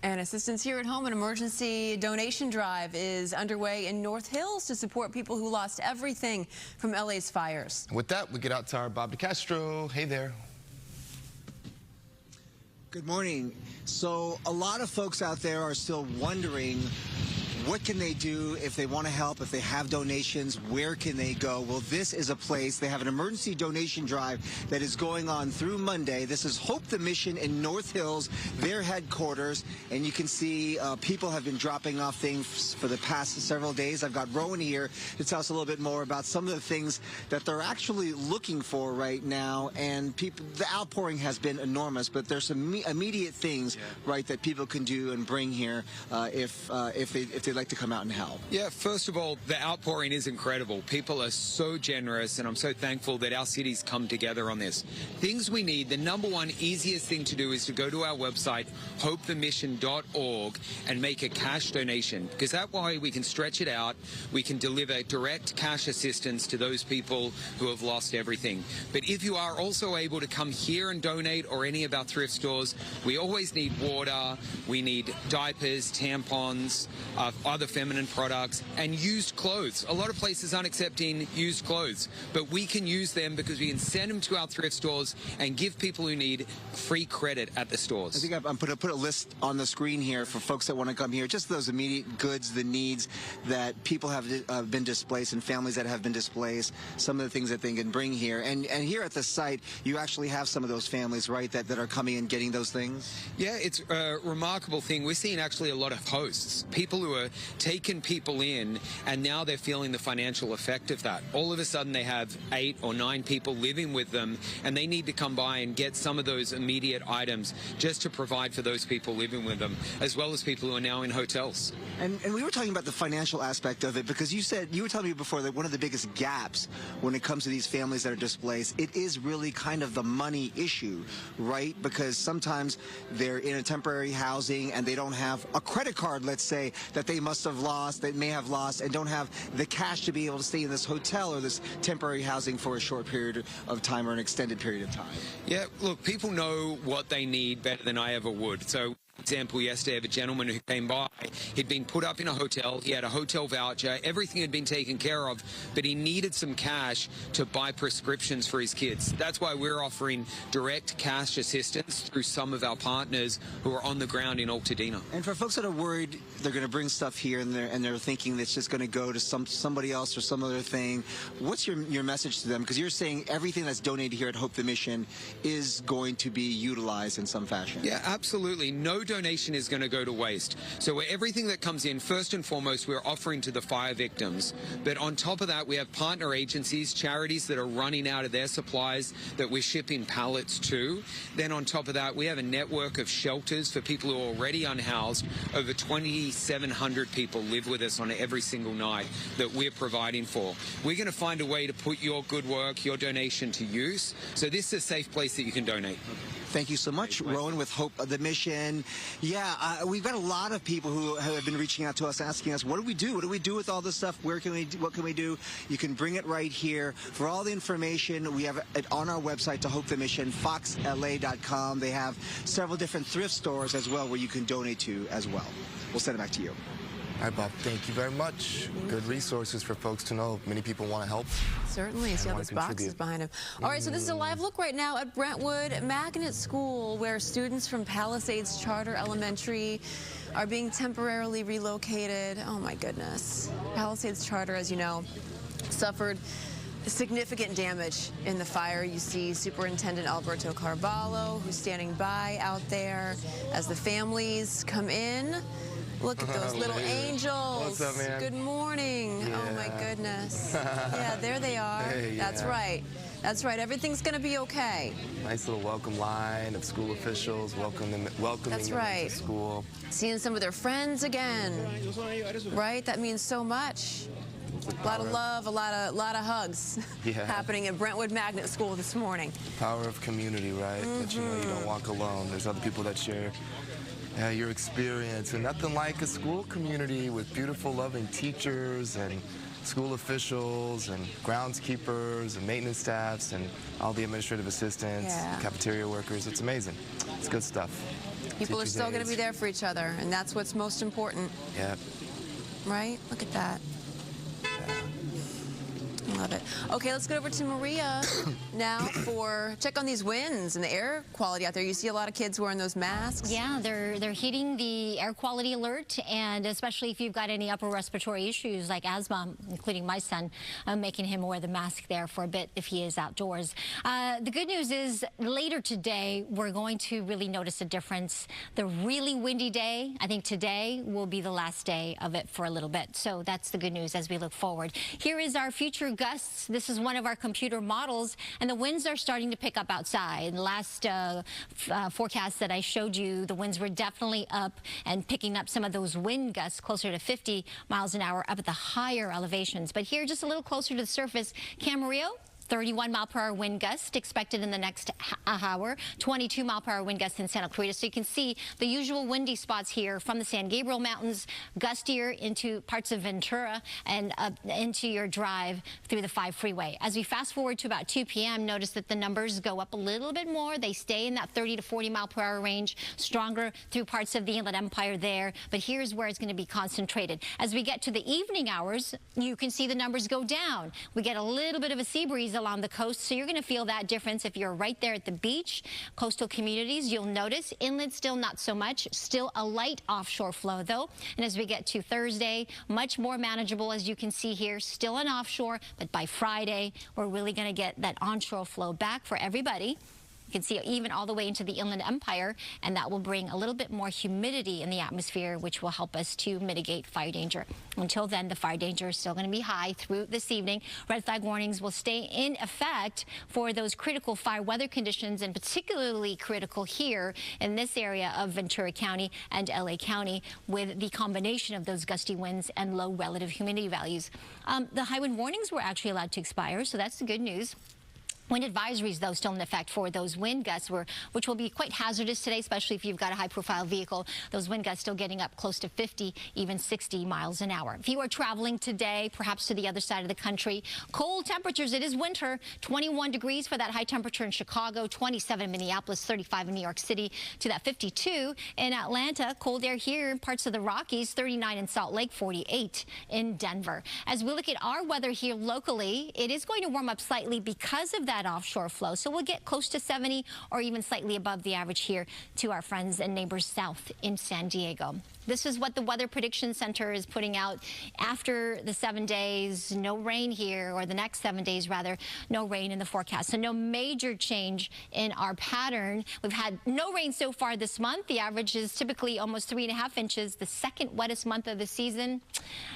And assistance here at home, an emergency donation drive is underway in North Hills to support people who lost everything from LA's fires. With that, we get out to our Bob DeCastro. Hey there. Good morning. So a lot of folks out there are still wondering, what can they do if they want to help, if they have donations, where can they go? Well, this is a place. They have an emergency donation drive that is going on through Monday. This is Hope the Mission in North Hills, their headquarters. And you can see people have been dropping off things for the past several days. I've got Rowan here to tell us a little bit more about some of the things that they're actually looking for right now. And people, the outpouring has been enormous, but there's some immediate things, right, that people can do and bring here if they'd like to come out and help. Yeah, first of all, the outpouring is incredible. People are so generous, and I'm so thankful that our city's come together on this. Things we need, the number one easiest thing to do is to go to our website, hopethemission.org, and make a cash donation, because that way we can stretch it out. We can deliver direct cash assistance to those people who have lost everything. But if you are also able to come here and donate, or any of our thrift stores, we always need water, we need diapers, tampons, other feminine products, and used clothes. A lot of places aren't accepting used clothes, but we can use them because we can send them to our thrift stores and give people who need free credit at the stores. I think I'm going to put a list on the screen here for folks that want to come here, just those immediate goods, the needs that people have been displaced and families that have been displaced, some of the things that they can bring here. And here at the site, you actually have some of those families, right, that are coming and getting those things? Yeah, it's a remarkable thing. We're seeing actually a lot of hosts, people who are taking people in, and now they're feeling the financial effect of that. All of a sudden they have 8 or 9 people living with them, and they need to come by and get some of those immediate items just to provide for those people living with them, as well as people who are now in hotels. And we were talking about the financial aspect of it, because you were telling me before that one of the biggest gaps when it comes to these families that are displaced, it is really kind of the money issue, right? Because sometimes they're in a temporary housing and they don't have a credit card, let's say, that they must have lost, they may have lost, and don't have the cash to be able to stay in this hotel or this temporary housing for a short period of time or an extended period of time. Yeah, look, people know what they need better than I ever would. So, for example, yesterday, I have a gentleman who came by. He'd been put up in a hotel. He had a hotel voucher. Everything had been taken care of, but he needed some cash to buy prescriptions for his kids. That's why we're offering direct cash assistance through some of our partners who are on the ground in Altadena. And for folks that are worried they're going to bring stuff here and they're thinking it's just going to go to somebody else or some other thing, what's your message to them? Because you're saying everything that's donated here at Hope the Mission is going to be utilized in some fashion. Yeah, absolutely. No donation is going to go to waste. So everything that comes in, first and foremost, we're offering to the fire victims. But on top of that, we have partner agencies, charities that are running out of their supplies that we're shipping pallets to. Then on top of that, we have a network of shelters for people who are already unhoused. Over 2,700 people live with us on every single night that we're providing for. We're going to find a way to put your good work, your donation to use. So this is a safe place that you can donate. Thank you so much, Rowan with Hope the Mission. Yeah, we've got a lot of people who have been reaching out to us, asking us, what do we do? What do we do with all this stuff? What can we do? You can bring it right here. For all the information, we have it on our website to Hope the Mission, foxla.com. They have several different thrift stores as well where you can donate to as well. We'll send it back to you. All right, Bob, thank you very much. Good resources for folks to know. Many people want to help. Certainly. See all those boxes behind him. All right, so this is a live look right now at Brentwood Magnet School, where students from Palisades Charter Elementary are being temporarily relocated. Oh, my goodness. Palisades Charter, as you know, suffered significant damage in the fire. You see Superintendent Alberto Carvalho, who's standing by out there as the families come in. Look at those little angels. What's up, man? Good morning. Yeah. Oh, my goodness. Yeah, there they are. Hey, That's yeah. right. That's right. Everything's going to be okay. Nice little welcome line of school officials welcoming them into school. Seeing some of their friends again. Right? That means so much. A lot of love, a lot of hugs happening at Brentwood Magnet School this morning. Power of community, right? That you know you don't walk alone. There's other people that share your experience, and nothing like a school community with beautiful, loving teachers and school officials and groundskeepers and maintenance staffs and all the administrative assistants, cafeteria workers. It's amazing. It's good stuff. People are still going to be there for each other, and that's what's most important. Yeah. Right? Look at that. Love it. Okay, let's go over to Maria now for check on these winds and the air quality out there. You see a lot of kids wearing those masks. Yeah, they're hitting the air quality alert, and especially if you've got any upper respiratory issues like asthma, including my son, making him wear the mask there for a bit if he is outdoors. The good news is later today we're going to really notice a difference. The really windy day, I think today will be the last day of it for a little bit. So that's the good news as we look forward. Here is our future gusts. This is one of our computer models, and the winds are starting to pick up outside. In the last forecast that I showed you, the winds were definitely up and picking up some of those wind gusts closer to 50 miles an hour up at the higher elevations. But here, just a little closer to the surface, Camarillo, 31-mile-per-hour wind gust expected in the next hour, 22-mile-per-hour wind gust in Santa Clarita. So you can see the usual windy spots here from the San Gabriel Mountains, gustier into parts of Ventura and up into your drive through the 5 freeway. As we fast forward to about 2 p.m., notice that the numbers go up a little bit more. They stay in that 30 to 40-mile-per-hour range, stronger through parts of the Inland Empire there. But here's where it's going to be concentrated. As we get to the evening hours, you can see the numbers go down. We get a little bit of a sea breeze along the coast, so you're going to feel that difference if you're right there at the beach. Coastal communities, you'll notice. Inland, still not so much. Still a light offshore flow, though. And as we get to Thursday, much more manageable, as you can see here. Still an offshore, but by Friday, we're really going to get that onshore flow back for everybody. You can see even all the way into the Inland Empire, and that will bring a little bit more humidity in the atmosphere, which will help us to mitigate fire danger. Until then, the fire danger is still going to be high through this evening. Red flag warnings will stay in effect for those critical fire weather conditions, and particularly critical here in this area of Ventura County and LA County, with the combination of those gusty winds and low relative humidity values. The high wind warnings were actually allowed to expire, so that's the good news. Wind advisories, though, still in effect for those wind gusts, which will be quite hazardous today, especially if you've got a high-profile vehicle. Those wind gusts still getting up close to 50, even 60 miles an hour. If you are traveling today, perhaps to the other side of the country, cold temperatures. It is winter. 21 degrees for that high temperature in Chicago, 27 in Minneapolis, 35 in New York City, to that 52 in Atlanta. Cold air here in parts of the Rockies, 39 in Salt Lake, 48 in Denver. As we look at our weather here locally, it is going to warm up slightly because of that offshore flow. So we'll get close to 70 or even slightly above the average here to our friends and neighbors south in San Diego. This is what the Weather Prediction Center is putting out after the 7 days. No rain here, or the next 7 days, rather, no rain in the forecast. So no major change in our pattern. We've had no rain so far this month. The average is typically almost 3.5 inches. The second wettest month of the season.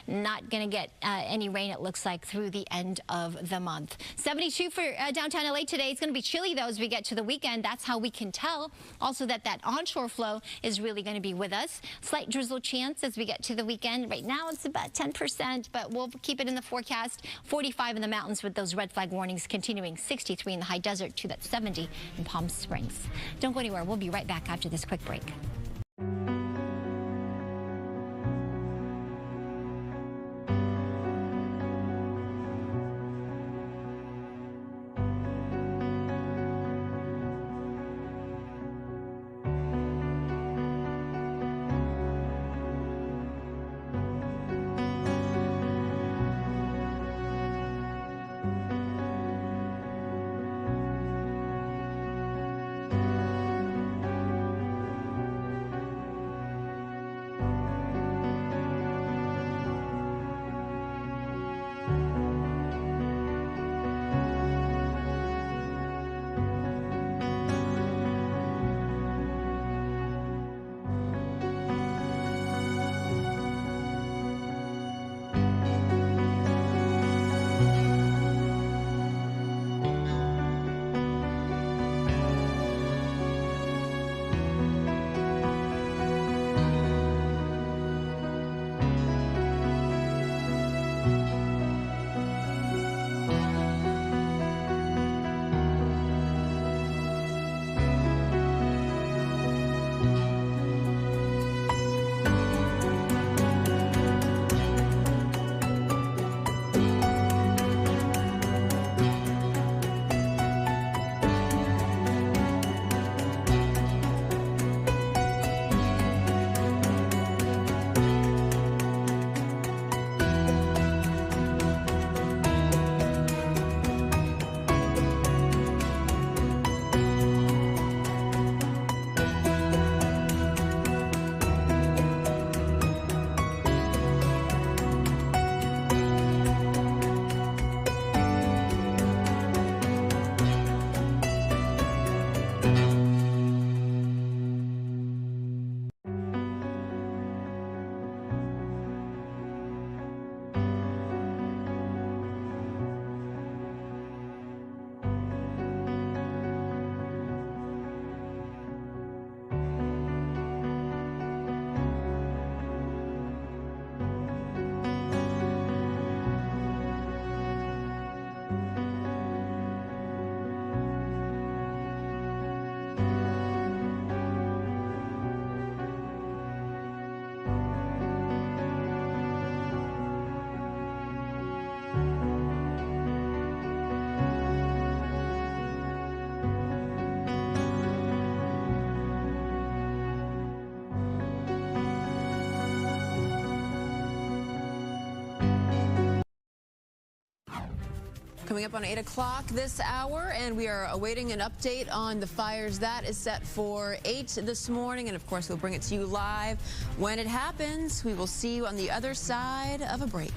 Not going to get any rain, it looks like, through the end of the month. 72 for downtown LA today. It's going to be chilly, though, as we get to the weekend. That's how we can tell also that onshore flow is really going to be with us. Slight drizzle chance as we get to the weekend. Right now it's about 10%, but we'll keep it in the forecast. 45 in the mountains with those red flag warnings continuing. 63 in the high desert to that 70 in Palm Springs. Don't go anywhere. We'll be right back after this quick break. Coming up on 8 o'clock this hour, and we are awaiting an update on the fires. That is set for 8 this morning, and of course we'll bring it to you live when it happens. We will see you on the other side of a break.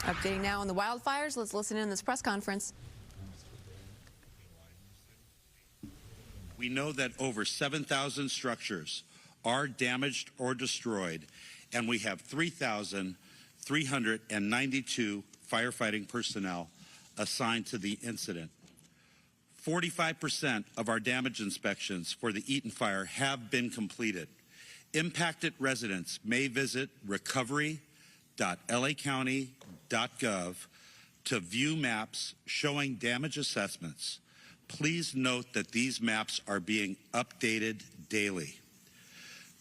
Updating now on the wildfires. Let's listen in this press conference. We know that over 7,000 structures are damaged or destroyed, and we have 3,392 firefighting personnel assigned to the incident. 45% of our damage inspections for the Eaton Fire have been completed. Impacted residents may visit recovery.lacounty.gov to view maps showing damage assessments. Please note that these maps are being updated daily.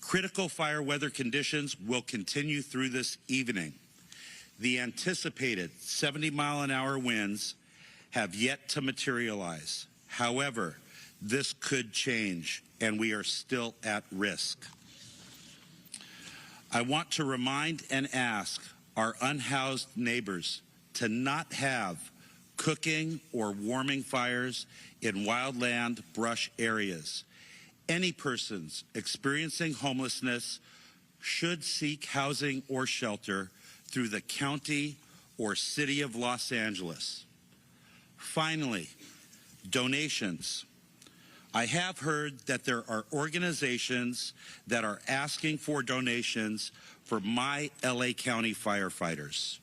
Critical fire weather conditions will continue through this evening. The anticipated 70-mile-an-hour winds have yet to materialize. However, this could change, and we are still at risk. I want to remind and ask our unhoused neighbors to not have cooking or warming fires in wildland brush areas. Any persons experiencing homelessness should seek housing or shelter through the county or city of Los Angeles. Finally, donations. I have heard that there are organizations that are asking for donations for my LA County firefighters.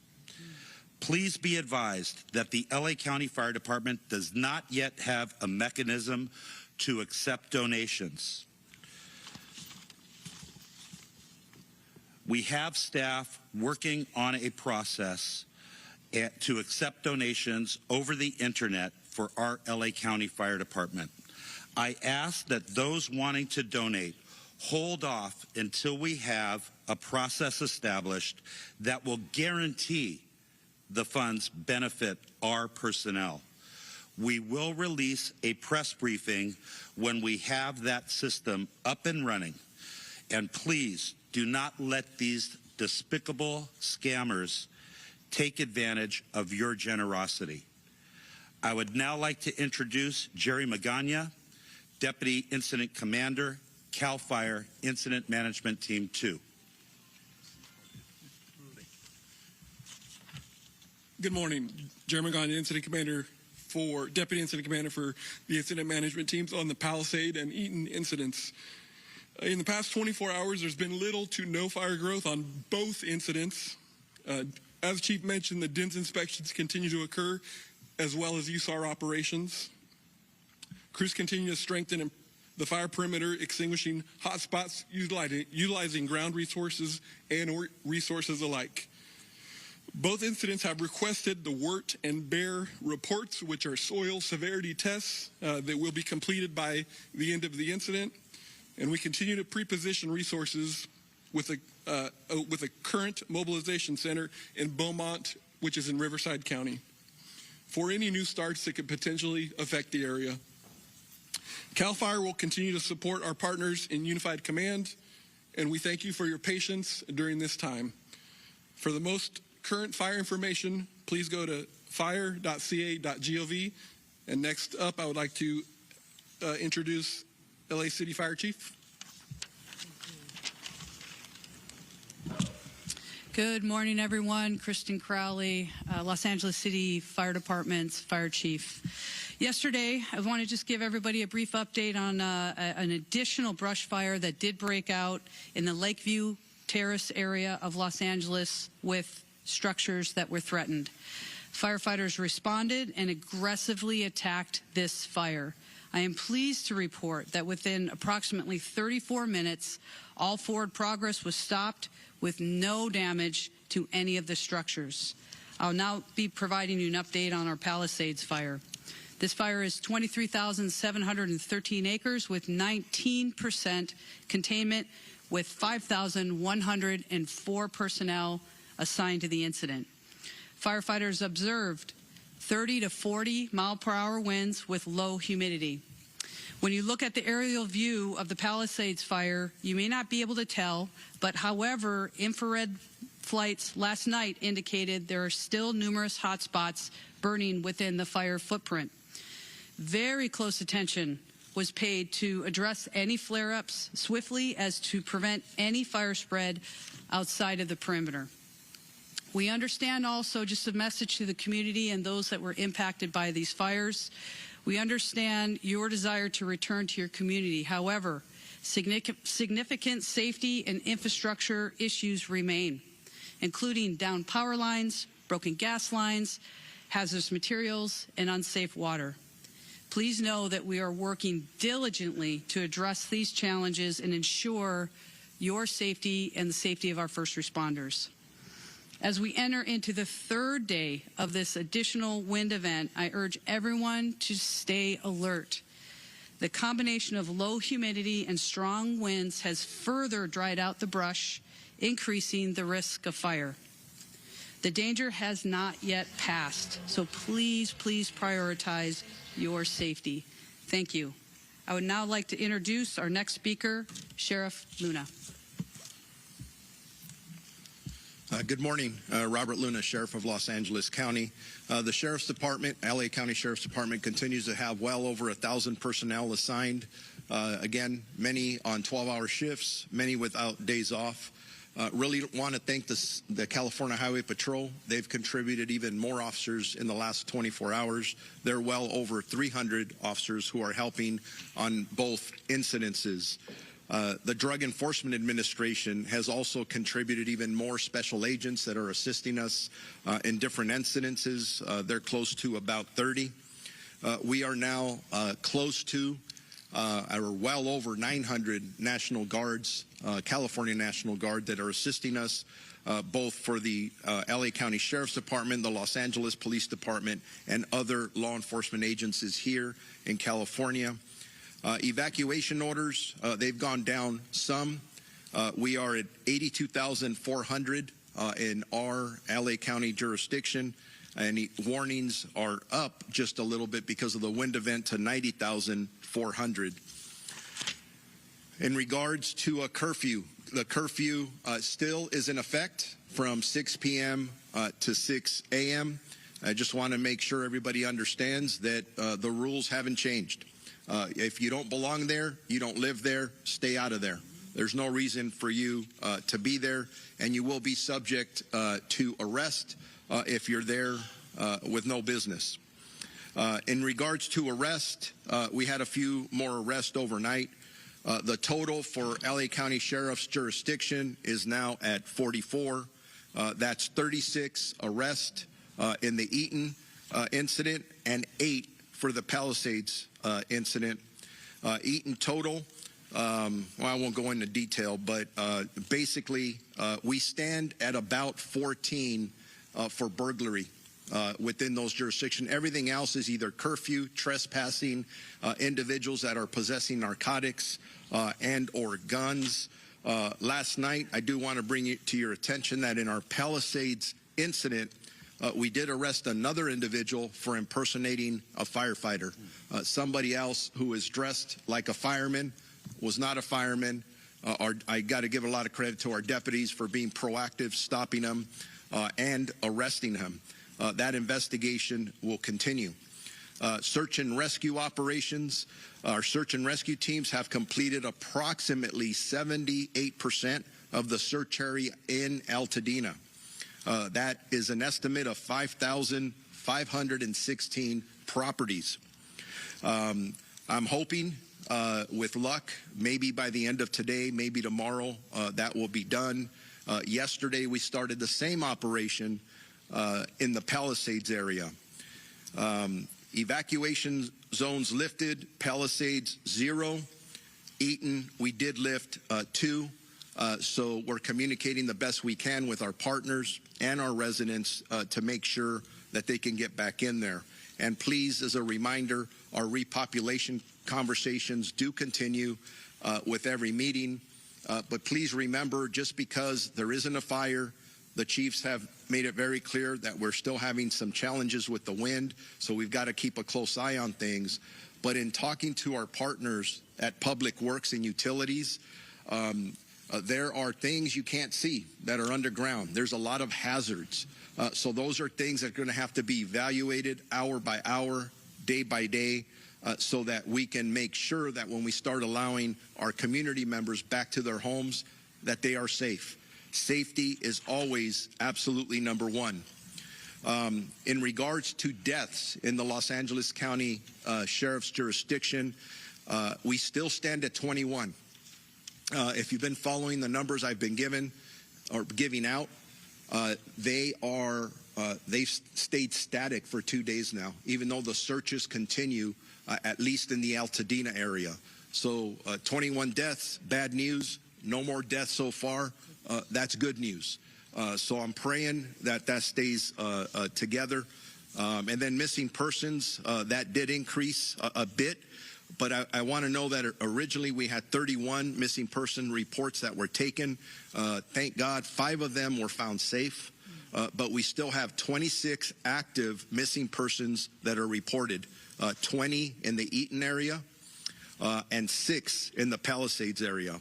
Please be advised that the LA County Fire Department does not yet have a mechanism to accept donations. We have staff working on a process to accept donations over the internet for our LA County Fire Department. I ask that those wanting to donate hold off until we have a process established that will guarantee the funds benefit our personnel. We will release a press briefing when we have that system up and running. And please do not let these despicable scammers take advantage of your generosity. I would now like to introduce Jerry Magana, Deputy Incident Commander, CAL FIRE Incident Management Team 2. Good morning. Jerry Magana, Incident Commander for Deputy Incident Commander for the Incident Management Teams on the Palisades and Eaton incidents. In the past 24 hours, there's been little to no fire growth on both incidents. As Chief mentioned, the DINS inspections continue to occur, as well as USAR operations. Crews continue to strengthen the fire perimeter, extinguishing hot spots, utilizing ground resources and resources alike. Both incidents have requested the WERT and BEAR reports, which are soil severity tests that will be completed by the end of the incident. And we continue to pre-position resources with a current mobilization center in Beaumont, which is in Riverside County, for any new starts that could potentially affect the area. CAL FIRE will continue to support our partners in Unified Command, and we thank you for your patience during this time. For the most current fire information, please go to fire.ca.gov. And next up, I would like to introduce LA City Fire Chief. Good morning, everyone. Kristen Crowley, Los Angeles City Fire Department's Fire Chief. Yesterday, I want to just give everybody a brief update on an additional brush fire that did break out in the Lakeview Terrace area of Los Angeles with structures that were threatened. Firefighters responded and aggressively attacked this fire. I am pleased to report that within approximately 34 minutes, all forward progress was stopped with no damage to any of the structures. I'll now be providing you an update on our Palisades Fire. This fire is 23,713 acres with 19% containment, with 5,104 personnel assigned to the incident. Firefighters observed 30 to 40 mile-per-hour winds with low humidity. When you look at the aerial view of the Palisades Fire, you may not be able to tell, but however, infrared flights last night indicated there are still numerous hot spots burning within the fire footprint. Very close attention was paid to address any flare-ups swiftly as to prevent any fire spread outside of the perimeter. We understand also, just a message to the community and those that were impacted by these fires, we understand your desire to return to your community. However, significant safety and infrastructure issues remain, including downed power lines, broken gas lines, hazardous materials, and unsafe water. Please know that we are working diligently to address these challenges and ensure your safety and the safety of our first responders. As we enter into the third day of this additional wind event, I urge everyone to stay alert. The combination of low humidity and strong winds has further dried out the brush, increasing the risk of fire. The danger has not yet passed, so please, please prioritize your safety. Thank you. I would now like to introduce our next speaker, Sheriff Luna. Good morning, Robert Luna, Sheriff of Los Angeles County. The Sheriff's Department, LA County Sheriff's Department, continues to have well over 1,000 personnel assigned. Again, many on 12-hour shifts, many without days off. Really want to thank the California Highway Patrol. They've contributed even more officers in the last 24 hours. There are well over 300 officers who are helping on both incidences. The Drug Enforcement Administration has also contributed even more special agents that are assisting us in different incidences. They're close to about 30. We are now close to or well over 900 National Guards, California National Guard, that are assisting us both for the LA County Sheriff's Department, the Los Angeles Police Department, and other law enforcement agencies here in California. Evacuation orders, they've gone down some. We are at 82,400 in our LA County jurisdiction. and warnings are up just a little bit because of the wind event to 90,400. In regards to a curfew, the curfew still is in effect from 6 p.m. To 6 a.m. I just want to make sure everybody understands that the rules haven't changed. If you don't belong there, you don't live there, stay out of there. There's no reason for you to be there, and you will be subject to arrest if you're there with no business. In regards to arrest, we had a few more arrests overnight. The total for LA County Sheriff's jurisdiction is now at 44. That's 36 arrests in the Eaton incident and 8 for the Palisades incident. Eaton total, well, I won't go into detail, but basically we stand at about 14 for burglary within those jurisdictions. Everything else is either curfew, trespassing, individuals that are possessing narcotics and or guns. Last night, I do want to bring it to your attention that in our Palisades incident, we did arrest another individual for impersonating a firefighter. Somebody else who is dressed like a fireman was not a fireman. I got to give a lot of credit to our deputies for being proactive, stopping him, and arresting him. That investigation will continue. Search and rescue operations. Our search and rescue teams have completed approximately 78% of the search area in Altadena. That is an estimate of 5,516 properties. I'm hoping, with luck, maybe by the end of today, maybe tomorrow, that will be done. Yesterday, we started the same operation in the Palisades area. Evacuation zones lifted, Palisades 0. Eaton, we did lift 2. So we're communicating the best we can with our partners and our residents to make sure that they can get back in there. And please, as a reminder, our repopulation conversations do continue with every meeting. But please remember, just because there isn't a fire, the chiefs have made it very clear that we're still having some challenges with the wind, so we've got to keep a close eye on things. But in talking to our partners at Public Works and Utilities, there are things you can't see that are underground. There's a lot of hazards. So those are things that are going to have to be evaluated hour by hour, day by day, so that we can make sure that when we start allowing our community members back to their homes, that they are safe. Safety is always absolutely number one. In regards to deaths in the Los Angeles County Sheriff's jurisdiction, we still stand at 21. If you've been following the numbers I've been giving out, they've stayed static for 2 days now, even though the searches continue, at least in the Altadena area. So 21 deaths, bad news. No more deaths so far. That's good news. So I'm praying that stays together. And then missing persons, that did increase a bit. But I want to know that originally we had 31 missing person reports that were taken. Thank God 5 of them were found safe. But we still have 26 active missing persons that are reported. 20 in the Eaton area and 6 in the Palisades area.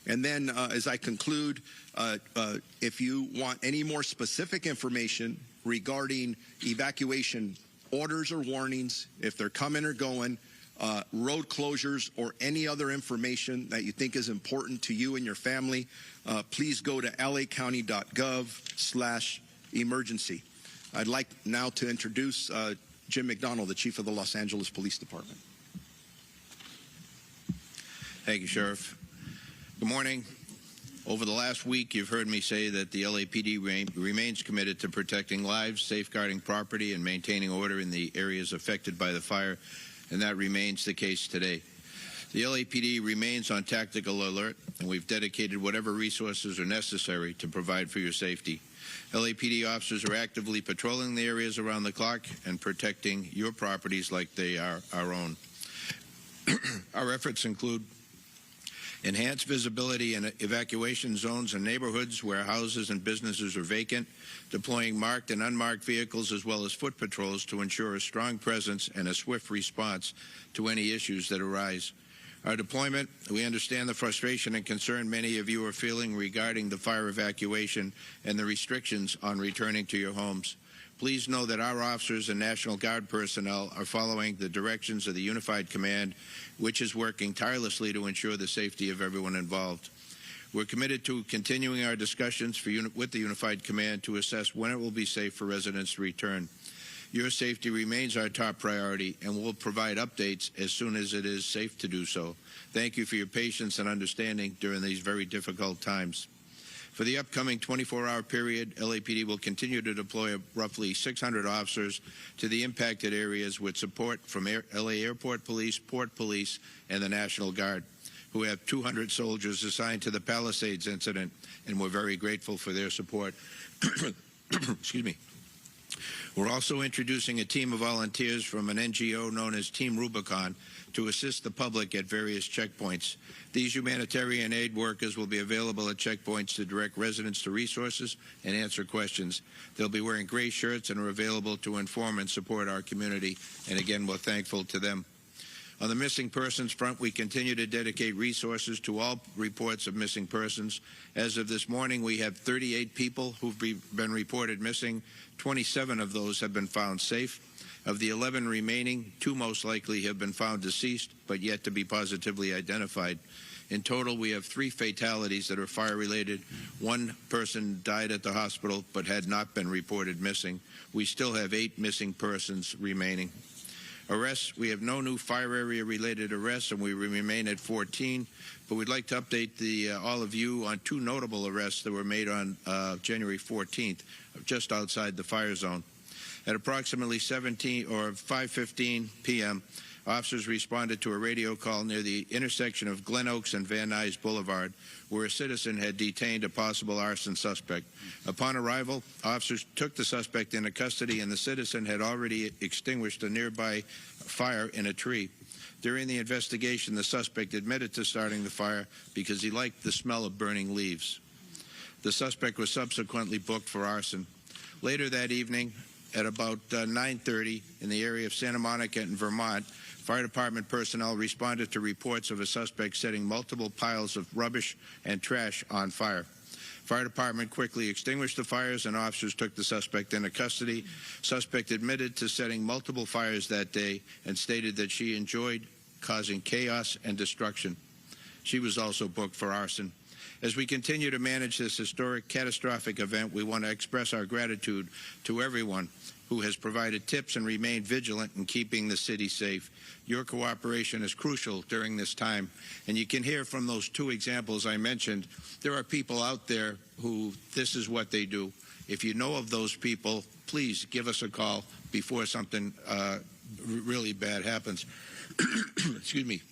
And then as I conclude, if you want any more specific information regarding evacuation orders or warnings, if they're coming or going, road closures or any other information that you think is important to you and your family, please go to lacounty.gov/emergency. I'd like now to introduce Jim McDonald, the Chief of the Los Angeles Police Department. Thank you, Sheriff. Good morning. Over the last week, you've heard me say that the LAPD remains committed to protecting lives, safeguarding property, and maintaining order in the areas affected by the fire, and that remains the case today. The LAPD remains on tactical alert, and we've dedicated whatever resources are necessary to provide for your safety. LAPD officers are actively patrolling the areas around the clock and protecting your properties like they are our own. Our efforts include enhance visibility in evacuation zones and neighborhoods where houses and businesses are vacant, deploying marked and unmarked vehicles as well as foot patrols to ensure a strong presence and a swift response to any issues that arise. Our deployment, we understand the frustration and concern many of you are feeling regarding the fire evacuation and the restrictions on returning to your homes. Please know that our officers and National Guard personnel are following the directions of the Unified Command, which is working tirelessly to ensure the safety of everyone involved. We're committed to continuing our discussions with the Unified Command to assess when it will be safe for residents to return. Your safety remains our top priority, and we'll provide updates as soon as it is safe to do so. Thank you for your patience and understanding during these very difficult times. For the upcoming 24-hour period, LAPD will continue to deploy roughly 600 officers to the impacted areas with support from LA Airport Police, Port Police, and the National Guard, who have 200 soldiers assigned to the Palisades incident, and we're very grateful for their support. Excuse me. We're also introducing a team of volunteers from an NGO known as Team Rubicon to assist the public at various checkpoints. These humanitarian aid workers will be available at checkpoints to direct residents to resources and answer questions. They'll be wearing gray shirts and are available to inform and support our community, and again, we're thankful to them. On the missing persons front, we continue to dedicate resources to all reports of missing persons. As of this morning, we have 38 people who've been reported missing. 27 of those have been found safe. Of the 11 remaining, 2 most likely have been found deceased, but yet to be positively identified. In total, we have 3 fatalities that are fire-related. 1 person died at the hospital, but had not been reported missing. We still have 8 missing persons remaining. Arrests, we have no new fire area-related arrests, and we remain at 14. But we'd like to update all of you on 2 notable arrests that were made on January 14th, just outside the fire zone. At approximately 5:15 p.m., officers responded to a radio call near the intersection of Glen Oaks and Van Nuys Boulevard, where a citizen had detained a possible arson suspect. Upon arrival, officers took the suspect into custody, and the citizen had already extinguished a nearby fire in a tree. During the investigation, the suspect admitted to starting the fire because he liked the smell of burning leaves. The suspect was subsequently booked for arson. Later that evening, at about 9:30 in the area of Santa Monica in Vermont, fire department personnel responded to reports of a suspect setting multiple piles of rubbish and trash on fire. Fire department quickly extinguished the fires, and officers took the suspect into custody. Suspect admitted to setting multiple fires that day and stated that she enjoyed causing chaos and destruction. She was also booked for arson. As we continue to manage this historic, catastrophic event, we want to express our gratitude to everyone who has provided tips and remained vigilant in keeping the city safe. Your cooperation is crucial during this time. And you can hear from those 2 examples I mentioned, there are people out there who this is what they do. If you know of those people, please give us a call before something really bad happens. Excuse me.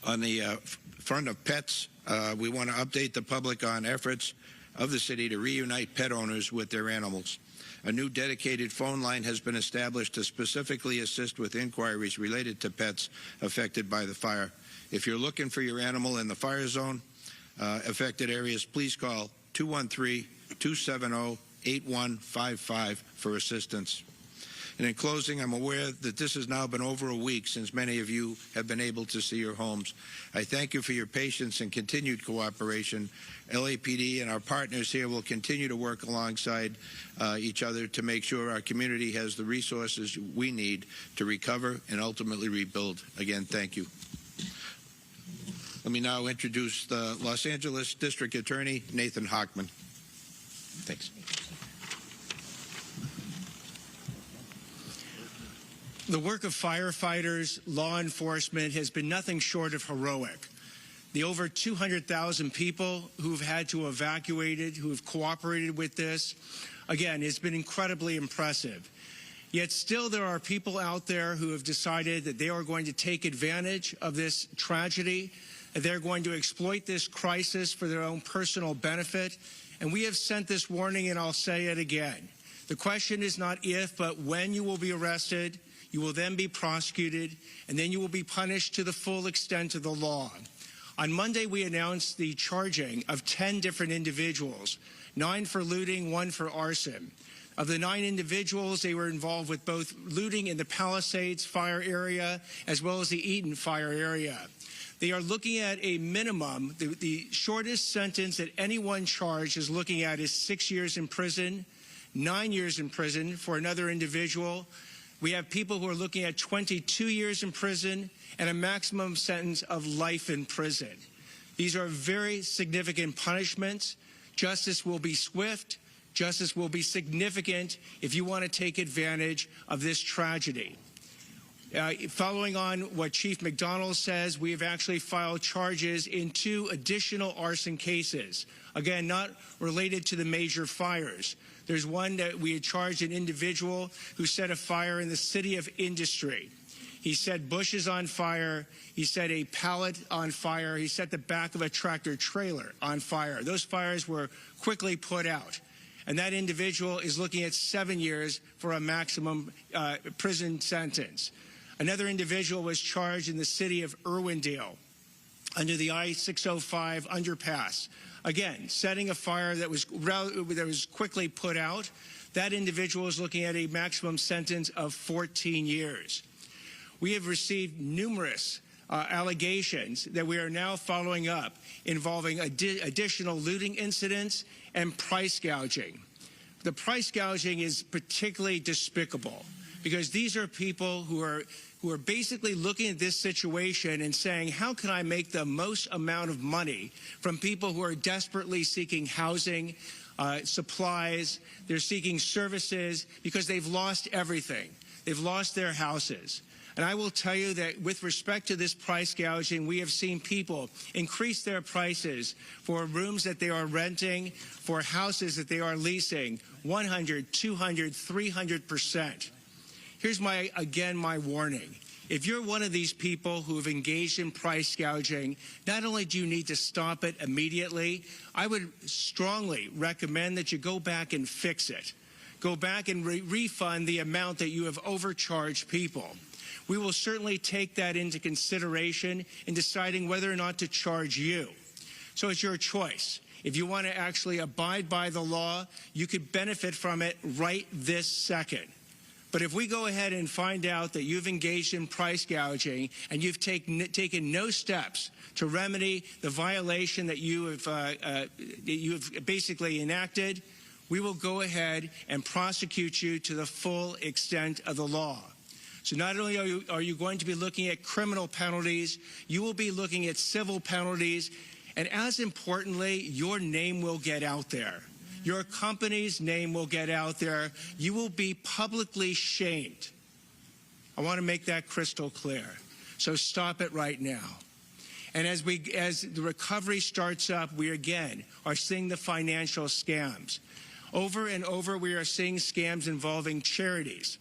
On the front of pets, we want to update the public on efforts of the city to reunite pet owners with their animals. A new dedicated phone line has been established to specifically assist with inquiries related to pets affected by the fire. If you're looking for your animal in the fire zone affected areas, please call 213-270-8155 for assistance. And in closing, I'm aware that this has now been over a week since many of you have been able to see your homes. I thank you for your patience and continued cooperation. LAPD and our partners here will continue to work alongside each other to make sure our community has the resources we need to recover and ultimately rebuild. Again, thank you. Let me now introduce the Los Angeles District Attorney, Nathan Hochman. Thanks. The work of firefighters, law enforcement has been nothing short of heroic. The over 200,000 people who've had to evacuate, who have cooperated with this, again, it's been incredibly impressive. Yet still there are people out there who have decided that they are going to take advantage of this tragedy, that they're going to exploit this crisis for their own personal benefit. And we have sent this warning, and I'll say it again. The question is not if, but when you will be arrested. You will then be prosecuted, and then you will be punished to the full extent of the law. On Monday, we announced the charging of 10 different individuals, 9 for looting, 1 for arson. Of the 9 individuals, they were involved with both looting in the Palisades Fire area as well as the Eaton Fire area. They are looking at a minimum, the shortest sentence that anyone charged is looking at is 6 years in prison, 9 years in prison for another individual. We have people who are looking at 22 years in prison and a maximum sentence of life in prison. These are very significant punishments. Justice will be swift. Justice will be significant if you want to take advantage of this tragedy. Following on what Chief McDonald says, we have actually filed charges in 2 additional arson cases. Again, not related to the major fires. There's one that we had charged an individual who set a fire in the City of Industry. He set bushes on fire. He set a pallet on fire. He set the back of a tractor trailer on fire. Those fires were quickly put out. And that individual is looking at 7 years for a maximum prison sentence. Another individual was charged in the city of Irwindale under the I-605 underpass. Again, setting a fire that was quickly put out. That individual is looking at a maximum sentence of 14 years. We have received numerous allegations that we are now following up involving additional looting incidents and price gouging. The price gouging is particularly despicable because these are people who are basically looking at this situation and saying, how can I make the most amount of money from people who are desperately seeking housing, supplies, they're seeking services because they've lost everything. They've lost their houses. And I will tell you that with respect to this price gouging, we have seen people increase their prices for rooms that they are renting, for houses that they are leasing, 100, 200, 300%. Here's my warning. If you're one of these people who have engaged in price gouging, not only do you need to stop it immediately, I would strongly recommend that you go back and fix it. Go back and refund the amount that you have overcharged people. We will certainly take that into consideration in deciding whether or not to charge you. So it's your choice. If you want to actually abide by the law, you could benefit from it right this second. But if we go ahead and find out that you've engaged in price gouging and you've taken no steps to remedy the violation that you have basically enacted, we will go ahead and prosecute you to the full extent of the law. So not only are you going to be looking at criminal penalties, you will be looking at civil penalties, and as importantly, your name will get out there. Your company's name will get out there. You will be publicly shamed. I want to make that crystal clear. So stop it right now. And as the recovery starts up, we again are seeing the financial scams. Over and over, we are seeing scams involving charities,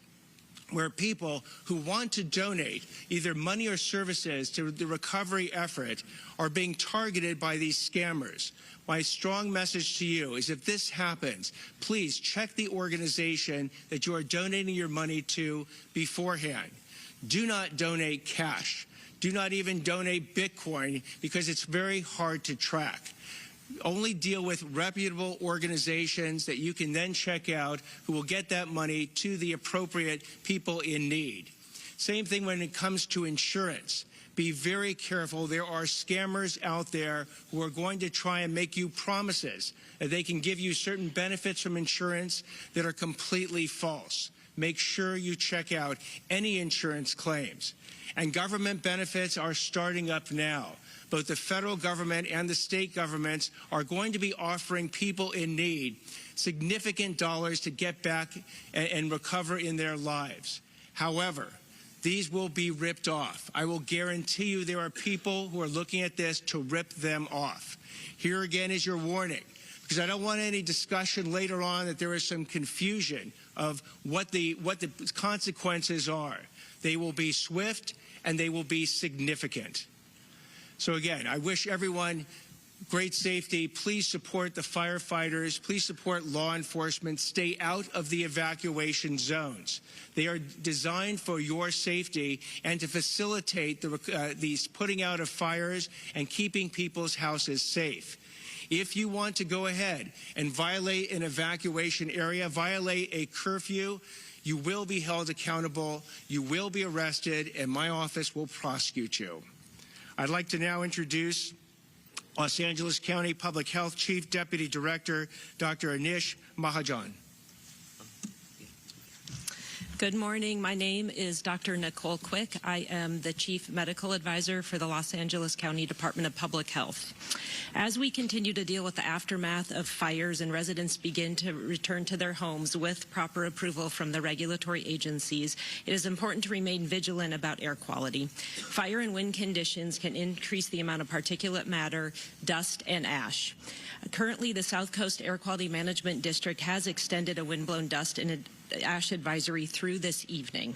where people who want to donate either money or services to the recovery effort are being targeted by these scammers. My strong message to you is if this happens, please check the organization that you are donating your money to beforehand. Do not donate cash. Do not even donate Bitcoin because it's very hard to track. Only deal with reputable organizations that you can then check out who will get that money to the appropriate people in need. Same thing when it comes to insurance. Be very careful. There are scammers out there who are going to try and make you promises that they can give you certain benefits from insurance that are completely false. Make sure you check out any insurance claims. And government benefits are starting up now. Both the federal government and the state governments are going to be offering people in need significant dollars to get back and recover in their lives. However, these will be ripped off. I will guarantee you there are people who are looking at this to rip them off. Here again is your warning, because I don't want any discussion later on that there is some confusion of what the consequences are. They will be swift and they will be significant. So again, I wish everyone great safety. Please support the firefighters. Please support law enforcement. Stay out of the evacuation zones. They are designed for your safety and to facilitate these putting out of fires and keeping people's houses safe. If you want to go ahead and violate an evacuation area, violate a curfew, you will be held accountable, you will be arrested, and my office will prosecute you. I'd like to now introduce Los Angeles County Public Health Chief Deputy Director, Dr. Anish Mahajan. Good morning. My name is Dr. Nicole Quick. I am the Chief Medical Advisor for the Los Angeles County Department of Public Health. As we continue to deal with the aftermath of fires and residents begin to return to their homes with proper approval from the regulatory agencies, it is important to remain vigilant about air quality. Fire and wind conditions can increase the amount of particulate matter, dust, and ash. Currently, the South Coast Air Quality Management District has extended a windblown dust and ash advisory through this evening.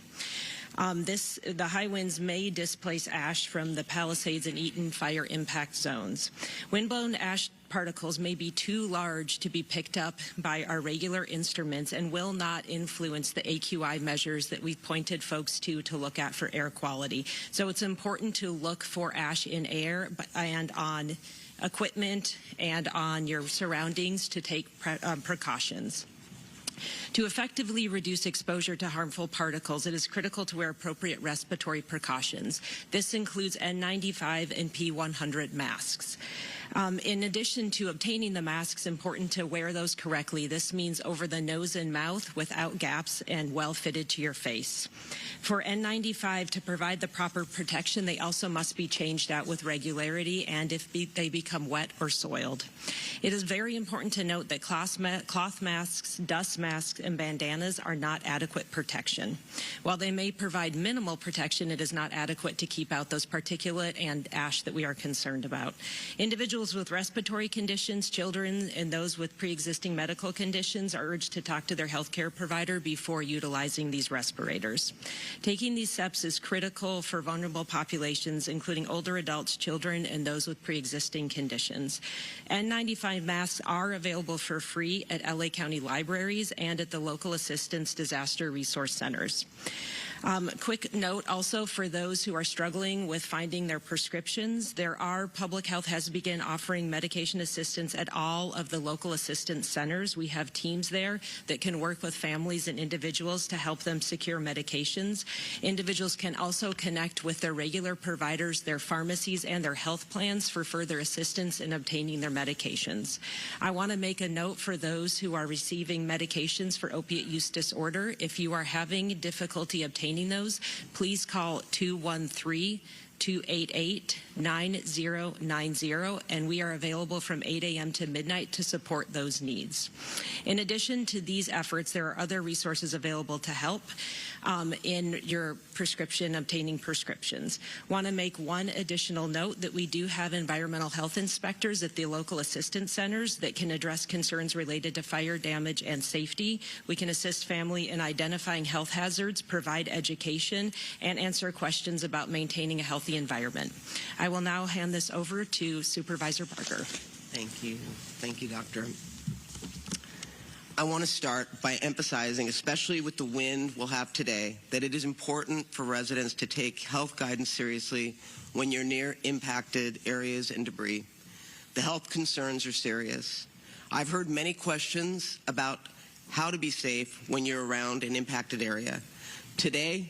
The high winds may displace ash from the Palisades and Eaton fire impact zones. Windblown ash particles may be too large to be picked up by our regular instruments and will not influence the AQI measures that we've pointed folks to look at for air quality. So it's important to look for ash in air and on equipment and on your surroundings to take precautions. To effectively reduce exposure to harmful particles, it is critical to wear appropriate respiratory precautions. This includes N95 and P100 masks. In addition to obtaining the masks, important to wear those correctly. This means over the nose and mouth without gaps and well fitted to your face. For N95 to provide the proper protection, they also must be changed out with regularity and if they become wet or soiled. It is very important to note that cloth masks, dust masks, and bandanas are not adequate protection. While they may provide minimal protection, it is not adequate to keep out those particulate and ash that we are concerned about. Individuals with respiratory conditions, children, and those with pre-existing medical conditions are urged to talk to their healthcare provider before utilizing these respirators. Taking these steps is critical for vulnerable populations, including older adults, children, and those with pre-existing conditions. N95 masks are available for free at LA County libraries and at the local assistance disaster resource centers. Quick note also for those who are struggling with finding their prescriptions, Public Health has begun offering medication assistance at all of the local assistance centers. We have teams there that can work with families and individuals to help them secure medications. Individuals can also connect with their regular providers, their pharmacies, and their health plans for further assistance in obtaining their medications. I want to make a note for those who are receiving medications for opiate use disorder. If you are having difficulty obtaining those, please call 213-288-9090, and we are available from 8 a.m. to midnight to support those needs. In addition to these efforts, there are other resources available to help in your obtaining prescriptions. Want to make one additional note that we do have environmental health inspectors at the local assistance centers that can address concerns related to fire damage and safety. We can assist family in identifying health hazards, provide education, and answer questions about maintaining a healthy environment. I will now hand this over to Supervisor Barker. Thank you. Thank you, Doctor. I want to start by emphasizing, especially with the wind we'll have today, that it is important for residents to take health guidance seriously when you're near impacted areas and debris. The health concerns are serious. I've heard many questions about how to be safe when you're around an impacted area. Today,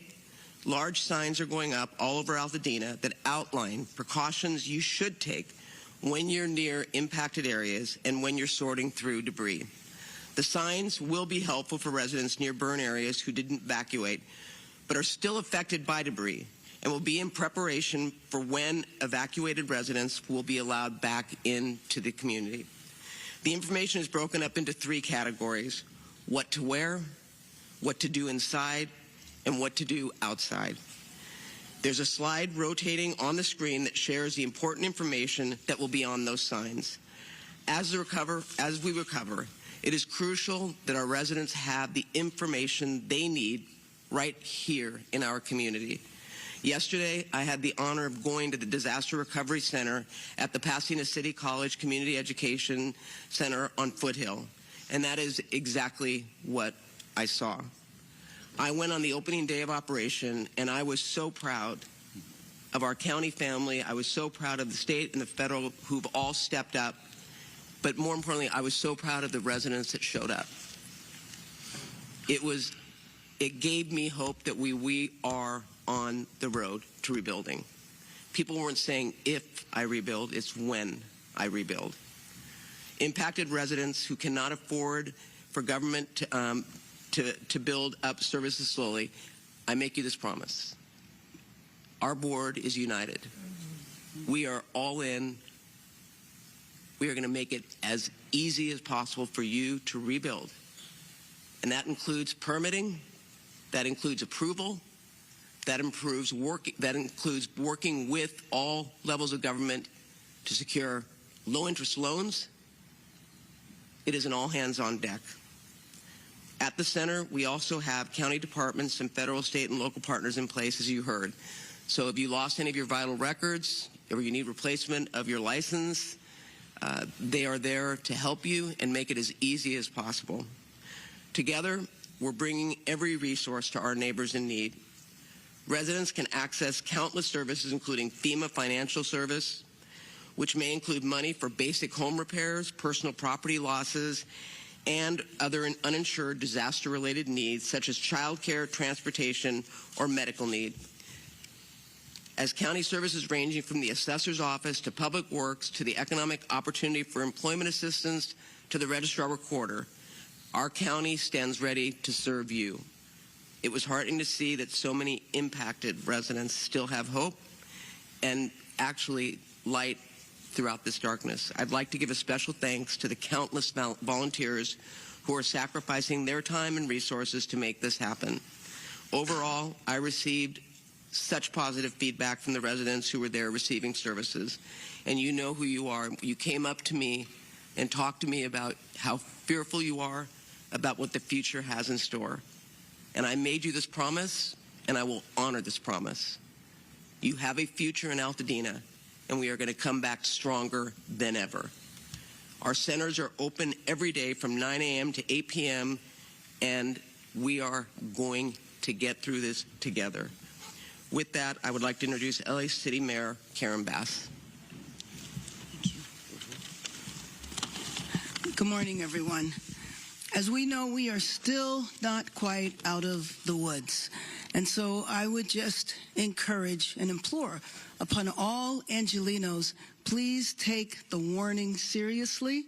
large signs are going up all over Altadena that outline precautions you should take when you're near impacted areas and when you're sorting through debris. The signs will be helpful for residents near burn areas who didn't evacuate but are still affected by debris and will be in preparation for when evacuated residents will be allowed back into the community. The information is broken up into 3 categories: what to wear, what to do inside, and what to do outside. There's a slide rotating on the screen that shares the important information that will be on those signs. As we recover, it is crucial that our residents have the information they need right here in our community. Yesterday, I had the honor of going to the Disaster Recovery Center at the Pasadena City College Community Education Center on Foothill, and that is exactly what I saw. I went on the opening day of operation, and I was so proud of our county family. I was so proud of the state and the federal who've all stepped up, but more importantly, I was so proud of the residents that showed up. It gave me hope that we are on the road to rebuilding. People weren't saying if I rebuild, it's when I rebuild. Impacted residents who cannot afford for government to build up services slowly, I make you this promise. Our board is united. We are all in. We are going to make it as easy as possible for you to rebuild. And that includes permitting, that includes approval, that includes working with all levels of government to secure low-interest loans. It is an all-hands-on deck. At the center, we also have county departments and federal, state, and local partners in place, as you heard. So if you lost any of your vital records, or you need replacement of your license, they are there to help you and make it as easy as possible. Together, we're bringing every resource to our neighbors in need. Residents can access countless services, including FEMA financial service, which may include money for basic home repairs, personal property losses, and other uninsured disaster-related needs, such as child care, transportation, or medical need. As county services ranging from the assessor's office to public works to the economic opportunity for employment assistance to the registrar recorder, our county stands ready to serve you. It was heartening to see that so many impacted residents still have hope and actually light throughout this darkness. I'd like to give a special thanks to the countless volunteers who are sacrificing their time and resources to make this happen. Overall, I received such positive feedback from the residents who were there receiving services. And you know who you are. You came up to me and talked to me about how fearful you are about what the future has in store. And I made you this promise, and I will honor this promise. You have a future in Altadena, and we are going to come back stronger than ever. Our centers are open every day from 9 a.m. to 8 p.m., and we are going to get through this together. With that, I would like to introduce LA City Mayor Karen Bass. Good morning, everyone. As we know, we are still not quite out of the woods. And so I would just encourage and implore upon all Angelenos, please take the warning seriously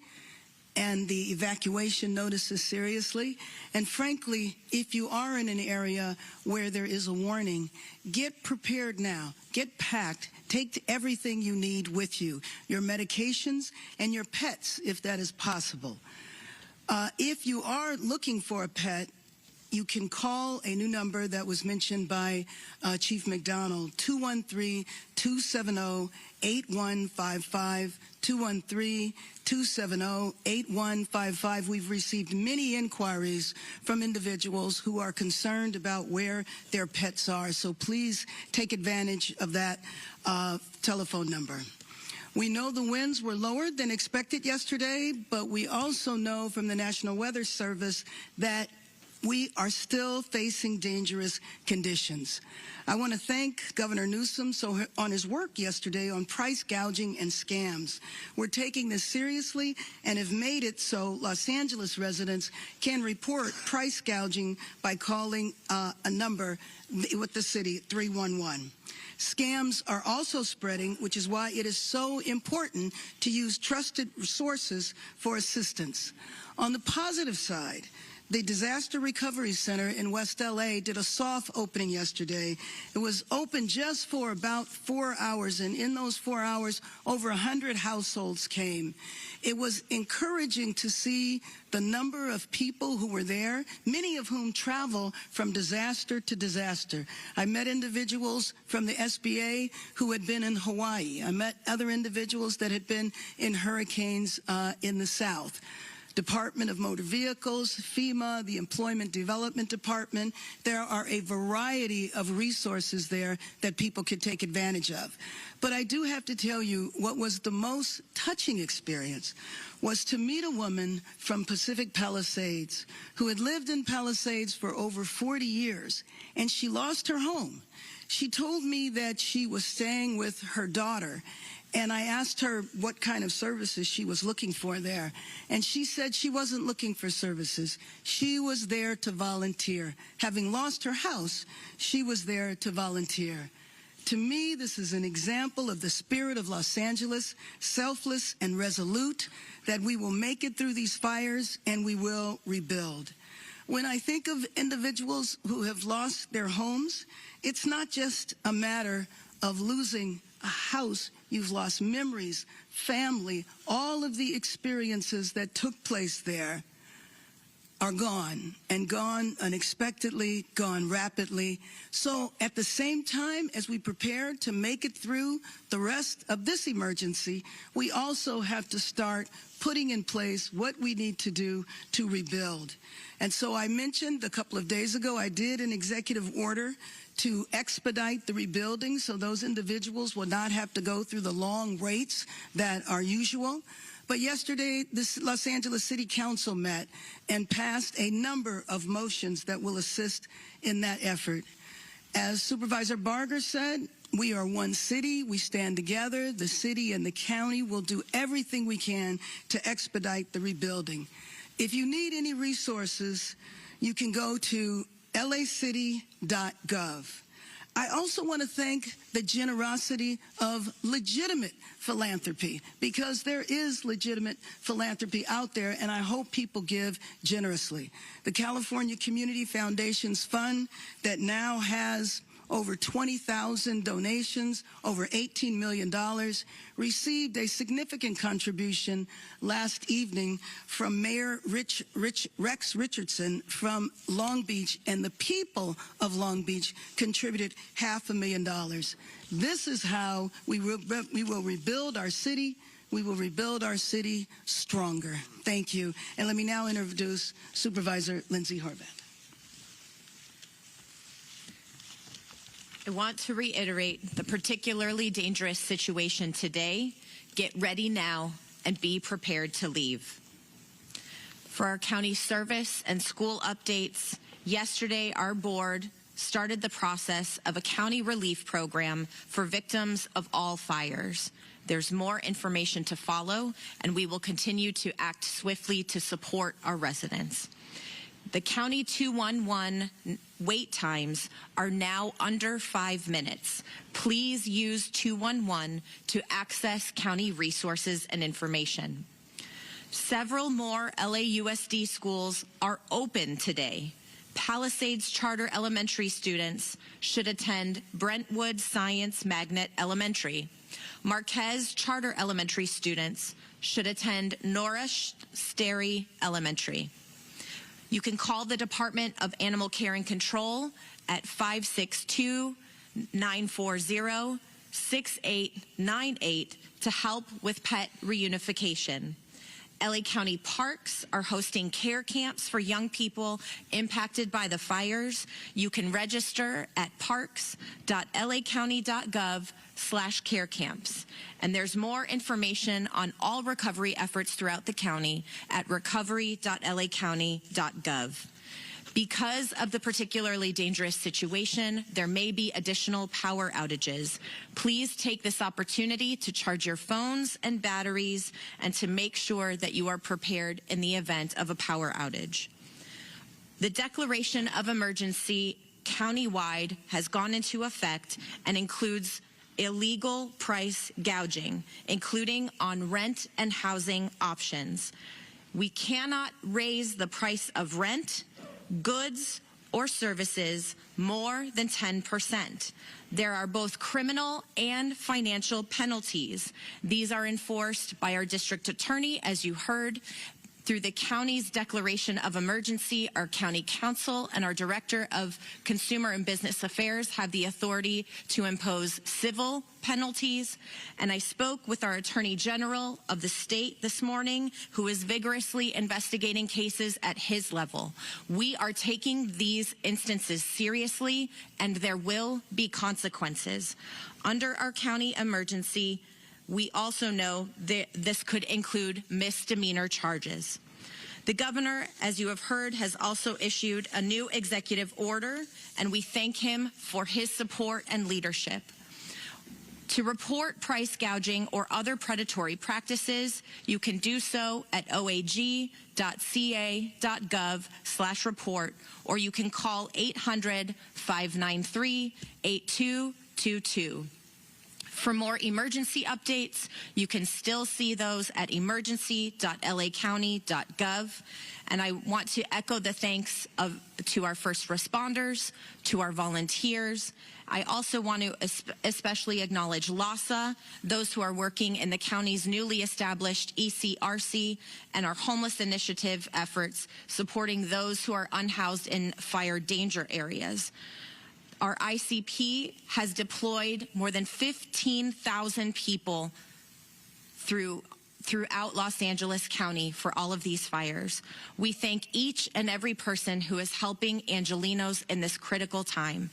and the evacuation notices seriously. And frankly, if you are in an area where there is a warning, get prepared now. Get packed. Take everything you need with you, your medications and your pets, if that is possible. If you are looking for a pet, you can call a new number that was mentioned by Chief McDonald, 213-270-8155, 213-270-8155. We've received many inquiries from individuals who are concerned about where their pets are, so please take advantage of that telephone number. We know the winds were lower than expected yesterday, but we also know from the National Weather Service that we are still facing dangerous conditions. I want to thank Governor Newsom on his work yesterday on price gouging and scams. We're taking this seriously and have made it so Los Angeles residents can report price gouging by calling a number with the city, 311. Scams are also spreading, which is why it is so important to use trusted sources for assistance. On the positive side, the Disaster Recovery Center in West LA did a soft opening yesterday. It was open just for about 4 hours, and in those 4 hours, over 100 households came. It was encouraging to see the number of people who were there, many of whom travel from disaster to disaster. I met individuals from the SBA who had been in Hawaii. I met other individuals that had been in hurricanes in the South. Department of Motor Vehicles, FEMA, the Employment Development Department. There are a variety of resources there that people could take advantage of. But I do have to tell you, what was the most touching experience was to meet a woman from Pacific Palisades who had lived in Palisades for over 40 years, and she lost her home. She told me that she was staying with her daughter, and I asked her what kind of services she was looking for there. And she said she wasn't looking for services. She was there to volunteer. Having lost her house, she was there to volunteer. To me, this is an example of the spirit of Los Angeles, selfless and resolute, that we will make it through these fires and we will rebuild. When I think of individuals who have lost their homes, it's not just a matter of losing a house. You've lost memories, family, all of the experiences that took place there are gone, and gone unexpectedly, gone rapidly. So at the same time as we prepare to make it through the rest of this emergency, we also have to start putting in place what we need to do to rebuild. And so I mentioned a couple of days ago, I did an executive order to expedite the rebuilding so those individuals will not have to go through the long waits that are usual. But yesterday, the Los Angeles City Council met and passed a number of motions that will assist in that effort. As Supervisor Barger said, we are one city. We stand together. The city and the county will do everything we can to expedite the rebuilding. If you need any resources, you can go to lacity.gov. I also want to thank the generosity of legitimate philanthropy, because there is legitimate philanthropy out there, and I hope people give generously. The California Community Foundations Fund that now has over 20,000 donations, over $18 million, received a significant contribution last evening from Mayor Rex Richardson from Long Beach, and the people of Long Beach contributed $500,000. This is how we will rebuild our city. We will rebuild our city stronger. Thank you. And let me now introduce Supervisor Lindsay Horvath. I want to reiterate the particularly dangerous situation today. Get ready now and be prepared to leave. For our county service and school updates, yesterday our board started the process of a county relief program for victims of all fires. There's more information to follow, and we will continue to act swiftly to support our residents. The County 211 wait times are now under 5 minutes. Please use 211 to access county resources and information. Several more LAUSD schools are open today. Palisades Charter Elementary students should attend Brentwood Science Magnet Elementary. Marquez Charter Elementary students should attend Nora Sterry Elementary. You can call the Department of Animal Care and Control at 562-940-6898 to help with pet reunification. LA County Parks are hosting care camps for young people impacted by the fires. You can register at parks.lacounty.gov/care camps. And there's more information on all recovery efforts throughout the county at recovery.lacounty.gov. Because of the particularly dangerous situation, there may be additional power outages. Please take this opportunity to charge your phones and batteries and to make sure that you are prepared in the event of a power outage. The declaration of emergency countywide has gone into effect and includes illegal price gouging, including on rent and housing options. We cannot raise the price of rent, goods, or services more than 10%. There are both criminal and financial penalties. These are enforced by our district attorney, as you heard, Through the county's declaration of emergency, our county council and our director of consumer and business affairs have the authority to impose civil penalties. And I spoke with our attorney general of the state this morning, who is vigorously investigating cases at his level. We are taking these instances seriously, and there will be consequences. Under our county emergency, we also know that this could include misdemeanor charges. The governor, as you have heard, has also issued a new executive order, and we thank him for his support and leadership. To report price gouging or other predatory practices, you can do so at oag.ca.gov/report, or you can call 800-593-8222. For more emergency updates, you can still see those at emergency.lacounty.gov. And I want to echo the thanks to our first responders, to our volunteers. I also want to especially acknowledge LASA, those who are working in the county's newly established ECRC, and our homeless initiative efforts supporting those who are unhoused in fire danger areas. Our ICP has deployed more than 15,000 people throughout Los Angeles County for all of these fires. We thank each and every person who is helping Angelenos in this critical time.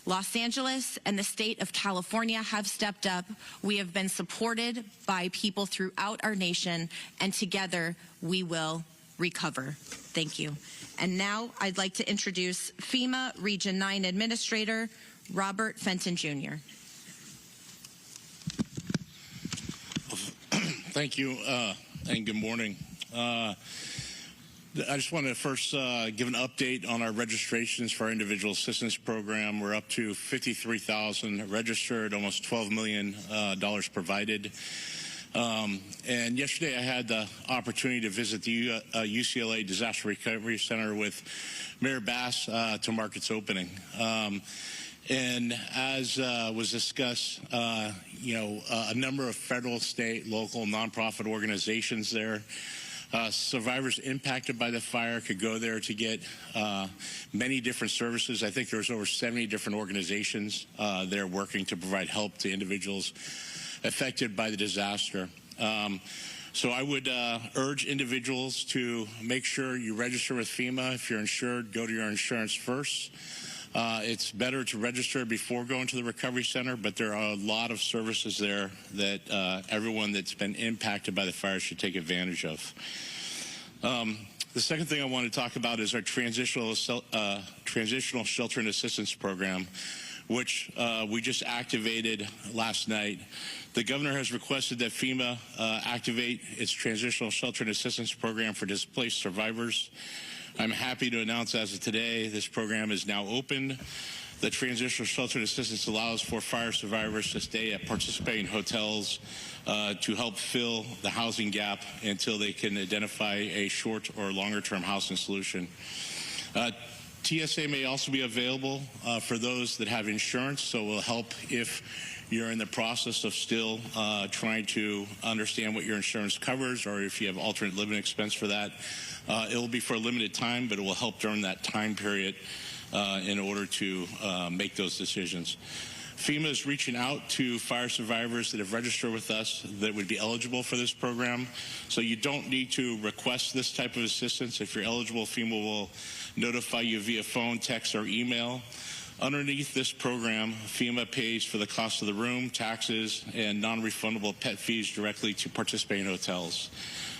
Los Angeles and the state of California have stepped up. We have been supported by people throughout our nation, and together we will recover. Thank you. And now I'd like to introduce FEMA Region 9 Administrator Robert Fenton Jr. Thank you, and good morning. I just want to first give an update on our registrations for our individual assistance program. We're up to 53,000 registered, almost $12 million provided. And yesterday I had the opportunity to visit the UCLA Disaster Recovery Center with Mayor Bass to mark its opening. And as was discussed, a number of federal, state, local, nonprofit organizations there. Survivors impacted by the fire could go there to get many different services. I think there's over 70 different organizations there working to provide help to individuals affected by the disaster. So I would urge individuals to make sure you register with FEMA. If you're insured, go to your insurance first. It's better to register before going to the recovery center, but there are a lot of services there that everyone that's been impacted by the fire should take advantage of. The second thing I want to talk about is our transitional shelter and assistance program, which we just activated last night. The governor has requested that FEMA activate its transitional shelter and assistance program for displaced survivors. I'm happy to announce as of today, this program is now open. The transitional shelter and assistance allows for fire survivors to stay at participating hotels to help fill the housing gap until they can identify a short or longer term housing solution. TSA may also be available for those that have insurance, so it will help if you're in the process of still trying to understand what your insurance covers, or if you have alternate living expense for that. It will be for a limited time, but it will help during that time period in order to make those decisions. FEMA is reaching out to fire survivors that have registered with us that would be eligible for this program. So you don't need to request this type of assistance. If you're eligible, FEMA will notify you via phone, text, or email. Underneath this program, FEMA pays for the cost of the room, taxes, and non-refundable pet fees directly to participating hotels.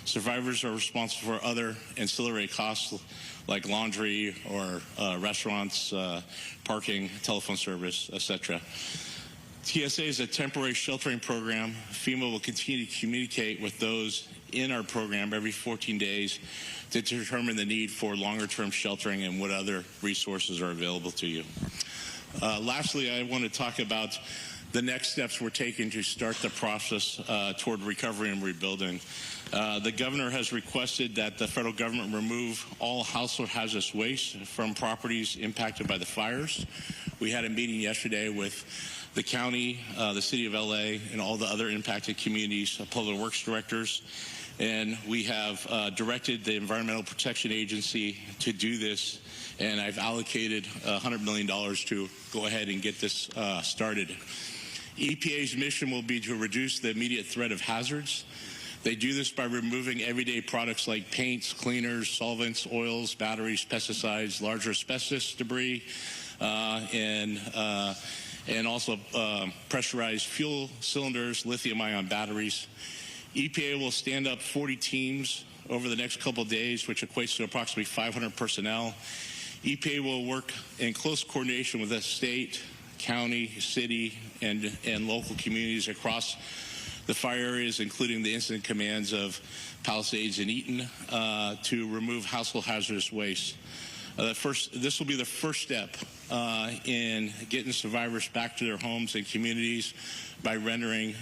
Survivors are responsible for other ancillary costs like laundry or restaurants, parking, telephone service, etc. TSA is a temporary sheltering program. FEMA will continue to communicate with those in our program every 14 days to determine the need for longer-term sheltering and what other resources are available to you. Lastly, I want to talk about the next steps we're taking to start the process toward recovery and rebuilding. The governor has requested that the federal government remove all household hazardous waste from properties impacted by the fires. We had a meeting yesterday with the county, the city of LA, and all the other impacted communities, public works directors. And we have directed the Environmental Protection Agency to do this, and I've allocated $100 million to go ahead and get this started. EPA's mission will be to reduce the immediate threat of hazards. They do this by removing everyday products like paints, cleaners, solvents, oils, batteries, pesticides, larger asbestos debris, and also pressurized fuel cylinders, lithium-ion batteries. EPA will stand up 40 teams over the next couple of days, which equates to approximately 500 personnel. EPA will work in close coordination with the state, county, city, and local communities across the fire areas, including the incident commands of Palisades and Eaton, to remove household hazardous waste. This will be the first step in getting survivors back to their homes and communities by removing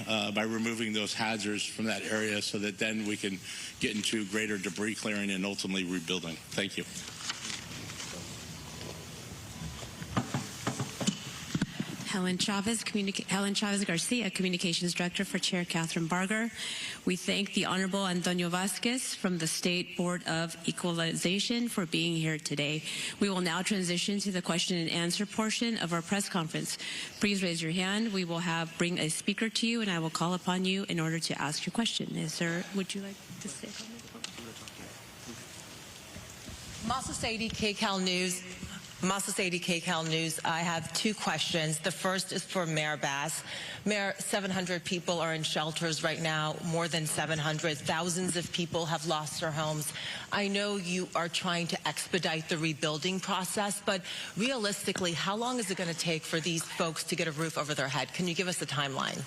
those hazards from that area, so that then we can get into greater debris clearing and ultimately rebuilding. Thank you. Helen Chavez Garcia, Communications Director for Chair Catherine Barger. We thank the Honorable Antonio Vasquez from the State Board of Equalization for being here today. We will now transition to the question and answer portion of our press conference. Please raise your hand. We will bring a speaker to you, and I will call upon you in order to ask your question. Would you like to say something? Masa Sadie, KCAL News. I have two questions. The first is for Mayor Bass. Mayor, 700 people are in shelters right now, more than 700. Thousands of people have lost their homes. I know you are trying to expedite the rebuilding process, but realistically, how long is it going to take for these folks to get a roof over their head? Can you give us a timeline?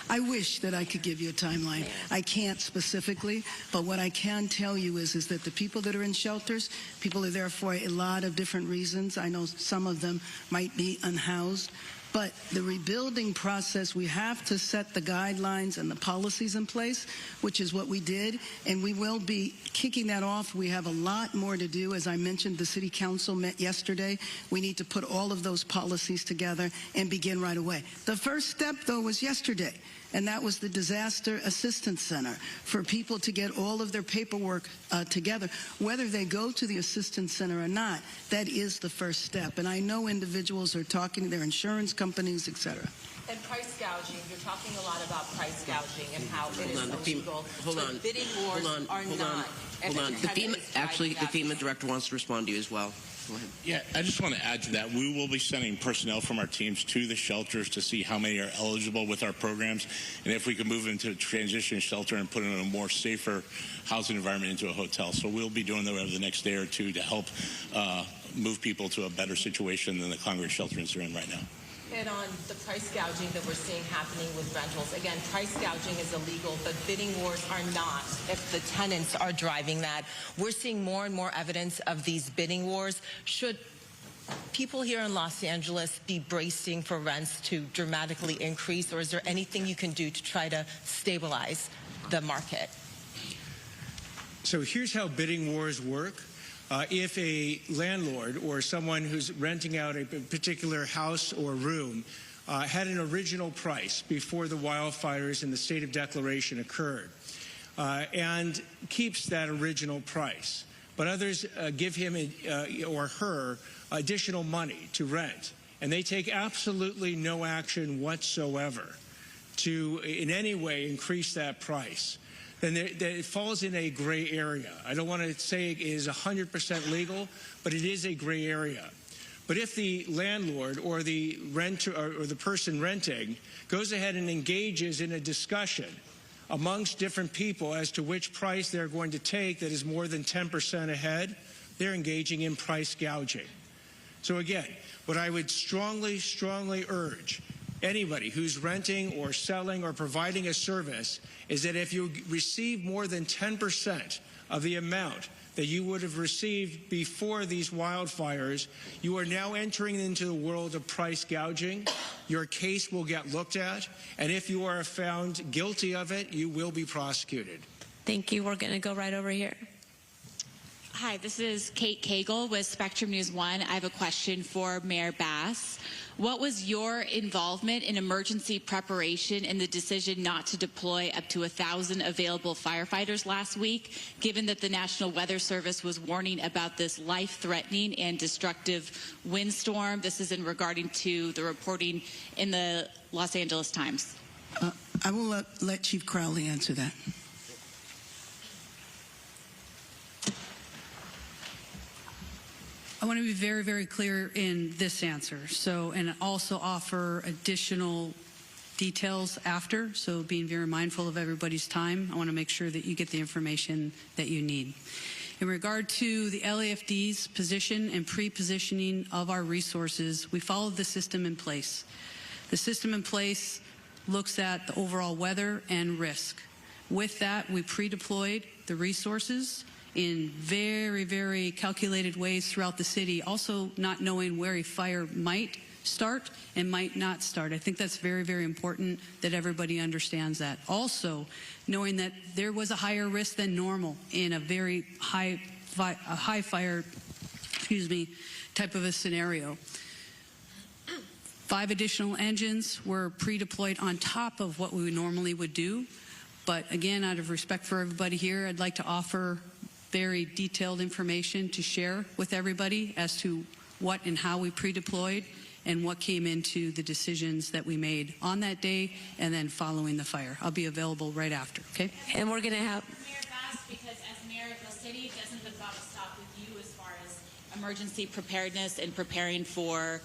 I wish that I could give you a timeline. I can't specifically, but what I can tell you is that the people that are in shelters, people are there for a lot of different reasons. I know some of them might be unhoused. But the rebuilding process, we have to set the guidelines and the policies in place, which is what we did, and we will be kicking that off. We have a lot more to do. As I mentioned, the City Council met yesterday. We need to put all of those policies together and begin right away. The first step, though, was yesterday, and that was the Disaster Assistance Center for people to get all of their paperwork together. Whether they go to the Assistance Center or not, that is the first step. And I know individuals are talking to their insurance companies, et cetera. And price gouging, you're talking a lot about price gouging and how it is illegal. Bidding wars are not. The FEMA director wants to respond to you as well. Yeah, I just want to add to that. We will be sending personnel from our teams to the shelters to see how many are eligible with our programs, and if we can move into a transition shelter and put in a more safer housing environment into a hotel. So we'll be doing that over the next day or two to help move people to a better situation than the congregate shelters are in right now. And on the price gouging that we're seeing happening with rentals, again, price gouging is illegal, but bidding wars are not if the tenants are driving that. We're seeing more and more evidence of these bidding wars. Should people here in Los Angeles be bracing for rents to dramatically increase, or is there anything you can do to try to stabilize the market? So here's how bidding wars work. If a landlord or someone who's renting out a particular house or room had an original price before the wildfires and the state of declaration occurred and keeps that original price, but others give him or her additional money to rent, and they take absolutely no action whatsoever to in any way increase that price, then it falls in a gray area. I don't want to say it is 100% legal, but it is a gray area. But if the landlord or the renter or the person renting goes ahead and engages in a discussion amongst different people as to which price they're going to take that is more than 10% ahead, they're engaging in price gouging. So again, what I would strongly, strongly urge anybody who's renting or selling or providing a service is that if you receive more than 10% of the amount that you would have received before these wildfires, you are now entering into the world of price gouging. Your case will get looked at, and if you are found guilty of it, you will be prosecuted. Thank you. We're going to go right over here. Hi, this is Kate Cagle with Spectrum News 1. I have a question for Mayor Bass. What was your involvement in emergency preparation in the decision not to deploy up to 1,000 available firefighters last week, given that the National Weather Service was warning about this life-threatening and destructive windstorm? This is in regarding to the reporting in the Los Angeles Times. I will let Chief Crowley answer that. I want to be very, very clear in this answer. And also offer additional details after. So being very mindful of everybody's time, I want to make sure that you get the information that you need. In regard to the LAFD's position and pre-positioning of our resources, we followed the system in place. The system in place looks at the overall weather and risk. With that, we pre-deployed the resources in very, very calculated ways throughout the city, also not knowing where a fire might start and might not start. I think that's very, very important that everybody understands that. Also, knowing that there was a higher risk than normal in a very high fire, type of a scenario. 5 additional engines were pre-deployed on top of what we normally would do. But again, out of respect for everybody here, I'd like to offer very detailed information to share with everybody as to what and how we pre-deployed and what came into the decisions that we made on that day and then following the fire. I'll be available right after, okay? And we're going to have... Mayor Bass, because as mayor of the city, doesn't the buck stop with you as far as emergency preparedness and preparing for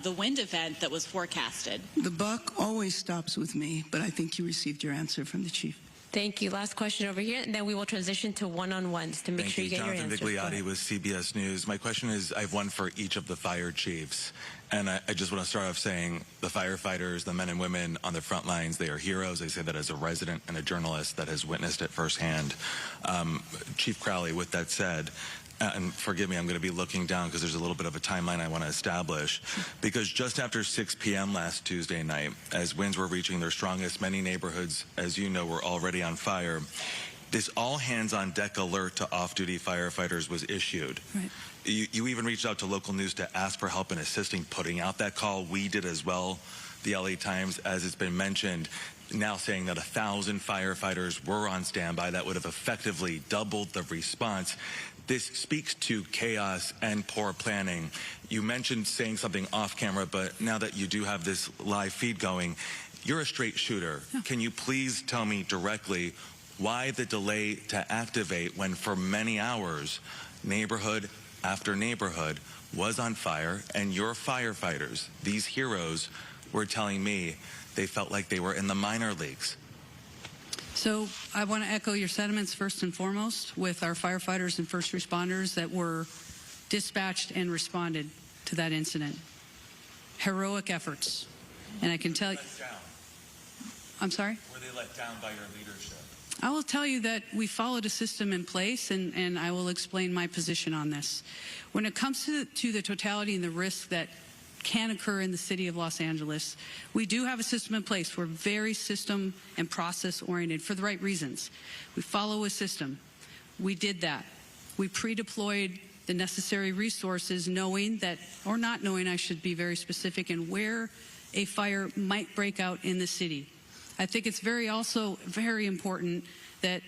the wind event that was forecasted? The buck always stops with me, but I think you received your answer from the chief. Thank you. Last question over here, and then we will transition to one-on-ones to make sure you get your answer. Jonathan Vigliotti with CBS News. My question is, I have one for each of the fire chiefs. And I just want to start off saying the firefighters, the men and women on the front lines, they are heroes. I say that as a resident and a journalist that has witnessed it firsthand. Chief Crowley, with that said, and forgive me, I'm going to be looking down because there's a little bit of a timeline I want to establish. Because just after 6 p.m. last Tuesday night, as winds were reaching their strongest, many neighborhoods, as you know, were already on fire. This all-hands-on-deck alert to off-duty firefighters was issued. Right. You even reached out to local news to ask for help in assisting putting out that call. We did as well. The LA Times, as it's been mentioned, now saying that 1,000 firefighters were on standby. That would have effectively doubled the response. This speaks to chaos and poor planning. You mentioned saying something off camera, but now that you do have this live feed going, you're a straight shooter. Yeah. Can you please tell me directly why the delay to activate when for many hours, neighborhood after neighborhood was on fire, and your firefighters, these heroes, were telling me they felt like they were in the minor leagues? So I want to echo your sentiments first and foremost with our firefighters and first responders that were dispatched and responded to that incident. Heroic efforts. And I can tell you... I'm sorry? Were they let down by your leadership? I will tell you that we followed a system in place, and I will explain my position on this. When it comes to the totality and the risk that can occur in the city of Los Angeles, we do have a system in place. We're very system and process oriented for the right reasons. We follow a system. We did that. We pre-deployed the necessary resources, knowing that, or not knowing, I should be very specific, in where a fire might break out in the city. I think it's also very important that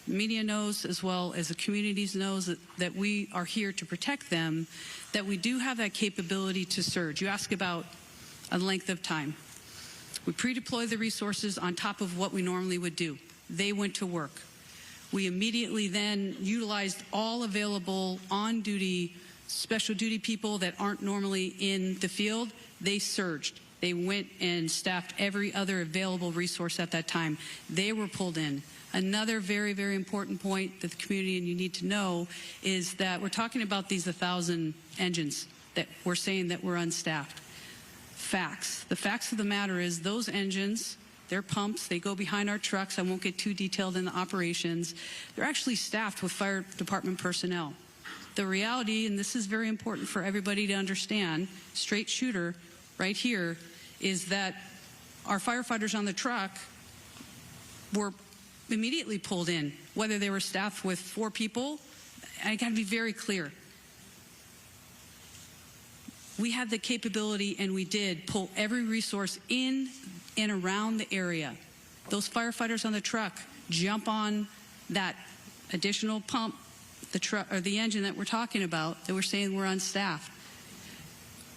media knows, as well as the communities knows, that we are here to protect them, that we do have that capability to surge. You ask about a length of time. We pre-deploy the resources on top of what we normally would do. They went to work. We immediately then utilized all available on-duty, special duty people that aren't normally in the field. They surged. They went and staffed every other available resource at that time. They were pulled in. Another very, very important point that the community and you need to know is that we're talking about these 1,000 engines that we're saying that were unstaffed. Facts. The facts of the matter is those engines, they're pumps, they go behind our trucks. I won't get too detailed in the operations. They're actually staffed with fire department personnel. The reality, and this is very important for everybody to understand, straight shooter right here, is that our firefighters on the truck were immediately pulled in, whether they were staffed with 4 people I got to be very clear. We had the capability, and we did pull every resource in and around the area. Those firefighters on the truck jump on that additional pump, the truck or the engine that we're talking about, that we're saying we're unstaffed.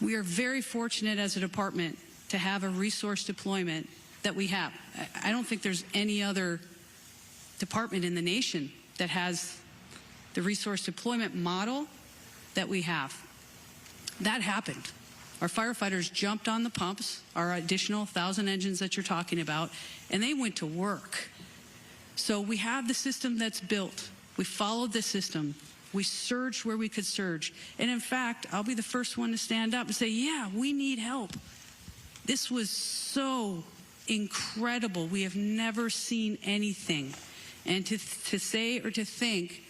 We are very fortunate as a department to have a resource deployment that we have. I don't think there's any other department in the nation that has the resource deployment model that we have. That happened. Our firefighters jumped on the pumps, our additional 1,000 engines that you're talking about, and they went to work. So we have the system that's built. We followed the system. We surged where we could surge. And in fact, I'll be the first one to stand up and say, yeah, we need help. This was so incredible. We have never seen anything. And to say or to think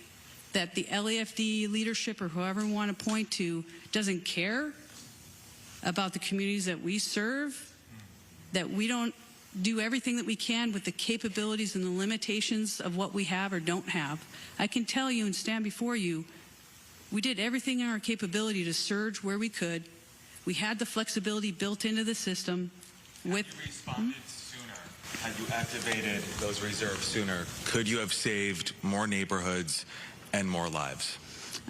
that the LAFD leadership or whoever we want to point to doesn't care about the communities that we serve, that we don't do everything that we can with the capabilities and the limitations of what we have or don't have. I can tell you and stand before you, we did everything in our capability to surge where we could. We had the flexibility built into the system. Had you responded sooner, had you activated those reserves sooner, could you have saved more neighborhoods and more lives?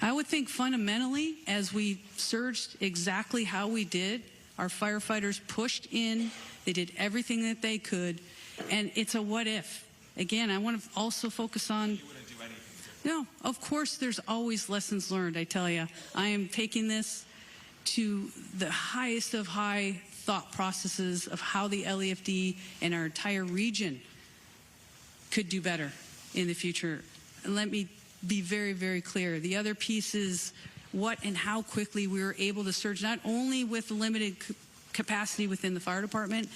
I would think fundamentally, as we surged exactly how we did, our firefighters pushed in, they did everything that they could, and it's a what if. Again, I want to also focus on... You wouldn't do anything different. No, of course there's always lessons learned, I tell you. I am taking this to the highest of high thought processes of how the LAFD and our entire region could do better in the future. And let me be very, very clear. The other piece is what and how quickly we were able to surge, not only with limited capacity within the fire department.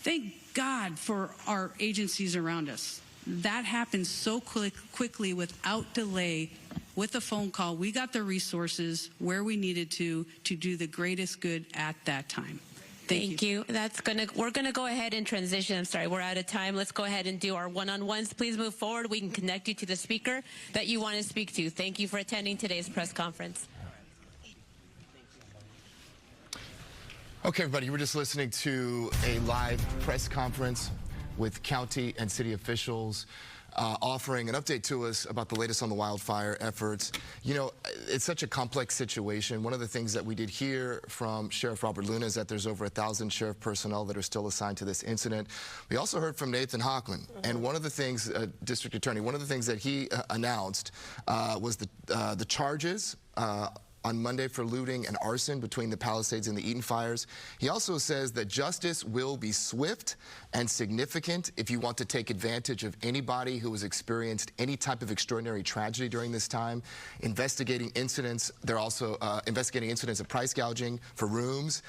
Thank God for our agencies around us. That happened so quickly without delay. With a phone call, we got the resources where we needed to do the greatest good at that time. Thank you. We're gonna go ahead and transition. I'm sorry, we're out of time. Let's go ahead and do our one-on-ones. Please move forward. We can connect you to the speaker that you want to speak to. Thank you for attending today's press conference. Okay, everybody, we're just listening to a live press conference with county and city officials offering an update to us about the latest on the wildfire efforts. You know, it's such a complex situation. One of the things that we did hear from Sheriff Robert Luna is that there's over 1,000 sheriff personnel that are still assigned to this incident. We also heard from Nathan Hochman, and one of the things, District Attorney, one of the things that he announced was the charges on Monday for looting and arson between the Palisades and the Eaton fires. He also says that justice will be swift and significant if you want to take advantage of anybody who has experienced any type of extraordinary tragedy during this time. Investigating incidents, they're also investigating incidents of price gouging for rooms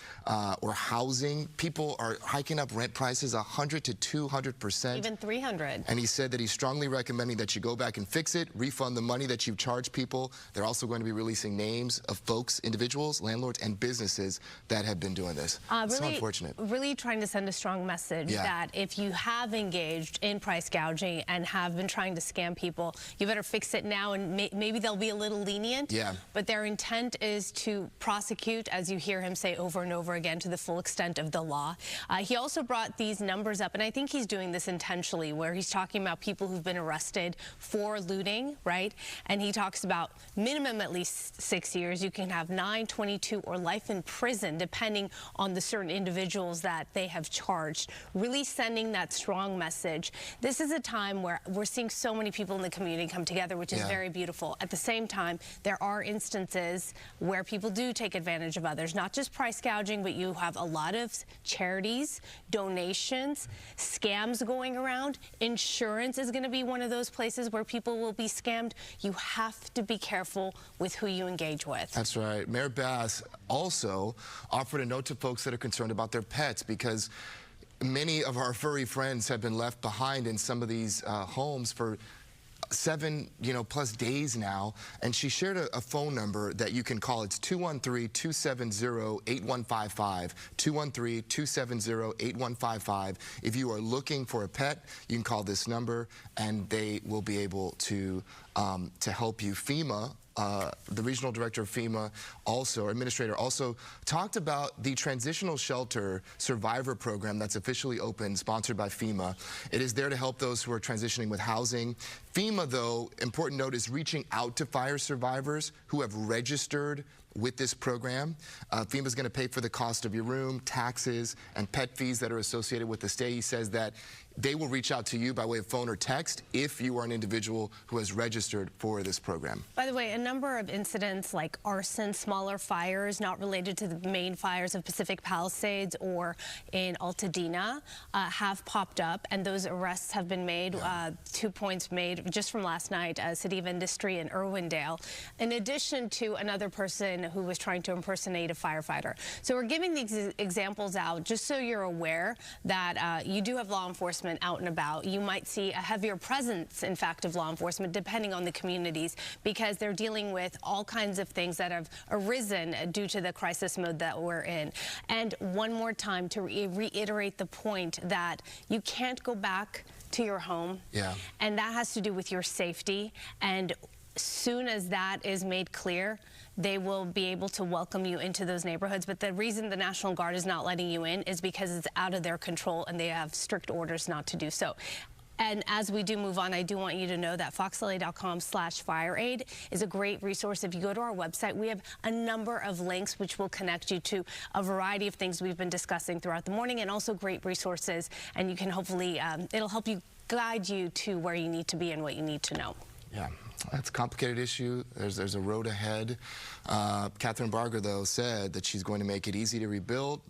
or housing. People are hiking up rent prices 100 to 200%. Even 300. And he said that he's strongly recommending that you go back and fix it, refund the money that you've charged people. They're also going to be releasing names of folks, individuals, landlords, and businesses that have been doing this. It's so unfortunate. Really trying to send a strong message that if you have engaged in price gouging and have been trying to scam people, you better fix it now, and maybe they'll be a little lenient. But their intent is to prosecute, as you hear him say over and over again, to the full extent of the law. He also brought these numbers up, and I think he's doing this intentionally, where he's talking about people who've been arrested for looting, right? And he talks about minimum at least 6 years. You can have 9, 22, or life in prison, depending on the certain individuals that they have charged. Really sending that strong message. This is a time where we're seeing so many people in the community come together, which is very beautiful. At the same time, there are instances where people do take advantage of others, not just price gouging, but you have a lot of charities, donations, scams going around. Insurance is going to be one of those places where people will be scammed. You have to be careful with who you engage with. That's right. Mayor Bass also offered a note to folks that are concerned about their pets, because many of our furry friends have been left behind in some of these homes for 7, plus days now, and she shared a phone number that you can call. It's 213-270-8155, 213-270-8155. If you are looking for a pet, you can call this number, and they will be able to help you. FEMA the regional director of FEMA, also, administrator, also talked about the transitional shelter survivor program that's officially open, sponsored by FEMA. It is there to help those who are transitioning with housing. FEMA, though, important note, is reaching out to fire survivors who have registered with this program. FEMA is going to pay for the cost of your room, taxes, and pet fees that are associated with the stay. He says that they will reach out to you by way of phone or text if you are an individual who has registered for this program. By the way, a number of incidents like arson, smaller fires not related to the main fires of Pacific Palisades or in Altadena have popped up, and those arrests have been made. 2 points made just from last night, City of Industry in Irwindale, in addition to another person who was trying to impersonate a firefighter. So we're giving these examples out just so you're aware that you do have law enforcement out and about. You might see a heavier presence, in fact, of law enforcement, depending on the communities, because they're dealing with all kinds of things that have arisen due to the crisis mode that we're in. And one more time to reiterate the point that you can't go back to your home. Yeah. And that has to do with your safety. And soon as that is made clear, they will be able to welcome you into those neighborhoods. But the reason the National Guard is not letting you in is because it's out of their control and they have strict orders not to do so. And as we do move on, I do want you to know that foxla.com/fireaid is a great resource. If you go to our website, we have a number of links which will connect you to a variety of things we've been discussing throughout the morning, and also great resources. And you can hopefully, it'll help you guide you to where you need to be and what you need to know. Yeah. That's a complicated issue. There's a road ahead. Catherine Barger, though, said that she's going to make it easy to rebuild,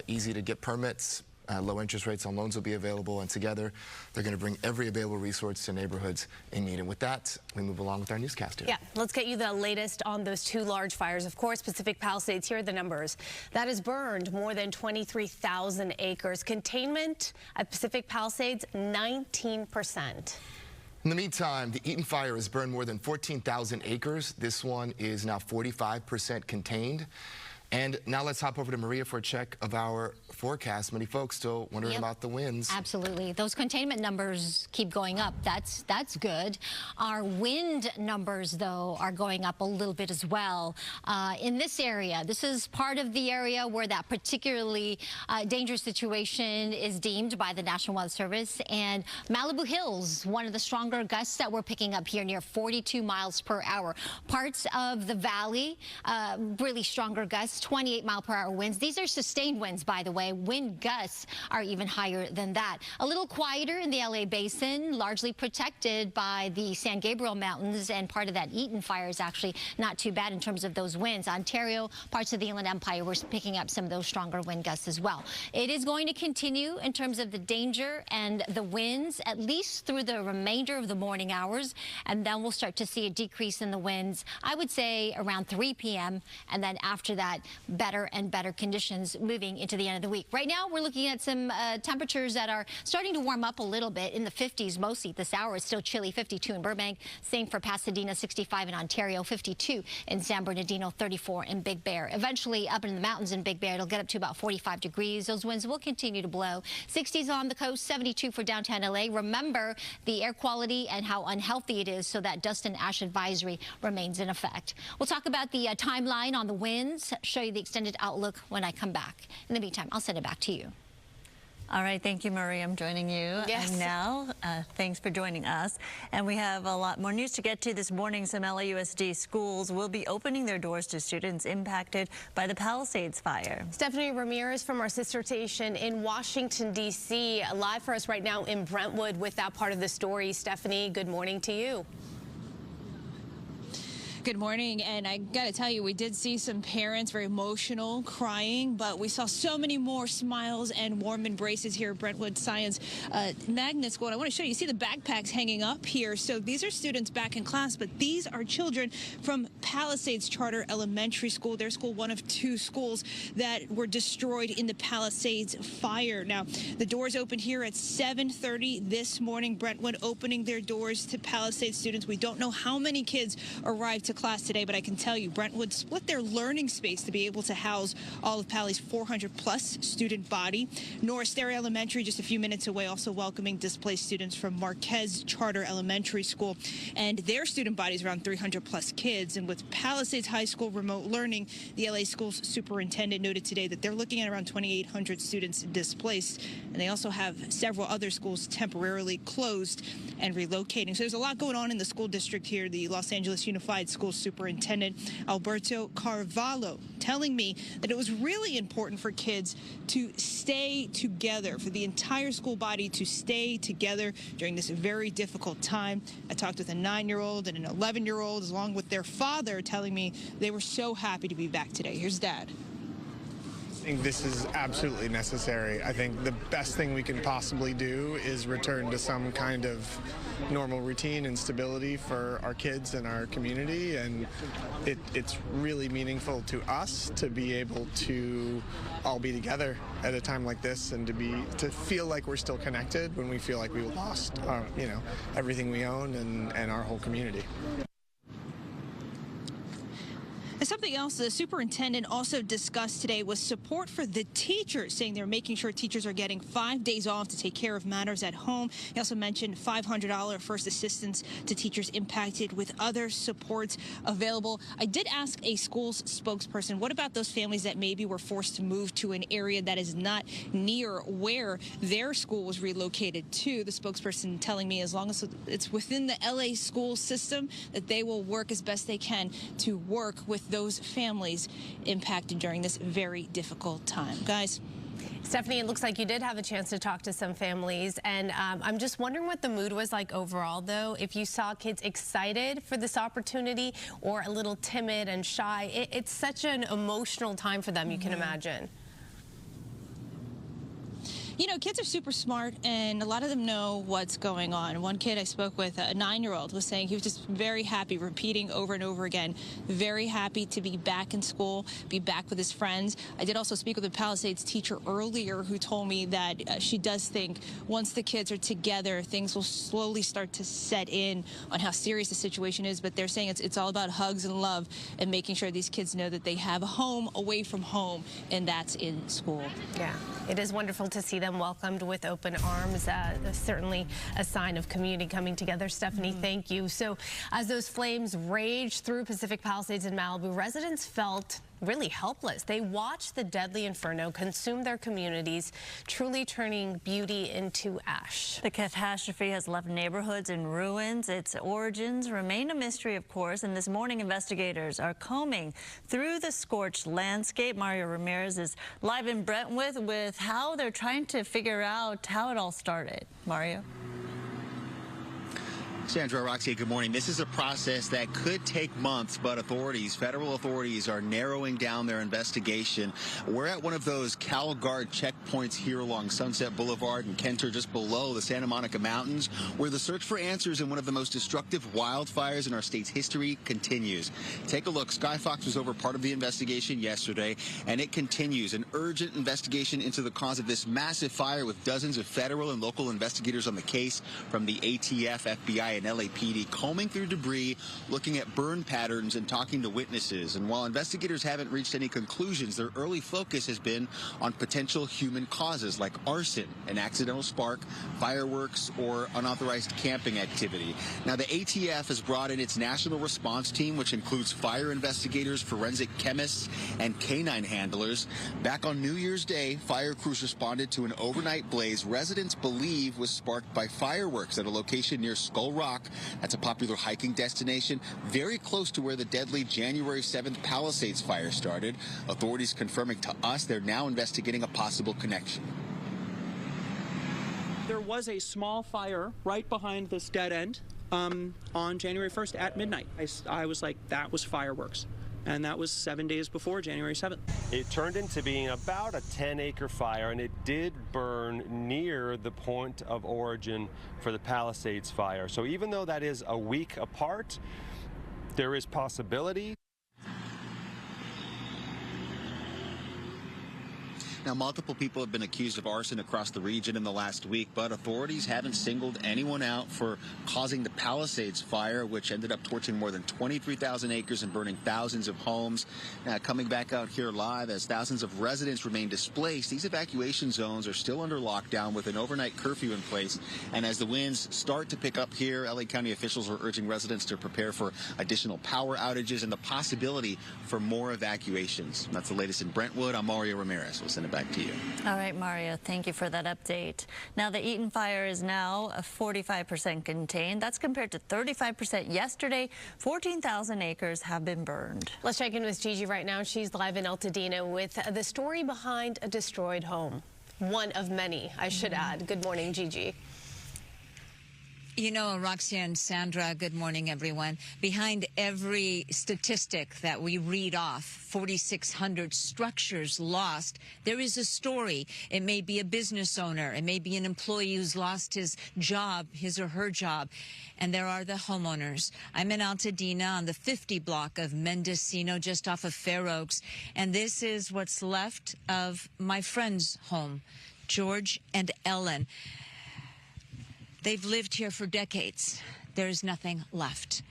easy to get permits, low interest rates on loans will be available, and together they're going to bring every available resource to neighborhoods in need. And with that, we move along with our newscast here. Yeah, let's get you the latest on those two large fires. Of course, Pacific Palisades, here are the numbers. That has burned more than 23,000 acres. Containment at Pacific Palisades, 19%. In the meantime, the Eaton Fire has burned more than 14,000 acres. This one is now 45% contained. And now let's hop over to Maria for a check of our forecast. Many folks still wondering about the winds. Absolutely. Those containment numbers keep going up. That's good. Our wind numbers, though, are going up a little bit as well. In this area, this is part of the area where that particularly dangerous situation is deemed by the National Weather Service. And Malibu Hills, one of the stronger gusts that we're picking up here, near 42 miles per hour. Parts of the valley, really stronger gusts. 28-mile-per-hour winds. These are sustained winds, by the way. Wind gusts are even higher than that. A little quieter in the LA Basin, largely protected by the San Gabriel Mountains, and part of that Eaton Fire is actually not too bad in terms of those winds. Ontario, parts of the Inland Empire, we're picking up some of those stronger wind gusts as well. It is going to continue in terms of the danger and the winds, at least through the remainder of the morning hours, and then we'll start to see a decrease in the winds, I would say around 3 p.m., and then after that, better and better conditions moving into the end of the week. Right now, we're looking at some temperatures that are starting to warm up a little bit in the 50s mostly this hour. It's still chilly, 52 in Burbank. Same for Pasadena, 65 in Ontario, 52 in San Bernardino, 34 in Big Bear. Eventually, up in the mountains in Big Bear, it'll get up to about 45 degrees. Those winds will continue to blow. 60s on the coast, 72 for downtown LA. Remember the air quality and how unhealthy it is, so that dust and ash advisory remains in effect. We'll talk about the timeline on the winds, show you the extended outlook when I come back. In the meantime, I'll send it back to you. All right, thank you, Marie. I'm joining you. Yes. And now, thanks for joining us. And we have a lot more news to get to this morning. Some LAUSD schools will be opening their doors to students impacted by the Palisades Fire. Stephanie Ramirez from our sister station in Washington, D.C., live for us right now in Brentwood with that part of the story. Stephanie, good morning to you. Good morning, and I got to tell you, we did see some parents very emotional, crying, but we saw so many more smiles and warm embraces here at Brentwood Science Magnet School. And I want to show you, see the backpacks hanging up here. So these are students back in class, but these are children from Palisades Charter Elementary School, their school, one of two schools that were destroyed in the Palisades Fire. Now, the doors opened here at 7:30 this morning. Brentwood opening their doors to Palisades students. We don't know how many kids arrived to class today, but I can tell you Brentwood split their learning space to be able to house all of Pali's 400-plus student body. Norris Dairy Elementary, just a few minutes away, also welcoming displaced students from Marquez Charter Elementary School. And their student body is around 300-plus kids. And with Palisades High School remote learning, the LA Schools Superintendent noted today that they're looking at around 2,800 students displaced. And they also have several other schools temporarily closed and relocating. So there's a lot going on in the school district here. The Los Angeles Unified School Superintendent Alberto Carvalho telling me that it was really important for kids to stay together, for the entire school body to stay together during this very difficult time. I talked with a 9-year-old and an 11-year-old along with their father telling me they were so happy to be back today. Here's Dad. I think this is absolutely necessary. I think the best thing we can possibly do is return to some kind of normal routine and stability for our kids and our community, and it's really meaningful to us to be able to all be together at a time like this and to feel like we're still connected when we feel like we lost everything we own and our whole community. And something else the superintendent also discussed today was support for the teachers, saying they're making sure teachers are getting 5 days off to take care of matters at home. He also mentioned $500 first assistance to teachers impacted with other supports available. I did ask a school's spokesperson, what about those families that maybe were forced to move to an area that is not near where their school was relocated to? The spokesperson telling me as long as it's within the LA school system, that they will work as best they can to work with those families impacted during this very difficult time. Guys. Stephanie, it looks like you did have a chance to talk to some families, and I'm just wondering what the mood was like overall, though. If you saw kids excited for this opportunity or a little timid and shy, it's such an emotional time for them, you can imagine. You know, kids are super smart, and a lot of them know what's going on. One kid I spoke with, a 9-year-old, was saying he was just very happy, repeating over and over again, very happy to be back in school, be back with his friends. I did also speak with a Palisades teacher earlier who told me that she does think once the kids are together, things will slowly start to set in on how serious the situation is. But they're saying it's all about hugs and love and making sure these kids know that they have a home away from home, and that's in school. Yeah, it is wonderful to see them welcomed with open arms. Certainly a sign of community coming together. Stephanie, thank you. So as those flames raged through Pacific Palisades and Malibu, residents felt really helpless. They watched the deadly inferno consume their communities, truly turning beauty into ash. The catastrophe has left neighborhoods in ruins. Its origins remain a mystery, of course, and this morning investigators are combing through the scorched landscape. Mario Ramirez is live in Brentwood with how they're trying to figure out how it all started. Mario? Sandra, Roxy, good morning. This is a process that could take months, but federal authorities are narrowing down their investigation. We're at one of those Cal Guard checkpoints here along Sunset Boulevard and Kenter, just below the Santa Monica Mountains, where the search for answers in one of the most destructive wildfires in our state's history continues. Take a look. Skyfox was over part of the investigation yesterday, and it continues. An urgent investigation into the cause of this massive fire with dozens of federal and local investigators on the case from the ATF, FBI, and LAPD combing through debris, looking at burn patterns and talking to witnesses. And while investigators haven't reached any conclusions, their early focus has been on potential human causes like arson, an accidental spark, fireworks, or unauthorized camping activity. Now, the ATF has brought in its national response team, which includes fire investigators, forensic chemists, and canine handlers. Back on New Year's Day, fire crews responded to an overnight blaze residents believe was sparked by fireworks at a location near Skull Rock. That's a popular hiking destination very close to where the deadly January 7th Palisades Fire started. Authorities confirming to us they're now investigating a possible connection. There was a small fire right behind this dead end on January 1st at midnight. I was like, that was fireworks. And that was 7 days before January 7th. It turned into being about a 10-acre fire, and it did burn near the point of origin for the Palisades Fire. So even though that is a week apart, there is possibility. Now, multiple people have been accused of arson across the region in the last week, but authorities haven't singled anyone out for causing the Palisades Fire, which ended up torching more than 23,000 acres and burning thousands of homes. Now, coming back out here live as thousands of residents remain displaced, these evacuation zones are still under lockdown with an overnight curfew in place. And as the winds start to pick up here, LA County officials are urging residents to prepare for additional power outages and the possibility for more evacuations. That's the latest in Brentwood. I'm Mario Ramirez. We'll send it back to you. All right, Mario, thank you for that update. Now, the Eaton Fire is now 45% contained. That's compared to 35% yesterday. 14,000 acres have been burned. Let's check in with Gigi right now. She's live in Altadena with the story behind a destroyed home. One of many, I should add. Good morning, Gigi. You know, Roxia and Sandra, good morning, everyone. Behind every statistic that we read off, 4,600 structures lost, there is a story. It may be a business owner. It may be an employee who's lost his job, his or her job. And there are the homeowners. I'm in Altadena on the 50 block of Mendocino, just off of Fair Oaks. And this is what's left of my friend's home, George and Ellen. They've lived here for decades. There's nothing left.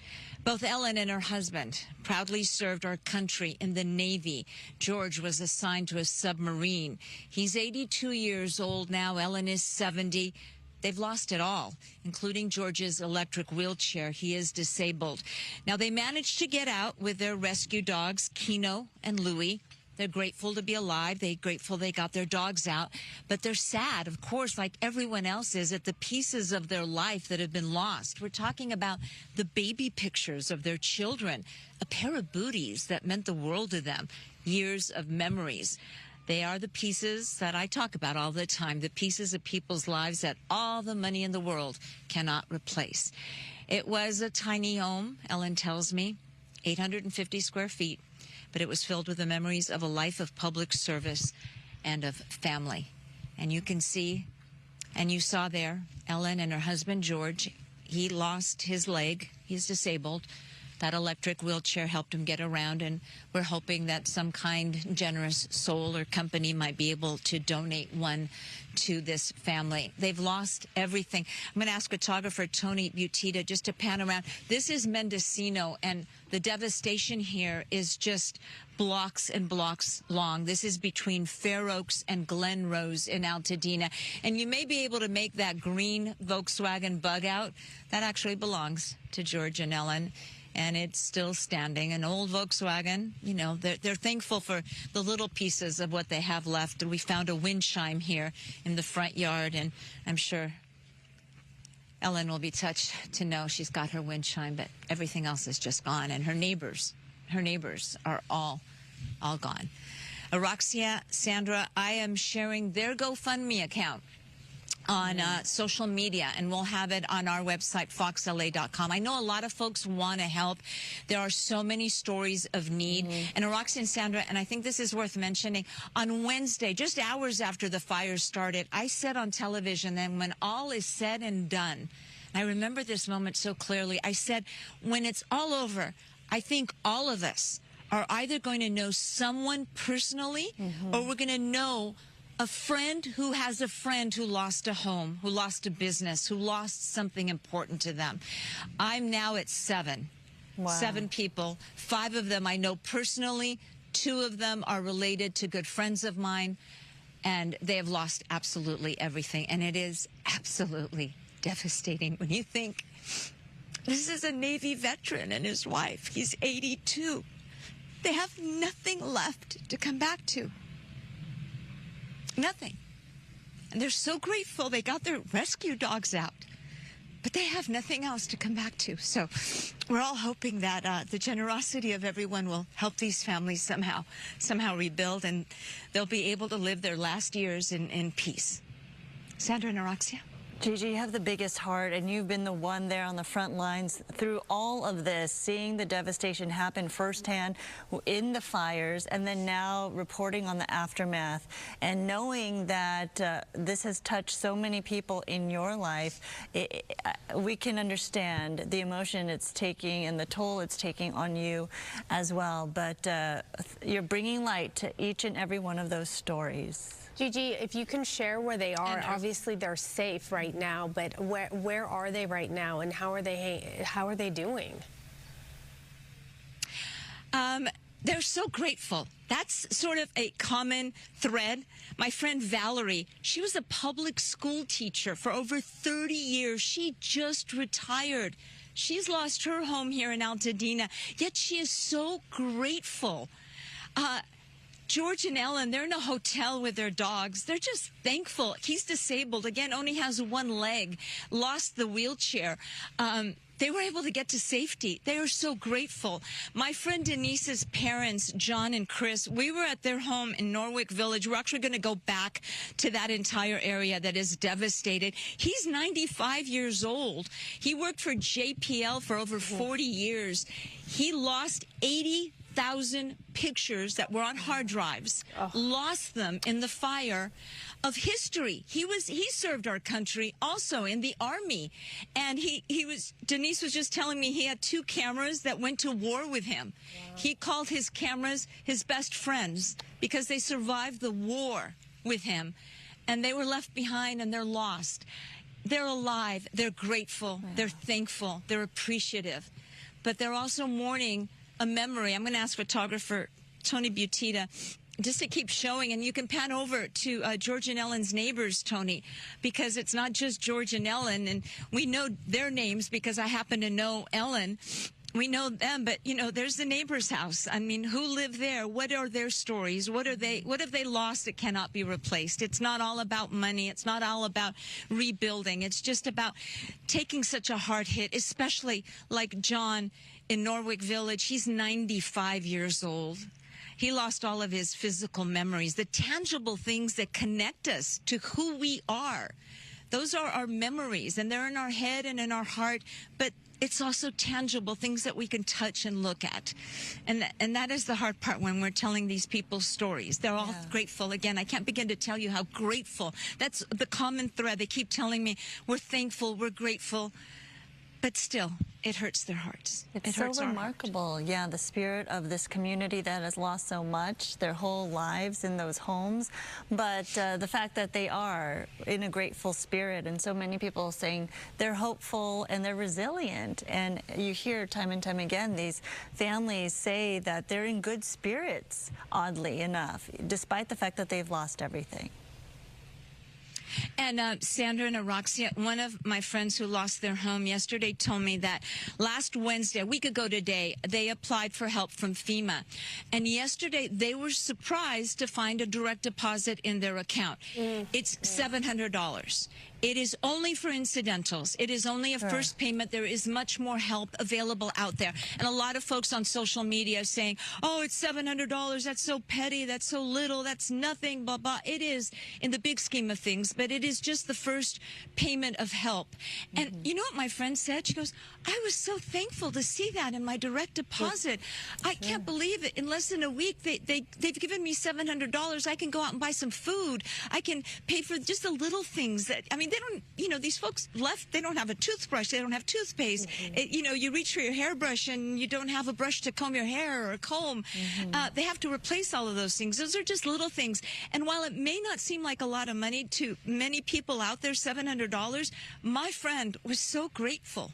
Both Ellen and her husband proudly served our country in the Navy. George was assigned to a submarine. He's 82 years old now. Ellen is 70. They've lost it all, including George's electric wheelchair. He is disabled. Now, they managed to get out with their rescue dogs, Keno and Louie. They're grateful to be alive. They're grateful they got their dogs out. But they're sad, of course, like everyone else is, at the pieces of their life that have been lost. We're talking about the baby pictures of their children, a pair of booties that meant the world to them, years of memories. They are the pieces that I talk about all the time, the pieces of people's lives that all the money in the world cannot replace. It was a tiny home, Ellen tells me, 850 square feet. But it was filled with the memories of a life of public service and of family. And you can see, and you saw there, Ellen and her husband, George. He lost his leg. He's disabled. That electric wheelchair helped him get around, and we're hoping that some kind, generous soul or company might be able to donate one to this family. They've lost everything. I'm going to ask photographer Tony Butita just to pan around. This is Mendocino, and the devastation here is just blocks and blocks long. This is between Fair Oaks and Glen Rose in Altadena. And you may be able to make that green Volkswagen Bug out. That actually belongs to George and Ellen. And it's still standing, an old Volkswagen. You know, they're thankful for the little pieces of what they have left. We found a wind chime here in the front yard, and I'm sure Ellen will be touched to know she's got her wind chime, but everything else is just gone. And her neighbors are all gone. Roxia, Sandra, I am sharing their GoFundMe account on social media, and we'll have it on our website, foxla.com. I know a lot of folks want to help. There are so many stories of need. And Roxy and Sandra, and I think this is worth mentioning, on Wednesday, just hours after the fire started, I said on television that when all is said and done, I remember this moment so clearly, I said, when it's all over, I think all of us are either going to know someone personally or we're going to know a friend who has a friend who lost a home, who lost a business, who lost something important to them. I'm now at 7. Wow. 7 people. 5 of them I know personally. 2 of them are related to good friends of mine. And they have lost absolutely everything. And it is absolutely devastating when you think this is a Navy veteran and his wife. He's 82. They have nothing left to come back to. Nothing. And they're so grateful they got their rescue dogs out. But they have nothing else to come back to. So we're all hoping that the generosity of everyone will help these families somehow rebuild, and they'll be able to live their last years in peace. Sandra and Roxia? Gigi, you have the biggest heart, and you've been the one there on the front lines through all of this, seeing the devastation happen firsthand in the fires, and then now reporting on the aftermath, and knowing that this has touched so many people in your life. We can understand the emotion it's taking and the toll it's taking on you as well, but you're bringing light to each and every one of those stories. Gigi, if you can share where they are, obviously they're safe right now, but where are they right now, and how are they doing? They're so grateful. That's sort of a common thread. My friend Valerie, she was a public school teacher for over 30 years. She just retired. She's lost her home here in Altadena, yet she is so grateful. George and Ellen, they're in a hotel with their dogs. They're just thankful. He's disabled. Again, only has one leg, lost the wheelchair. They were able to get to safety. They are so grateful. My friend Denise's parents, John and Chris, we were at their home in Norwich Village. We're actually going to go back to that entire area that is devastated. He's 95 years old. He worked for JPL for over 40 years. He lost 80,000 pictures that were on hard drives, lost them in the fire of history. He served our country also in the Army, and Denise was just telling me he had 2 cameras that went to war with him. Wow. He called his cameras his best friends because they survived the war with him, and they were left behind and they're lost. They're alive, they're grateful, they're thankful, they're appreciative, but they're also mourning a memory. I'm going to ask photographer Tony Butita just to keep showing, and you can pan over to George and Ellen's neighbors, Tony, because it's not just George and Ellen, and we know their names because I happen to know Ellen. We know them, but you know, there's the neighbor's house. I mean, who live there? What are their stories? What have they lost that cannot be replaced? It's not all about money. It's not all about rebuilding. It's just about taking such a hard hit, especially like John in Norwich Village. He's 95 years old. He lost all of his physical memories, the tangible things that connect us to who we are. Those are our memories, and they're in our head and in our heart, but it's also tangible, things that we can touch and look at. And that is the hard part when we're telling these people's stories. They're all grateful. Again, I can't begin to tell you how grateful. That's the common thread. They keep telling me, we're thankful, we're grateful. But still, it hurts their hearts. It's so remarkable. Yeah, the spirit of this community that has lost so much, their whole lives in those homes. But the fact that they are in a grateful spirit, and so many people saying they're hopeful and they're resilient. And you hear time and time again these families say that they're in good spirits, oddly enough, despite the fact that they've lost everything. And Sandra and Roxy, one of my friends who lost their home yesterday, told me that last Wednesday, a week ago today, they applied for help from FEMA. And yesterday, they were surprised to find a direct deposit in their account. It's $700. It is only for incidentals. It is only a first payment. There is much more help available out there. And a lot of folks on social media are saying, oh, it's $700. That's so petty. That's so little. That's nothing, blah, blah. It is in the big scheme of things, but it is just the first payment of help. And you know what my friend said? She goes, I was so thankful to see that in my direct deposit. I can't believe it. In less than a week, they've given me $700. I can go out and buy some food. I can pay for just the little things that, I mean, they don't, you know, these folks left, they don't have a toothbrush, they don't have toothpaste. You know, you reach for your hairbrush and you don't have a brush to comb your hair or a comb. They have to replace all of those things. Those are just little things. And while it may not seem like a lot of money to many people out there, $700, my friend was so grateful.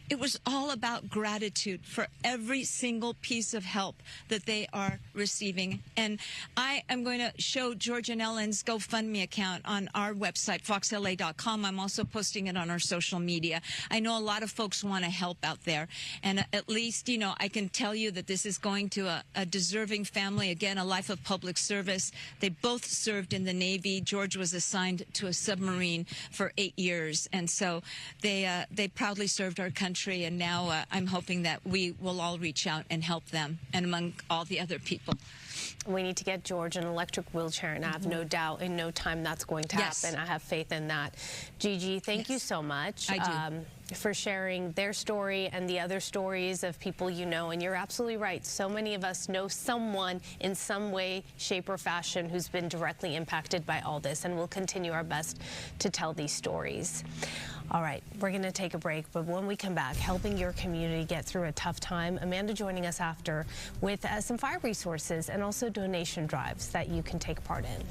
It was all about gratitude for every single piece of help that they are receiving. And I am going to show George and Ellen's GoFundMe account on our website, foxla.com. I'm also posting it on our social media. I know a lot of folks want to help out there. And at least, you know, I can tell you that this is going to a deserving family. Again, a life of public service. They both served in the Navy. George was assigned to a submarine for 8 years. And so they proudly served our country. And now I'm hoping that we will all reach out and help them, and among all the other people. We need to get George an electric wheelchair, and I have no doubt in no time that's going to happen. I have faith in that. Gigi, thank you so much. I do. For sharing their story and the other stories of people you know. And you're absolutely right. So many of us know someone in some way, shape, or fashion who's been directly impacted by all this, and we'll continue our best to tell these stories. All right, we're going to take a break, but when we come back, helping your community get through a tough time. Amanda joining us after with some fire resources and also donation drives that you can take part in.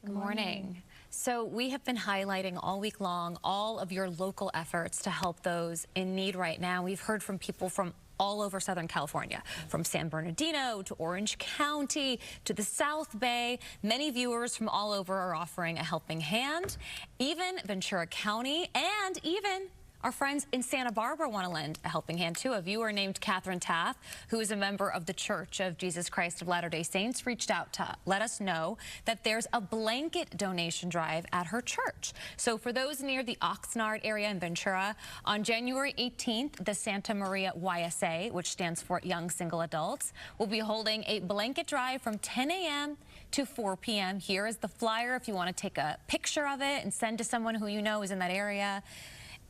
Good morning. So we have been highlighting all week long all of your local efforts to help those in need right now. We've heard from people from all over Southern California, from San Bernardino to Orange County to the South Bay. Many viewers from all over are offering a helping hand. Even Ventura County and even our friends in Santa Barbara want to lend a helping hand, too. A viewer named Catherine Taff, who is a member of the Church of Jesus Christ of Latter-day Saints, reached out to let us know that there's a blanket donation drive at her church. So for those near the Oxnard area in Ventura, on January 18th, the Santa Maria YSA, which stands for Young Single Adults, will be holding a blanket drive from 10 a.m. to 4 p.m. Here is the flyer if you want to take a picture of it and send to someone who you know is in that area.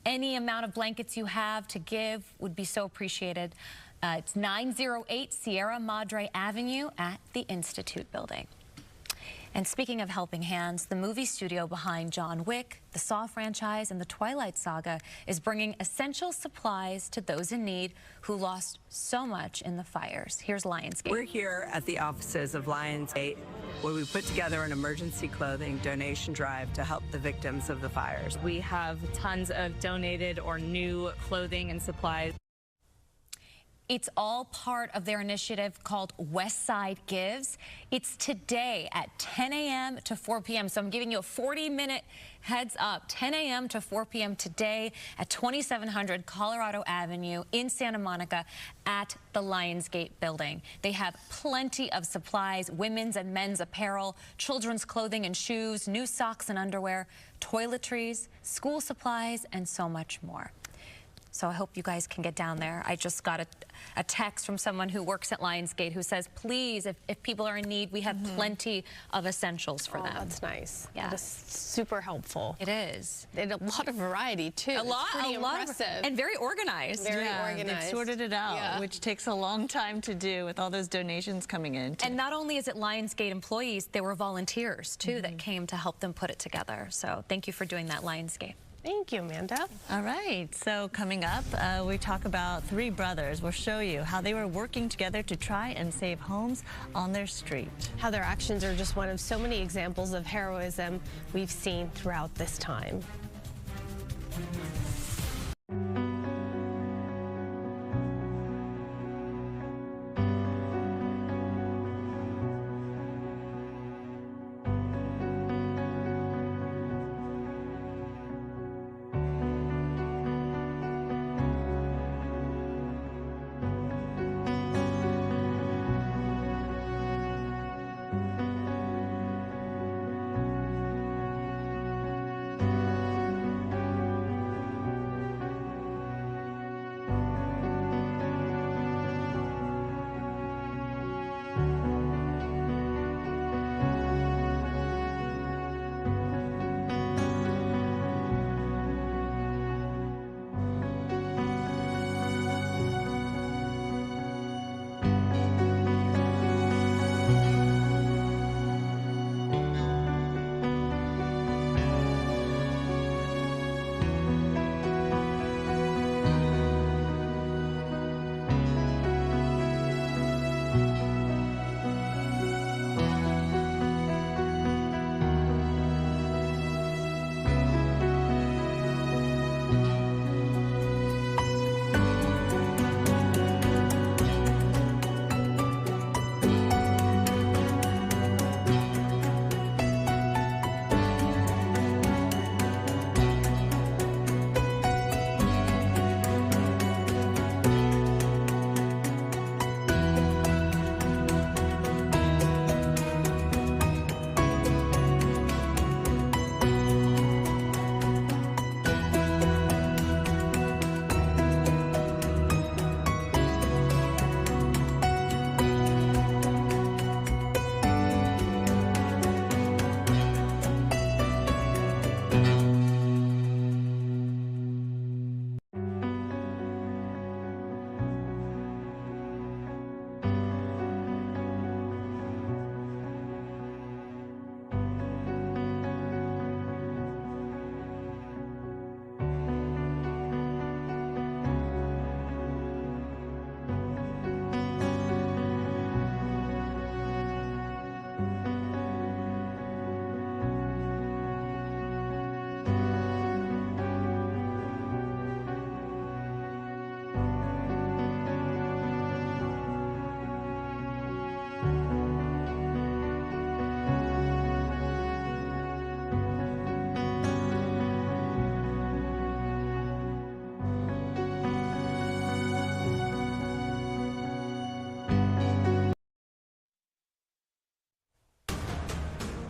Any amount of blankets you have to give would be so appreciated. It's 908 Sierra Madre Avenue at the Institute Building. And speaking of helping hands, the movie studio behind John Wick, the Saw franchise, and the Twilight Saga is bringing essential supplies to those in need who lost so much in the fires. Here's Lionsgate. We're here at the offices of Lionsgate, where we put together an emergency clothing donation drive to help the victims of the fires. We have tons of donated or new clothing and supplies. It's all part of their initiative called West Side Gives. It's today at 10 a.m. to 4 p.m. So I'm giving you a 40-minute heads up. 10 a.m. to 4 p.m. today at 2700 Colorado Avenue in Santa Monica at the Lionsgate building. They have plenty of supplies, women's and men's apparel, children's clothing and shoes, new socks and underwear, toiletries, school supplies, and so much more. So I hope you guys can get down there. I just got a text from someone who works at Lionsgate who says, please, if people are in need, we have plenty of essentials for them. That's nice. Yeah. That is super helpful. It is. And a lot of variety, too. A lot impressive. and very organized. Very organized. They've sorted it out, which takes a long time to do with all those donations coming in. And not only is it Lionsgate employees, there were volunteers, too, that came to help them put it together. So thank you for doing that, Lionsgate. Thank you, Amanda. All right, so coming up, we talk about three brothers. We'll show you how they were working together to try and save homes on their street. How their actions are just one of so many examples of heroism we've seen throughout this time.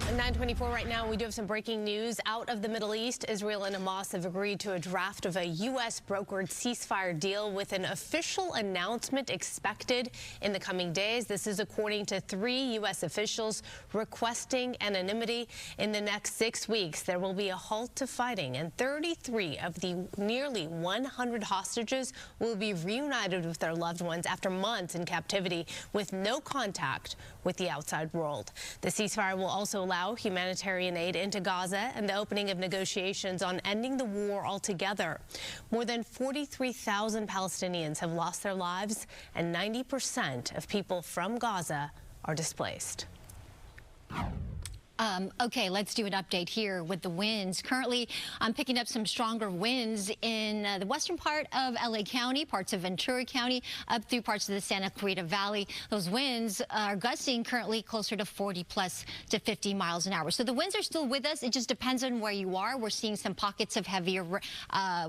At 9:24 right now, we do have some breaking news out of the Middle East. Israel and Hamas have agreed to a draft of a U.S. brokered ceasefire deal with an official announcement expected in the coming days. This is according to 3 U.S. officials requesting anonymity. In the next 6 weeks, there will be a halt to fighting, and 33 of the nearly 100 hostages will be reunited with their loved ones after months in captivity with no contact with the outside world. The ceasefire will also allow humanitarian aid into Gaza and the opening of negotiations on ending the war altogether. More than 43,000 Palestinians have lost their lives, and 90% of people from Gaza are displaced. Okay, let's do an update here with the winds. Currently, I'm picking up some stronger winds in the western part of LA County, parts of Ventura County, up through parts of the Santa Clarita Valley. Those winds are gusting currently closer to 40 plus to 50 miles an hour. So the winds are still with us. It just depends on where you are. We're seeing some pockets of heavier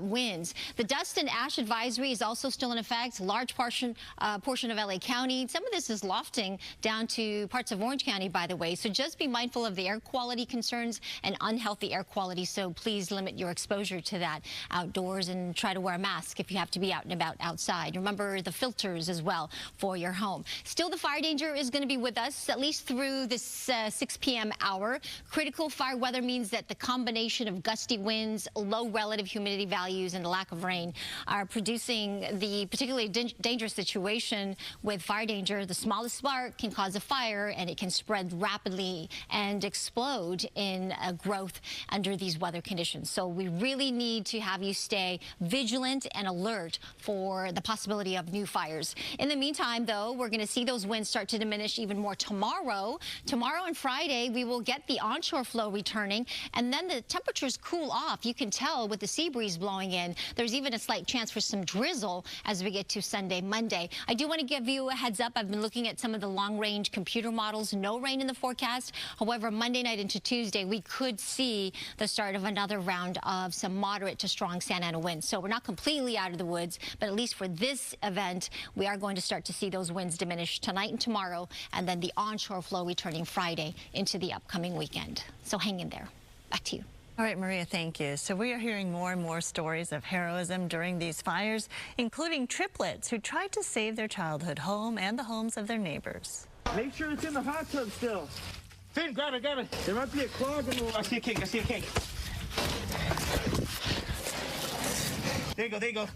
winds. The dust and ash advisory is also still in effect. Large portion of LA County. Some of this is lofting down to parts of Orange County, by the way. So just be mindful of the air quality concerns and unhealthy air quality, so please limit your exposure to that outdoors and try to wear a mask if you have to be out and about outside. Remember the filters as well for your home. Still, the fire danger is going to be with us at least through this 6 p.m. hour. Critical fire weather means that the combination of gusty winds, low relative humidity values, and a lack of rain are producing the particularly dangerous situation with fire danger. The smallest spark can cause a fire, and it can spread rapidly and explode in growth under these weather conditions. So we really need to have you stay vigilant and alert for the possibility of new fires. In the meantime, though, we're going to see those winds start to diminish even more tomorrow. Tomorrow and Friday, we will get the onshore flow returning, and then the temperatures cool off. You can tell with the sea breeze blowing in. There's even a slight chance for some drizzle as we get to Sunday, Monday. I do want to give you a heads up. I've been looking at some of the long-range computer models. No rain in the forecast. However, Monday night into Tuesday, we could see the start of another round of some moderate to strong Santa Ana winds. So we're not completely out of the woods, but at least for this event, we are going to start to see those winds diminish tonight and tomorrow, and then the onshore flow returning Friday into the upcoming weekend. So hang in there. Back to you. All right, Maria, thank you. So we are hearing more and more stories of heroism during these fires, including triplets who tried to save their childhood home and the homes of their neighbors. Make sure it's in the hot tub still. Finn, grab it, grab it. There might be a clog in the water. I see a cake, I see a cake. There you go, there you go.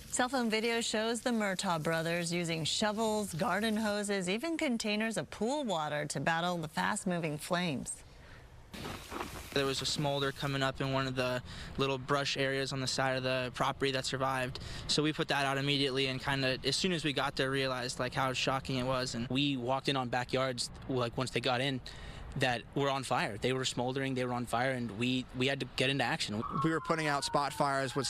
Cell phone video shows the Murtaugh brothers using shovels, garden hoses, even containers of pool water to battle the fast-moving flames. There was a smolder coming up in one of the little brush areas on the side of the property that survived. So we put that out immediately and kind of, as soon as we got there, realized like how shocking it was. And we walked in on backyards, like once they got in, that were on fire. They were smoldering, they were on fire, and we had to get into action. We were putting out spot fires with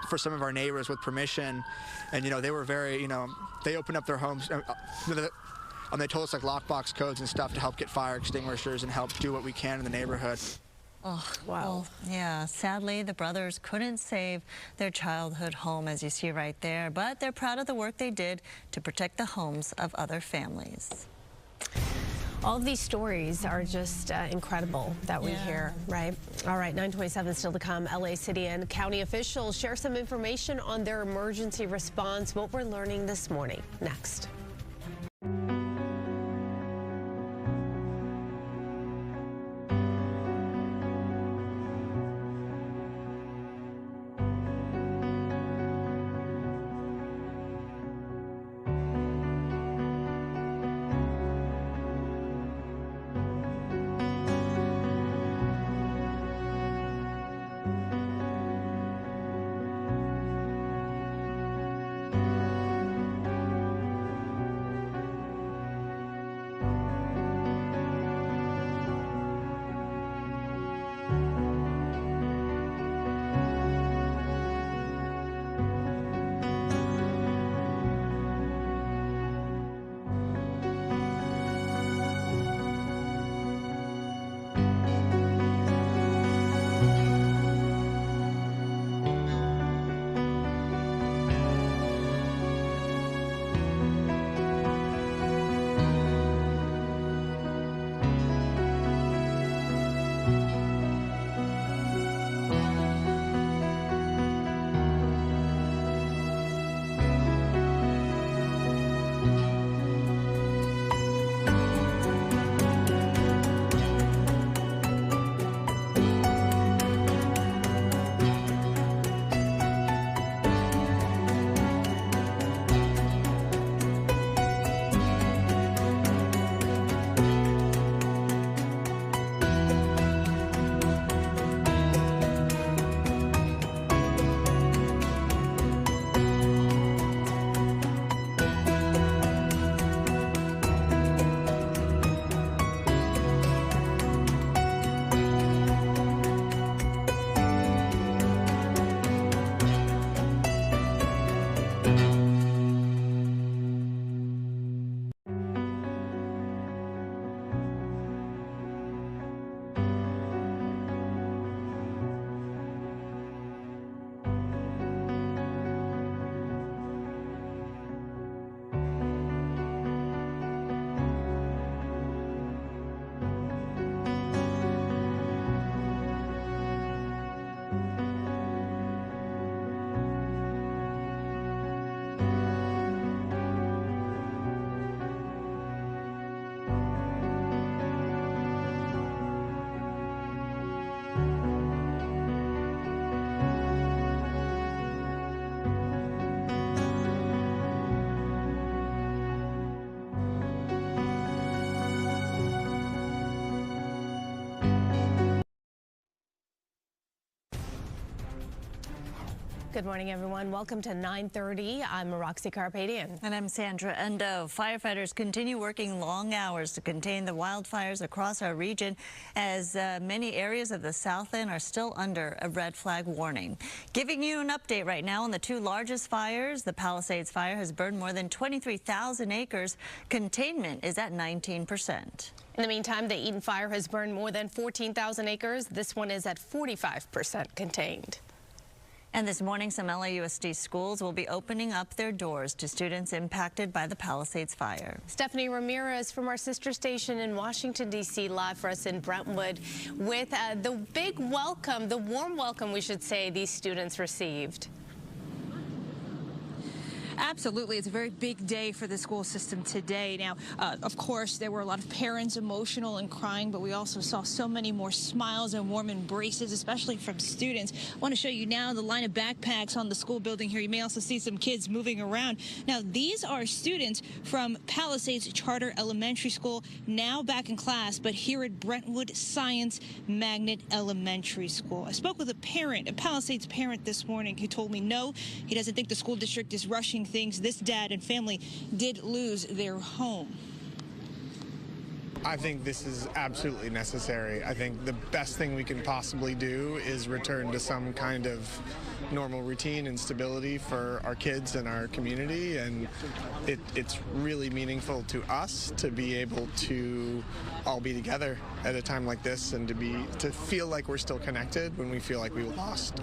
for some of our neighbors with permission, and they were very, they opened up their homes. And they told us like lockbox codes and stuff to help get fire extinguishers and help do what we can in the neighborhood. Oh, wow. Well, yeah, sadly, the brothers couldn't save their childhood home, as you see right there, but they're proud of the work they did to protect the homes of other families. All of these stories are just incredible that we hear, right? All right, 9:27 still to come. LA City and county officials share some information on their emergency response, what we're learning this morning. Next. Good morning, everyone. Welcome to 9:30. I'm Roxy Carpadian. And I'm Sandra Endo. Firefighters continue working long hours to contain the wildfires across our region as many areas of the south end are still under a red flag warning. Giving you an update right now on the two largest fires. The Palisades Fire has burned more than 23,000 acres. Containment is at 19%. In the meantime, the Eaton Fire has burned more than 14,000 acres. This one is at 45% contained. And this morning, some LAUSD schools will be opening up their doors to students impacted by the Palisades Fire. Stephanie Ramirez from our sister station in Washington, D.C., live for us in Brentwood with the big welcome, the warm welcome, we should say, these students received. Absolutely. It's a very big day for the school system today. Now, of course, there were a lot of parents emotional and crying, but we also saw so many more smiles and warm embraces, especially from students. I want to show you now the line of backpacks on the school building here. You may also see some kids moving around. Now, these are students from Palisades Charter Elementary School, now back in class, but here at Brentwood Science Magnet Elementary School. I spoke with a parent, a Palisades parent this morning, who told me no, he doesn't think the school district is rushing things. This dad and family did lose their home. I think this is absolutely necessary. I think the best thing we can possibly do is return to some kind of normal routine and stability for our kids and our community, and it's really meaningful to us to be able to all be together at a time like this, and to feel like we're still connected when we feel like we lost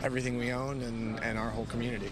everything we own and our whole community.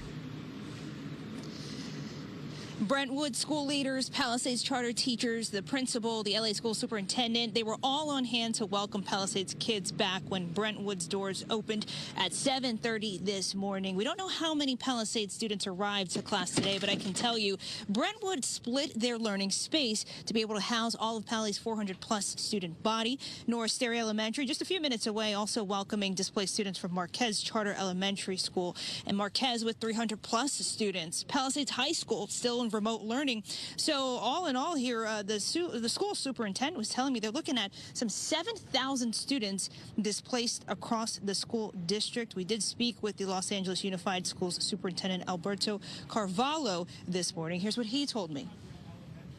Brentwood school leaders, Palisades charter teachers, the principal, the LA school superintendent, they were all on hand to welcome Palisades kids back when Brentwood's doors opened at 7:30 this morning. We don't know how many Palisades students arrived to class today, but I can tell you Brentwood split their learning space to be able to house all of Palisades' 400-plus student body. Norris Terry Elementary, just a few minutes away, also welcoming displaced students from Marquez Charter Elementary School. And Marquez with 300-plus students. Palisades High School still in remote learning. So all in all here, the school superintendent was telling me they're looking at some 7,000 students displaced across the school district. We did speak with the Los Angeles Unified Schools Superintendent Alberto Carvalho this morning. Here's what he told me.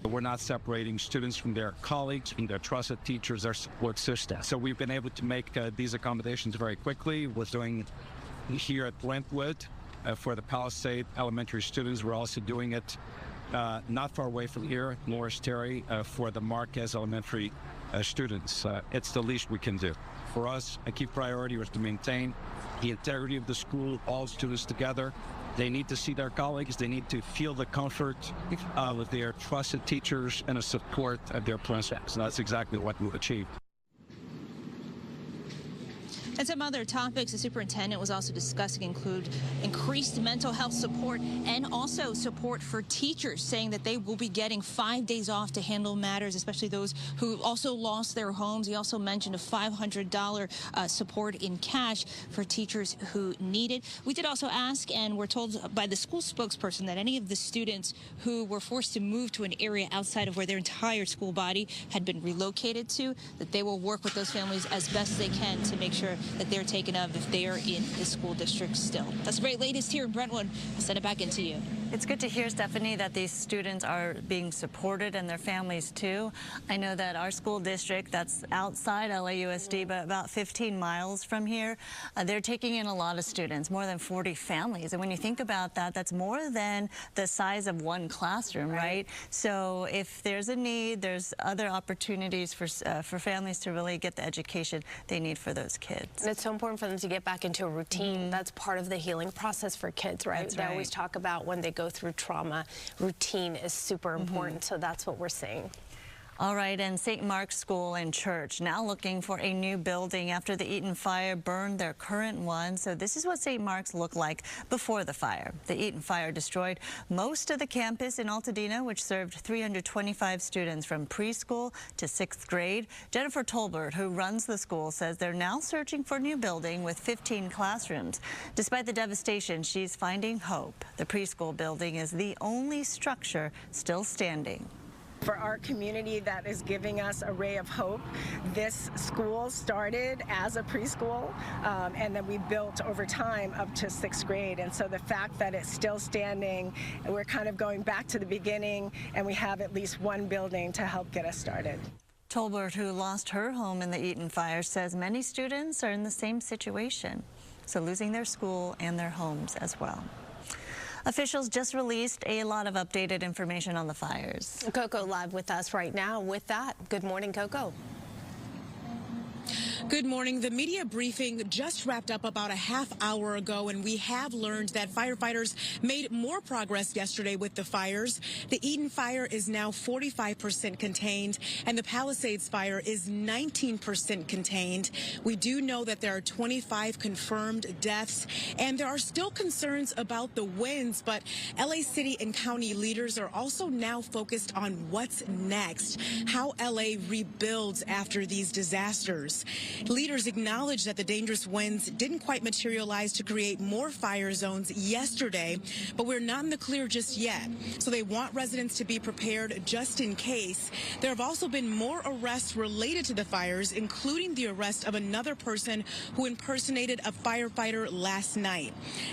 We're not separating students from their colleagues, from their trusted teachers, their support system. So we've been able to make these accommodations very quickly. We're doing here at Brentwood for the Palisades elementary students. We're also doing it not far away from here, Norris Terry, for the Marquez elementary students. It's the least we can do. For us, a key priority was to maintain the integrity of the school, all students together. They need to see their colleagues. They need to feel the comfort of their trusted teachers and the support of their principals. And that's exactly what we've achieved. And some other topics the superintendent was also discussing include increased mental health support and also support for teachers, saying that they will be getting 5 days off to handle matters, especially those who also lost their homes. He also mentioned a $500 support in cash for teachers who need it. We did also ask, and we're told by the school spokesperson, that any of the students who were forced to move to an area outside of where their entire school body had been relocated to, that they will work with those families as best they can to make sure that they're taken of if they are in the school district still. That's the very latest here in Brentwood. I'll send it back into you. It's good to hear, Stephanie, that these students are being supported and their families too. I know that our school district, that's outside LAUSD, but about 15 miles from here, they're taking in a lot of students, more than 40 families. And when you think about that, that's more than the size of one classroom, right? So if there's a need, there's other opportunities for families to really get the education they need for those kids. And it's so important for them to get back into a routine. That's part of the healing process for kids, right? They always talk about when they go through trauma, routine is super important. So that's what we're seeing. All right, and St. Mark's School and Church now looking for a new building after the Eaton Fire burned their current one. So this is what St. Mark's looked like before the fire. The Eaton Fire destroyed most of the campus in Altadena, which served 325 students from preschool to 6th grade. Jennifer Tolbert, who runs the school, says they're now searching for a new building with 15 classrooms. Despite the devastation, she's finding hope. The preschool building is the only structure still standing. for our community that is giving us a ray of hope. This school started as a preschool, and then we built over time up to 6th grade. And so the fact that it's still standing, we're kind of going back to the beginning, and we have at least one building to help get us started. Tolbert, who lost her home in the Eaton Fire, says many students are in the same situation, so losing their school and their homes as well. Officials just released a lot of updated information on the fires. Coco live with us right now with that. Good morning, Coco. Good morning. The media briefing just wrapped up about a half hour ago, and we have learned that firefighters made more progress yesterday with the fires. The Eaton Fire is now 45% contained, and the Palisades Fire is 19% contained. We do know that there are 25 confirmed deaths, and there are still concerns about the winds, but LA City and county leaders are also now focused on what's next, how LA rebuilds after these disasters. Leaders acknowledge that the dangerous winds didn't quite materialize to create more fire zones yesterday, but we're not in the clear just yet. So they want residents to be prepared just in case. There have also been more arrests related to the fires, including the arrest of another person who impersonated a firefighter last night.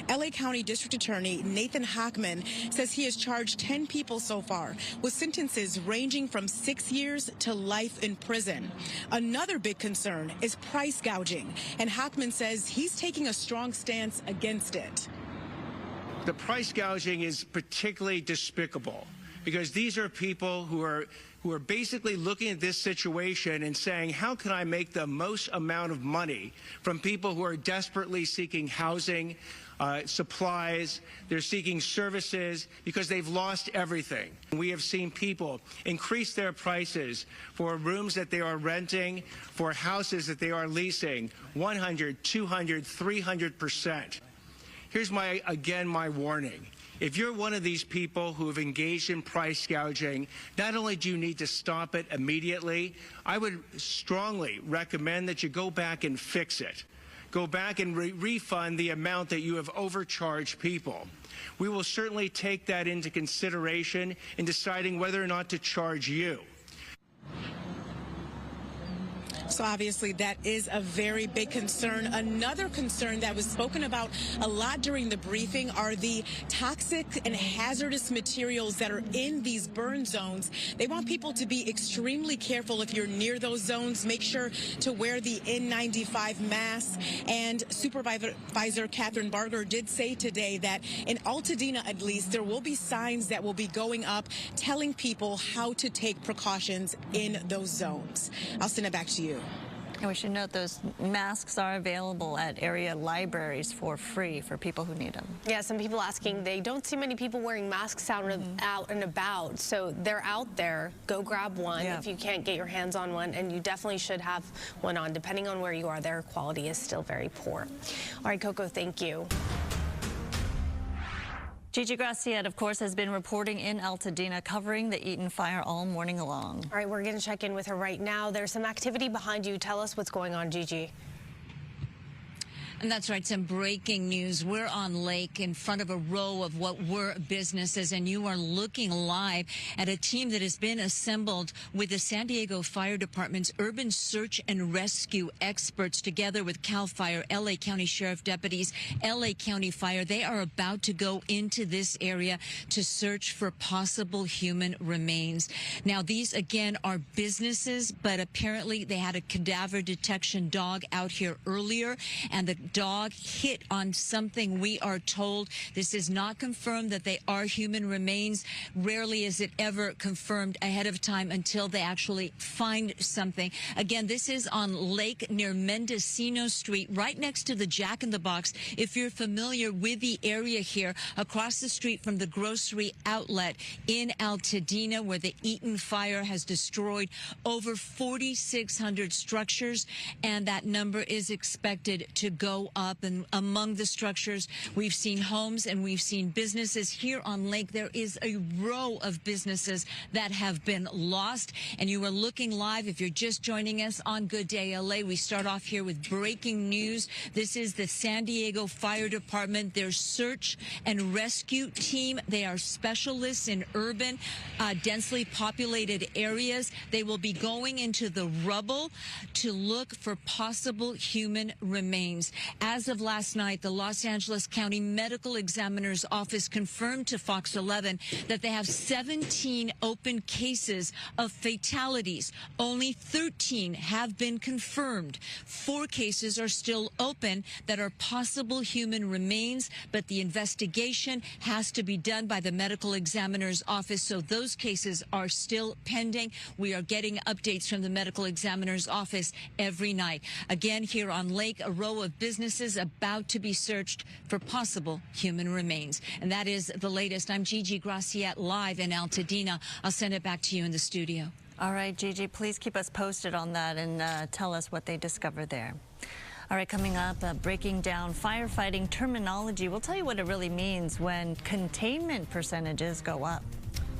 LA County District Attorney Nathan Hochman says he has charged 10 people so far, with sentences ranging from 6 years to life in prison. Another big concern is price gouging, and Hochman says he's taking a strong stance against it. The price gouging is particularly despicable because these are people who are basically looking at this situation and saying, how can I make the most amount of money from people who are desperately seeking housing, supplies, they're seeking services because they've lost everything. We have seen people increase their prices for rooms that they are renting, for houses that they are leasing, 100, 200, 300%. Here's my warning. If you're one of these people who have engaged in price gouging, not only do you need to stop it immediately, I would strongly recommend that you go back and fix it. Go back and refund the amount that you have overcharged people. We will certainly take that into consideration in deciding whether or not to charge you. So obviously that is a very big concern. Another concern that was spoken about a lot during the briefing are the toxic and hazardous materials that are in these burn zones. They want people to be extremely careful if you're near those zones. Make sure to wear the N95 mask. And Supervisor Catherine Barger did say today that in Altadena, at least, there will be signs that will be going up telling people how to take precautions in those zones. I'll send it back to you. And we should note those masks are available at area libraries for free for people who need them. Yeah, some people asking, they don't see many people wearing masks out and about, so they're out there. Go grab one if you can't get your hands on one, and you definitely should have one on. Depending on where you are, their quality is still very poor. All right, Coco, thank you. Gigi Graciette, of course, has been reporting in Altadena, covering the Eaton Fire all morning long. All right, we're going to check in with her right now. There's some activity behind you. Tell us what's going on, Gigi. And that's right, some breaking news. We're on Lake in front of a row of what were businesses, and you are looking live at a team that has been assembled with the San Diego Fire Department's urban search and rescue experts together with CAL FIRE, LA County Sheriff deputies, LA County Fire. They are about to go into this area to search for possible human remains. Now, these, again, are businesses, but apparently they had a cadaver detection dog out here earlier, and the dog hit on something, we are told. This is not confirmed that they are human remains. Rarely is it ever confirmed ahead of time until they actually find something. Again, this is on Lake near Mendocino Street, right next to the Jack in the Box. If you're familiar with the area here, across the street from the grocery outlet in Altadena, where the Eaton Fire has destroyed over 4,600 structures, and that number is expected to go go up, and among the structures, we've seen homes and we've seen businesses. Here on Lake, there is a row of businesses that have been lost, and you are looking live if you're just joining us on Good Day LA. We start off here with breaking news. This is the San Diego Fire Department, their search and rescue team. They are specialists in urban, densely populated areas. They will be going into the rubble to look for possible human remains. As of last night, the Los Angeles County Medical Examiner's Office confirmed to Fox 11 that they have 17 open cases of fatalities. Only 13 have been confirmed. 4 cases are still open that are possible human remains, but the investigation has to be done by the Medical Examiner's Office, so those cases are still pending. We are getting updates from the Medical Examiner's Office every night. Again, here on Lake, a row of businesses about to be searched for possible human remains. And that is the latest. I'm Gigi Graciette, live in Altadena. I'll send it back to you in the studio. All right, Gigi, please keep us posted on that and tell us what they discover there. All right, coming up, breaking down firefighting terminology. We'll tell you what it really means when containment percentages go up.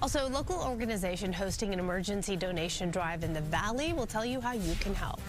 Also, a local organization hosting an emergency donation drive in the Valley will tell you how you can help.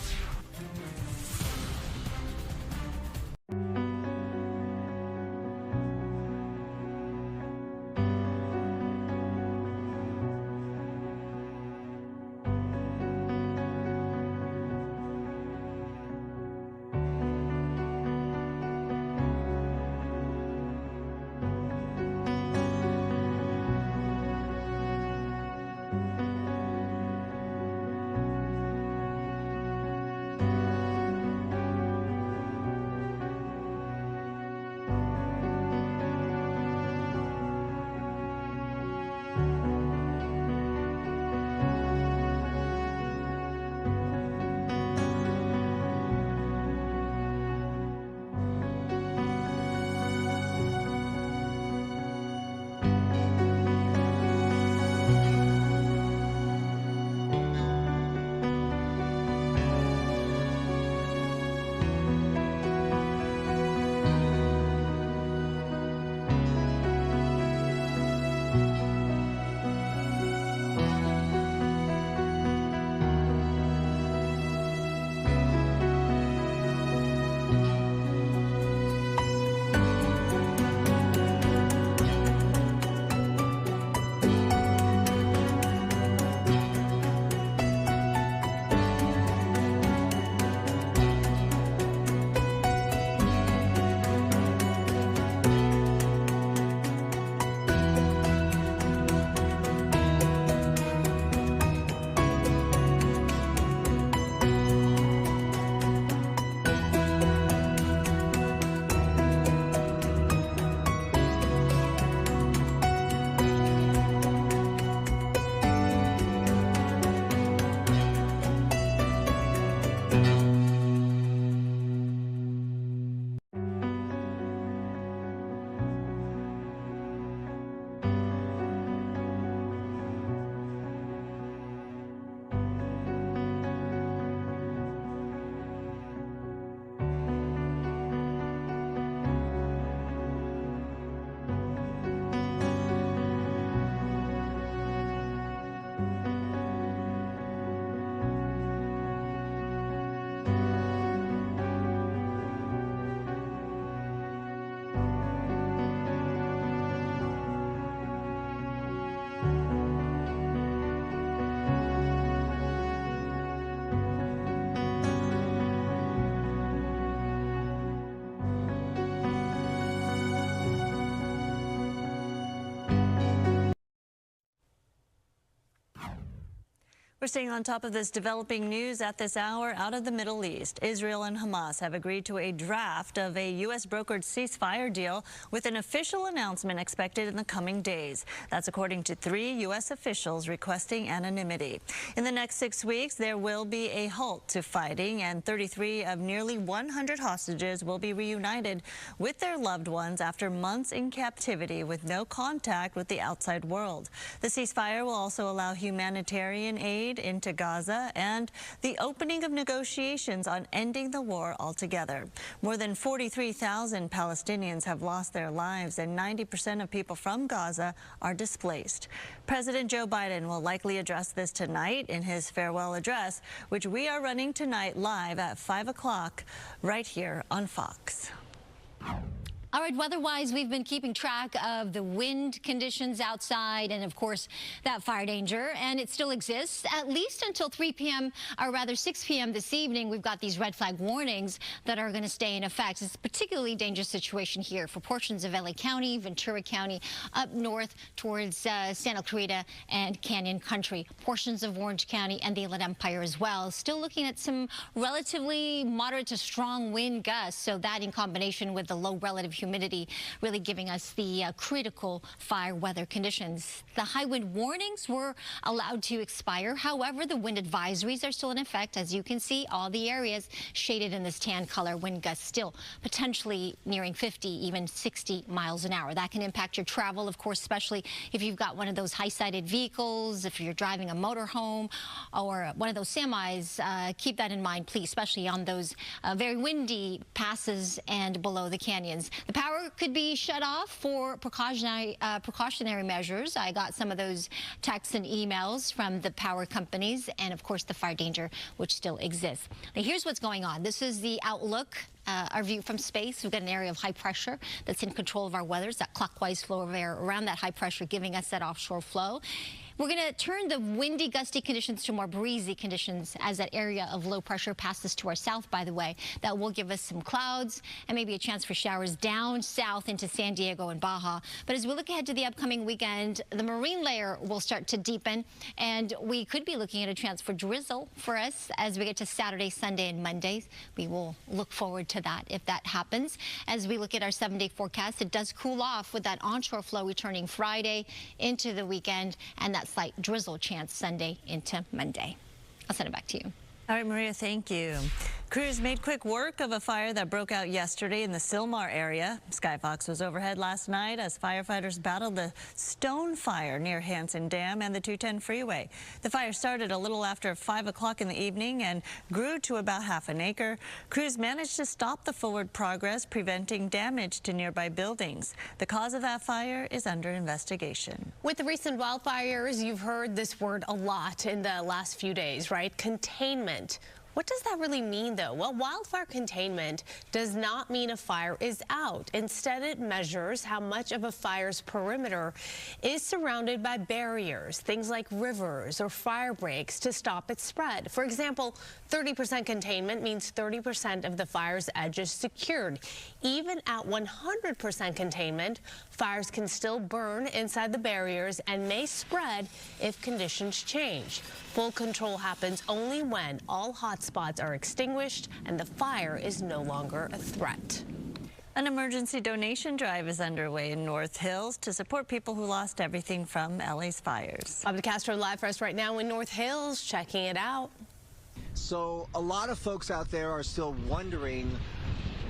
We're staying on top of this developing news at this hour out of the Middle East. Israel and Hamas have agreed to a draft of a U.S. brokered ceasefire deal with an official announcement expected in the coming days. That's according to 3 U.S. officials requesting anonymity. In the next 6 weeks, there will be a halt to fighting, and 33 of nearly 100 hostages will be reunited with their loved ones after months in captivity with no contact with the outside world. The ceasefire will also allow humanitarian aid aid into Gaza and the opening of negotiations on ending the war altogether. More than 43,000 Palestinians have lost their lives, and 90% of people from Gaza are displaced. President Joe Biden will likely address this tonight in his farewell address, which we are running tonight live at 5 o'clock right here on Fox. All right, weather-wise, we've been keeping track of the wind conditions outside and, of course, that fire danger, and it still exists, at least until 3 p.m., or rather 6 p.m. this evening. We've got these red flag warnings that are going to stay in effect. It's a particularly dangerous situation here for portions of LA County, Ventura County, up north towards Santa Clarita and Canyon Country, portions of Orange County and the Inland Empire as well. Still looking at some relatively moderate to strong wind gusts, so that in combination with the low relative humidity really giving us the critical fire weather conditions. The high wind warnings were allowed to expire. However, the wind advisories are still in effect. As you can see, all the areas shaded in this tan color, wind gusts still potentially nearing 50, even 60 miles an hour. That can impact your travel, of course, especially if you've got one of those high-sided vehicles, if you're driving a motorhome or one of those semis. Keep that in mind, please, especially on those very windy passes and below the canyons. The power could be shut off for precautionary measures. I got some of those texts and emails from the power companies and, of course, the fire danger, which still exists. Now, here's what's going on. This is the outlook. Our view from space. We've got an area of high pressure that's in control of our weather. It's that clockwise flow of air around that high pressure giving us that offshore flow. We're going to turn the windy, gusty conditions to more breezy conditions as that area of low pressure passes to our south, by the way. That will give us some clouds and maybe a chance for showers down south into San Diego and Baja. But as we look ahead to the upcoming weekend, the marine layer will start to deepen, and we could be looking at a chance for drizzle for us as we get to Saturday, Sunday, and Monday. We will look forward to that if that happens. As we look at our 7-day forecast, it does cool off with that onshore flow returning Friday into the weekend and that slight drizzle chance Sunday into Monday. I'll send it back to you. All right, Maria, thank you. Crews made quick work of a fire that broke out yesterday in the Sylmar area. Skyfox was overhead last night as firefighters battled the Stone Fire near Hanson Dam and the 210 freeway. The fire started a little after 5 o'clock in the evening and grew to about half an acre. Crews managed to stop the forward progress, preventing damage to nearby buildings. The cause of that fire is under investigation. With the recent wildfires, you've heard this word a lot in the last few days, right? Containment. What does that really mean, though? Well, wildfire containment does not mean a fire is out. Instead, it measures how much of a fire's perimeter is surrounded by barriers, things like rivers or fire breaks, to stop its spread. For example, 30% containment means 30% of the fire's edge is secured. Even at 100% containment, fires can still burn inside the barriers and may spread if conditions change. Full control happens only when all hotspots are extinguished and the fire is no longer a threat. An emergency donation drive is underway in North Hills to support people who lost everything from LA's fires. Bob DeCastro live for us right now in North Hills, checking it out. So a lot of folks out there are still wondering,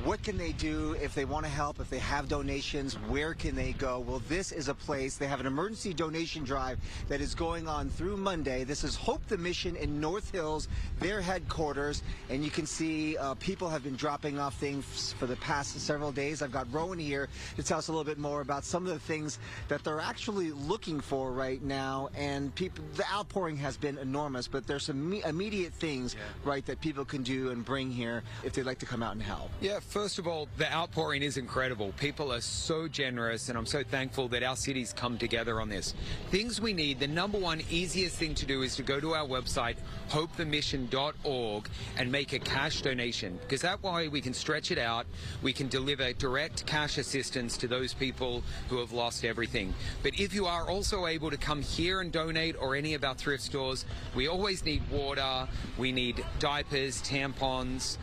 what can they do if they want to help, if they have donations, where can they go? Well, this is a place. They have an emergency donation drive that is going on through Monday. This is Hope the Mission in North Hills, their headquarters. And you can see people have been dropping off things for the past several days. I've got Rowan here to tell us a little bit more about some of the things that they're actually looking for right now. And people, the outpouring has been enormous, but there's some immediate things, right, that people can do and bring here if they'd like to come out and help. Yeah. First of all, the outpouring is incredible. People are so generous, and I'm so thankful that our city's come together on this. Things we need, the number one easiest thing to do is to go to our website, hopethemission.org, and make a cash donation, because that way we can stretch it out. We can deliver direct cash assistance to those people who have lost everything. But if you are also able to come here and donate, or any of our thrift stores, we always need water, we need diapers, tampons,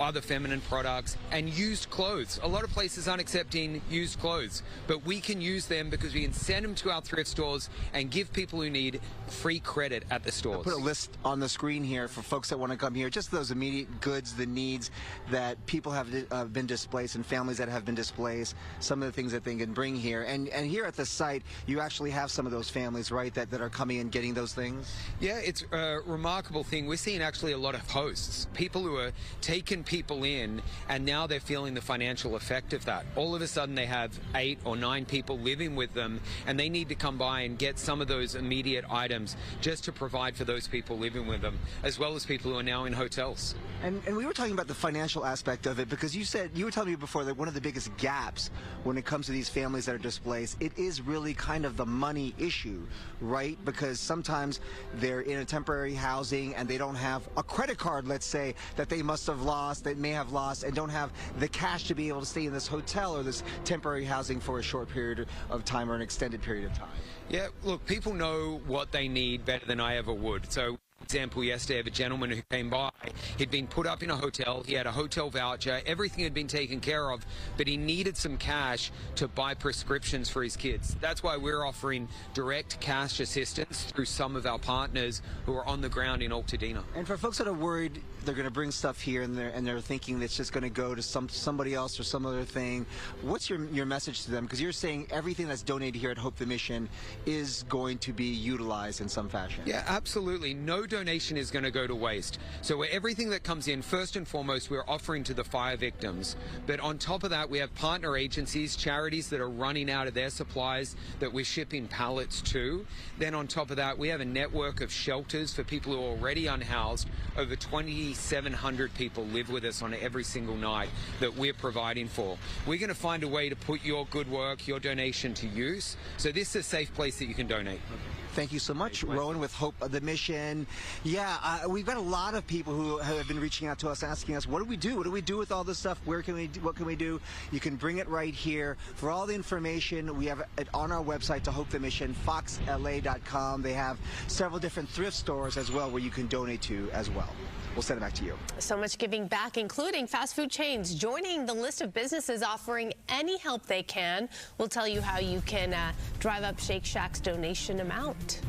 other feminine products. and used clothes. A lot of places aren't accepting used clothes, but we can use them because we can send them to our thrift stores and give people who need free credit at the stores. I'll put a list on the screen here for folks that want to come here, just those immediate goods, the needs that people have been displaced and families that have been displaced, some of the things that they can bring here. And here at the site, you actually have some of those families, right, that are coming and getting those things? Yeah, it's a remarkable thing. We're seeing actually a lot of hosts, people who are taking people in, and now they're feeling the financial effect of that. All of a sudden they have 8 or 9 people living with them, and they need to come by and get some of those immediate items just to provide for those people living with them, as well as people who are now in hotels. And we were talking about the financial aspect of it, because you were telling me before that one of the biggest gaps when it comes to these families that are displaced, it is really kind of the money issue, right? Because sometimes they're in a temporary housing and they don't have a credit card, let's say, that they must have lost, that may have lost, and don't have the cash to be able to stay in this hotel or this temporary housing for a short period of time or an extended period of time. Yeah, look, people know what they need better than I ever would. So, for example, yesterday of a gentleman who came by, he'd been put up in a hotel, he had a hotel voucher, everything had been taken care of, but he needed some cash to buy prescriptions for his kids. That's why we're offering direct cash assistance through some of our partners who are on the ground in Altadena. And for folks that are worried they're going to bring stuff here and they're thinking it's just going to go to somebody else or some other thing, what's your message to them? Because you're saying everything that's donated here at Hope the Mission is going to be utilized in some fashion. Yeah, absolutely. No donation is going to go to waste. So everything that comes in, first and foremost, we're offering to the fire victims. But on top of that, we have partner agencies, charities that are running out of their supplies that we're shipping pallets to. Then on top of that, we have a network of shelters for people who are already unhoused. Over 2,700 people live with us on every single night that we're providing for. We're going to find a way to put your good work, your donation to use. So this is a safe place that you can donate. Thank you so much, Rowan with Hope of the Mission. Yeah, we've got a lot of people who have been reaching out to us, asking us, what do we do? What do we do with all this stuff? What can we do? You can bring it right here. For all the information, we have it on our website to Hope the Mission, foxla.com. They have several different thrift stores as well where you can donate to as well. We'll send it back to you. So much giving back, including fast food chains joining the list of businesses offering any help they can. We'll tell you how you can drive up Shake Shack's donation amount.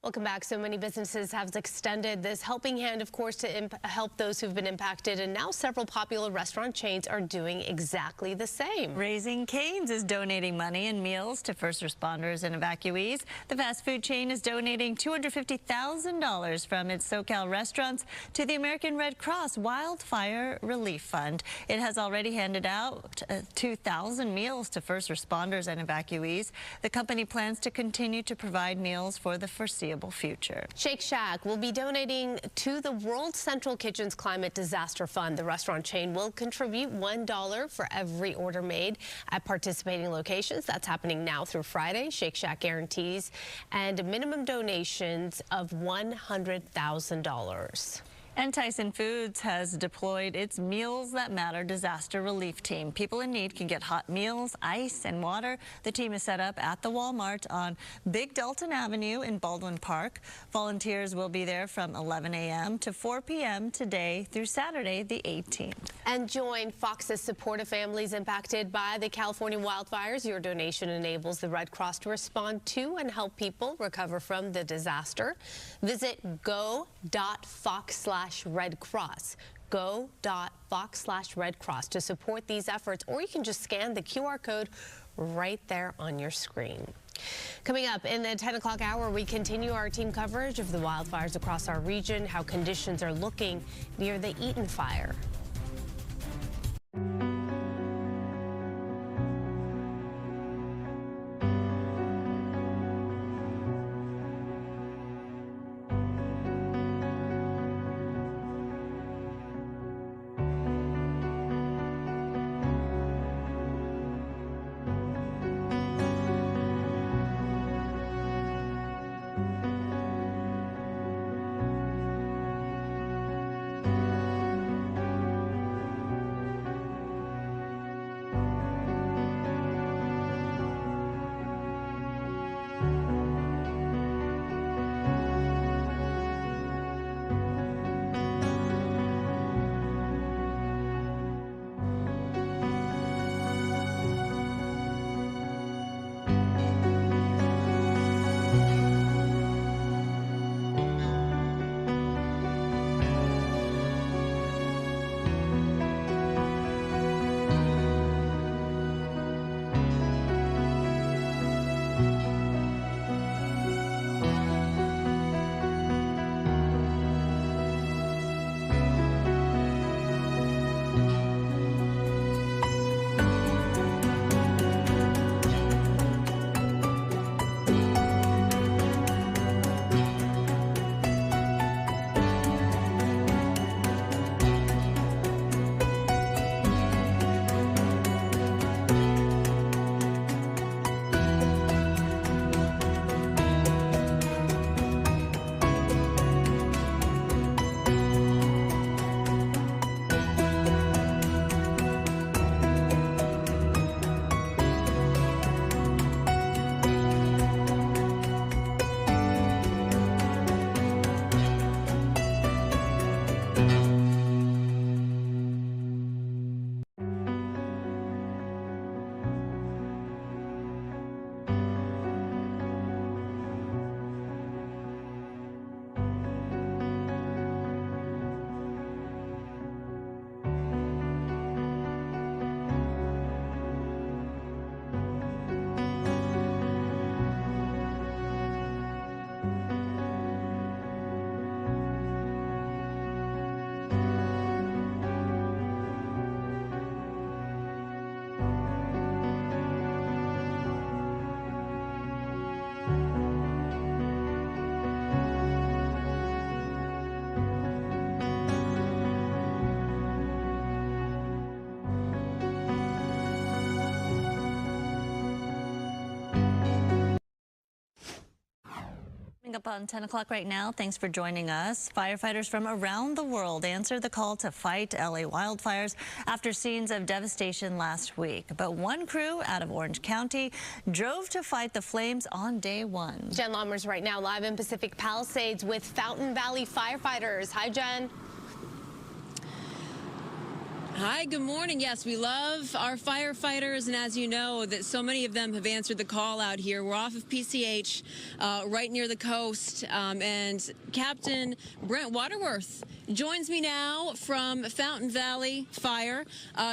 Welcome back. So many businesses have extended this helping hand, of course, to help those who've been impacted. And now several popular restaurant chains are doing exactly the same. Raising Cane's is donating money and meals to first responders and evacuees. The fast food chain is donating $250,000 from its SoCal restaurants to the American Red Cross Wildfire Relief Fund. It has already handed out 2,000 meals to first responders and evacuees. The company plans to continue to provide meals for the foreseeable future. Shake Shack will be donating to the World Central Kitchen's Climate Disaster Fund. The restaurant chain will contribute $1 for every order made at participating locations. That's happening now through Friday. Shake Shack guarantees and minimum donations of $100,000. And Tyson Foods has deployed its Meals That Matter disaster relief team. People in need can get hot meals, ice, and water. The team is set up at the Walmart on Big Dalton Avenue in Baldwin Park. Volunteers will be there from 11 a.m. to 4 p.m. today through Saturday, the 18th. And join Fox's support of families impacted by the California wildfires. Your donation enables the Red Cross to respond to and help people recover from the disaster. Visit go.fox/Red Cross. Go.fox/Red Cross to support these efforts, or you can just scan the QR code right there on your screen. Coming up in the 10 o'clock hour, we continue our team coverage of the wildfires across our region, how conditions are looking near the Eaton Fire. Up on 10 o'clock right now. Thanks for joining us. Firefighters from around the world answered the call to fight LA wildfires after scenes of devastation last week. But one crew out of Orange County drove to fight the flames on day one. Jen Lammers right now live in Pacific Palisades with Fountain Valley firefighters. Hi, Jen. Hi, good morning. Yes, we love our firefighters, and as you know, that so many of them have answered the call out here. We're off of PCH, right near the coast, and Captain Brent Waterworth joins me now from Fountain Valley Fire.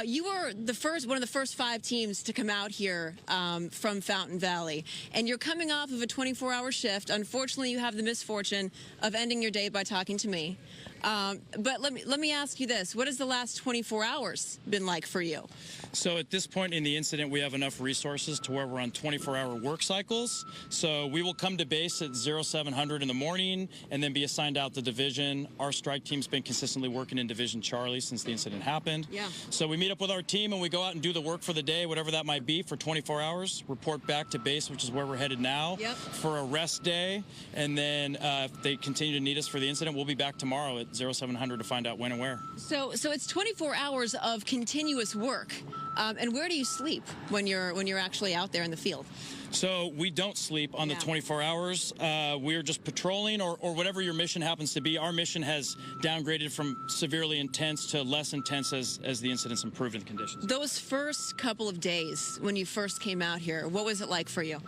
You were one of the first 5 teams to come out here from Fountain Valley, and you're coming off of a 24-hour shift. Unfortunately, you have the misfortune of ending your day by talking to me. But let me ask you this. What has the last 24 hours been like for you? So at this point in the incident, we have enough resources to where we're on 24-hour work cycles. So we will come to base at 0700 in the morning and then be assigned out the division. Our strike team's been consistently working in Division Charlie since the incident happened. Yeah. So we meet up with our team and we go out and do the work for the day, whatever that might be, for 24 hours, report back to base, which is where we're headed now, for a rest day. And then if they continue to need us for the incident, we'll be back tomorrow at 0700 to find out when and where. So it's 24 hours of continuous work. And where do you sleep when you're actually out there in the field? So we don't sleep on the 24 hours. We're just patrolling or whatever your mission happens to be. Our mission has downgraded from severely intense to less intense as the incidents improve in conditions. Those first couple of days when you first came out here, what was it like for you?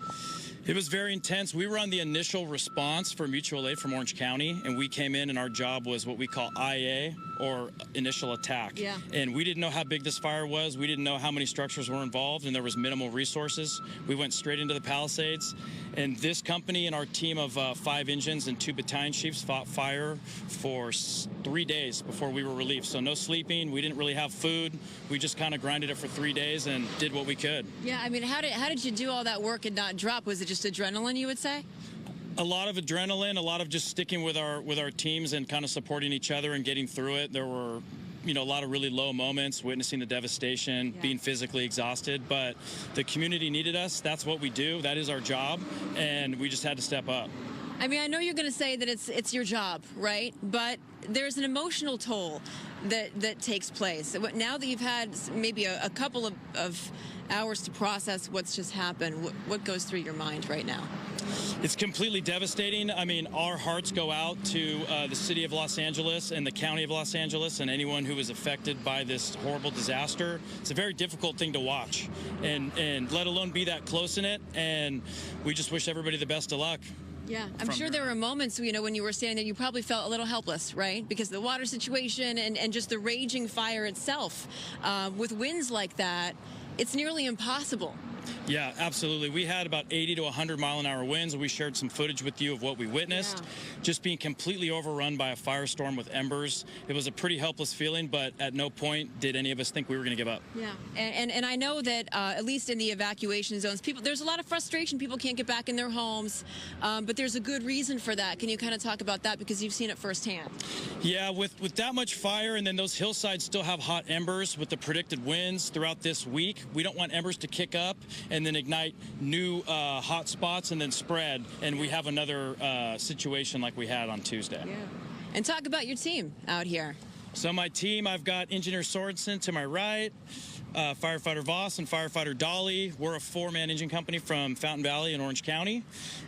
It was very intense. We were on the initial response for mutual aid from Orange County, and we came in and our job was what we call IA, or initial attack. Yeah. And we didn't know how big this fire was. We didn't know how many structures were involved, and there was minimal resources. We went straight into the Palisades, and this company and our team of 5 engines and 2 battalion chiefs fought fire for 3 days before we were relieved. So no sleeping. We didn't really have food. We just kind of grinded it for 3 days and did what we could. Yeah, I mean, how did you do all that work and not drop? Was it just adrenaline, you would say? A lot of adrenaline, a lot of just sticking with our teams and kind of supporting each other and getting through it. There were, a lot of really low moments, witnessing the devastation, being physically exhausted, but the community needed us. That's what we do. That is our job, and we just had to step up. I mean, I know you're going to say that it's your job, right? But there's an emotional toll that takes place. Now that you've had maybe a couple of hours to process what's just happened, what goes through your mind right now? It's completely devastating. I mean, our hearts go out to the city of Los Angeles and the county of Los Angeles and anyone who was affected by this horrible disaster. It's a very difficult thing to watch, and let alone be that close in it. And we just wish everybody the best of luck. Yeah, I'm sure there were moments, when you were standing there, you probably felt a little helpless, right? Because of the water situation and just the raging fire itself. With winds like that, it's nearly impossible. Yeah, absolutely. We had about 80 to 100 mile-an-hour winds, and we shared some footage with you of what we witnessed. Just being completely overrun by a firestorm with embers. It was a pretty helpless feeling, but at no point did any of us think we were going to give up. Yeah, and I know that at least in the evacuation zones, there's a lot of frustration. People can't get back in their homes, but there's a good reason for that. Can you kind of talk about that, because you've seen it firsthand? Yeah, with that much fire, and then those hillsides still have hot embers with the predicted winds throughout this week, we don't want embers to kick up and then ignite new hot spots and then spread, and we have another situation like we had on Tuesday. Yeah. And talk about your team out here. So my team, I've got Engineer Sorensen to my right, Firefighter Voss and Firefighter Dolly. We're a 4-man engine company from Fountain Valley in Orange County,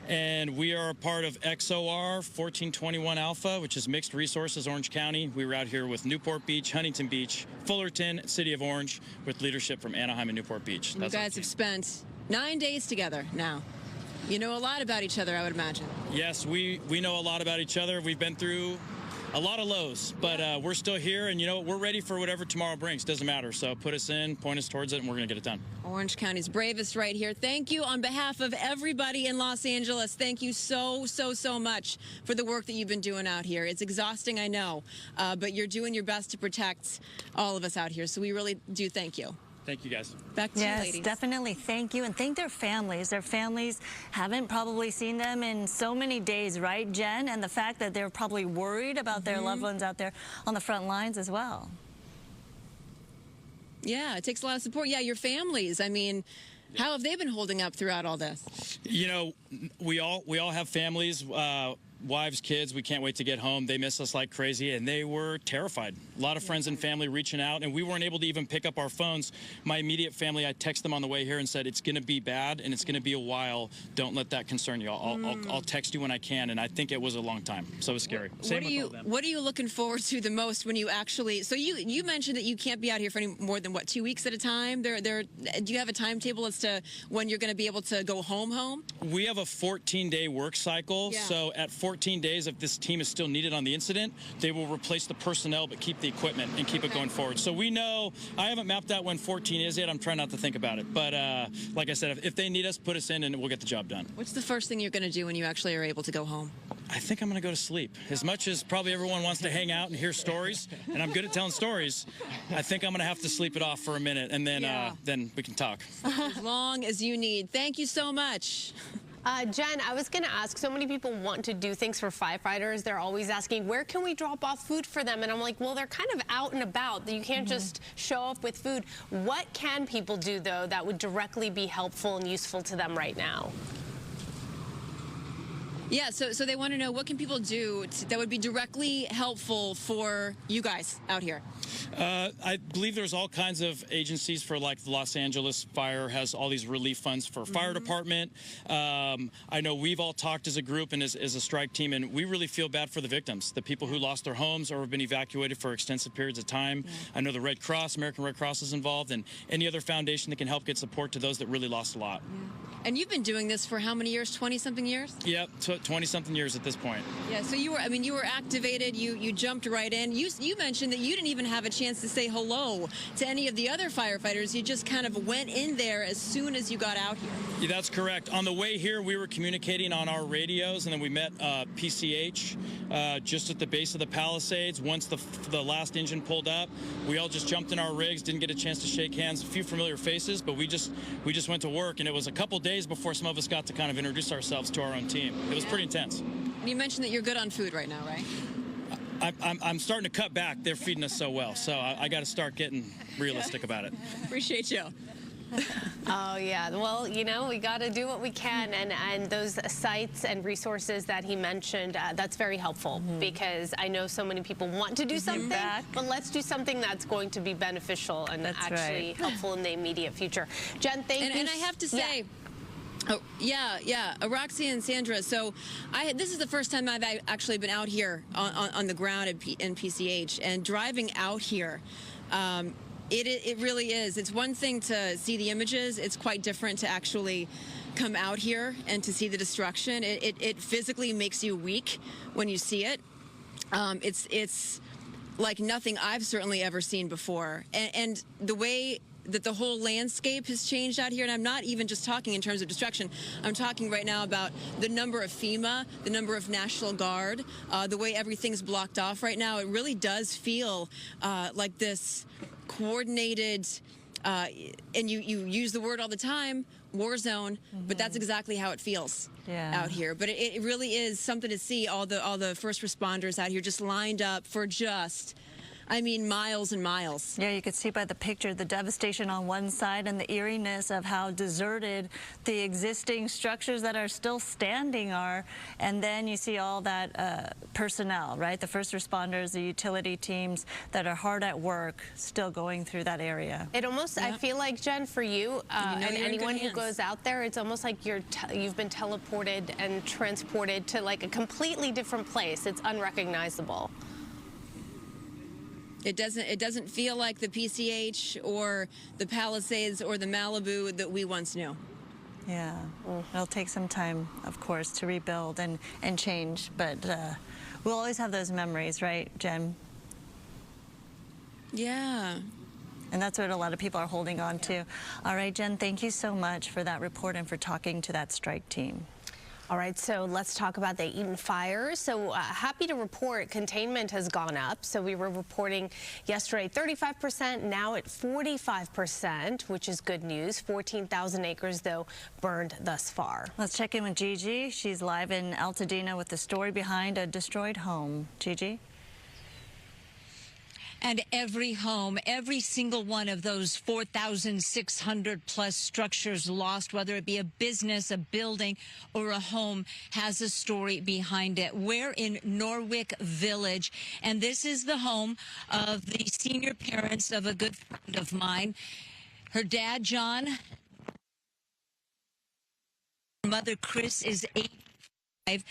and we are a part of XOR 1421 Alpha, which is Mixed Resources Orange County. We were out here with Newport Beach, Huntington Beach, Fullerton, City of Orange, with leadership from Anaheim and Newport Beach. You guys have spent 9 days together now. You know a lot about each other, I would imagine. Yes, we know a lot about each other. We've been through a lot of lows, but we're still here, and we're ready for whatever tomorrow brings. Doesn't matter. So put us in, point us towards it, and we're going to get it done. Orange County's bravest right here. Thank you on behalf of everybody in Los Angeles. Thank you so much for the work that you've been doing out here. It's exhausting, I know, but you're doing your best to protect all of us out here. So we really do thank you. Thank you, guys. Back to you, ladies. Yes, definitely. Thank you. And thank their families. Their families haven't probably seen them in so many days, right, Jen? And the fact that they're probably worried about their loved ones out there on the front lines as well. Yeah, it takes a lot of support. Yeah, your families. I mean, how have they been holding up throughout all this? We all have families. wives, kids, we can't wait to get home. They miss us like crazy, and they were terrified. A lot of friends and family reaching out, and we weren't able to even pick up our phones. My immediate family, I texted them on the way here and said, it's going to be bad, and it's going to be a while. Don't let that concern you. I'll text you when I can, and I think it was a long time, so it was scary. What are you looking forward to the most when you actually, so you mentioned that you can't be out here for any more than, what, 2 weeks at a time? Do you have a timetable as to when you're going to be able to go home? We have a 14-day work cycle, so at 14 days, if this team is still needed on the incident, they will replace the personnel but keep the equipment and keep it going forward. So we know, I haven't mapped out when 14 is yet. I'm trying not to think about it. But like I said, if they need us, put us in and we'll get the job done. What's the first thing you're going to do when you actually are able to go home? I think I'm going to go to sleep. As much as probably everyone wants to hang out and hear stories, and I'm good at telling stories, I think I'm going to have to sleep it off for a minute, and then we can talk. As long as you need. Thank you so much. Jen, I was going to ask, so many people want to do things for firefighters. They're always asking, where can we drop off food for them? And I'm like, well, they're kind of out and about. You can't just show up with food. What can people do, though, that would directly be helpful and useful to them right now? Yeah, so they want to know, what can people do that would be directly helpful for you guys out here? I believe there's all kinds of agencies for, like, the Los Angeles Fire has all these relief funds for fire department. I know we've all talked as a group and as a strike team, and we really feel bad for the victims, the people who lost their homes or have been evacuated for extensive periods of time. I know the Red Cross, American Red Cross is involved, and any other foundation that can help get support to those that really lost a lot. And you've been doing this for how many years? 20-something years? Yep, 20-something years at this point. Yeah, so you were activated. You jumped right in. You mentioned that you didn't even have a chance to say hello to any of the other firefighters. You just kind of went in there as soon as you got out here. Yeah, that's correct. On the way here, we were communicating on our radios, and then we met PCH just at the base of the Palisades. Once the last engine pulled up, we all just jumped in our rigs, didn't get a chance to shake hands. A few familiar faces, but we just went to work, and it was a couple days before some of us got to kind of introduce ourselves to our own team. It was pretty intense. You mentioned that you're good on food right now, right? I'm starting to cut back. They're feeding us so well, so I got to start getting realistic about it. Appreciate you. Oh, yeah. Well, you know, we got to do what we can. And those sites and resources that he mentioned, that's very helpful because I know so many people want to do something, but let's do something that's going to be beneficial and actually helpful in the immediate future. Jen, thank you. And I have to say, oh, yeah, Roxy and Sandra. So this is the first time I've actually been out here on the ground in PCH, and driving out here, it really is. It's one thing to see the images. It's quite different to actually come out here and to see the destruction. It physically makes you weak when you see it. It's like nothing I've certainly ever seen before. And the way that the whole landscape has changed out here, and I'm not even just talking in terms of destruction. I'm talking right now about the number of FEMA, the number of National Guard, the way everything's blocked off right now. It really does feel like this coordinated, and you use the word all the time, war zone, but that's exactly how it feels out here. But it really is something to see all the first responders out here just lined up for miles and miles. Yeah, you could see by the picture the devastation on one side and the eeriness of how deserted the existing structures that are still standing are. And then you see all that personnel, right? The first responders, the utility teams that are hard at work, still going through that area. It almost, I feel like, Jen, for you and anyone who goes out there, it's almost like you've been teleported and transported to like a completely different place. It's unrecognizable. It doesn't feel like the PCH or the Palisades or the Malibu that we once knew. Yeah, it'll take some time, of course, to rebuild and change, but we'll always have those memories, right, Jen? Yeah. And that's what a lot of people are holding on to. All right, Jen, thank you so much for that report and for talking to that strike team. All right, so let's talk about the Eaton Fire. So happy to report containment has gone up. So we were reporting yesterday 35%, now at 45%, which is good news. 14,000 acres, though, burned thus far. Let's check in with Gigi. She's live in Altadena with the story behind a destroyed home. Gigi? And every home, every single one of those 4,600 plus structures lost, whether it be a business, a building, or a home, has a story behind it. We're in Norwick Village, and this is the home of the senior parents of a good friend of mine. Her dad, John, mother, Chris, is 85.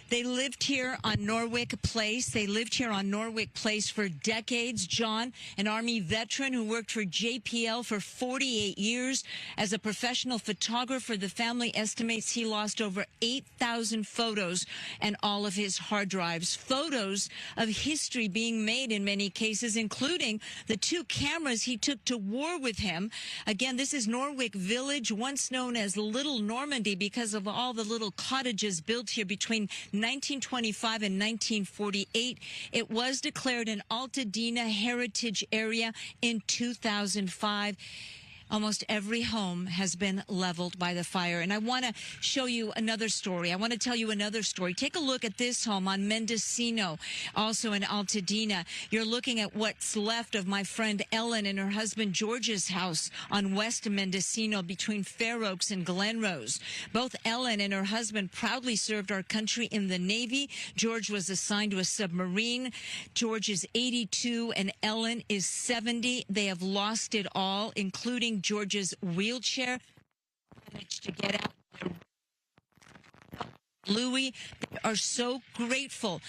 They lived here on Norwick Place. They lived here on Norwick Place for decades. John, an Army veteran who worked for JPL for 48 years as a professional photographer. The family estimates he lost over 8,000 photos and all of his hard drives. Photos of history being made in many cases, including the 2 cameras he took to war with him. Again, this is Norwick Village, once known as Little Normandy because of all the little cottages built here between 1925 and 1948. It was declared an Altadena heritage area in 2005. Almost every home has been leveled by the fire. And I want to show you another story. I want to tell you another story. Take a look at this home on Mendocino, also in Altadena. You're looking at what's left of my friend Ellen and her husband George's house on West Mendocino between Fair Oaks and Glenrose. Both Ellen and her husband proudly served our country in the Navy. George was assigned to a submarine. George is 82 and Ellen is 70. They have lost it all, including George's wheelchair. Managed to get out. Louis, they are so grateful.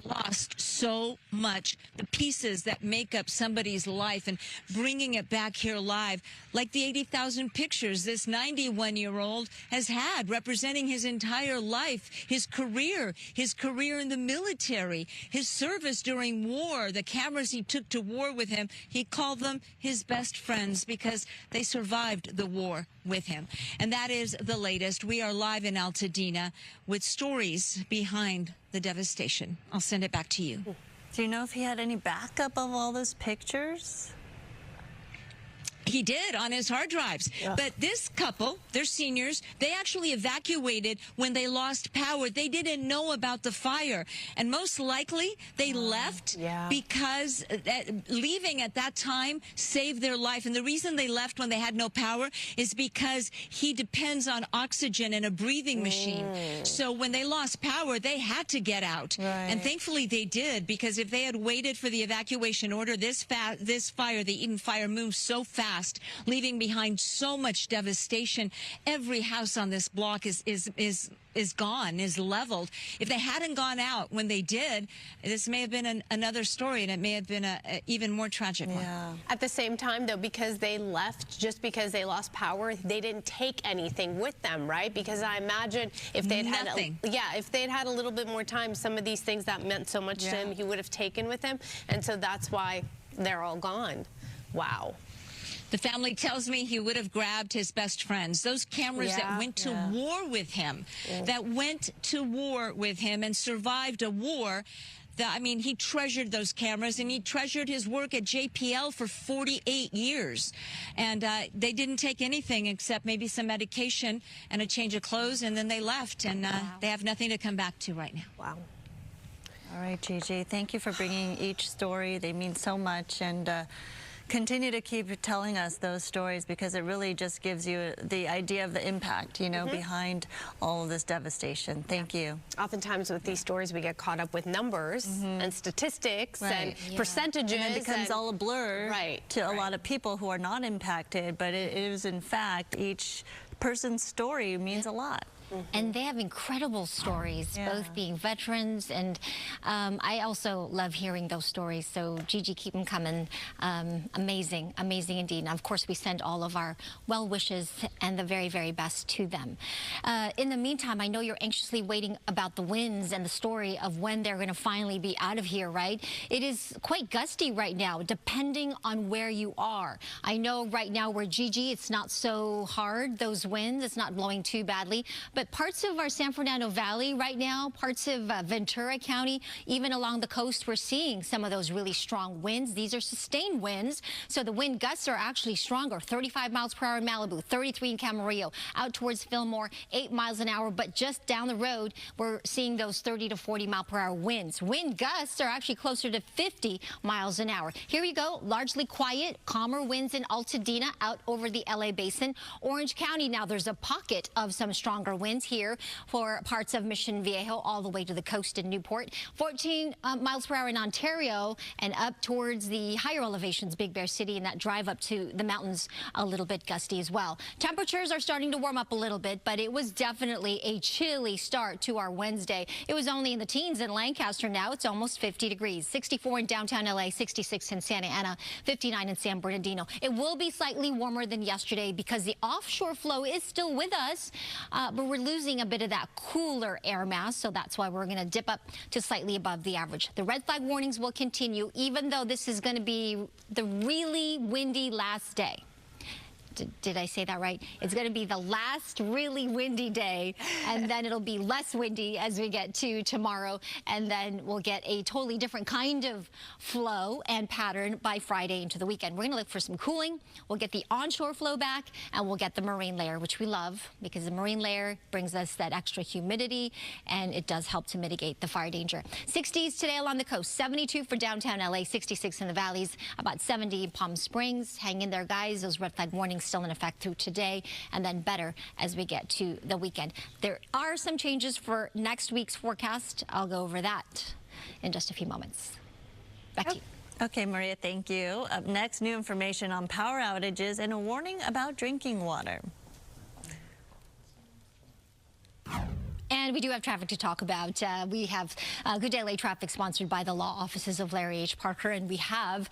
Lost so much, the pieces that make up somebody's life, and bringing it back here live, like the 80,000 pictures this 91-year-old has had, representing his entire life, his career in the military, his service during war, the cameras he took to war with him. He called them his best friends because they survived the war with him. And that is the latest. We are live in Altadena with stories behind the devastation. I'll send it back to you. Do you know if he had any backup of all those pictures? He did on his hard drives. Yeah. But this couple, they're seniors, they actually evacuated when they lost power. They didn't know about the fire. And most likely they left because leaving at that time saved their life. And the reason they left when they had no power is because he depends on oxygen and a breathing machine. So when they lost power, they had to get out. And thankfully they did, because if they had waited for the evacuation order, this fire, the Eaton Fire, moved so fast, leaving behind so much devastation. Every house on this block is gone, is leveled. If they hadn't gone out when they did, this may have been another story, and it may have been a even more tragic one. At the same time, though, because they left just because they lost power, they didn't take anything with them, right? Because I imagine if they'd had if they'd had a little bit more time, some of these things that meant so much to him, he would have taken with him. And so that's why they're all gone. Wow. The family tells me he would have grabbed his best friends, those cameras that went to war with him, and survived a war. I mean, he treasured those cameras, and he treasured his work at JPL for 48 years. And they didn't take anything except maybe some medication and a change of clothes, and then they left, and they have nothing to come back to right now. Wow. All right, Gigi, thank you for bringing each story. They mean so much, and continue to keep telling us those stories, because it really just gives you the idea of the impact, you know, behind all of this devastation. Thank you. Oftentimes with these stories, we get caught up with numbers and statistics and percentages. And it becomes all a blur to a lot of people who are not impacted, but it is, in fact, each person's story means a lot. And they have incredible stories, both being veterans, and I also love hearing those stories. So Gigi, keep them coming. Amazing, amazing indeed. And of course, we send all of our well wishes and the very, very best to them. In the meantime, I know you're anxiously waiting about the winds and the story of when they're going to finally be out of here, right? It is quite gusty right now, depending on where you are. I know right now where Gigi, it's not so hard, those winds, it's not blowing too badly. But but parts of our San Fernando Valley right now, parts of Ventura County, even along the coast, we're seeing some of those really strong winds. These are sustained winds, so the wind gusts are actually stronger. 35 miles per hour in Malibu, 33 in Camarillo, out towards Sylmar, 8 miles an hour, but just down the road, we're seeing those 30 to 40 mile per hour winds. Wind gusts are actually closer to 50 miles an hour. Here you go, largely quiet, calmer winds in Altadena out over the LA basin. Orange County, now there's a pocket of some stronger winds here for parts of Mission Viejo all the way to the coast in Newport. 14 miles per hour in Ontario and up towards the higher elevations, Big Bear City, and that drive up to the mountains a little bit gusty as well. Temperatures are starting to warm up a little bit, but it was definitely a chilly start to our Wednesday. It was only in the teens in Lancaster. Now it's almost 50 degrees. 64 in downtown LA, 66 in Santa Ana, 59 in San Bernardino. It will be slightly warmer than yesterday because the offshore flow is still with us, but we're losing a bit of that cooler air mass, so that's why we're going to dip up to slightly above the average. The red flag warnings will continue, even though this is going to be the really windy last day. Did I say that right? It's going to be the last really windy day, and then it'll be less windy as we get to tomorrow, and then we'll get a totally different kind of flow and pattern by Friday into the weekend. We're going to look for some cooling. We'll get the onshore flow back, and we'll get the marine layer, which we love because the marine layer brings us that extra humidity, and it does help to mitigate the fire danger. 60s today along the coast, 72 for downtown LA, 66 in the valleys, about 70 in Palm Springs. Hang in there, guys. Those red flag warnings still in effect through today, and then better as we get to the weekend. There are some changes for next week's forecast. I'll go over that in just a few moments. Back to you. Okay, Maria, thank you. Up next, new information on power outages and a warning about drinking water. And we do have traffic to talk about. We have Good Day LA Traffic sponsored by the law offices of Larry H. Parker, and we have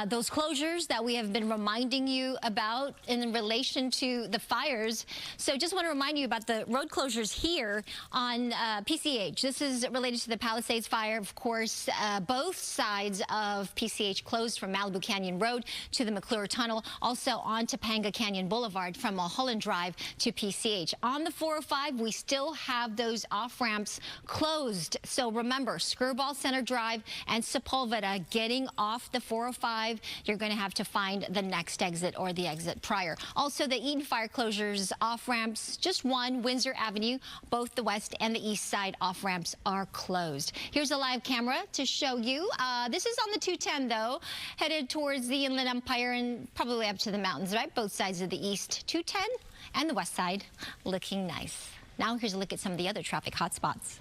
those closures that we have been reminding you about in relation to the fires. So just want to remind you about the road closures here on PCH. This is related to the Palisades Fire. Of course, both sides of PCH closed from Malibu Canyon Road to the McClure Tunnel, also on Topanga Canyon Boulevard from Mulholland Drive to PCH. On the 405, we still have those off-ramps closed. So remember, Skirball Center Drive and Sepulveda getting off the 405, you're going to have to find the next exit or the exit prior. Also, the Eaton Fire closures off-ramps, just one, Windsor Avenue, both the west and the east side off-ramps are closed. Here's a live camera to show you. This is on the 210, though, headed towards the Inland Empire and probably up to the mountains, right? Both sides of the east 210 and the west side looking nice. Now here's a look at some of the other traffic hotspots.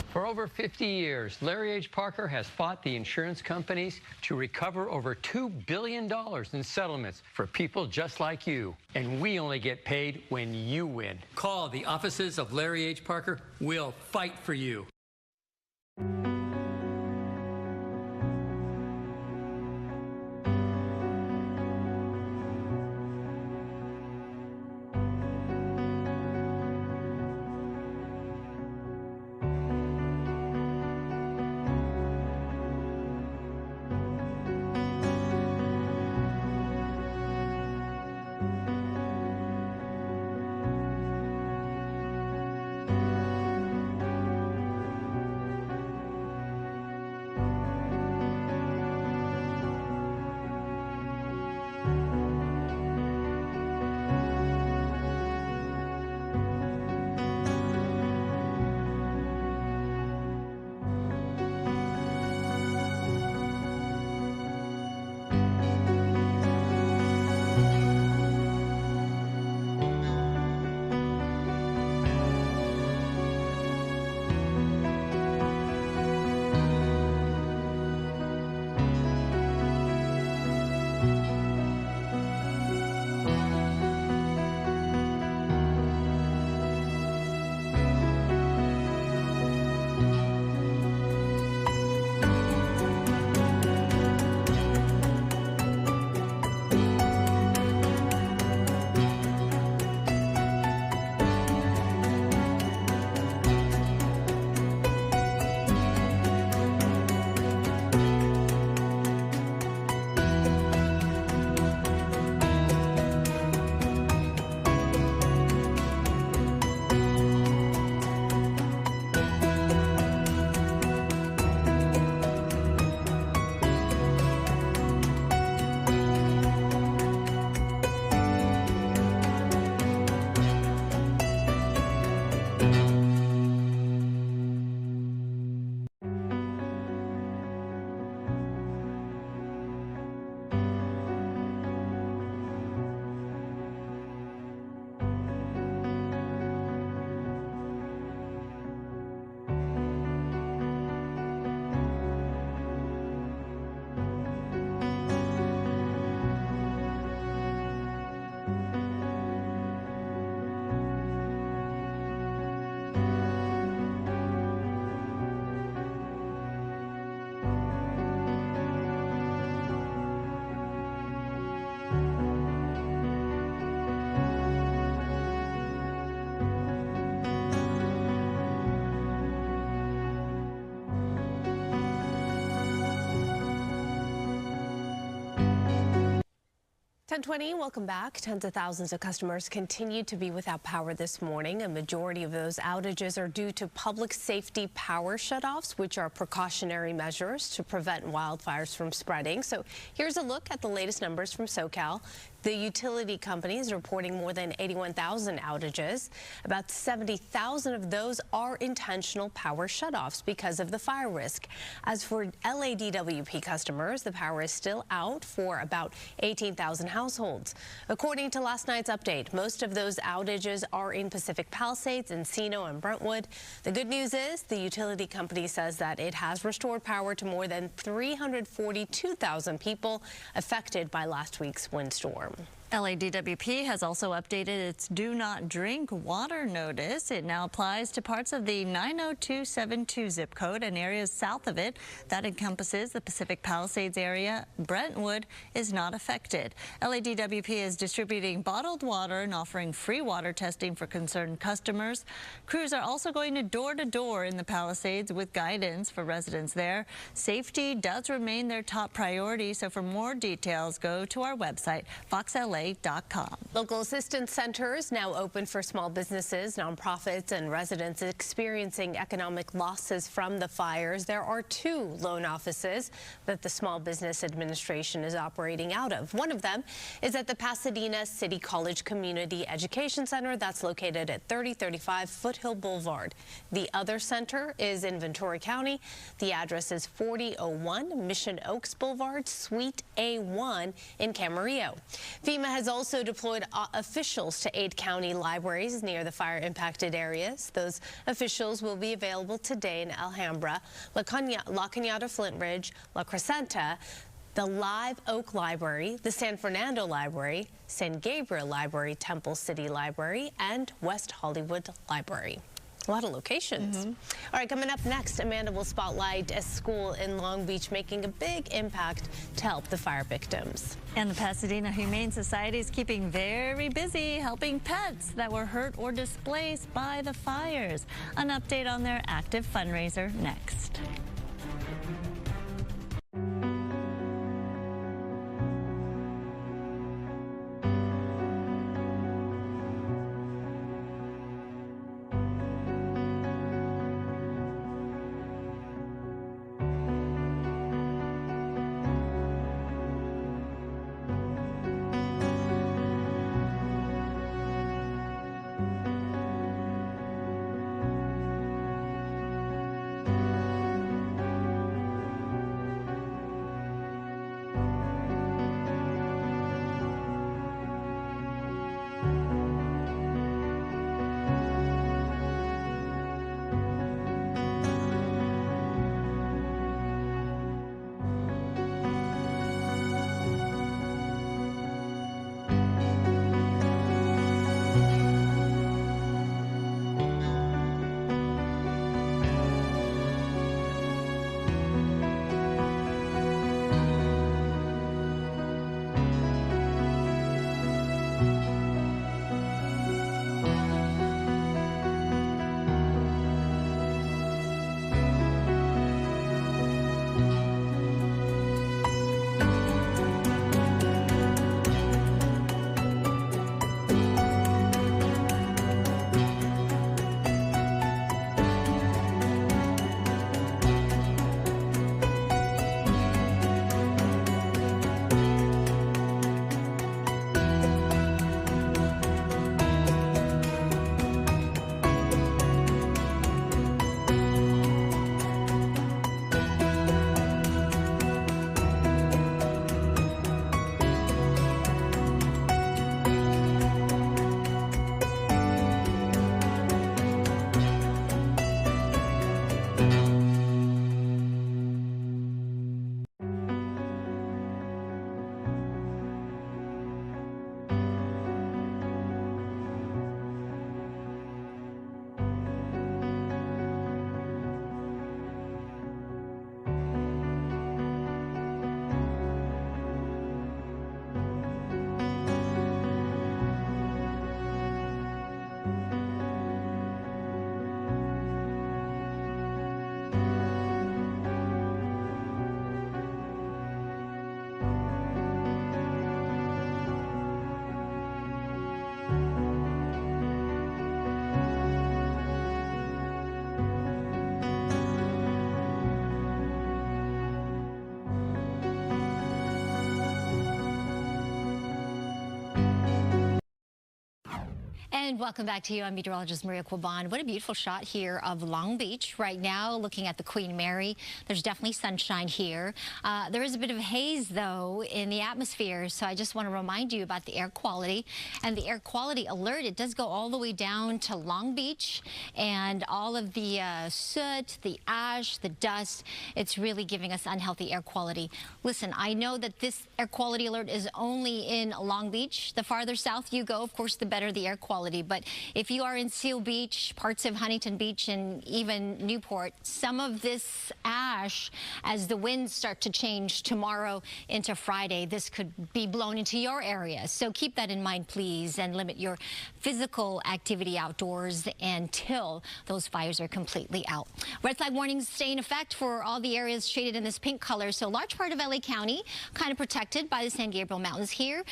For over 50 years, Larry H. Parker has fought the insurance companies to recover over $2 billion in settlements for people just like you. And we only get paid when you win. Call the offices of Larry H. Parker. We'll fight for you. 10:20, welcome back. Tens of thousands of customers continue to be without power this morning. A majority of those outages are due to public safety power shutoffs, which are precautionary measures to prevent wildfires from spreading. So here's a look at the latest numbers from SoCal. The utility company is reporting more than 81,000 outages. About 70,000 of those are intentional power shutoffs because of the fire risk. As for LADWP customers, the power is still out for about 18,000 households. According to last night's update, most of those outages are in Pacific Palisades, Encino, and Brentwood. The good news is the utility company says that it has restored power to more than 342,000 people affected by last week's windstorm. LADWP has also updated its do not drink water notice. It now applies to parts of the 90272 zip code and areas south of it. That encompasses the Pacific Palisades area. Brentwood is not affected. LADWP is distributing bottled water and offering free water testing for concerned customers. Crews are also going door to door in the Palisades with guidance for residents there. Safety does remain their top priority, so for more details, go to our website, foxla.com. Local assistance centers now open for small businesses, nonprofits, and residents experiencing economic losses from the fires. There are 2 loan offices that the Small Business Administration is operating out of. One of them is at the Pasadena City College Community Education Center that's located at 3035 Foothill Boulevard. The other center is in Ventura County. The address is 4001 Mission Oaks Boulevard, Suite A1 in Camarillo. FEMA has also deployed officials to 8 county libraries near the fire-impacted areas. Those officials will be available today in Alhambra, La Cañada Flint Ridge, La Crescenta, the Live Oak Library, the San Fernando Library, San Gabriel Library, Temple City Library, and West Hollywood Library. A lot of locations. All right, coming up next, Amanda will spotlight a school in Long Beach making a big impact to help the fire victims. And the Pasadena Humane Society is keeping very busy helping pets that were hurt or displaced by the fires. An update on their active fundraiser next. And welcome back to you. I'm meteorologist Maria Quaban. What a beautiful shot here of Long Beach right now, looking at the Queen Mary. There's definitely sunshine here. There is a bit of haze, though, in the atmosphere, so I just want to remind you about the air quality. And the air quality alert, it does go all the way down to Long Beach, and all of the soot, the ash, the dust, it's really giving us unhealthy air quality. Listen, I know that this air quality alert is only in Long Beach. The farther south you go, of course, the better the air quality. But if you are in Seal Beach, parts of Huntington Beach, and even Newport, some of this ash, as the winds start to change tomorrow into Friday, this could be blown into your area. So keep that in mind, please, and limit your physical activity outdoors until those fires are completely out. Red flag warnings stay in effect for all the areas shaded in this pink color. So large part of LA County kind of protected by the San Gabriel Mountains here.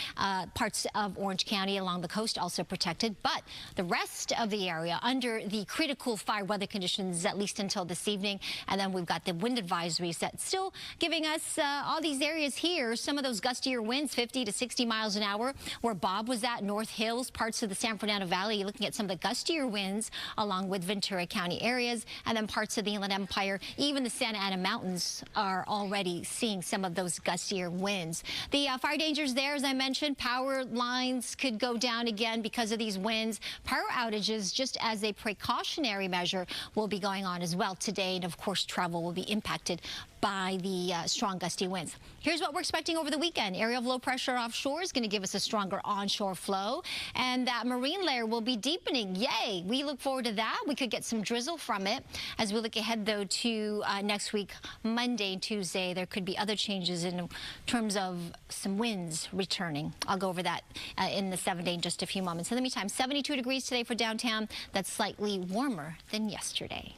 Parts of Orange County along the coast also protected. But the rest of the area under the critical fire weather conditions, at least until this evening. And then we've got the wind advisories that's still giving us all these areas here. Some of those gustier winds, 50 to 60 miles an hour. Where Bob was at, North Hills, parts of the San Fernando Valley, you're looking at some of the gustier winds along with Ventura County areas. And then parts of the Inland Empire, even the Santa Ana Mountains are already seeing some of those gustier winds. The fire dangers there, as I mentioned, power lines could go down again because of these winds. Power outages, just as a precautionary measure, will be going on as well today. And of course, travel will be impacted by the strong gusty winds. Here's what we're expecting over the weekend. Area of low pressure offshore is going to give us a stronger onshore flow, and that marine layer will be deepening. Yay! We look forward to that. We could get some drizzle from it. As we look ahead, though, to next week, Monday and Tuesday, there could be other changes in terms of some winds returning. I'll go over that in the 7-day in just a few moments. In the meantime, 72 degrees today for downtown. That's slightly warmer than yesterday.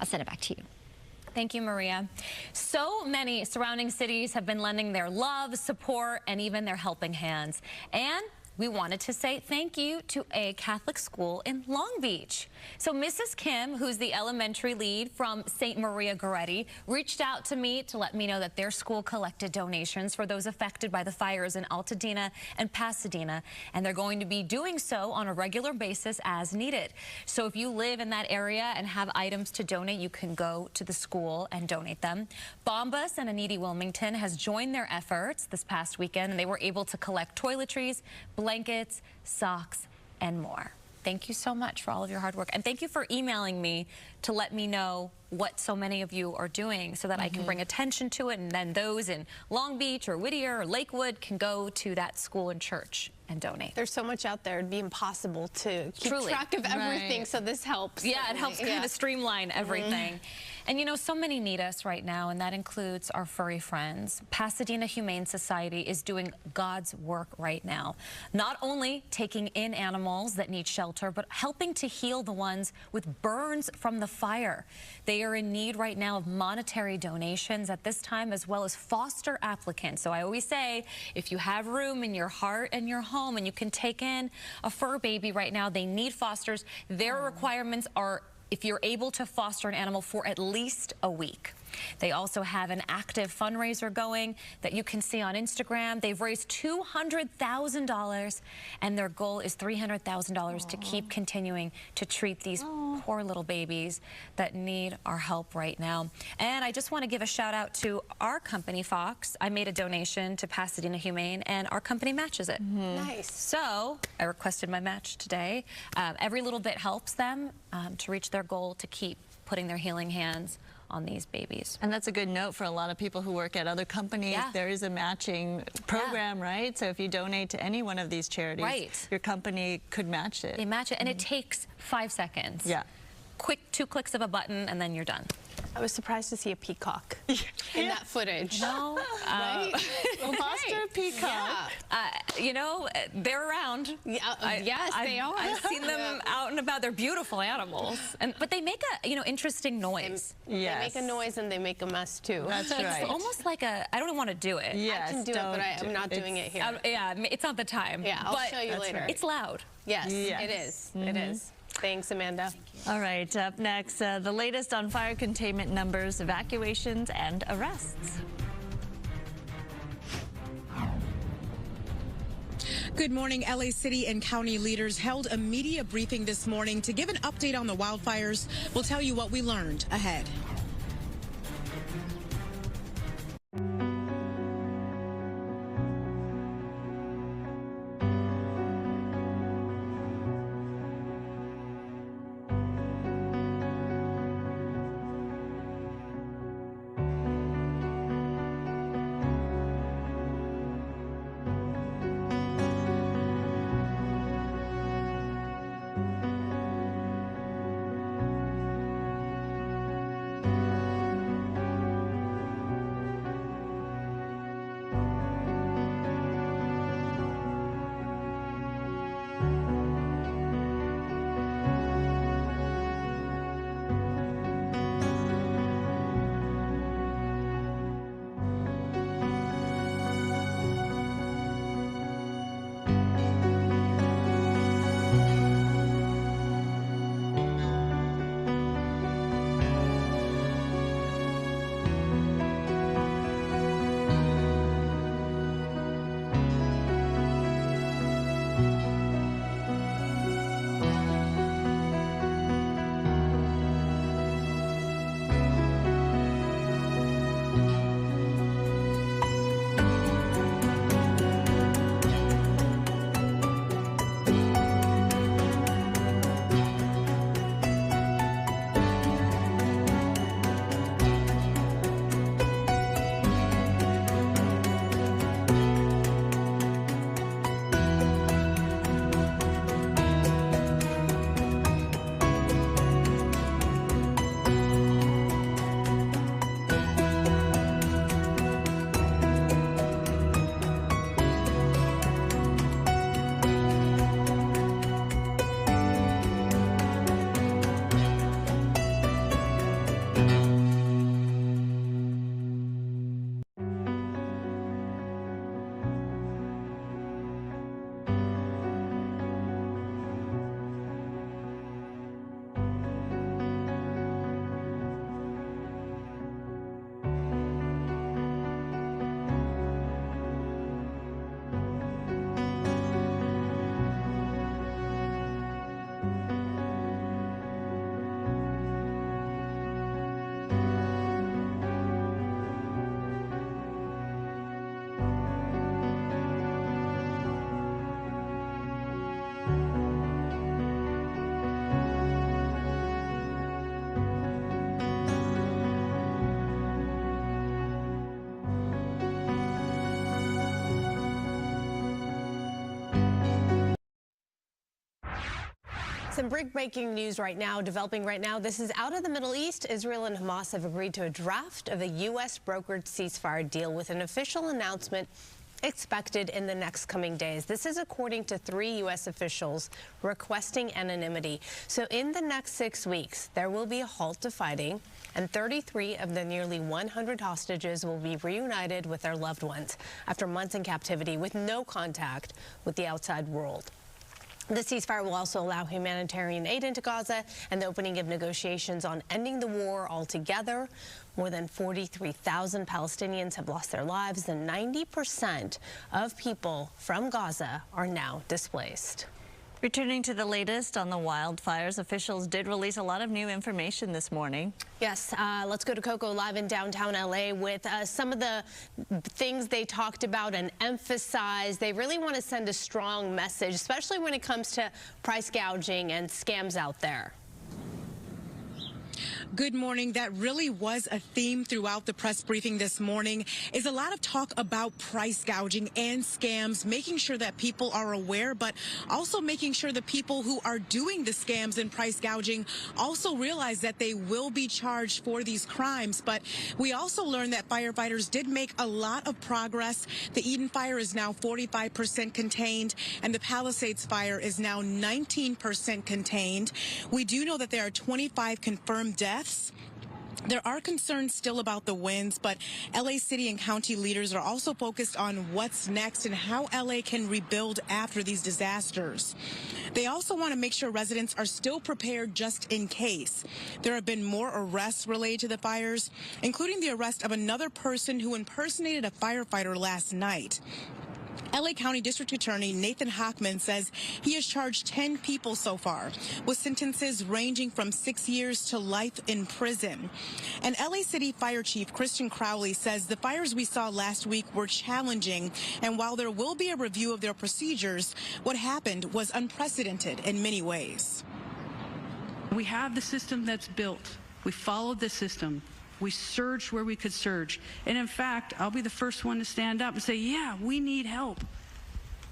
I'll send it back to you. Thank you, Maria. So many surrounding cities have been lending their love, support, and even their helping hands. And we wanted to say thank you to a Catholic school in Long Beach. So Mrs. Kim, who's the elementary lead from St. Maria Goretti, reached out to me to let me know that their school collected donations for those affected by the fires in Altadena and Pasadena, and they're going to be doing so on a regular basis as needed. So if you live in that area and have items to donate, you can go to the school and donate them. Bombas and Aniti Wilmington has joined their efforts this past weekend, and they were able to collect toiletries, blankets, socks, and more. Thank you so much for all of your hard work. And thank you for emailing me to let me know what so many of you are doing so that I can bring attention to it, and then those in Long Beach or Whittier or Lakewood can go to that school and church and donate. There's so much out there, it'd be impossible to keep track of everything, so this helps. Yeah, it helps kind of streamline everything. And you know, so many need us right now, and that includes our furry friends. Pasadena Humane Society is doing God's work right now. Not only taking in animals that need shelter, but helping to heal the ones with burns from the fire. They are in need right now of monetary donations at this time, as well as foster applicants. So I always say, if you have room in your heart and your home and you can take in a fur baby right now, they need fosters. Their requirements are if you're able to foster an animal for at least a week. They also have an active fundraiser going that you can see on Instagram. They've raised $200,000, and their goal is $300,000 to keep continuing to treat these poor little babies that need our help right now. And I just want to give a shout out to our company, Fox. I made a donation to Pasadena Humane, and our company matches it. Nice. So I requested my match today. Every little bit helps them to reach their goal to keep putting their healing hands on these babies. And that's a good note for a lot of people who work at other companies. Yeah. There is a matching program, right? So if you donate to any one of these charities, your company could match it. They match it, and it takes 5 seconds. Yeah. Quick 2 clicks of a button, and then you're done. I was surprised to see a peacock in that footage. No, right? Foster a peacock. You know, they're around. Yes, they are. I've seen them out and about. They're beautiful animals, but they make a interesting noise. They make a noise and they make a mess too. That's right. It's almost like a. I don't want to do it. Yes, I can do it, but I'm not doing it here. Yeah, it's not the time. Yeah, I'll show you later. Right. It's loud. Yes, it is. It is. Thanks, Amanda. All right, up next, the latest on fire containment numbers, evacuations, and arrests. Good morning. LA City and county leaders held a media briefing this morning to give an update on the wildfires. We'll tell you what we learned ahead. Some breaking news right now, developing right now. This is out of the Middle East. Israel and Hamas have agreed to a draft of a U.S. brokered ceasefire deal with an official announcement expected in the next coming days. This is according to 3 U.S. officials requesting anonymity. So in the next 6 weeks, there will be a halt to fighting, and 33 of the nearly 100 hostages will be reunited with their loved ones after months in captivity with no contact with the outside world. The ceasefire will also allow humanitarian aid into Gaza and the opening of negotiations on ending the war altogether. More than 43,000 Palestinians have lost their lives, and 90% of people from Gaza are now displaced. Returning to the latest on the wildfires, officials did release a lot of new information this morning. Yes, let's go to Coco live in downtown LA with some of the things they talked about and emphasized. They really want to send a strong message, especially when it comes to price gouging and scams out there. Good morning. That really was a theme throughout the press briefing this morning, is a lot of talk about price gouging and scams, making sure that people are aware, but also making sure the people who are doing the scams and price gouging also realize that they will be charged for these crimes. But we also learned that firefighters did make a lot of progress. The Eaton Fire is now 45% contained, and the Palisades Fire is now 19% contained. We do know that there are 25 confirmed deaths. There are concerns still about the winds, but LA City and county leaders are also focused on what's next and how LA can rebuild after these disasters. They also want to make sure residents are still prepared just in case. There have been more arrests related to the fires, including the arrest of another person who impersonated a firefighter last night. LA County District Attorney Nathan Hochman says he has charged 10 people so far, with sentences ranging from 6 years to life in prison. And LA City Fire Chief Christian Crowley says the fires we saw last week were challenging, and while there will be a review of their procedures, what happened was unprecedented in many ways. We have the system that's built. We followed the system. We surged where we could surge. And in fact, I'll be the first one to stand up and say, yeah, we need help.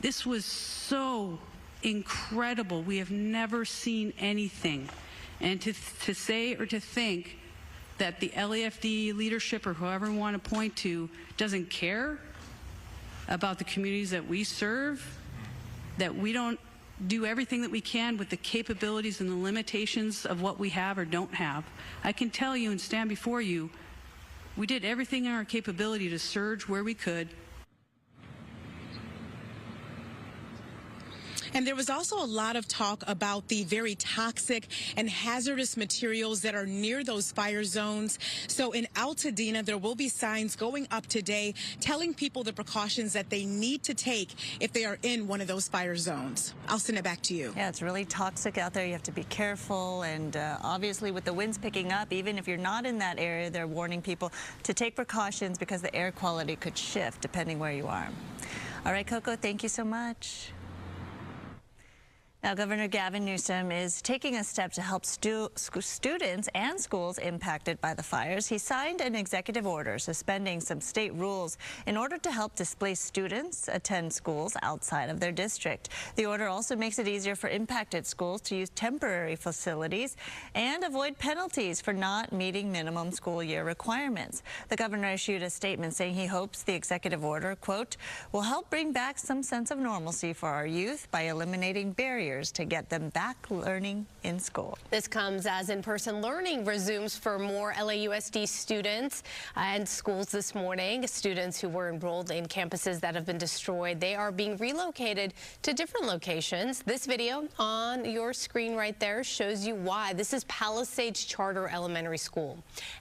This was so incredible. We have never seen anything. And to say or to think that the LAFD leadership or whoever we want to point to doesn't care about the communities that we serve, that we don't do everything that we can with the capabilities and the limitations of what we have or don't have. I can tell you and stand before you, we did everything in our capability to surge where we could. And there was also a lot of talk about the very toxic and hazardous materials that are near those fire zones. So in Altadena, there will be signs going up today telling people the precautions that they need to take if they are in one of those fire zones. I'll send it back to you. Yeah, it's really toxic out there. You have to be careful. And obviously with the winds picking up, even if you're not in that area, they're warning people to take precautions because the air quality could shift depending where you are. All right, Coco, thank you so much. Now, Governor Gavin Newsom is taking a step to help students and schools impacted by the fires. He signed an executive order suspending some state rules in order to help displaced students attend schools outside of their district. The order also makes it easier for impacted schools to use temporary facilities and avoid penalties for not meeting minimum school year requirements. The governor issued a statement saying he hopes the executive order, quote, will help bring back some sense of normalcy for our youth by eliminating barriers to get them back learning in school. This comes as in-person learning resumes for more LAUSD students and schools this morning. Students who were enrolled in campuses that have been destroyed, they are being relocated to different locations. This video on your screen right there shows you why. This is Palisades Charter Elementary School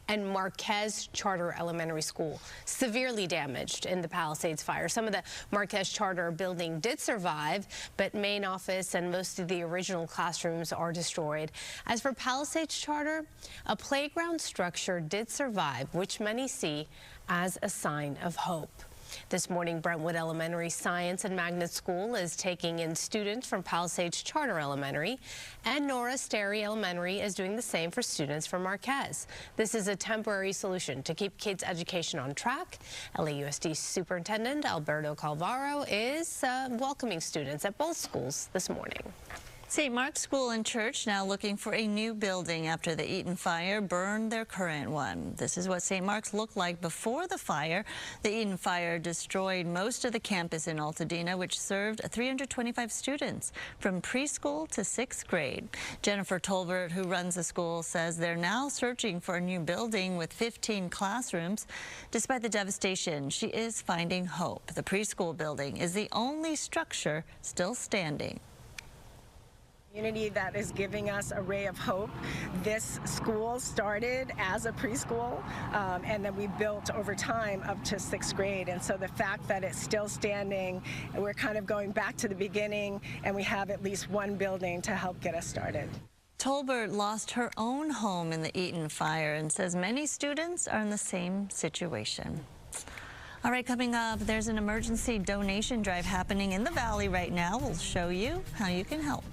and Marquez Charter Elementary School, severely damaged in the Palisades fire. Some of the Marquez Charter building did survive, but main office and most of the original classrooms are destroyed. As for Palisades Charter, a playground structure did survive, which many see as a sign of hope. This morning, Brentwood Elementary Science and Magnet School is taking in students from Palisades Charter Elementary, and Nora Sterry Elementary is doing the same for students from Marquez. This is a temporary solution to keep kids' education on track. LAUSD Superintendent Alberto Calvaro is welcoming students at both schools this morning. St. Mark's School and Church now looking for a new building after the Eaton Fire burned their current one. This is what St. Mark's looked like before the fire. The Eaton Fire destroyed most of the campus in Altadena, which served 325 students from preschool to 6th grade. Jennifer Tolbert, who runs the school, says they're now searching for a new building with 15 classrooms. Despite the devastation, she is finding hope. The preschool building is the only structure still standing. Community that is giving us a ray of hope. This school started as a preschool, and then we built over time up to 6th grade. And so the fact that it's still standing, we're kind of going back to the beginning, and we have at least one building to help get us started. Tolbert lost her own home in the Eaton Fire and says many students are in the same situation. All right, coming up, there's an emergency donation drive happening in the Valley right now. We'll show you how you can help.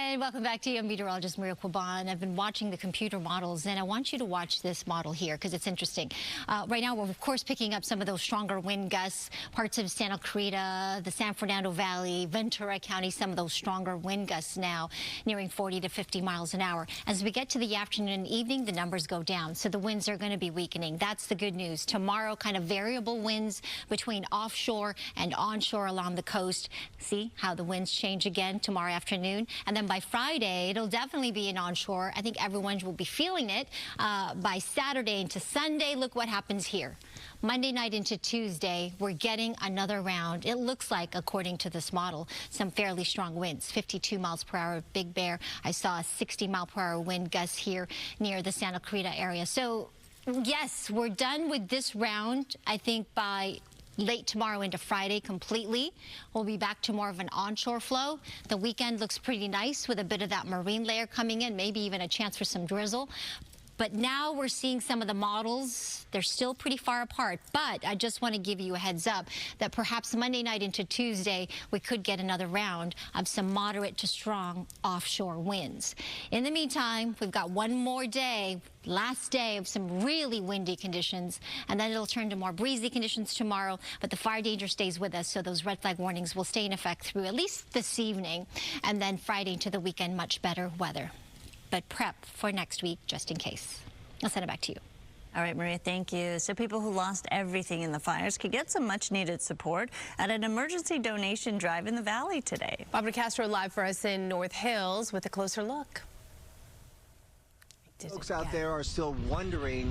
And welcome back to you. I'm meteorologist Maria Quaban. I've been watching the computer models, and I want you to watch this model here because it's interesting. Right now, we're, of course, picking up some of those stronger wind gusts, parts of Santa Clarita, the San Fernando Valley, Ventura County, some of those stronger wind gusts now nearing 40 to 50 miles an hour. As we get to the afternoon and evening, the numbers go down, so the winds are going to be weakening. That's the good news. Tomorrow, kind of variable winds between offshore and onshore along the coast. See how the winds change again tomorrow afternoon. And then by Friday, it'll definitely be an onshore. I think everyone will be feeling it. By Saturday into Sunday, look what happens here. Monday night into Tuesday, we're getting another round. It looks like, according to this model, some fairly strong winds, 52 miles per hour, Big Bear. I saw a 60 mile per hour wind gust here near the Santa Clarita area. So, yes, we're done with this round, I think, by late tomorrow into Friday completely. We'll be back to more of an onshore flow. The weekend looks pretty nice with a bit of that marine layer coming in, maybe even a chance for some drizzle. But now we're seeing some of the models. They're still pretty far apart. But I just want to give you a heads up that perhaps Monday night into Tuesday, we could get another round of some moderate to strong offshore winds. In the meantime, we've got one more day, last day of some really windy conditions, and then it'll turn to more breezy conditions tomorrow. But the fire danger stays with us, so those red flag warnings will stay in effect through at least this evening. And then Friday into the weekend, much better weather. But prep for next week just in case. I'll send it back to you. All right, Maria, thank you. So people who lost everything in the fires could get some much-needed support at an emergency donation drive in the Valley today. Bob DeCastro live for us in North Hills with a closer look. Folks out there are still wondering,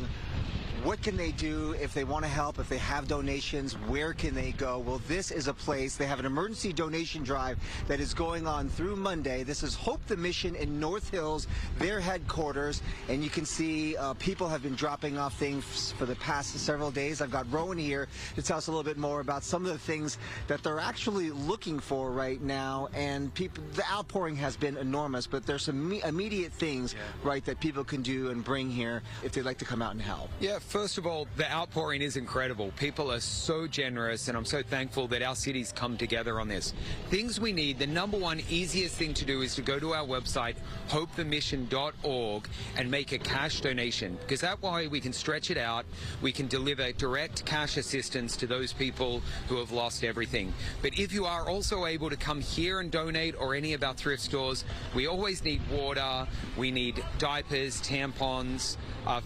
what can they do if they want to help, if they have donations, where can they go? Well, this is a place. They have an emergency donation drive that is going on through Monday. This is Hope the Mission in North Hills, their headquarters. And you can see people have been dropping off things for the past several days. I've got Rowan here to tell us a little bit more about some of the things that they're actually looking for right now. And people, the outpouring has been enormous, but there's some immediate things, right, that people can do and bring here if they'd like to come out and help. Yeah. First of all, the outpouring is incredible. People are so generous, and I'm so thankful that our city's come together on this. Things we need, the number one easiest thing to do is to go to our website, hopethemission.org, and make a cash donation, because that way we can stretch it out. We can deliver direct cash assistance to those people who have lost everything. But if you are also able to come here and donate, or any of our thrift stores, we always need water, we need diapers, tampons,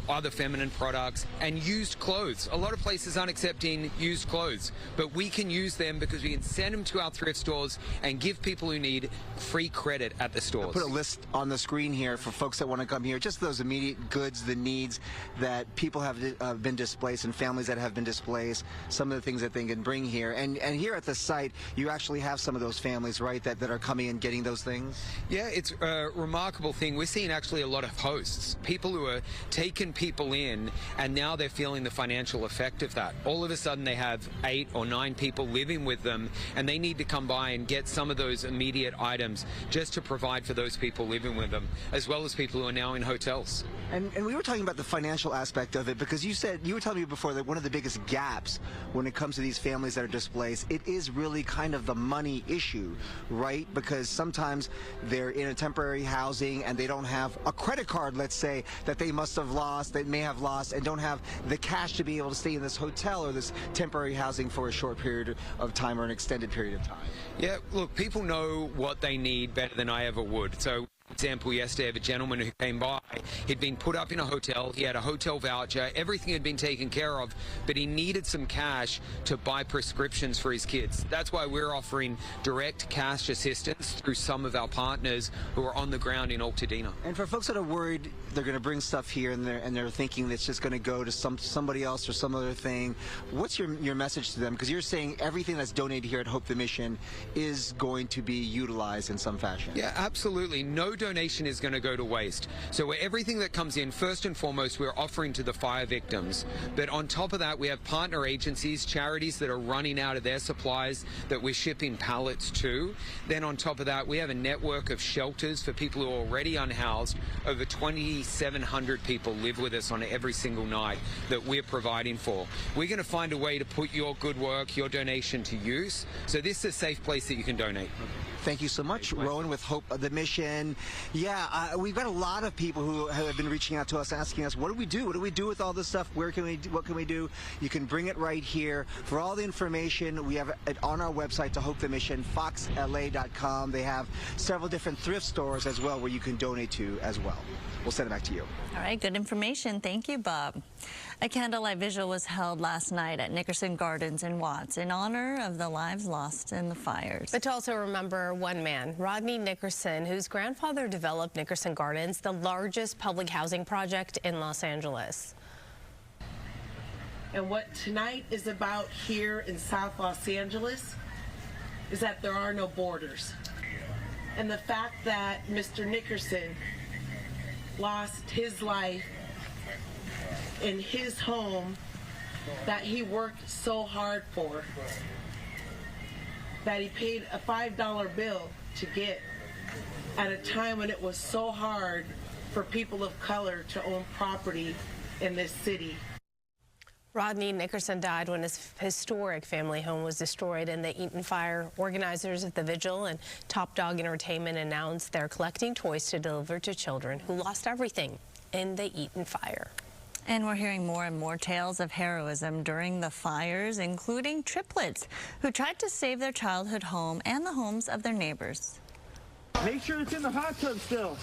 other feminine products, and used clothes. A lot of places aren't accepting used clothes, but we can use them because we can send them to our thrift stores and give people who need free credit at the stores. I'll put a list on the screen here for folks that want to come here, just those immediate goods, the needs that people have been displaced and families that have been displaced, some of the things that they can bring here. And here at the site, you actually have some of those families, right, that are coming and getting those things? Yeah, it's a remarkable thing. We're seeing actually a lot of hosts, people who are taking people in, and now they're feeling the financial effect of that. All of a sudden they have 8 or 9 people living with them, and they need to come by and get some of those immediate items just to provide for those people living with them, as well as people who are now in hotels. And we were talking about the financial aspect of it, because you were telling me before that one of the biggest gaps when it comes to these families that are displaced, it is really kind of the money issue, right? Because sometimes they're in a temporary housing and they don't have a credit card, let's say, that they must have lost, they may have lost, and don't have the cash to be able to stay in this hotel or this temporary housing for a short period of time or an extended period of time. Yeah, look, people know what they need better than I ever would. So, for example, yesterday of a gentleman who came by, he'd been put up in a hotel, he had a hotel voucher, everything had been taken care of, but he needed some cash to buy prescriptions for his kids. That's why we're offering direct cash assistance through some of our partners who are on the ground in Altadena. And for folks that are worried they're going to bring stuff here and they're thinking it's just going to go to somebody else or some other thing, what's your message to them? Because you're saying everything that's donated here at Hope the Mission is going to be utilized in some fashion. Yeah, absolutely. No donation is going to go to waste. So everything that comes in, first and foremost, we're offering to the fire victims. But on top of that, we have partner agencies, charities that are running out of their supplies that we're shipping pallets to. Then on top of that, we have a network of shelters for people who are already unhoused. Over 2,700 people live with us on every single night that we're providing for. We're going to find a way to put your good work, your donation to use. So this is a safe place that you can donate. Thank you so much, Rowan, with Hope of the Mission. Yeah, we've got a lot of people who have been reaching out to us, asking us, what do we do? What do we do with all this stuff? What can we do? You can bring it right here. For all the information, we have it on our website, to Hope the Mission, foxla.com. They have several different thrift stores as well where you can donate to as well. We'll send it back to you. All right, good information. Thank you, Bob. A candlelight vigil was held last night at Nickerson Gardens in Watts in honor of the lives lost in the fires. But to also remember one man, Rodney Nickerson, whose grandfather developed Nickerson Gardens, the largest public housing project in Los Angeles. And what tonight is about here in South Los Angeles is that there are no borders. And the fact that Mr. Nickerson lost his life in his home that he worked so hard for, that he paid a $5 bill to get at a time when it was so hard for people of color to own property in this city. Rodney Nickerson died when his historic family home was destroyed in the Eaton Fire. Organizers of the vigil and Top Dog Entertainment announced they're collecting toys to deliver to children who lost everything in the Eaton Fire. And we're hearing more and more tales of heroism during the fires, including triplets who tried to save their childhood home and the homes of their neighbors. Make sure it's in the hot tub still.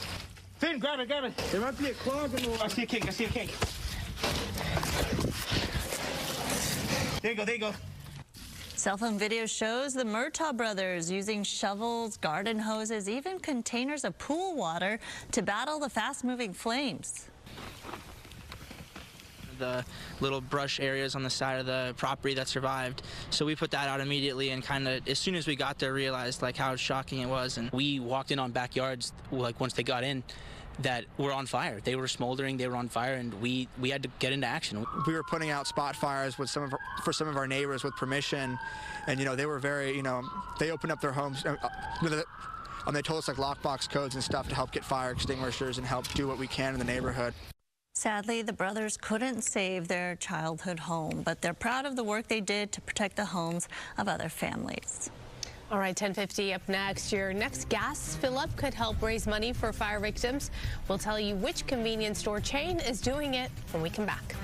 Finn, grab it, grab it. There might be a clog in the water. I see a cake, I see a cake. There you go, there you go. Cell phone video shows the Murtaugh brothers using shovels, garden hoses, even containers of pool water to battle the fast-moving flames. The little brush areas on the side of the property that survived. So we put that out immediately, and kind of as soon as we got there realized like how shocking it was. And we walked in on backyards like once they got in that were on fire. They were smoldering, they were on fire, and we had to get into action. We were putting out spot fires with for some of our neighbors with permission, and they were very, they opened up their homes. And they told us like lockbox codes and stuff to help get fire extinguishers and help do what we can in the neighborhood. Sadly, the brothers couldn't save their childhood home, but they're proud of the work they did to protect the homes of other families. All right, 10:50 up next. Your next gas fill-up could help raise money for fire victims. We'll tell you which convenience store chain is doing it when we come back.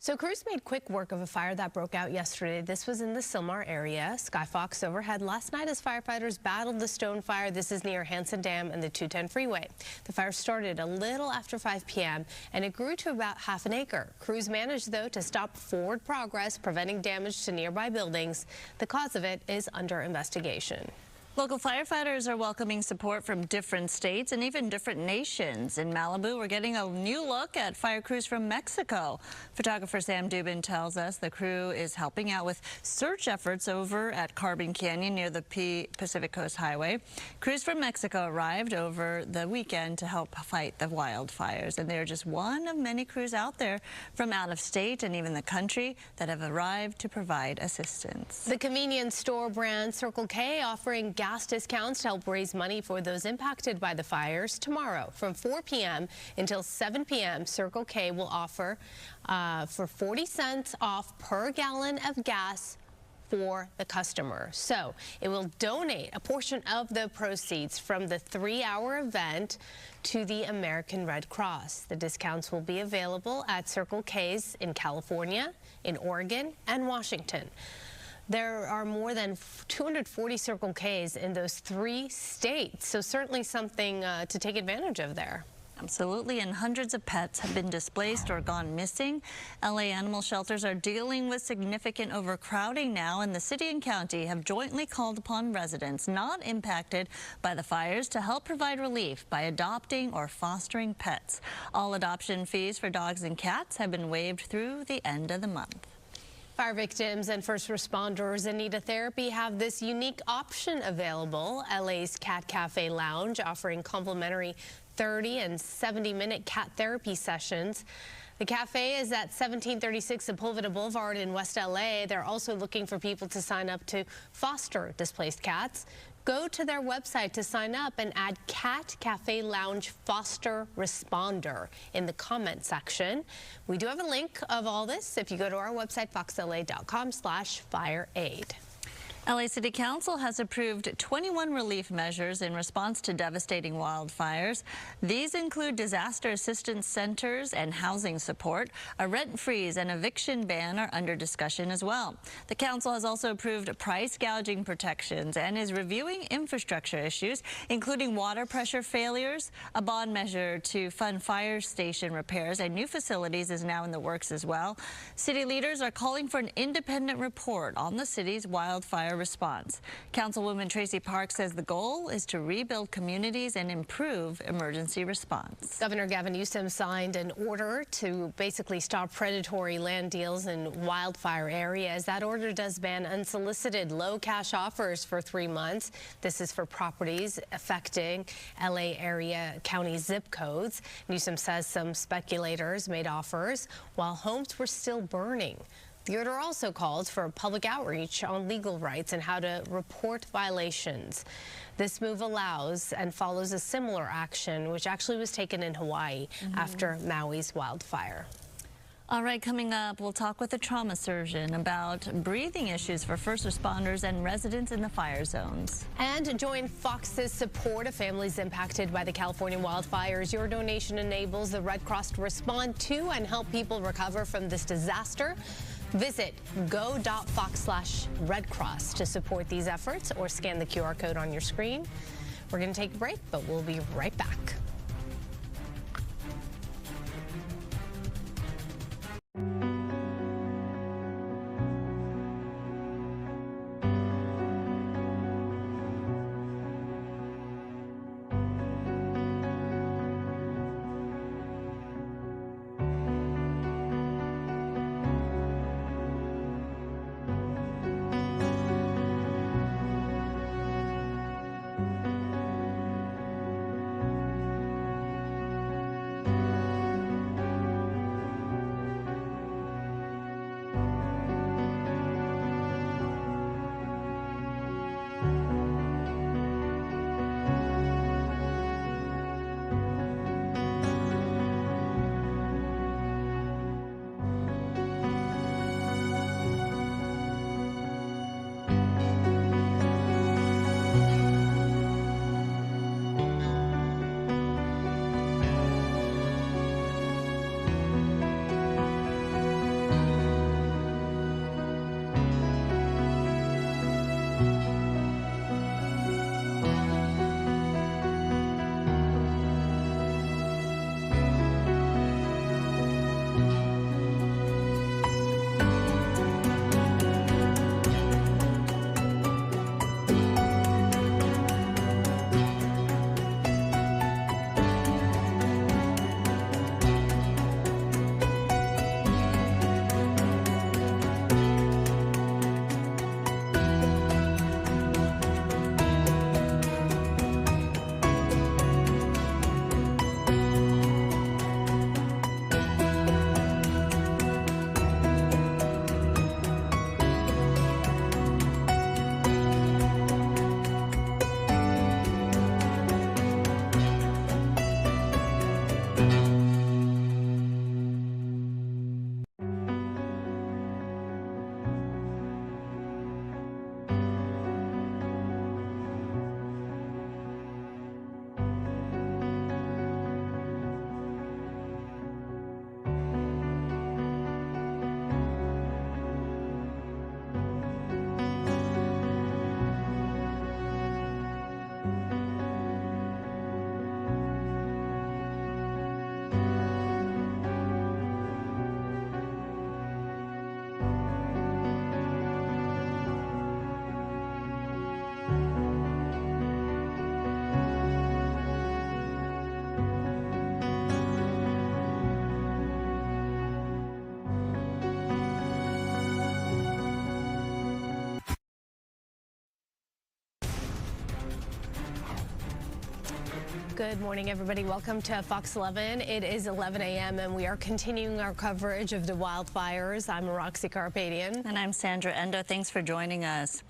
So crews made quick work of a fire that broke out yesterday. This was in the Sylmar area. Skyfox overhead last night as firefighters battled the stone fire. This is near Hanson Dam and the 210 freeway. The fire started a little after 5 p.m. and it grew to about half an acre. Crews managed, though, to stop forward progress, preventing damage to nearby buildings. The cause of it is under investigation. Local firefighters are welcoming support from different states and even different nations. In Malibu, we're getting a new look at fire crews from Mexico. Photographer Sam Dubin tells us the crew is helping out with search efforts over at Carbon Canyon near the Pacific Coast Highway. Crews from Mexico arrived over the weekend to help fight the wildfires, and they're just one of many crews out there from out of state and even the country that have arrived to provide assistance. The convenience store brand Circle K offering gas discounts to help raise money for those impacted by the fires. Tomorrow from 4 p.m. until 7 p.m. Circle K will offer for 40 cents off per gallon of gas for the customer. So it will donate a portion of the proceeds from the 3-hour event to the American Red Cross. The discounts will be available at Circle K's in California, in Oregon, and Washington. There are more than 240 Circle K's in those 3 states, so certainly something to take advantage of there. Absolutely, and hundreds of pets have been displaced or gone missing. LA animal shelters are dealing with significant overcrowding now, and the city and county have jointly called upon residents not impacted by the fires to help provide relief by adopting or fostering pets. All adoption fees for dogs and cats have been waived through the end of the month. Fire victims and first responders in need of therapy have this unique option available. LA's Cat Cafe Lounge offering complimentary 30 and 70-minute cat therapy sessions. The cafe is at 1736 Sepulveda Boulevard in West LA. They're also looking for people to sign up to foster displaced cats. Go to their website to sign up and add Cat Cafe Lounge Foster Responder in the comment section. We do have a link of all this if you go to our website, foxla.com/fireaid. LA City Council has approved 21 relief measures in response to devastating wildfires. These include disaster assistance centers and housing support. A rent freeze and eviction ban are under discussion as well. The council has also approved price gouging protections and is reviewing infrastructure issues, including water pressure failures. A bond measure to fund fire station repairs and new facilities is now in the works as well. City leaders are calling for an independent report on the city's wildfire response. Councilwoman Tracy Park says the goal is to rebuild communities and improve emergency response. Governor Gavin Newsom signed an order to basically stop predatory land deals in wildfire areas. That order does ban unsolicited low cash offers for 3 months. This is for properties affecting LA area county zip codes. Newsom says some speculators made offers while homes were still burning. The order also calls for public outreach on legal rights and how to report violations. This move allows and follows a similar action, which actually was taken in Hawaii after Maui's wildfire. All right, coming up, we'll talk with a trauma surgeon about breathing issues for first responders and residents in the fire zones. And join Fox's support of families impacted by the California wildfires. Your donation enables the Red Cross to respond to and help people recover from this disaster. Visit go.fox/redcross to support these efforts or scan the QR code on your screen. We're going to take a break, but we'll be right back. Good morning, everybody. Welcome to Fox 11. It is 11 a.m. and we are continuing our coverage of the wildfires. I'm Roxy Carpadian. And I'm Sandra Endo. Thanks for joining us.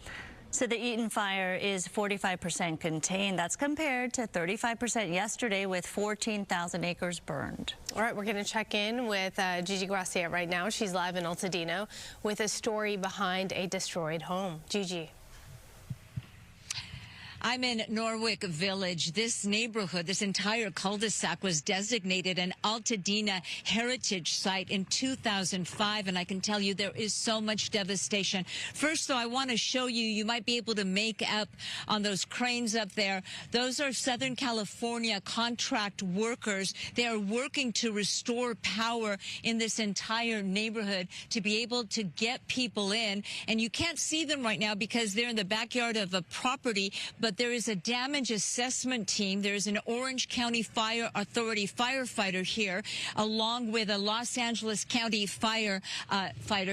So the Eaton Fire is 45% contained. That's compared to 35% yesterday, with 14,000 acres burned. All right, we're going to check in with Gigi Gracia right now. She's live in Altadena with a story behind a destroyed home. Gigi. I'm in Norwick Village. This neighborhood, this entire cul-de-sac, was designated an Altadena heritage site in 2005, and I can tell you there is so much devastation. First, though, I want to show you, you might be able to make up on those cranes up there. Those are Southern California contract workers. They are working to restore power in this entire neighborhood to be able to get people in, and you can't see them right now because they're in the backyard of a property, but there is a damage assessment team. There's an Orange County Fire Authority firefighter here, along with a Los Angeles County fighter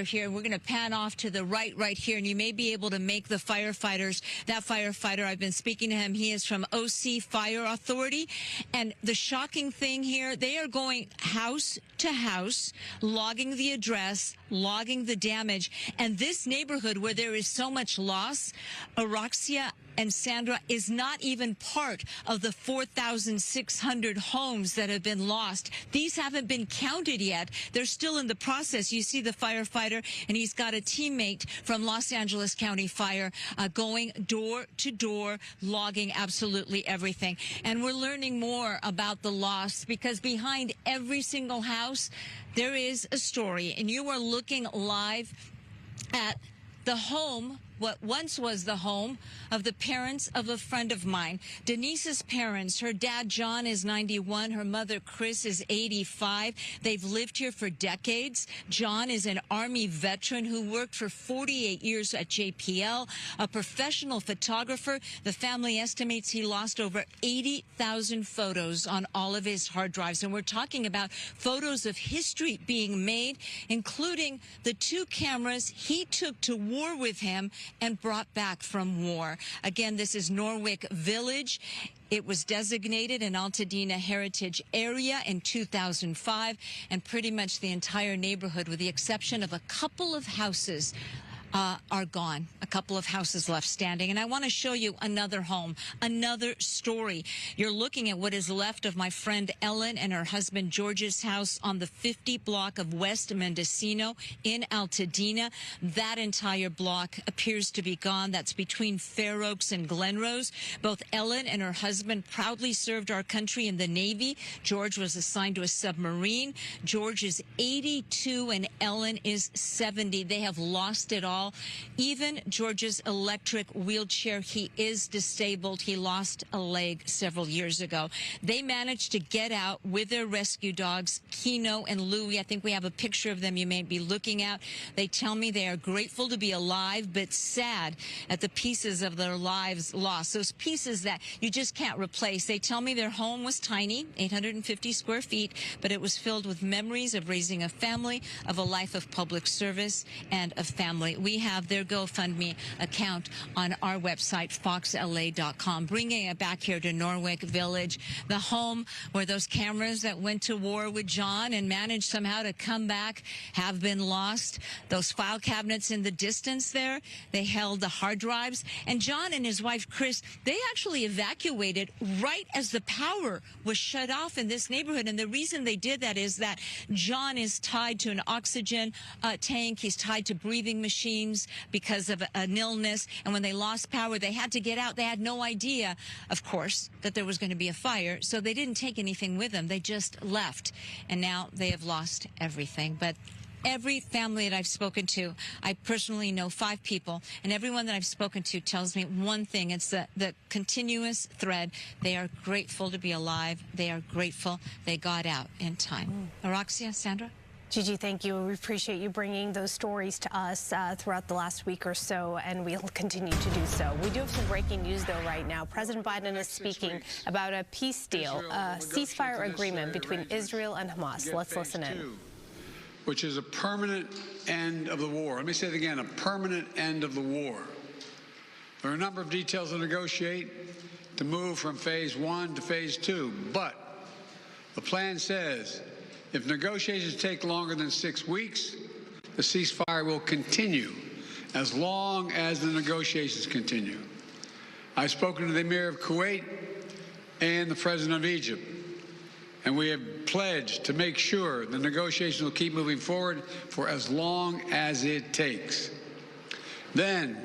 here. We're going to pan off to the right here, and you may be able to make the firefighters. That firefighter, I've been speaking to him. He is from OC Fire Authority. And the shocking thing here, they are going house to house, logging the address, logging the damage. And this neighborhood where there is so much loss, Araxia and Sandra, is not even part of the 4,600 homes that have been lost. These haven't been counted yet. They're still in the process. You see the firefighter, and he's got a teammate from Los Angeles County Fire going door to door, logging absolutely everything. And we're learning more about the loss, because behind every single house, there is a story. And you are looking live at the home, what once was the home of the parents of a friend of mine. Denise's parents, her dad John is 91, her mother Chris is 85. They've lived here for decades. John is an Army veteran who worked for 48 years at JPL, a professional photographer. The family estimates he lost over 80,000 photos on all of his hard drives. And we're talking about photos of history being made, including the 2 cameras he took to war with him and brought back from war. Again, this is Norwick Village. It was designated an Altadena heritage area in 2005, and pretty much the entire neighborhood, with the exception of a couple of houses, are gone. A couple of houses left standing. And I want to show you another home, another story. You're looking at what is left of my friend Ellen and her husband George's house on the 50 block of West Mendocino in Altadena. That entire block appears to be gone. That's between Fair Oaks and Glenrose. Both Ellen and her husband proudly served our country in the Navy. George was assigned to a submarine. George is 82 and Ellen is 70. They have lost it all. Even George's electric wheelchair, he is disabled. He lost a leg several years ago. They managed to get out with their rescue dogs, Keno and Louie. I think we have a picture of them you may be looking at. They tell me they are grateful to be alive, but sad at the pieces of their lives lost. Those pieces that you just can't replace. They tell me their home was tiny, 850 square feet, but it was filled with memories of raising a family, of a life of public service, and of family. We have their GoFundMe account on our website, foxla.com. Bringing it back here to Norwick Village, the home where those cameras that went to war with John and managed somehow to come back have been lost. Those file cabinets in the distance there, they held the hard drives. And John and his wife, Chris, they actually evacuated right as the power was shut off in this neighborhood. And the reason they did that is that John is tied to an oxygen tank. He's tied to breathing machines because of an illness, and when they lost power, they had to get out. They had no idea, of course, that there was going to be a fire, so they didn't take anything with them. They just left, and now they have lost everything. But every family that I've spoken to, I personally know 5 people, and everyone that I've spoken to tells me one thing. It's the continuous thread. They are grateful to be alive. They are grateful they got out in time. Araxia, Sandra? Gigi, thank you. We appreciate you bringing those stories to us throughout the last week or so, and we'll continue to do so. We do have some breaking news, though, right now. President Biden is speaking about a peace deal, a ceasefire agreement between Israel and Hamas. Let's listen in. Which is a permanent end of the war. Let me say it again, a permanent end of the war. There are a number of details to negotiate, to move from phase 1 to phase 2, but the plan says if negotiations take longer than 6 weeks, the ceasefire will continue as long as the negotiations continue. I've spoken to the Emir of Kuwait and the President of Egypt, and we have pledged to make sure the negotiations will keep moving forward for as long as it takes. Then,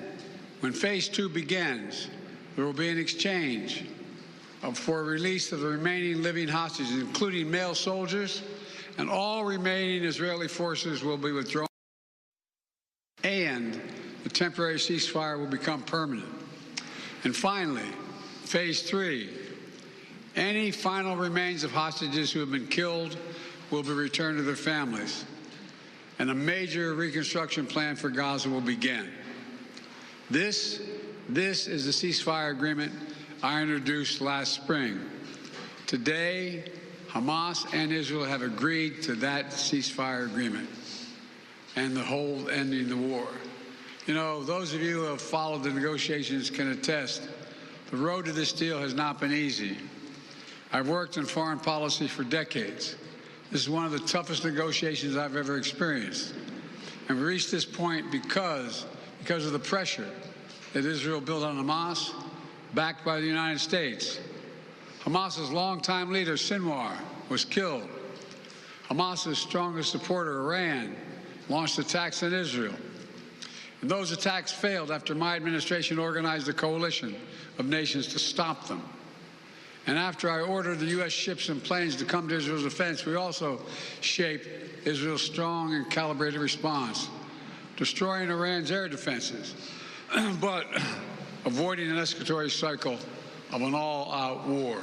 when phase 2 begins, there will be an exchange for release of the remaining living hostages, including male soldiers, and all remaining Israeli forces will be withdrawn, and the temporary ceasefire will become permanent. And finally, phase 3, any final remains of hostages who have been killed will be returned to their families, and a major reconstruction plan for Gaza will begin. This is the ceasefire agreement I introduced last spring. Today, Hamas and Israel have agreed to that ceasefire agreement and the whole ending the war. You know, those of you who have followed the negotiations can attest the road to this deal has not been easy. I've worked in foreign policy for decades. This is one of the toughest negotiations I've ever experienced. And we reached this point because of the pressure that Israel built on Hamas, backed by the United States. Hamas's longtime leader, Sylmar, was killed. Hamas's strongest supporter, Iran, launched attacks on Israel. And those attacks failed after my administration organized a coalition of nations to stop them. And after I ordered the U.S. ships and planes to come to Israel's defense, we also shaped Israel's strong and calibrated response, destroying Iran's air defenses, but avoiding an escalatory cycle of an all-out war.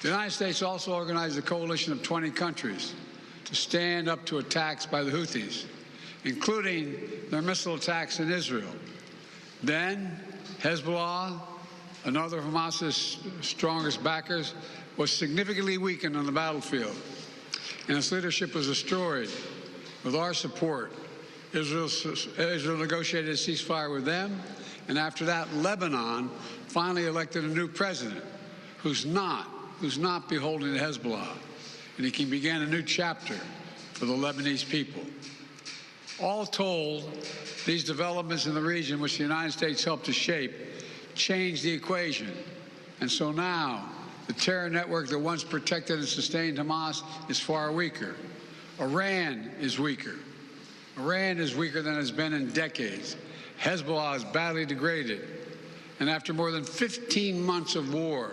The United States also organized a coalition of 20 countries to stand up to attacks by the Houthis, including their missile attacks in Israel. Then Hezbollah, another of Hamas's strongest backers, was significantly weakened on the battlefield, and its leadership was destroyed. With our support, Israel negotiated a ceasefire with them, and after that, Lebanon finally elected a new president who's not beholden to Hezbollah, and he can begin a new chapter for the Lebanese people. All told, these developments in the region, which the United States helped to shape, changed the equation. And so now, the terror network that once protected and sustained Hamas is far weaker. Iran is weaker. Iran is weaker than it's been in decades. Hezbollah is badly degraded. And after more than 15 months of war,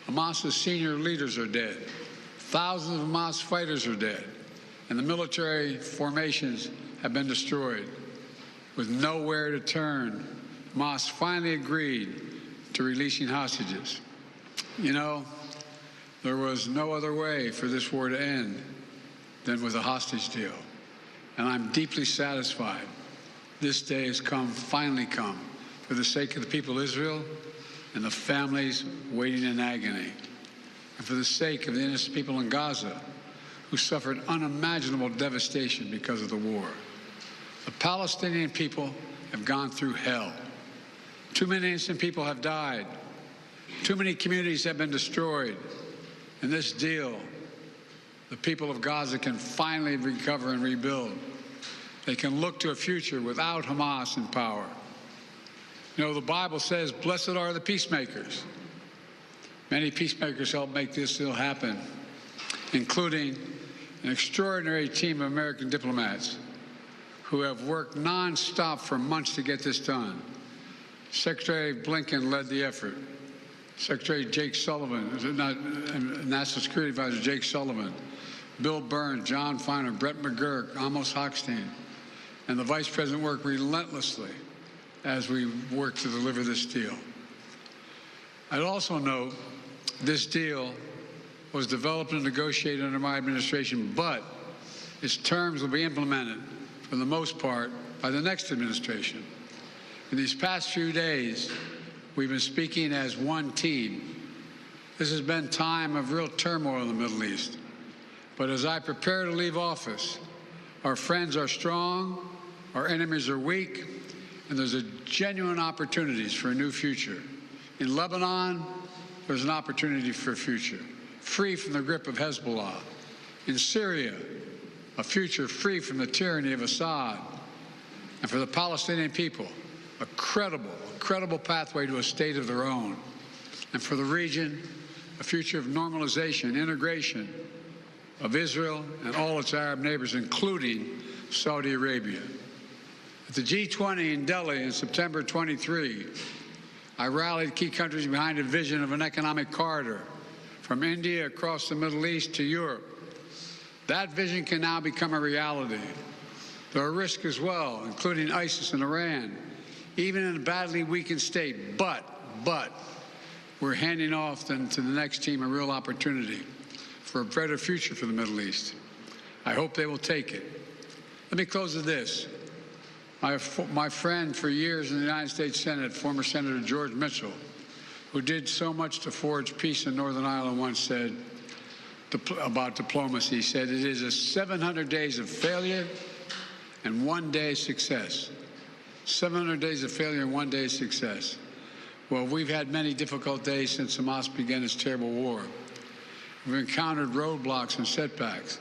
Hamas's senior leaders are dead. Thousands of Hamas fighters are dead. And the military formations have been destroyed. With nowhere to turn, Hamas finally agreed to releasing hostages. You know, there was no other way for this war to end than with a hostage deal. And I'm deeply satisfied this day has finally come, for the sake of the people of Israel and the families waiting in agony, and for the sake of the innocent people in Gaza who suffered unimaginable devastation because of the war. The Palestinian people have gone through hell. Too many innocent people have died. Too many communities have been destroyed. In this deal, the people of Gaza can finally recover and rebuild. They can look to a future without Hamas in power. You know, the Bible says, blessed are the peacemakers. Many peacemakers helped make this deal happen, including an extraordinary team of American diplomats who have worked nonstop for months to get this done. Secretary Blinken led the effort. Secretary Jake Sullivan, National Security Advisor Jake Sullivan, Bill Burns, John Feiner, Brett McGurk, Amos Hochstein, and the Vice President worked relentlessly as we work to deliver this deal. I'd also note this deal was developed and negotiated under my administration, but its terms will be implemented, for the most part, by the next administration. In these past few days, we've been speaking as one team. This has been time of real turmoil in the Middle East. But as I prepare to leave office, our friends are strong, our enemies are weak, and there's a genuine opportunities for a new future. In Lebanon, there's an opportunity for a future, free from the grip of Hezbollah. In Syria, a future free from the tyranny of Assad. And for the Palestinian people, a credible pathway to a state of their own. And for the region, a future of normalization, integration of Israel and all its Arab neighbors, including Saudi Arabia. At the G20 in Delhi in September 23, I rallied key countries behind a vision of an economic corridor from India across the Middle East to Europe. That vision can now become a reality. There are risks as well, including ISIS and Iran, even in a badly weakened state. But we're handing off then to the next team a real opportunity for a better future for the Middle East. I hope they will take it. Let me close with this. My friend for years in the United States Senate, former Senator George Mitchell, who did so much to forge peace in Northern Ireland, once said about diplomacy, he said, it is a 700 days of failure and 1 day success. 700 days of failure and 1 day of success. Well, we've had many difficult days since Hamas began its terrible war. We've encountered roadblocks and setbacks.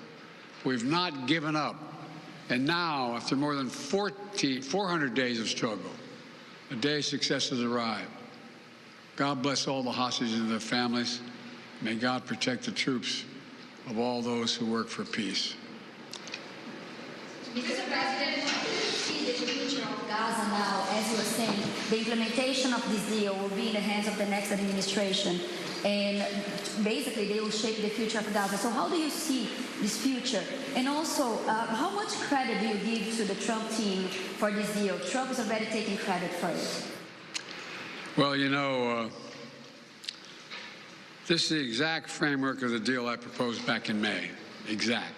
We've not given up. And now, after more than 400 days of struggle, a day of success has arrived. God bless all the hostages and their families. May God protect the troops of all those who work for peace. Mr. President, what do you see the future of Gaza now? As you were saying, the implementation of this deal will be in the hands of the next administration. And basically, they will shape the future of Gaza. So how do you see this future? And also, how much credit do you give to the Trump team for this deal? Trump is already taking credit for it. Well, you know, this is the exact framework of the deal I proposed back in May. Exact.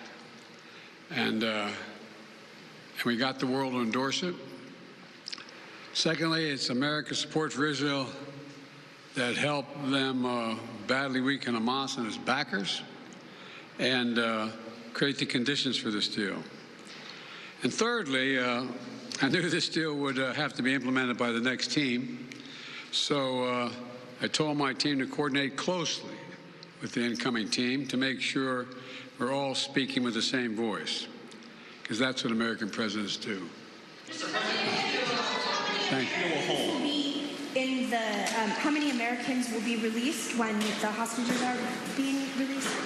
And we got the world to endorse it. Secondly, it's America's support for Israel that helped them badly weaken Hamas and its backers and create the conditions for this deal. And thirdly, I knew this deal would have to be implemented by the next team, so I told my team to coordinate closely with the incoming team to make sure we're all speaking with the same voice, because that's what American presidents do. Thank you. In the, how many Americans will be released when the hostages are being released?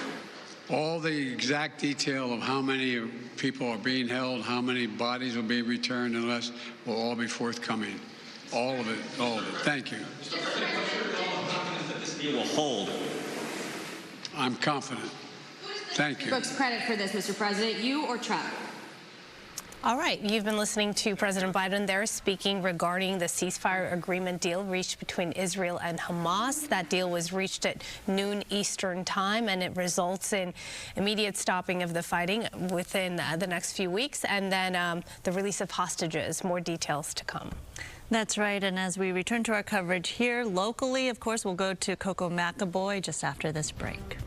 All the exact detail of how many people are being held, how many bodies will be returned and less, will all be forthcoming. All of it, all of it. Thank you. That this deal will hold. I'm confident. Thank you. Folks, credit for this, Mr. President, you or Trump? All right, you've been listening to President Biden there speaking regarding the ceasefire agreement deal reached between Israel and Hamas. That deal was reached at noon Eastern time, and it results in immediate stopping of the fighting within the next few weeks, and then the release of hostages. More details to come. That's right, and as we return to our coverage here locally, of course, we'll go to Coco McAvoy just after this break.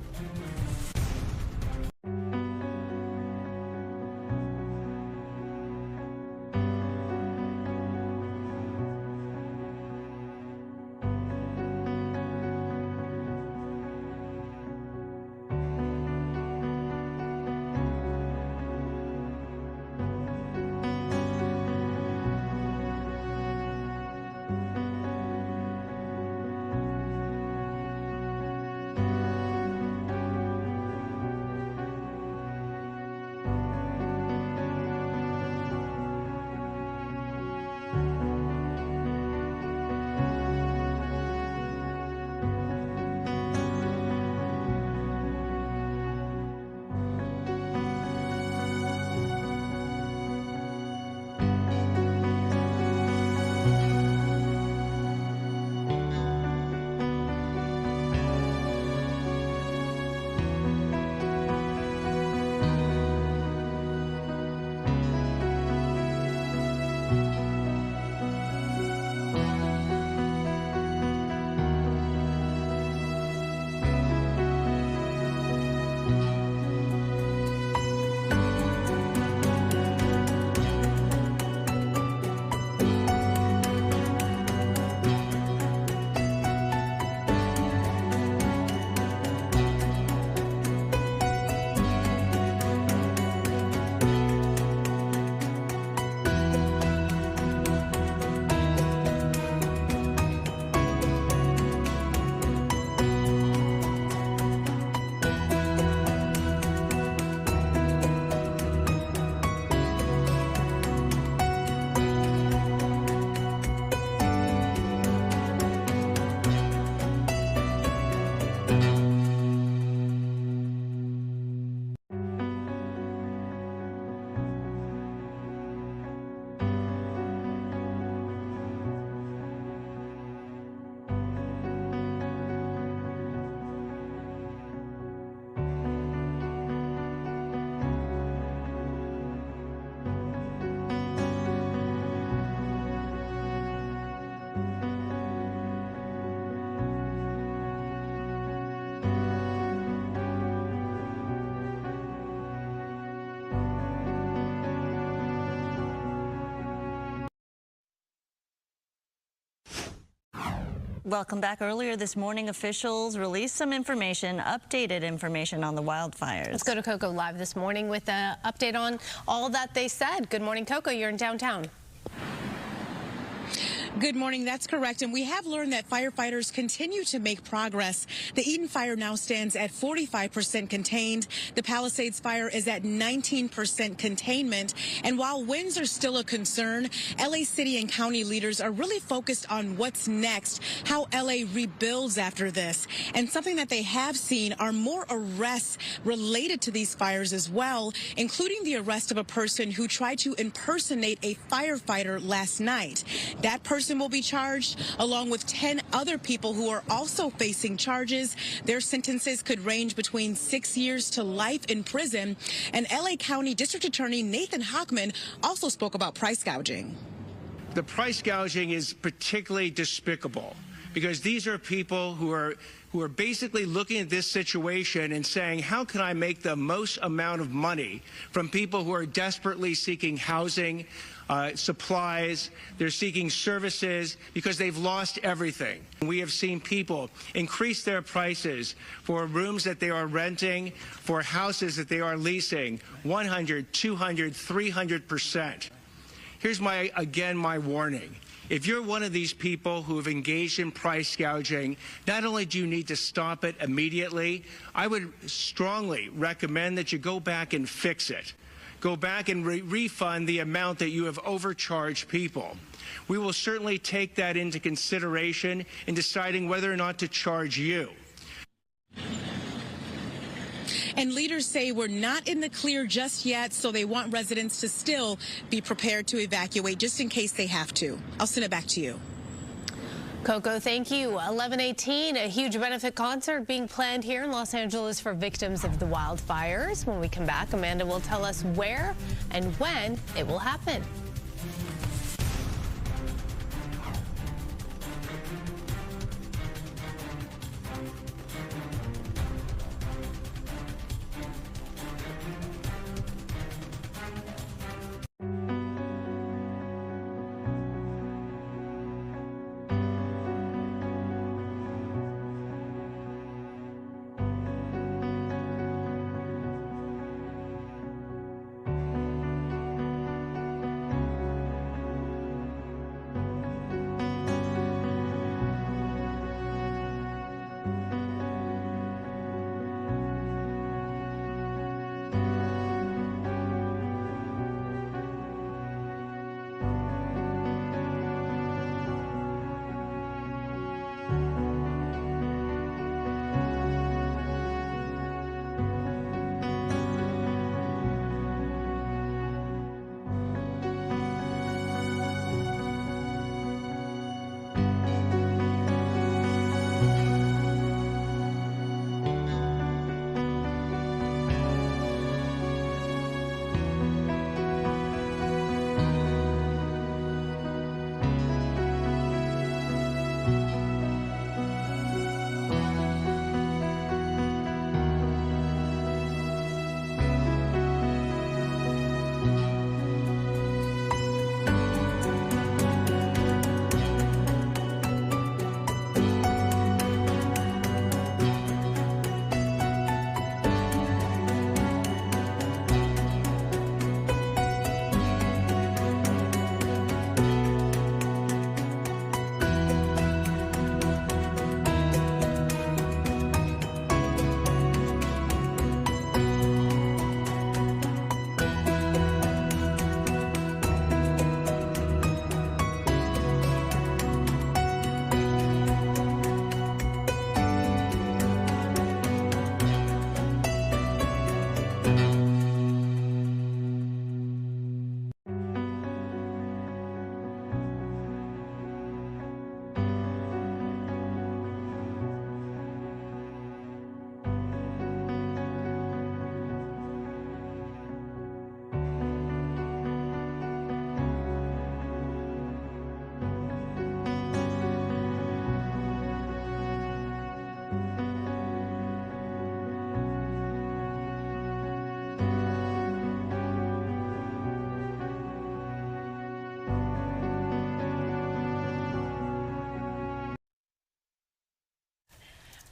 Welcome back. Earlier this morning, officials released some information, updated information on the wildfires. Let's go to Coco live this morning with an update on all that they said. Good morning, Coco. You're in downtown. Good morning. That's correct. And we have learned that firefighters continue to make progress. The Eaton Fire now stands at 45% contained. The Palisades Fire is at 19% containment. And while winds are still a concern, LA City and county leaders are really focused on what's next, how LA rebuilds after this. And something that they have seen are more arrests related to these fires as well, including the arrest of a person who tried to impersonate a firefighter last night. That person will be charged along with 10 other people who are also facing charges. Their sentences could range between 6 years to life in prison. And LA County District Attorney Nathan Hochman also spoke about price gouging. The price gouging is particularly despicable because these are people who are basically looking at this situation and saying, how can I make the most amount of money from people who are desperately seeking housing, supplies, they're seeking services because they've lost everything. We have seen people increase their prices for rooms that they are renting, for houses that they are leasing, 100, 200, 300%. Here's my warning. If you're one of these people who have engaged in price gouging, not only do you need to stop it immediately, I would strongly recommend that you go back and fix it. Go back and refund the amount that you have overcharged people. We will certainly take that into consideration in deciding whether or not to charge you. And leaders say we're not in the clear just yet, so they want residents to still be prepared to evacuate just in case they have to. I'll send it back to you. Coco, thank you. 11:18, a huge benefit concert being planned here in Los Angeles for victims of the wildfires. When we come back, Amanda will tell us where and when it will happen.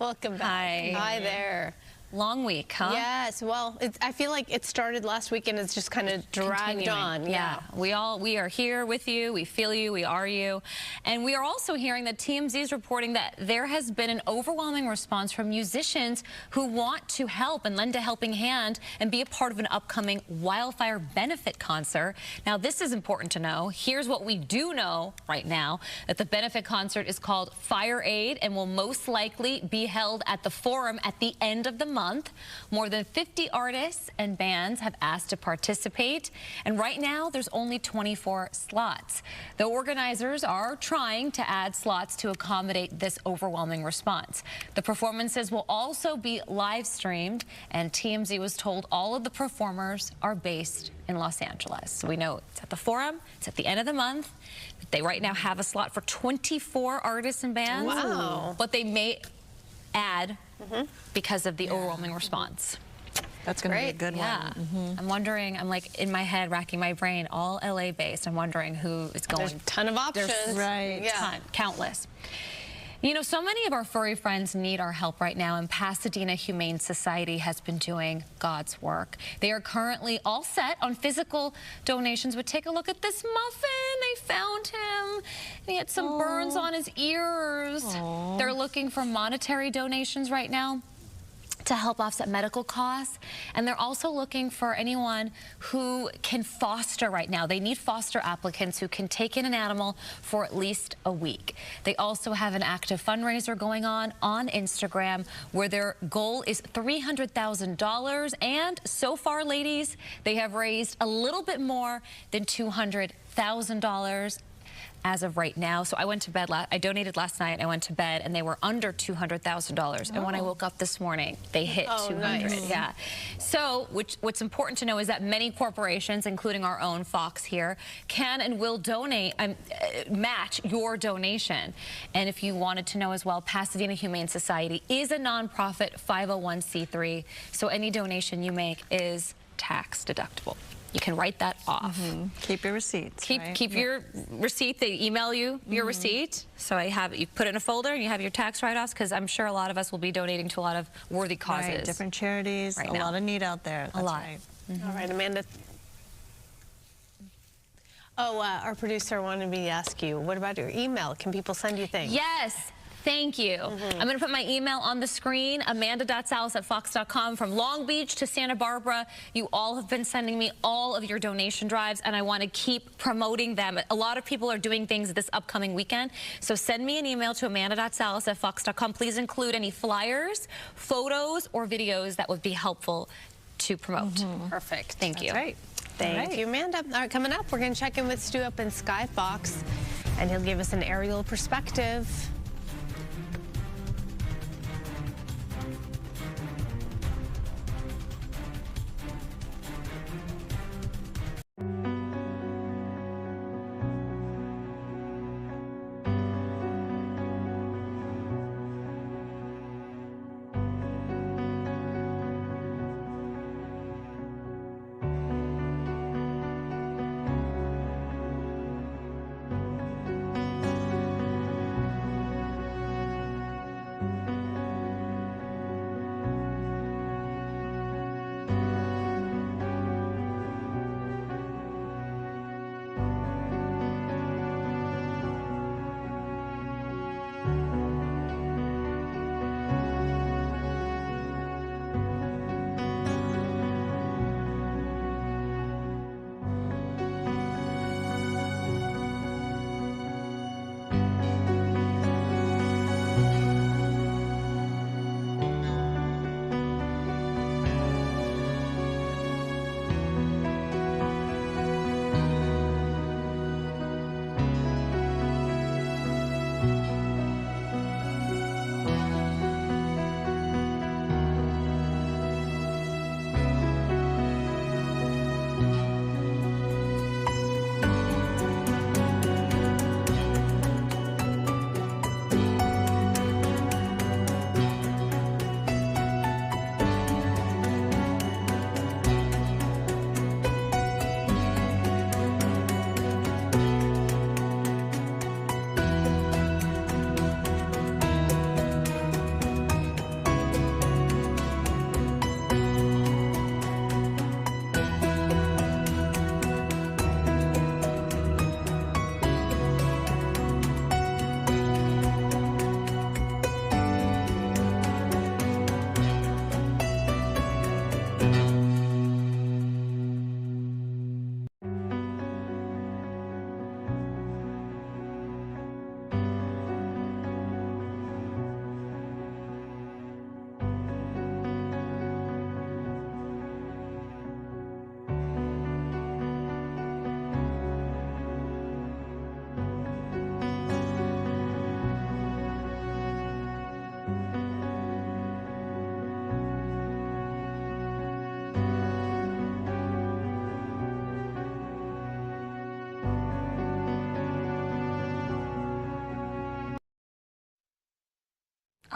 Welcome back. Hi there. Long week, huh? Yes. Well, I feel like it started last week and it's just kind of dragged on. Yeah. We are here with you. We feel you. We are you. And we are also hearing that TMZ is reporting that there has been an overwhelming response from musicians who want to help and lend a helping hand and be a part of an upcoming wildfire benefit concert. Now, this is important to know. Here's what we do know right now, that the benefit concert is called Fire Aid and will most likely be held at the Forum at the end of the month. More than 50 artists and bands have asked to participate, and right now there's only 24 slots. The organizers are trying to add slots to accommodate this overwhelming response. The performances will also be live streamed, and TMZ was told all of the performers are based in Los Angeles. So we know it's at the Forum, it's at the end of the month. They right now have a slot for 24 artists and bands. Wow. But they may add because of the overwhelming response. That's going to be a good one. I'm wondering, I'm like in my head racking my brain, all LA based. I'm wondering who is going. There's a ton of options. Right. Yeah. Countless. You know, so many of our furry friends need our help right now, and Pasadena Humane Society has been doing God's work. They are currently all set on physical donations, but take a look at this muffin. They found him, and he had some burns on his ears. They're looking for monetary donations right now to help offset medical costs, and they're also looking for anyone who can foster right now. They need foster applicants who can take in an animal for at least a week. They also have an active fundraiser going on Instagram where their goal is $300,000, and so far, ladies, they have raised a little bit more than $200,000 as of right now. So I went to bed, I donated last night, I went to bed, and they were under $200,000. And when I woke up this morning, they hit 200. Nice. Yeah. So what's important to know is that many corporations, including our own Fox here, can and will donate, match your donation. And if you wanted to know as well, Pasadena Humane Society is a nonprofit 501c3, so any donation you make is tax deductible. You can write that off. Keep your receipts. Keep your receipt. They email you your receipt. So you put it in a folder and you have your tax write-offs, because I'm sure a lot of us will be donating to a lot of worthy causes. Right, different charities, a lot of need out there. That's a lot. Right. All right, Amanda. Oh, our producer wanted me to ask you, what about your email? Can people send you things? Yes. Thank you. I'm going to put my email on the screen, amanda.salas@fox.com. From Long Beach to Santa Barbara, you all have been sending me all of your donation drives, and I want to keep promoting them. A lot of people are doing things this upcoming weekend, so send me an email to amanda.salas@fox.com. Please include any flyers, photos, or videos that would be helpful to promote. Perfect. Thank you. That's right. Thank you, Amanda. All right, coming up, we're going to check in with Stu up in Sky Fox, and he'll give us an aerial perspective.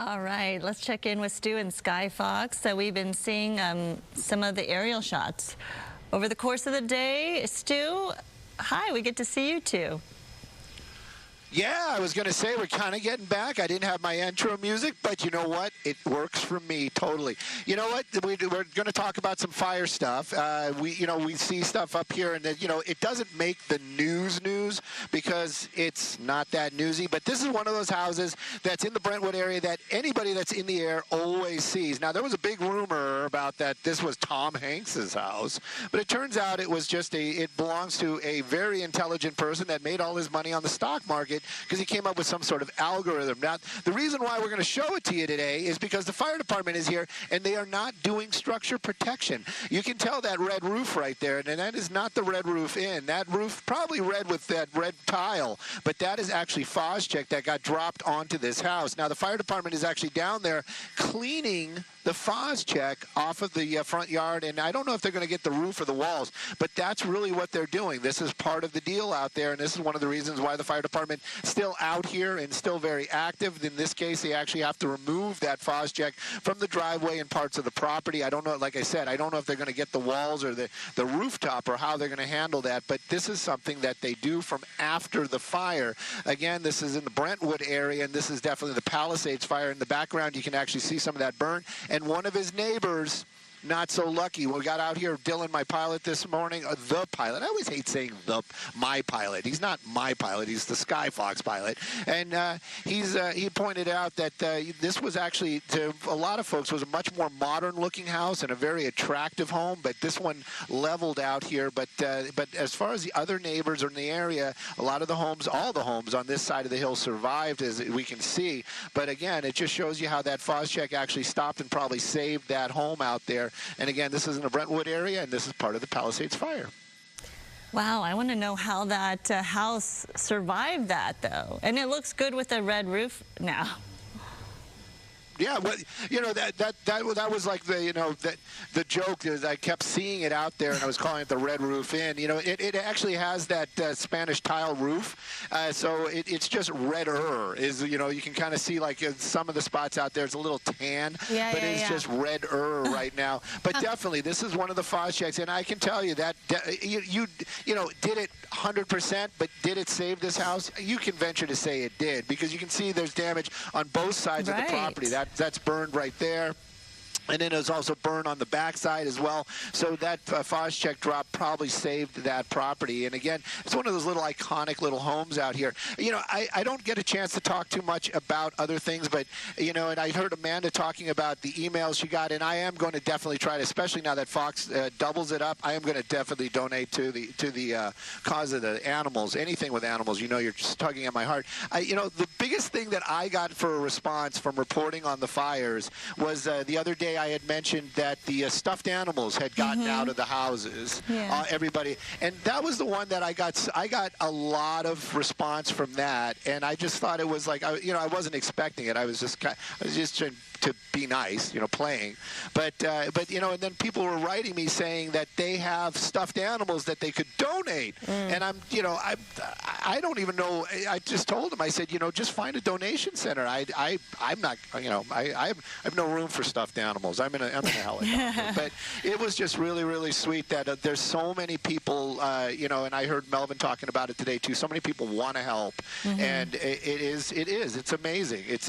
All right, let's check in with Stu and Sky Fox. So we've been seeing some of the aerial shots over the course of the day. Stu, hi, we get to see you too. Yeah, I was going to say we're kind of getting back. I didn't have my intro music, but you know what? It works for me totally. You know what? We're going to talk about some fire stuff. We see stuff up here, and it doesn't make the news because it's not that newsy. But this is one of those houses that's in the Brentwood area that anybody that's in the air always sees. Now, there was a big rumor about that this was Tom Hanks's house, but it turns out it was just it belongs to a very intelligent person that made all his money on the stock market, because he came up with some sort of algorithm. Now, the reason why we're going to show it to you today is because the fire department is here, and they are not doing structure protection. You can tell that red roof right there, and that is not the red roof in. That roof probably red with that red tile, but that is actually Fozcheck that got dropped onto this house. Now, the fire department is actually down there cleaning the Fozcheck off of the front yard, and I don't know if they're going to get the roof or the walls, but that's really what they're doing. This is part of the deal out there, and this is one of the reasons why the fire department still out here and still very active. In this case, they actually have to remove that Fozcheck from the driveway and parts of the property. I don't know, like I said, I don't know if they're going to get the walls or the rooftop or how they're going to handle that, but this is something that they do from after the fire. Again, this is in the Brentwood area, and this is definitely the Palisades Fire. In the background, you can actually see some of that burn. And one of his neighbors, not so lucky. We got out here, Dylan, my pilot, this morning, the pilot. I always hate saying my pilot. He's not my pilot. He's the Sky Fox pilot. And he pointed out that this was actually, to a lot of folks, was a much more modern-looking house and a very attractive home, but this one leveled out here. But as far as the other neighbors in the area, a lot of the homes, all the homes on this side of the hill survived, as we can see. But again, it just shows you how that Fozcheck actually stopped and probably saved that home out there. And again, this is in the Brentwood area, and this is part of the Palisades Fire. Wow, I want to know how that house survived that, though. And it looks good with the red roof now. Yeah, well, that was like the joke is I kept seeing it out there, and I was calling it the Red Roof Inn. It actually has that Spanish tile roof, so it's just redder. You can kind of see like some of the spots out there. It's a little tan, but it's just redder right now. But definitely, this is one of the Fozchecks, and I can tell you that did it 100%, but did it save this house? You can venture to say it did, because you can see there's damage on both sides of the property. That's burned right there. And then it was also burned on the backside as well. So that Fozcheck drop probably saved that property. And again, it's one of those little iconic little homes out here. I don't get a chance to talk too much about other things, but, and I heard Amanda talking about the emails she got, and I am going to definitely try to, especially now that Fox doubles it up, I am going to definitely donate to the cause of the animals. Anything with animals, you're just tugging at my heart. The biggest thing that I got for a response from reporting on the fires was the other day I had mentioned that the stuffed animals had gotten out of the houses. Everybody, and that was the one that I got a lot of response from that, and I just thought it was like I wasn't expecting it. I was just trying to be nice, playing, but and then people were writing me saying that they have stuffed animals that they could donate, and I don't even know. I just told them, I said, just find a donation center. I'm not, I have no room for stuffed animals. I'm in a helicopter. But it was just really, really sweet that there's so many people, and I heard Melvin talking about it today too. So many people want to help, and it's amazing. It's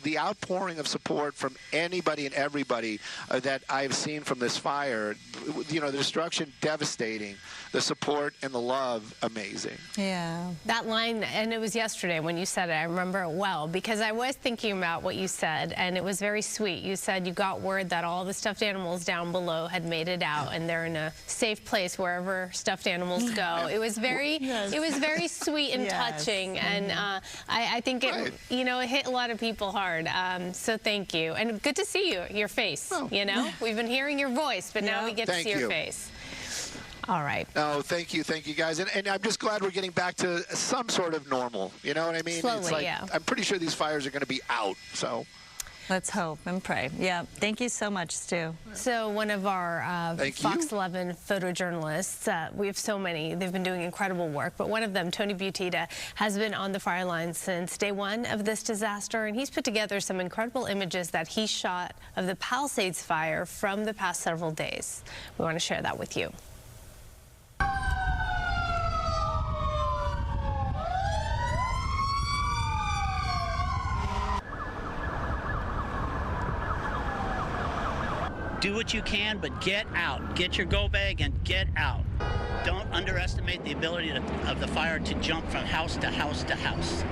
the outpouring of support from anybody and everybody that I've seen from this fire. The destruction, devastating. The support and the love, amazing. Yeah. That line, and it was yesterday when you said it, I remember it well, because I was thinking about what you said, and it was very sweet. You said you got word that all the stuffed animals down below had made it out, and they're in a safe place wherever stuffed animals go. It was very, it was very sweet and touching, and I think it, it hit a lot of people hard. So thank you, and good to see your face. We've been hearing your voice, but now we get to see your face. All right. Oh, thank you, guys. And I'm just glad we're getting back to some sort of normal. You know what I mean? Slowly, it's like, I'm pretty sure these fires are going to be out, so. Let's hope and pray. Yeah. Thank you so much, Stu. So one of our Fox 11 photojournalists, we have so many, they've been doing incredible work, but one of them, Tony Butita, has been on the fire line since day one of this disaster, and he's put together some incredible images that he shot of the Palisades Fire from the past several days. We want to share that with you. Do what you can, but get out. Get your go bag and get out. Don't underestimate the ability of the fire to jump from house to house to house.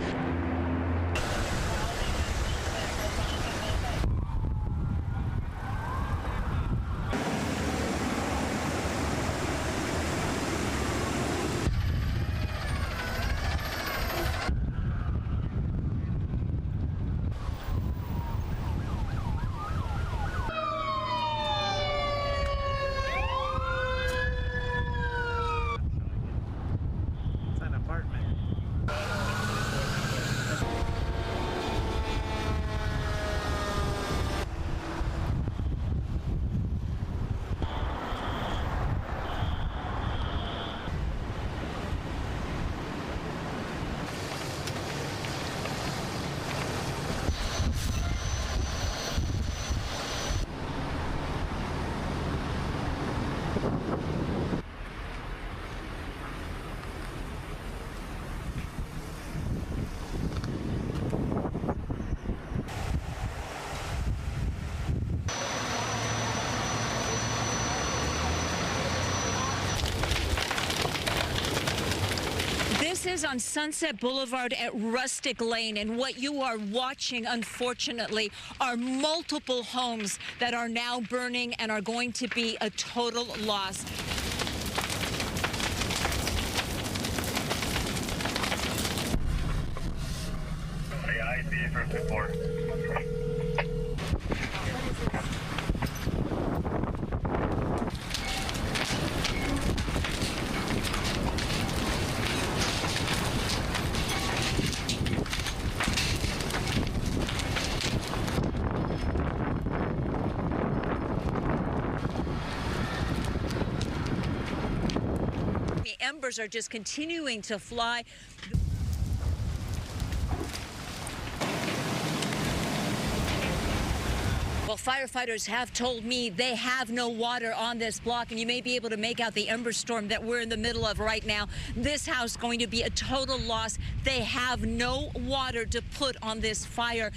This is on Sunset Boulevard at Rustic Lane, and what you are watching, unfortunately, are multiple homes that are now burning and are going to be a total loss. Yeah, I see it from before. The embers are just continuing to fly. Well, firefighters have told me they have no water on this block, and you may be able to make out the ember storm that we're in the middle of right now. This house going to be a total loss. They have no water to put on this fire.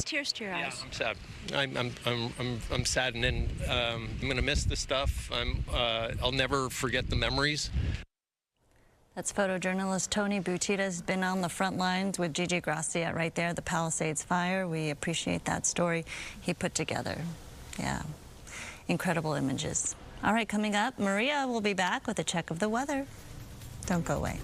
Tears to your eyes. Yeah, I'm sad. I'm saddened, and I'm going to miss the stuff. I'll never forget the memories. That's photojournalist Tony Butita has been on the front lines with Gigi Gracia right there, the Palisades Fire. We appreciate that story he put together. Yeah, incredible images. All right, coming up, Maria will be back with a check of the weather. Don't go away.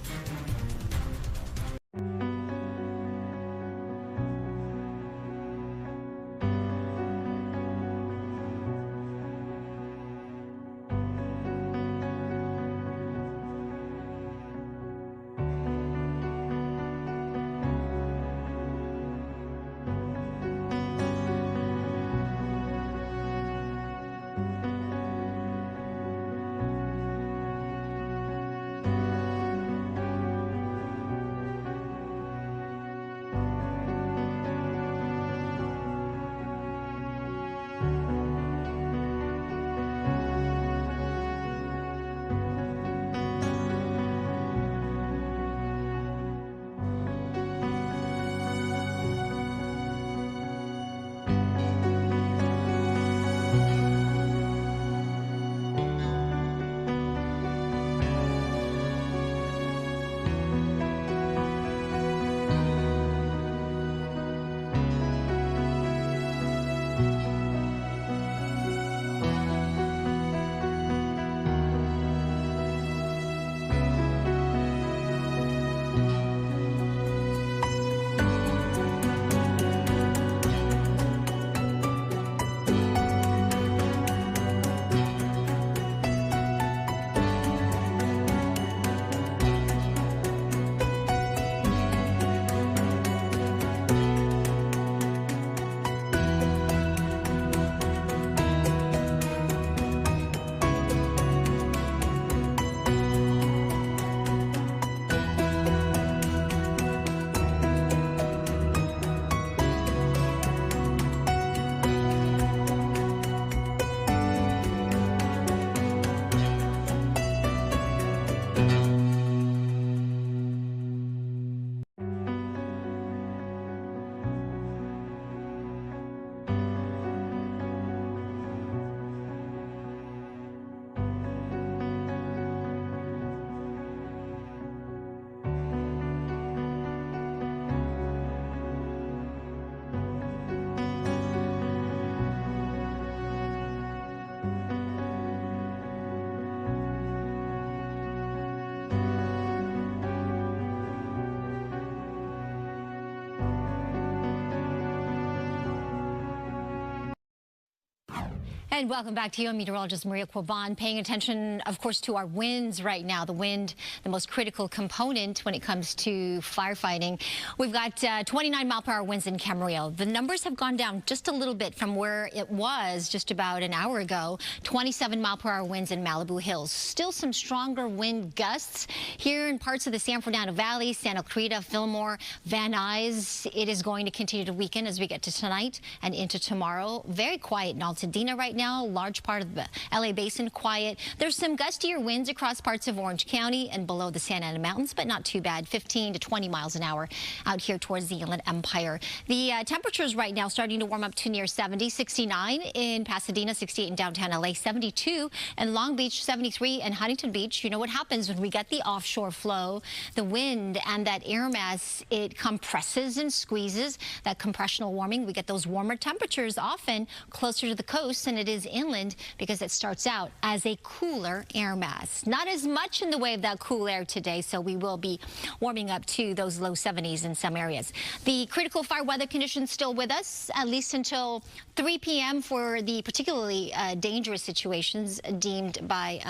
And welcome back to you. I'm meteorologist Maria Quaban, paying attention, of course, to our winds right now. The wind, the most critical component when it comes to firefighting. We've got 29-mile-per-hour winds in Camarillo. The numbers have gone down just a little bit from where it was just about an hour ago. 27-mile-per-hour winds in Malibu Hills. Still some stronger wind gusts here in parts of the San Fernando Valley, Santa Clarita, Fillmore, Van Nuys. It is going to continue to weaken as we get to tonight and into tomorrow. Very quiet in Altadena right now. Large part of the LA Basin quiet. There's some gustier winds across parts of Orange County and below the Santa Ana Mountains, but not too bad. 15 to 20 miles an hour out here towards the Inland Empire. The temperatures right now starting to warm up to near 70, 69 in Pasadena, 68 in downtown LA, 72 in Long Beach, 73 in Huntington Beach. You know what happens when we get the offshore flow, the wind and that air mass, it compresses and squeezes. That compressional warming, we get those warmer temperatures often closer to the coast, and it is inland because it starts out as a cooler air mass. Not as much in the way of that cool air today, so we will be warming up to those low 70s in some areas. The critical fire weather conditions still with us, at least until 3 p.m. for the particularly dangerous situations deemed by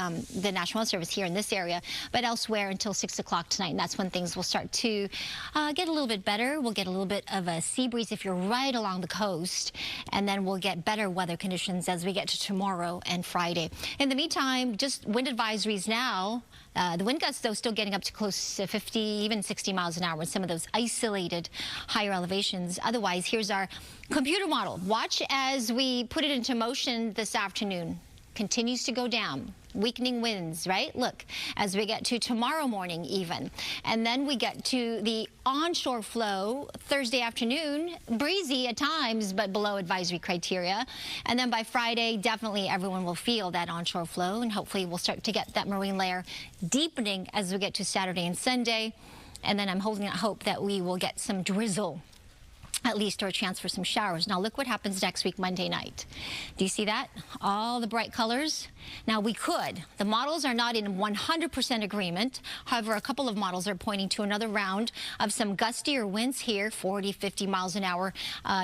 the National Weather Service here in this area, but elsewhere until 6 o'clock tonight, and that's when things will start to get a little bit better. We'll get a little bit of a sea breeze if you're right along the coast, and then we'll get better weather conditions as we get to tomorrow and Friday. In the meantime, just wind advisories now. The wind gusts, though, still getting up to close to 50, even 60 miles an hour in some of those isolated higher elevations. Otherwise, here's our computer model. Watch as we put it into motion this afternoon. Continues to go down. Weakening winds, right? Look, as we get to tomorrow morning even. And then we get to the onshore flow Thursday afternoon, breezy at times, but below advisory criteria. And then by Friday, definitely everyone will feel that onshore flow, and hopefully we'll start to get that marine layer deepening as we get to Saturday and Sunday. And then I'm holding out hope that we will get some drizzle, at least, or a chance for some showers. Now look what happens next week, Monday night. Do you see that? All the bright colors. Now we could. The models are not in 100% agreement. However, a couple of models are pointing to another round of some gustier winds here, 40, 50 miles an hour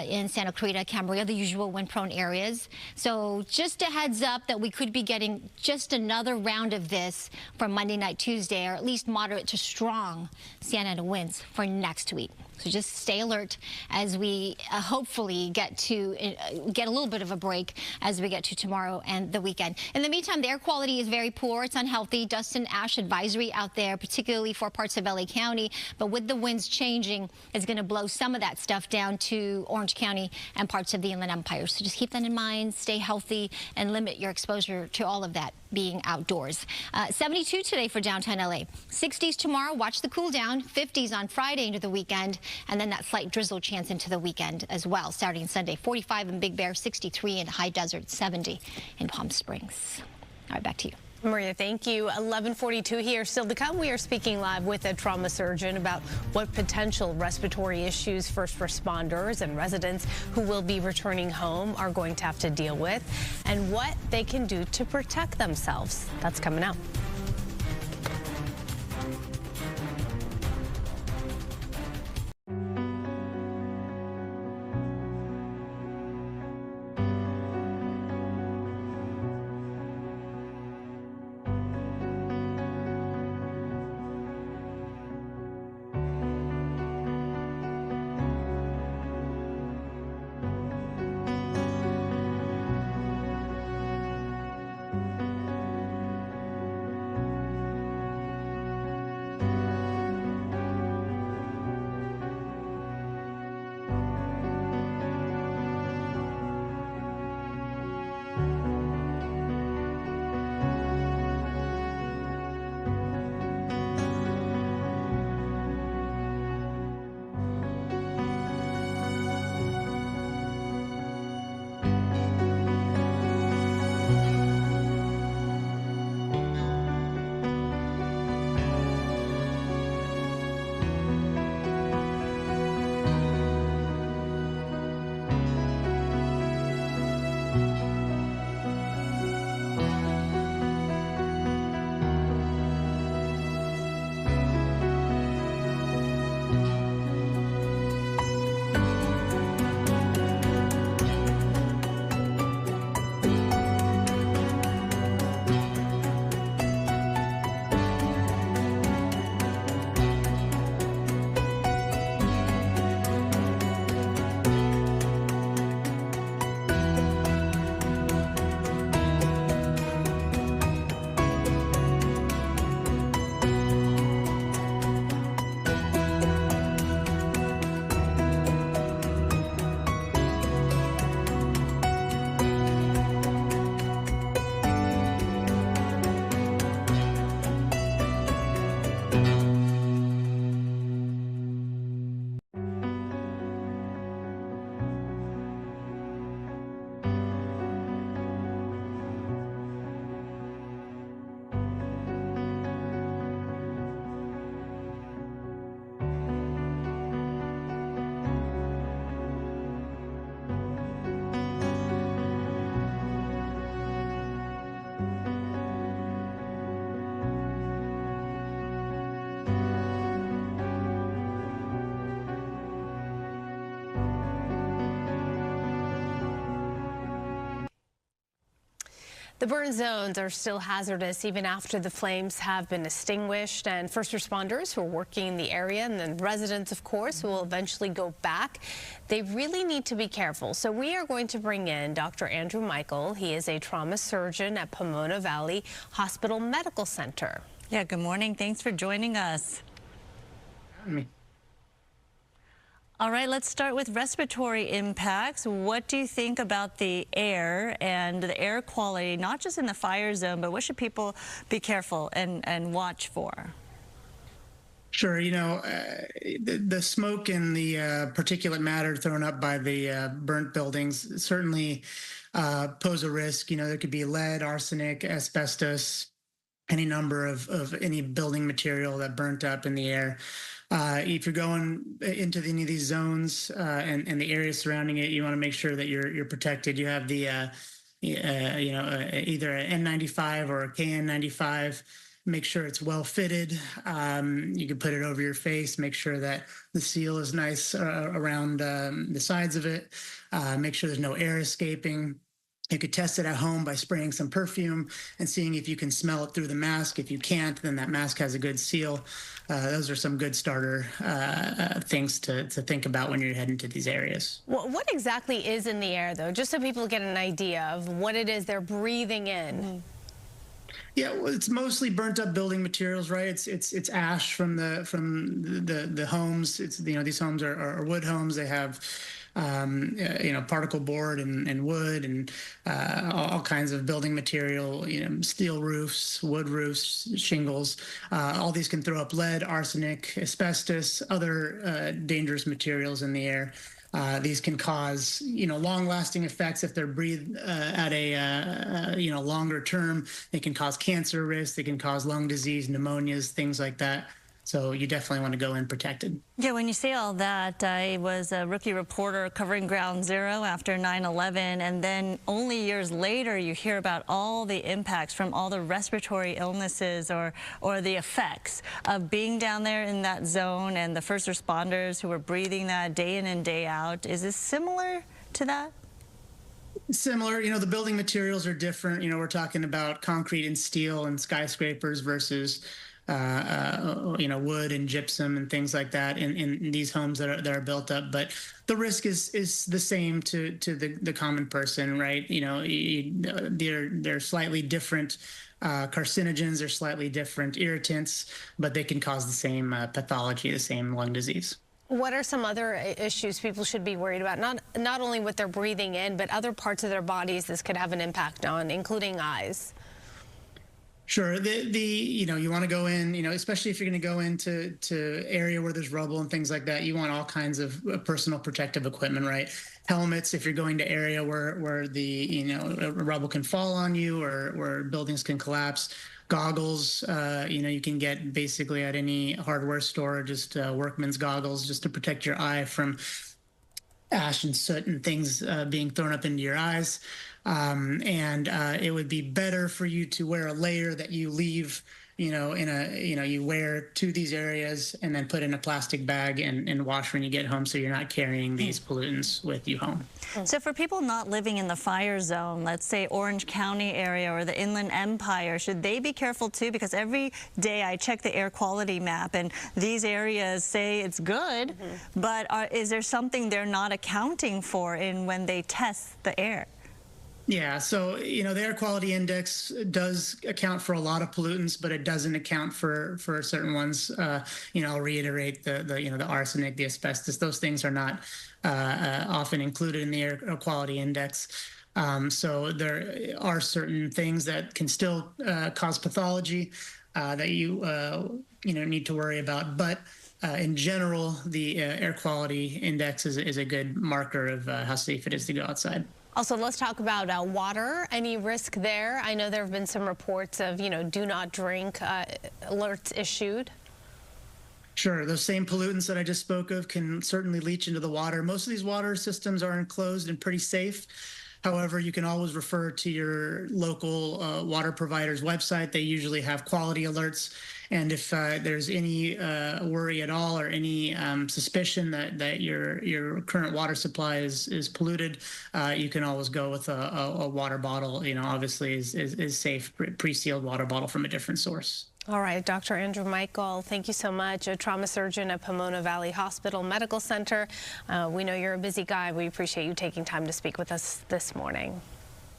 in Santa Clarita, Camarillo, the usual wind-prone areas. So just a heads up that we could be getting just another round of this for Monday night, Tuesday, or at least moderate to strong Santa Ana winds for next week. So just stay alert as we hopefully get a little bit of a break as we get to tomorrow and the weekend. In the meantime, the air quality is very poor. It's unhealthy. Dust and ash advisory out there, particularly for parts of LA County. But with the winds changing, it's going to blow some of that stuff down to Orange County and parts of the Inland Empire. So just keep that in mind. Stay healthy and limit your exposure to all of that being outdoors. 72 today for downtown LA. 60s tomorrow. Watch the cool down. 50s on Friday into the weekend. And then that slight drizzle chance into the weekend as well, Saturday and Sunday. 45 in Big Bear, 63 in High Desert, 70 in Palm Springs. All right, back to you. Maria, thank you. 11:42 here. Still to come, we are speaking live with a trauma surgeon about what potential respiratory issues first responders and residents who will be returning home are going to have to deal with and what they can do to protect themselves. That's coming up. The burn zones are still hazardous even after the flames have been extinguished, and first responders who are working in the area and then residents, of course, who will eventually go back, they really need to be careful. So we are going to bring in Dr. Andrew Michael. He is a trauma surgeon at Pomona Valley Hospital Medical Center. Yeah, good morning. Thanks for joining us. All right, let's start with respiratory impacts. What do you think about the air and the air quality, not just in the fire zone, but what should people be careful and watch for? Sure. You know, the smoke and the particulate matter thrown up by the burnt buildings certainly pose a risk. You know, there could be lead, arsenic, asbestos, any number of any building material that burnt up in the air. If you're going into any of these zones and the area surrounding it, you want to make sure that you're protected. You have the either an N95 or a KN95. Make sure it's well fitted. You can put it over your face. Make sure that the seal is nice around the sides of it. Make sure there's no air escaping. You could test it at home by spraying some perfume and seeing if you can smell it through the mask. If you can't, then that mask has a good seal. Those are some good starter things to think about when you're heading to these areas. What exactly is in the air, though, just so people get an idea of what it is they're breathing in? Yeah, well, it's mostly burnt up building materials, right? It's ash from the homes. It's, you know, these homes are wood homes. They have particle board and wood and all kinds of building material, you know, steel roofs, wood roofs, shingles. All these can throw up lead, arsenic, asbestos, other dangerous materials in the air. These can cause, you know, long-lasting effects if they're breathed at a, longer term. They can cause cancer risk. They can cause lung disease, pneumonias, things like that. So you definitely want to go in protected. Yeah, when you say all that, I was a rookie reporter covering Ground Zero after 9/11, and then only years later you hear about all the impacts from all the respiratory illnesses or the effects of being down there in that zone and the first responders who were breathing that day in and day out. Is this similar to that? Similar. You know, the building materials are different. You know, we're talking about concrete and steel and skyscrapers versus wood and gypsum and things like that in these homes that are built up. But the risk is the same to the common person, right? You know, they're slightly different carcinogens, they're slightly different irritants, but they can cause the same pathology, the same lung disease. What are some other issues people should be worried about? Not only what they're breathing in, but other parts of their bodies this could have an impact on, including eyes. Sure. You want to go in, you know, especially if you're going to go into area where there's rubble and things like that, you want all kinds of personal protective equipment, right? Helmets, if you're going to area where the, rubble can fall on you or where buildings can collapse. Goggles, you can get basically at any hardware store, just workman's goggles just to protect your eye from ash and soot and things being thrown up into your eyes. It would be better for you to wear a layer that you leave, you wear to these areas and then put in a plastic bag and wash when you get home so you're not carrying these pollutants with you home. So for people not living in the fire zone, let's say Orange County area or the Inland Empire, should they be careful too? Because every day I check the air quality map and these areas say it's good, but is there something they're not accounting for when they test the air? Yeah, so, the air quality index does account for a lot of pollutants, but it doesn't account for certain ones. I'll reiterate the arsenic, the asbestos, those things are not often included in the air quality index. So there are certain things that can still cause pathology that you need to worry about. But in general, the air quality index is a good marker of how safe it is to go outside. Also, let's talk about water. Any risk there? I know there have been some reports of, do not drink alerts issued. Sure. Those same pollutants that I just spoke of can certainly leach into the water. Most of these water systems are enclosed and pretty safe. However, you can always refer to your local water provider's website. They usually have quality alerts. And if there's any worry at all or any suspicion that your current water supply is polluted, you can always go with a water bottle. Obviously is safe, pre-sealed water bottle from a different source. All right, Dr. Andrew Michael, thank you so much. A trauma surgeon at Pomona Valley Hospital Medical Center. We know you're a busy guy. We appreciate you taking time to speak with us this morning.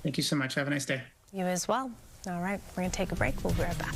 Thank you so much. Have a nice day. You as well. All right, we're going to take a break. We'll be right back.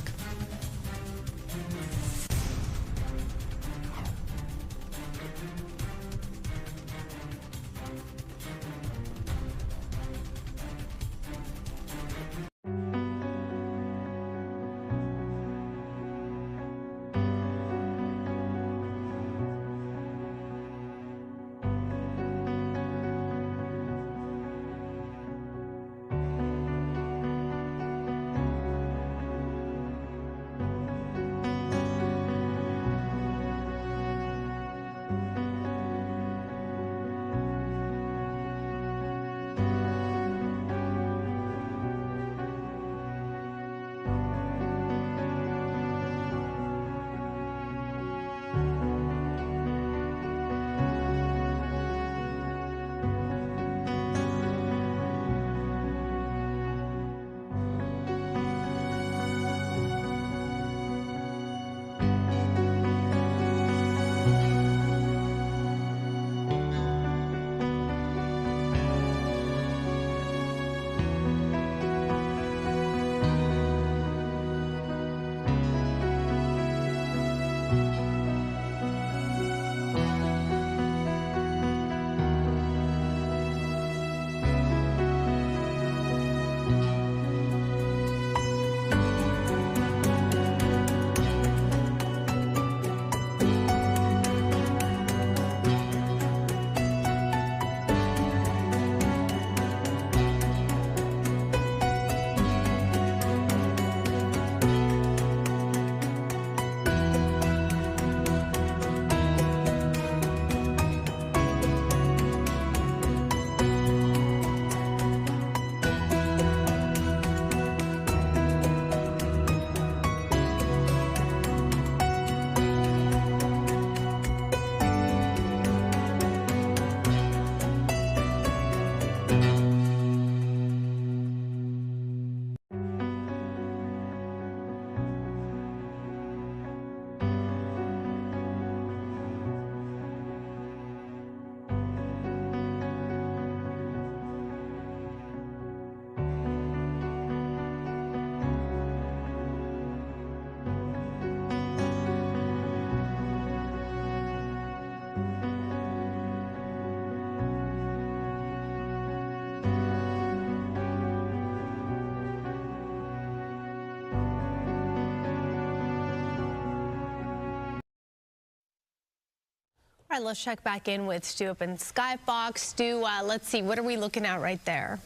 All right, let's check back in with Stu up in Skyfox. Stu, let's see, what are we looking at right there?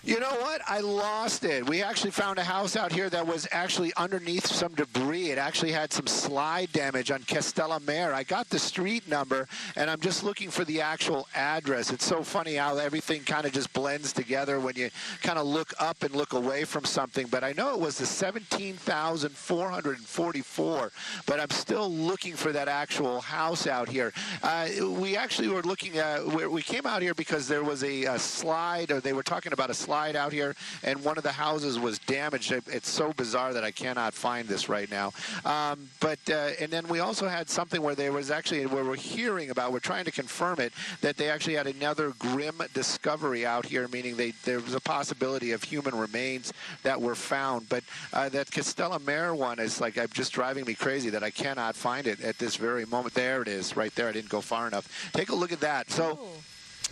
You know what? I lost it. We actually found a house out here that was actually underneath some debris. It actually had some slide damage on Castella Mare. I got the street number, and I'm just looking for the actual address. It's so funny how everything kind of just blends together when you kind of look up and look away from something. But I know it was the 17,444, but I'm still looking for that actual house out here. We actually were looking at, we came out here because there was a slide, or they were talking about a slide out here, and one of the houses was damaged. It's so bizarre that I cannot find this right now. And then we also had something where there was actually, where we're hearing about, we're trying to confirm it, that they actually had another grim discovery out here, meaning there was a possibility of human remains that were found. But that Castella Mare one is like, I'm just driving me crazy that I cannot find it at this very moment. There it is, right there. I didn't go far enough. Take a look at that. So. Ooh.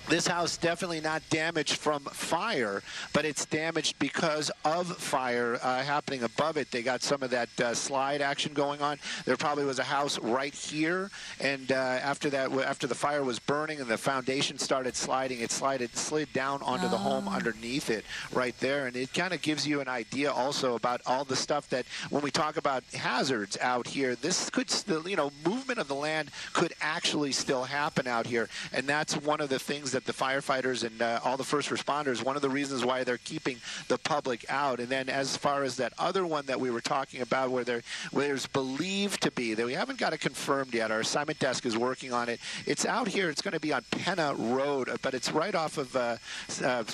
This house definitely not damaged from fire, but it's damaged because of fire happening above it. They got some of that slide action going on. There probably was a house right here, and after the fire was burning and the foundation started sliding, it slid down onto the home underneath it right there. And it kind of gives you an idea also about all the stuff that when we talk about hazards out here, this could still, movement of the land could actually still happen out here. And that's one of the things things that the firefighters and all the first responders, one of the reasons why they're keeping the public out. And then as far as that other one that we were talking about where there's believed to be, that we haven't got it confirmed yet, our assignment desk is working on it. It's out here. It's going to be on Penna Road, but it's right off of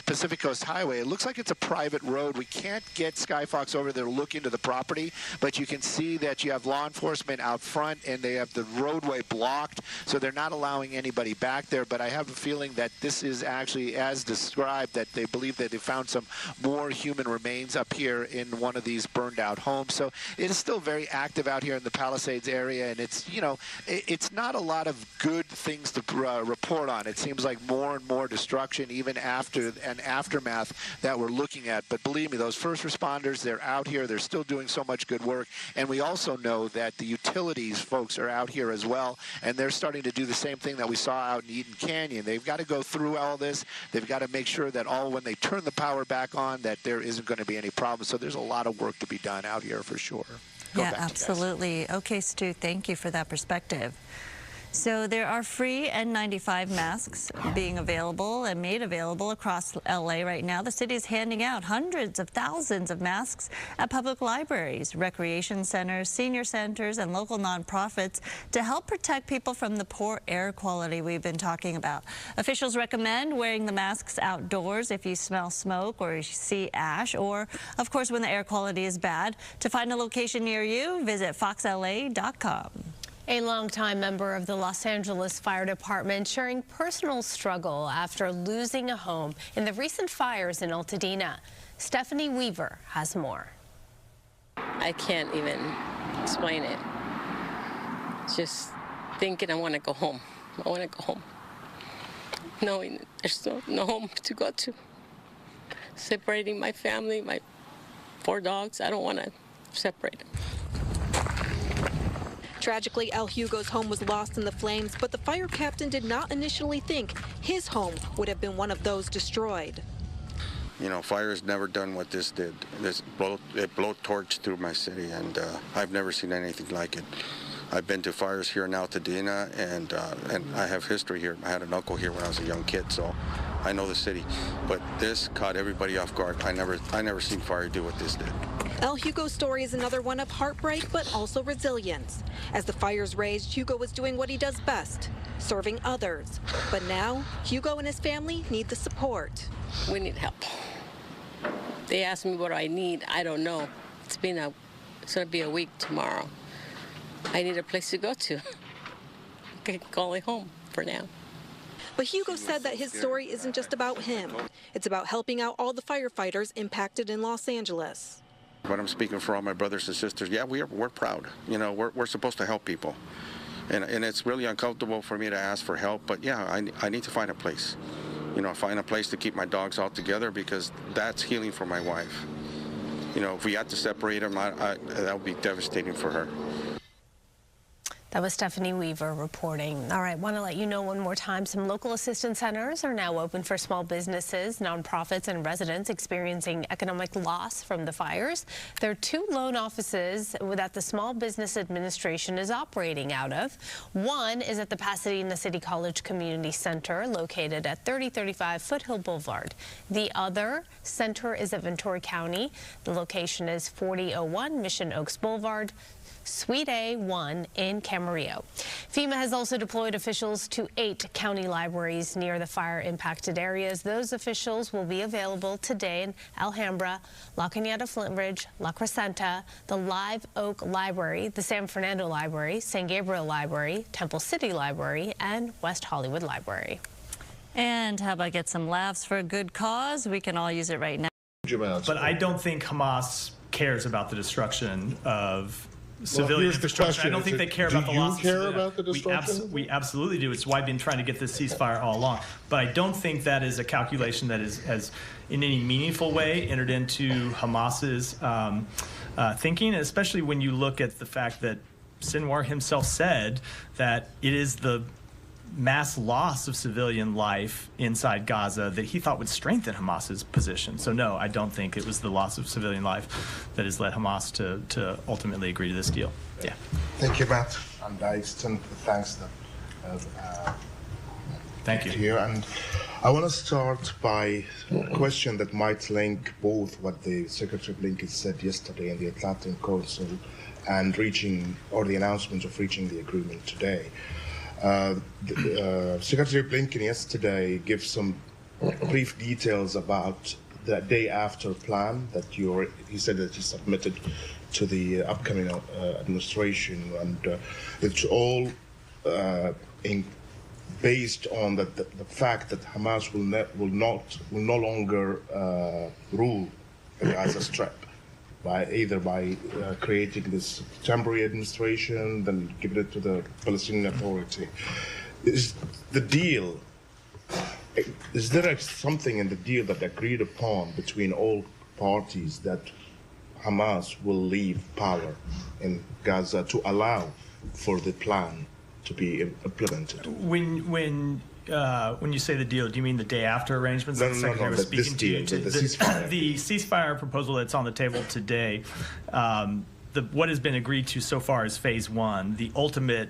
Pacific Coast Highway. It looks like it's a private road. We can't get Skyfox over there to look into the property, but you can see that you have law enforcement out front and they have the roadway blocked, so they're not allowing anybody back there. But I have a feeling that this is actually as described, that they believe that they found some more human remains up here in one of these burned out homes. So it is still very active out here in the Palisades area, and it's, you know, it's not a lot of good things to report on. It seems like more and more destruction even after an aftermath that we're looking at. But believe me, those first responders, they're out here. They're still doing so much good work. And we also know that the utilities folks are out here as well, and they're starting to do the same thing that we saw out in Eaton Canyon. They've got to go through all this. They've got to make sure that when they turn the power back on, that there isn't going to be any problems. So there's a lot of work to be done out here for sure. Yeah, absolutely. Okay, Stu, thank you for that perspective. So there are free N95 masks being available and made available across LA right now. The city is handing out hundreds of thousands of masks at public libraries, recreation centers, senior centers, and local nonprofits to help protect people from the poor air quality we've been talking about. Officials recommend wearing the masks outdoors if you smell smoke or you see ash, or, of course, when the air quality is bad. To find a location near you, visit foxla.com. A longtime member of the Los Angeles Fire Department sharing personal struggle after losing a home in the recent fires in Altadena. Stephanie Weaver has more. I can't even explain it. Just thinking I want to go home. I want to go home. Knowing there's no home to go to. Separating my family, my 4 dogs, I don't want to separate them. Tragically, El Hugo's home was lost in the flames, but the fire captain did not initially think his home would have been one of those destroyed. You know, fire has never done what this did. It blowtorched through my city, and I've never seen anything like it. I've been to fires here in Altadena, and I have history here. I had an uncle here when I was a young kid, so I know the city. But this caught everybody off guard. I never seen fire do what this did. El Hugo's story is another one of heartbreak, but also resilience. As the fires raged, Hugo was doing what he does best, serving others. But now, Hugo and his family need the support. We need help. They asked me what I need. I don't know. It's going to be a week tomorrow. I need a place to go to. I can call it home for now. But Hugo said that his story isn't just about him. It's about helping out all the firefighters impacted in Los Angeles. But I'm speaking for all my brothers and sisters. Yeah, we're proud. You know, we're supposed to help people. And it's really uncomfortable for me to ask for help. But yeah, I need to find a place. You know, find a place to keep my dogs all together, because that's healing for my wife. You know, if we had to separate them, that would be devastating for her. That was Stephanie Weaver reporting. All right, want to let you know one more time, some local assistance centers are now open for small businesses, nonprofits, and residents experiencing economic loss from the fires. There are 2 loan offices that the Small Business Administration is operating out of. One is at the Pasadena City College Community Center, located at 3035 Foothill Boulevard. The other center is at Ventura County. The location is 4001 Mission Oaks Boulevard, Suite A1 in Camarillo. FEMA has also deployed officials to 8 county libraries near the fire-impacted areas. Those officials will be available today in Alhambra, La Cañada Flintridge, La Crescenta, the Live Oak Library, the San Fernando Library, San Gabriel Library, Temple City Library, and West Hollywood Library. And how about get some laughs for a good cause? We can all use it right now. But I don't think Hamas cares about the destruction of civilian infrastructure. I don't think they care about the loss. Do you care about the destruction? We absolutely do. It's why I've been trying to get this ceasefire all along. But I don't think that is a calculation that has in any meaningful way entered into Hamas's thinking, especially when you look at the fact that Sylmar himself said that it is the mass loss of civilian life inside Gaza that he thought would strengthen Hamas's position. So no, I don't think it was the loss of civilian life that has led Hamas to ultimately agree to this deal. Yeah. Thank you, Matt. And I extend thanks Thank you. to you. And I want to start by a question that might link both what the Secretary Blinken said yesterday in the Atlantic Council and the announcement of reaching the agreement today. Secretary Blinken yesterday gave some brief details about the day after plan that he said that he submitted to the upcoming administration, and it's all based on the fact that Hamas will no longer rule the Gaza Strip by creating this temporary administration, then giving it to the Palestinian Authority. Is there something in the deal that agreed upon between all parties that Hamas will leave power in Gaza to allow for the plan to be implemented? When you say the deal, do you mean the day after arrangements? No, the Secretary was speaking this to you deal, the ceasefire. The ceasefire proposal that's on the table today, what has been agreed to so far is phase one. The ultimate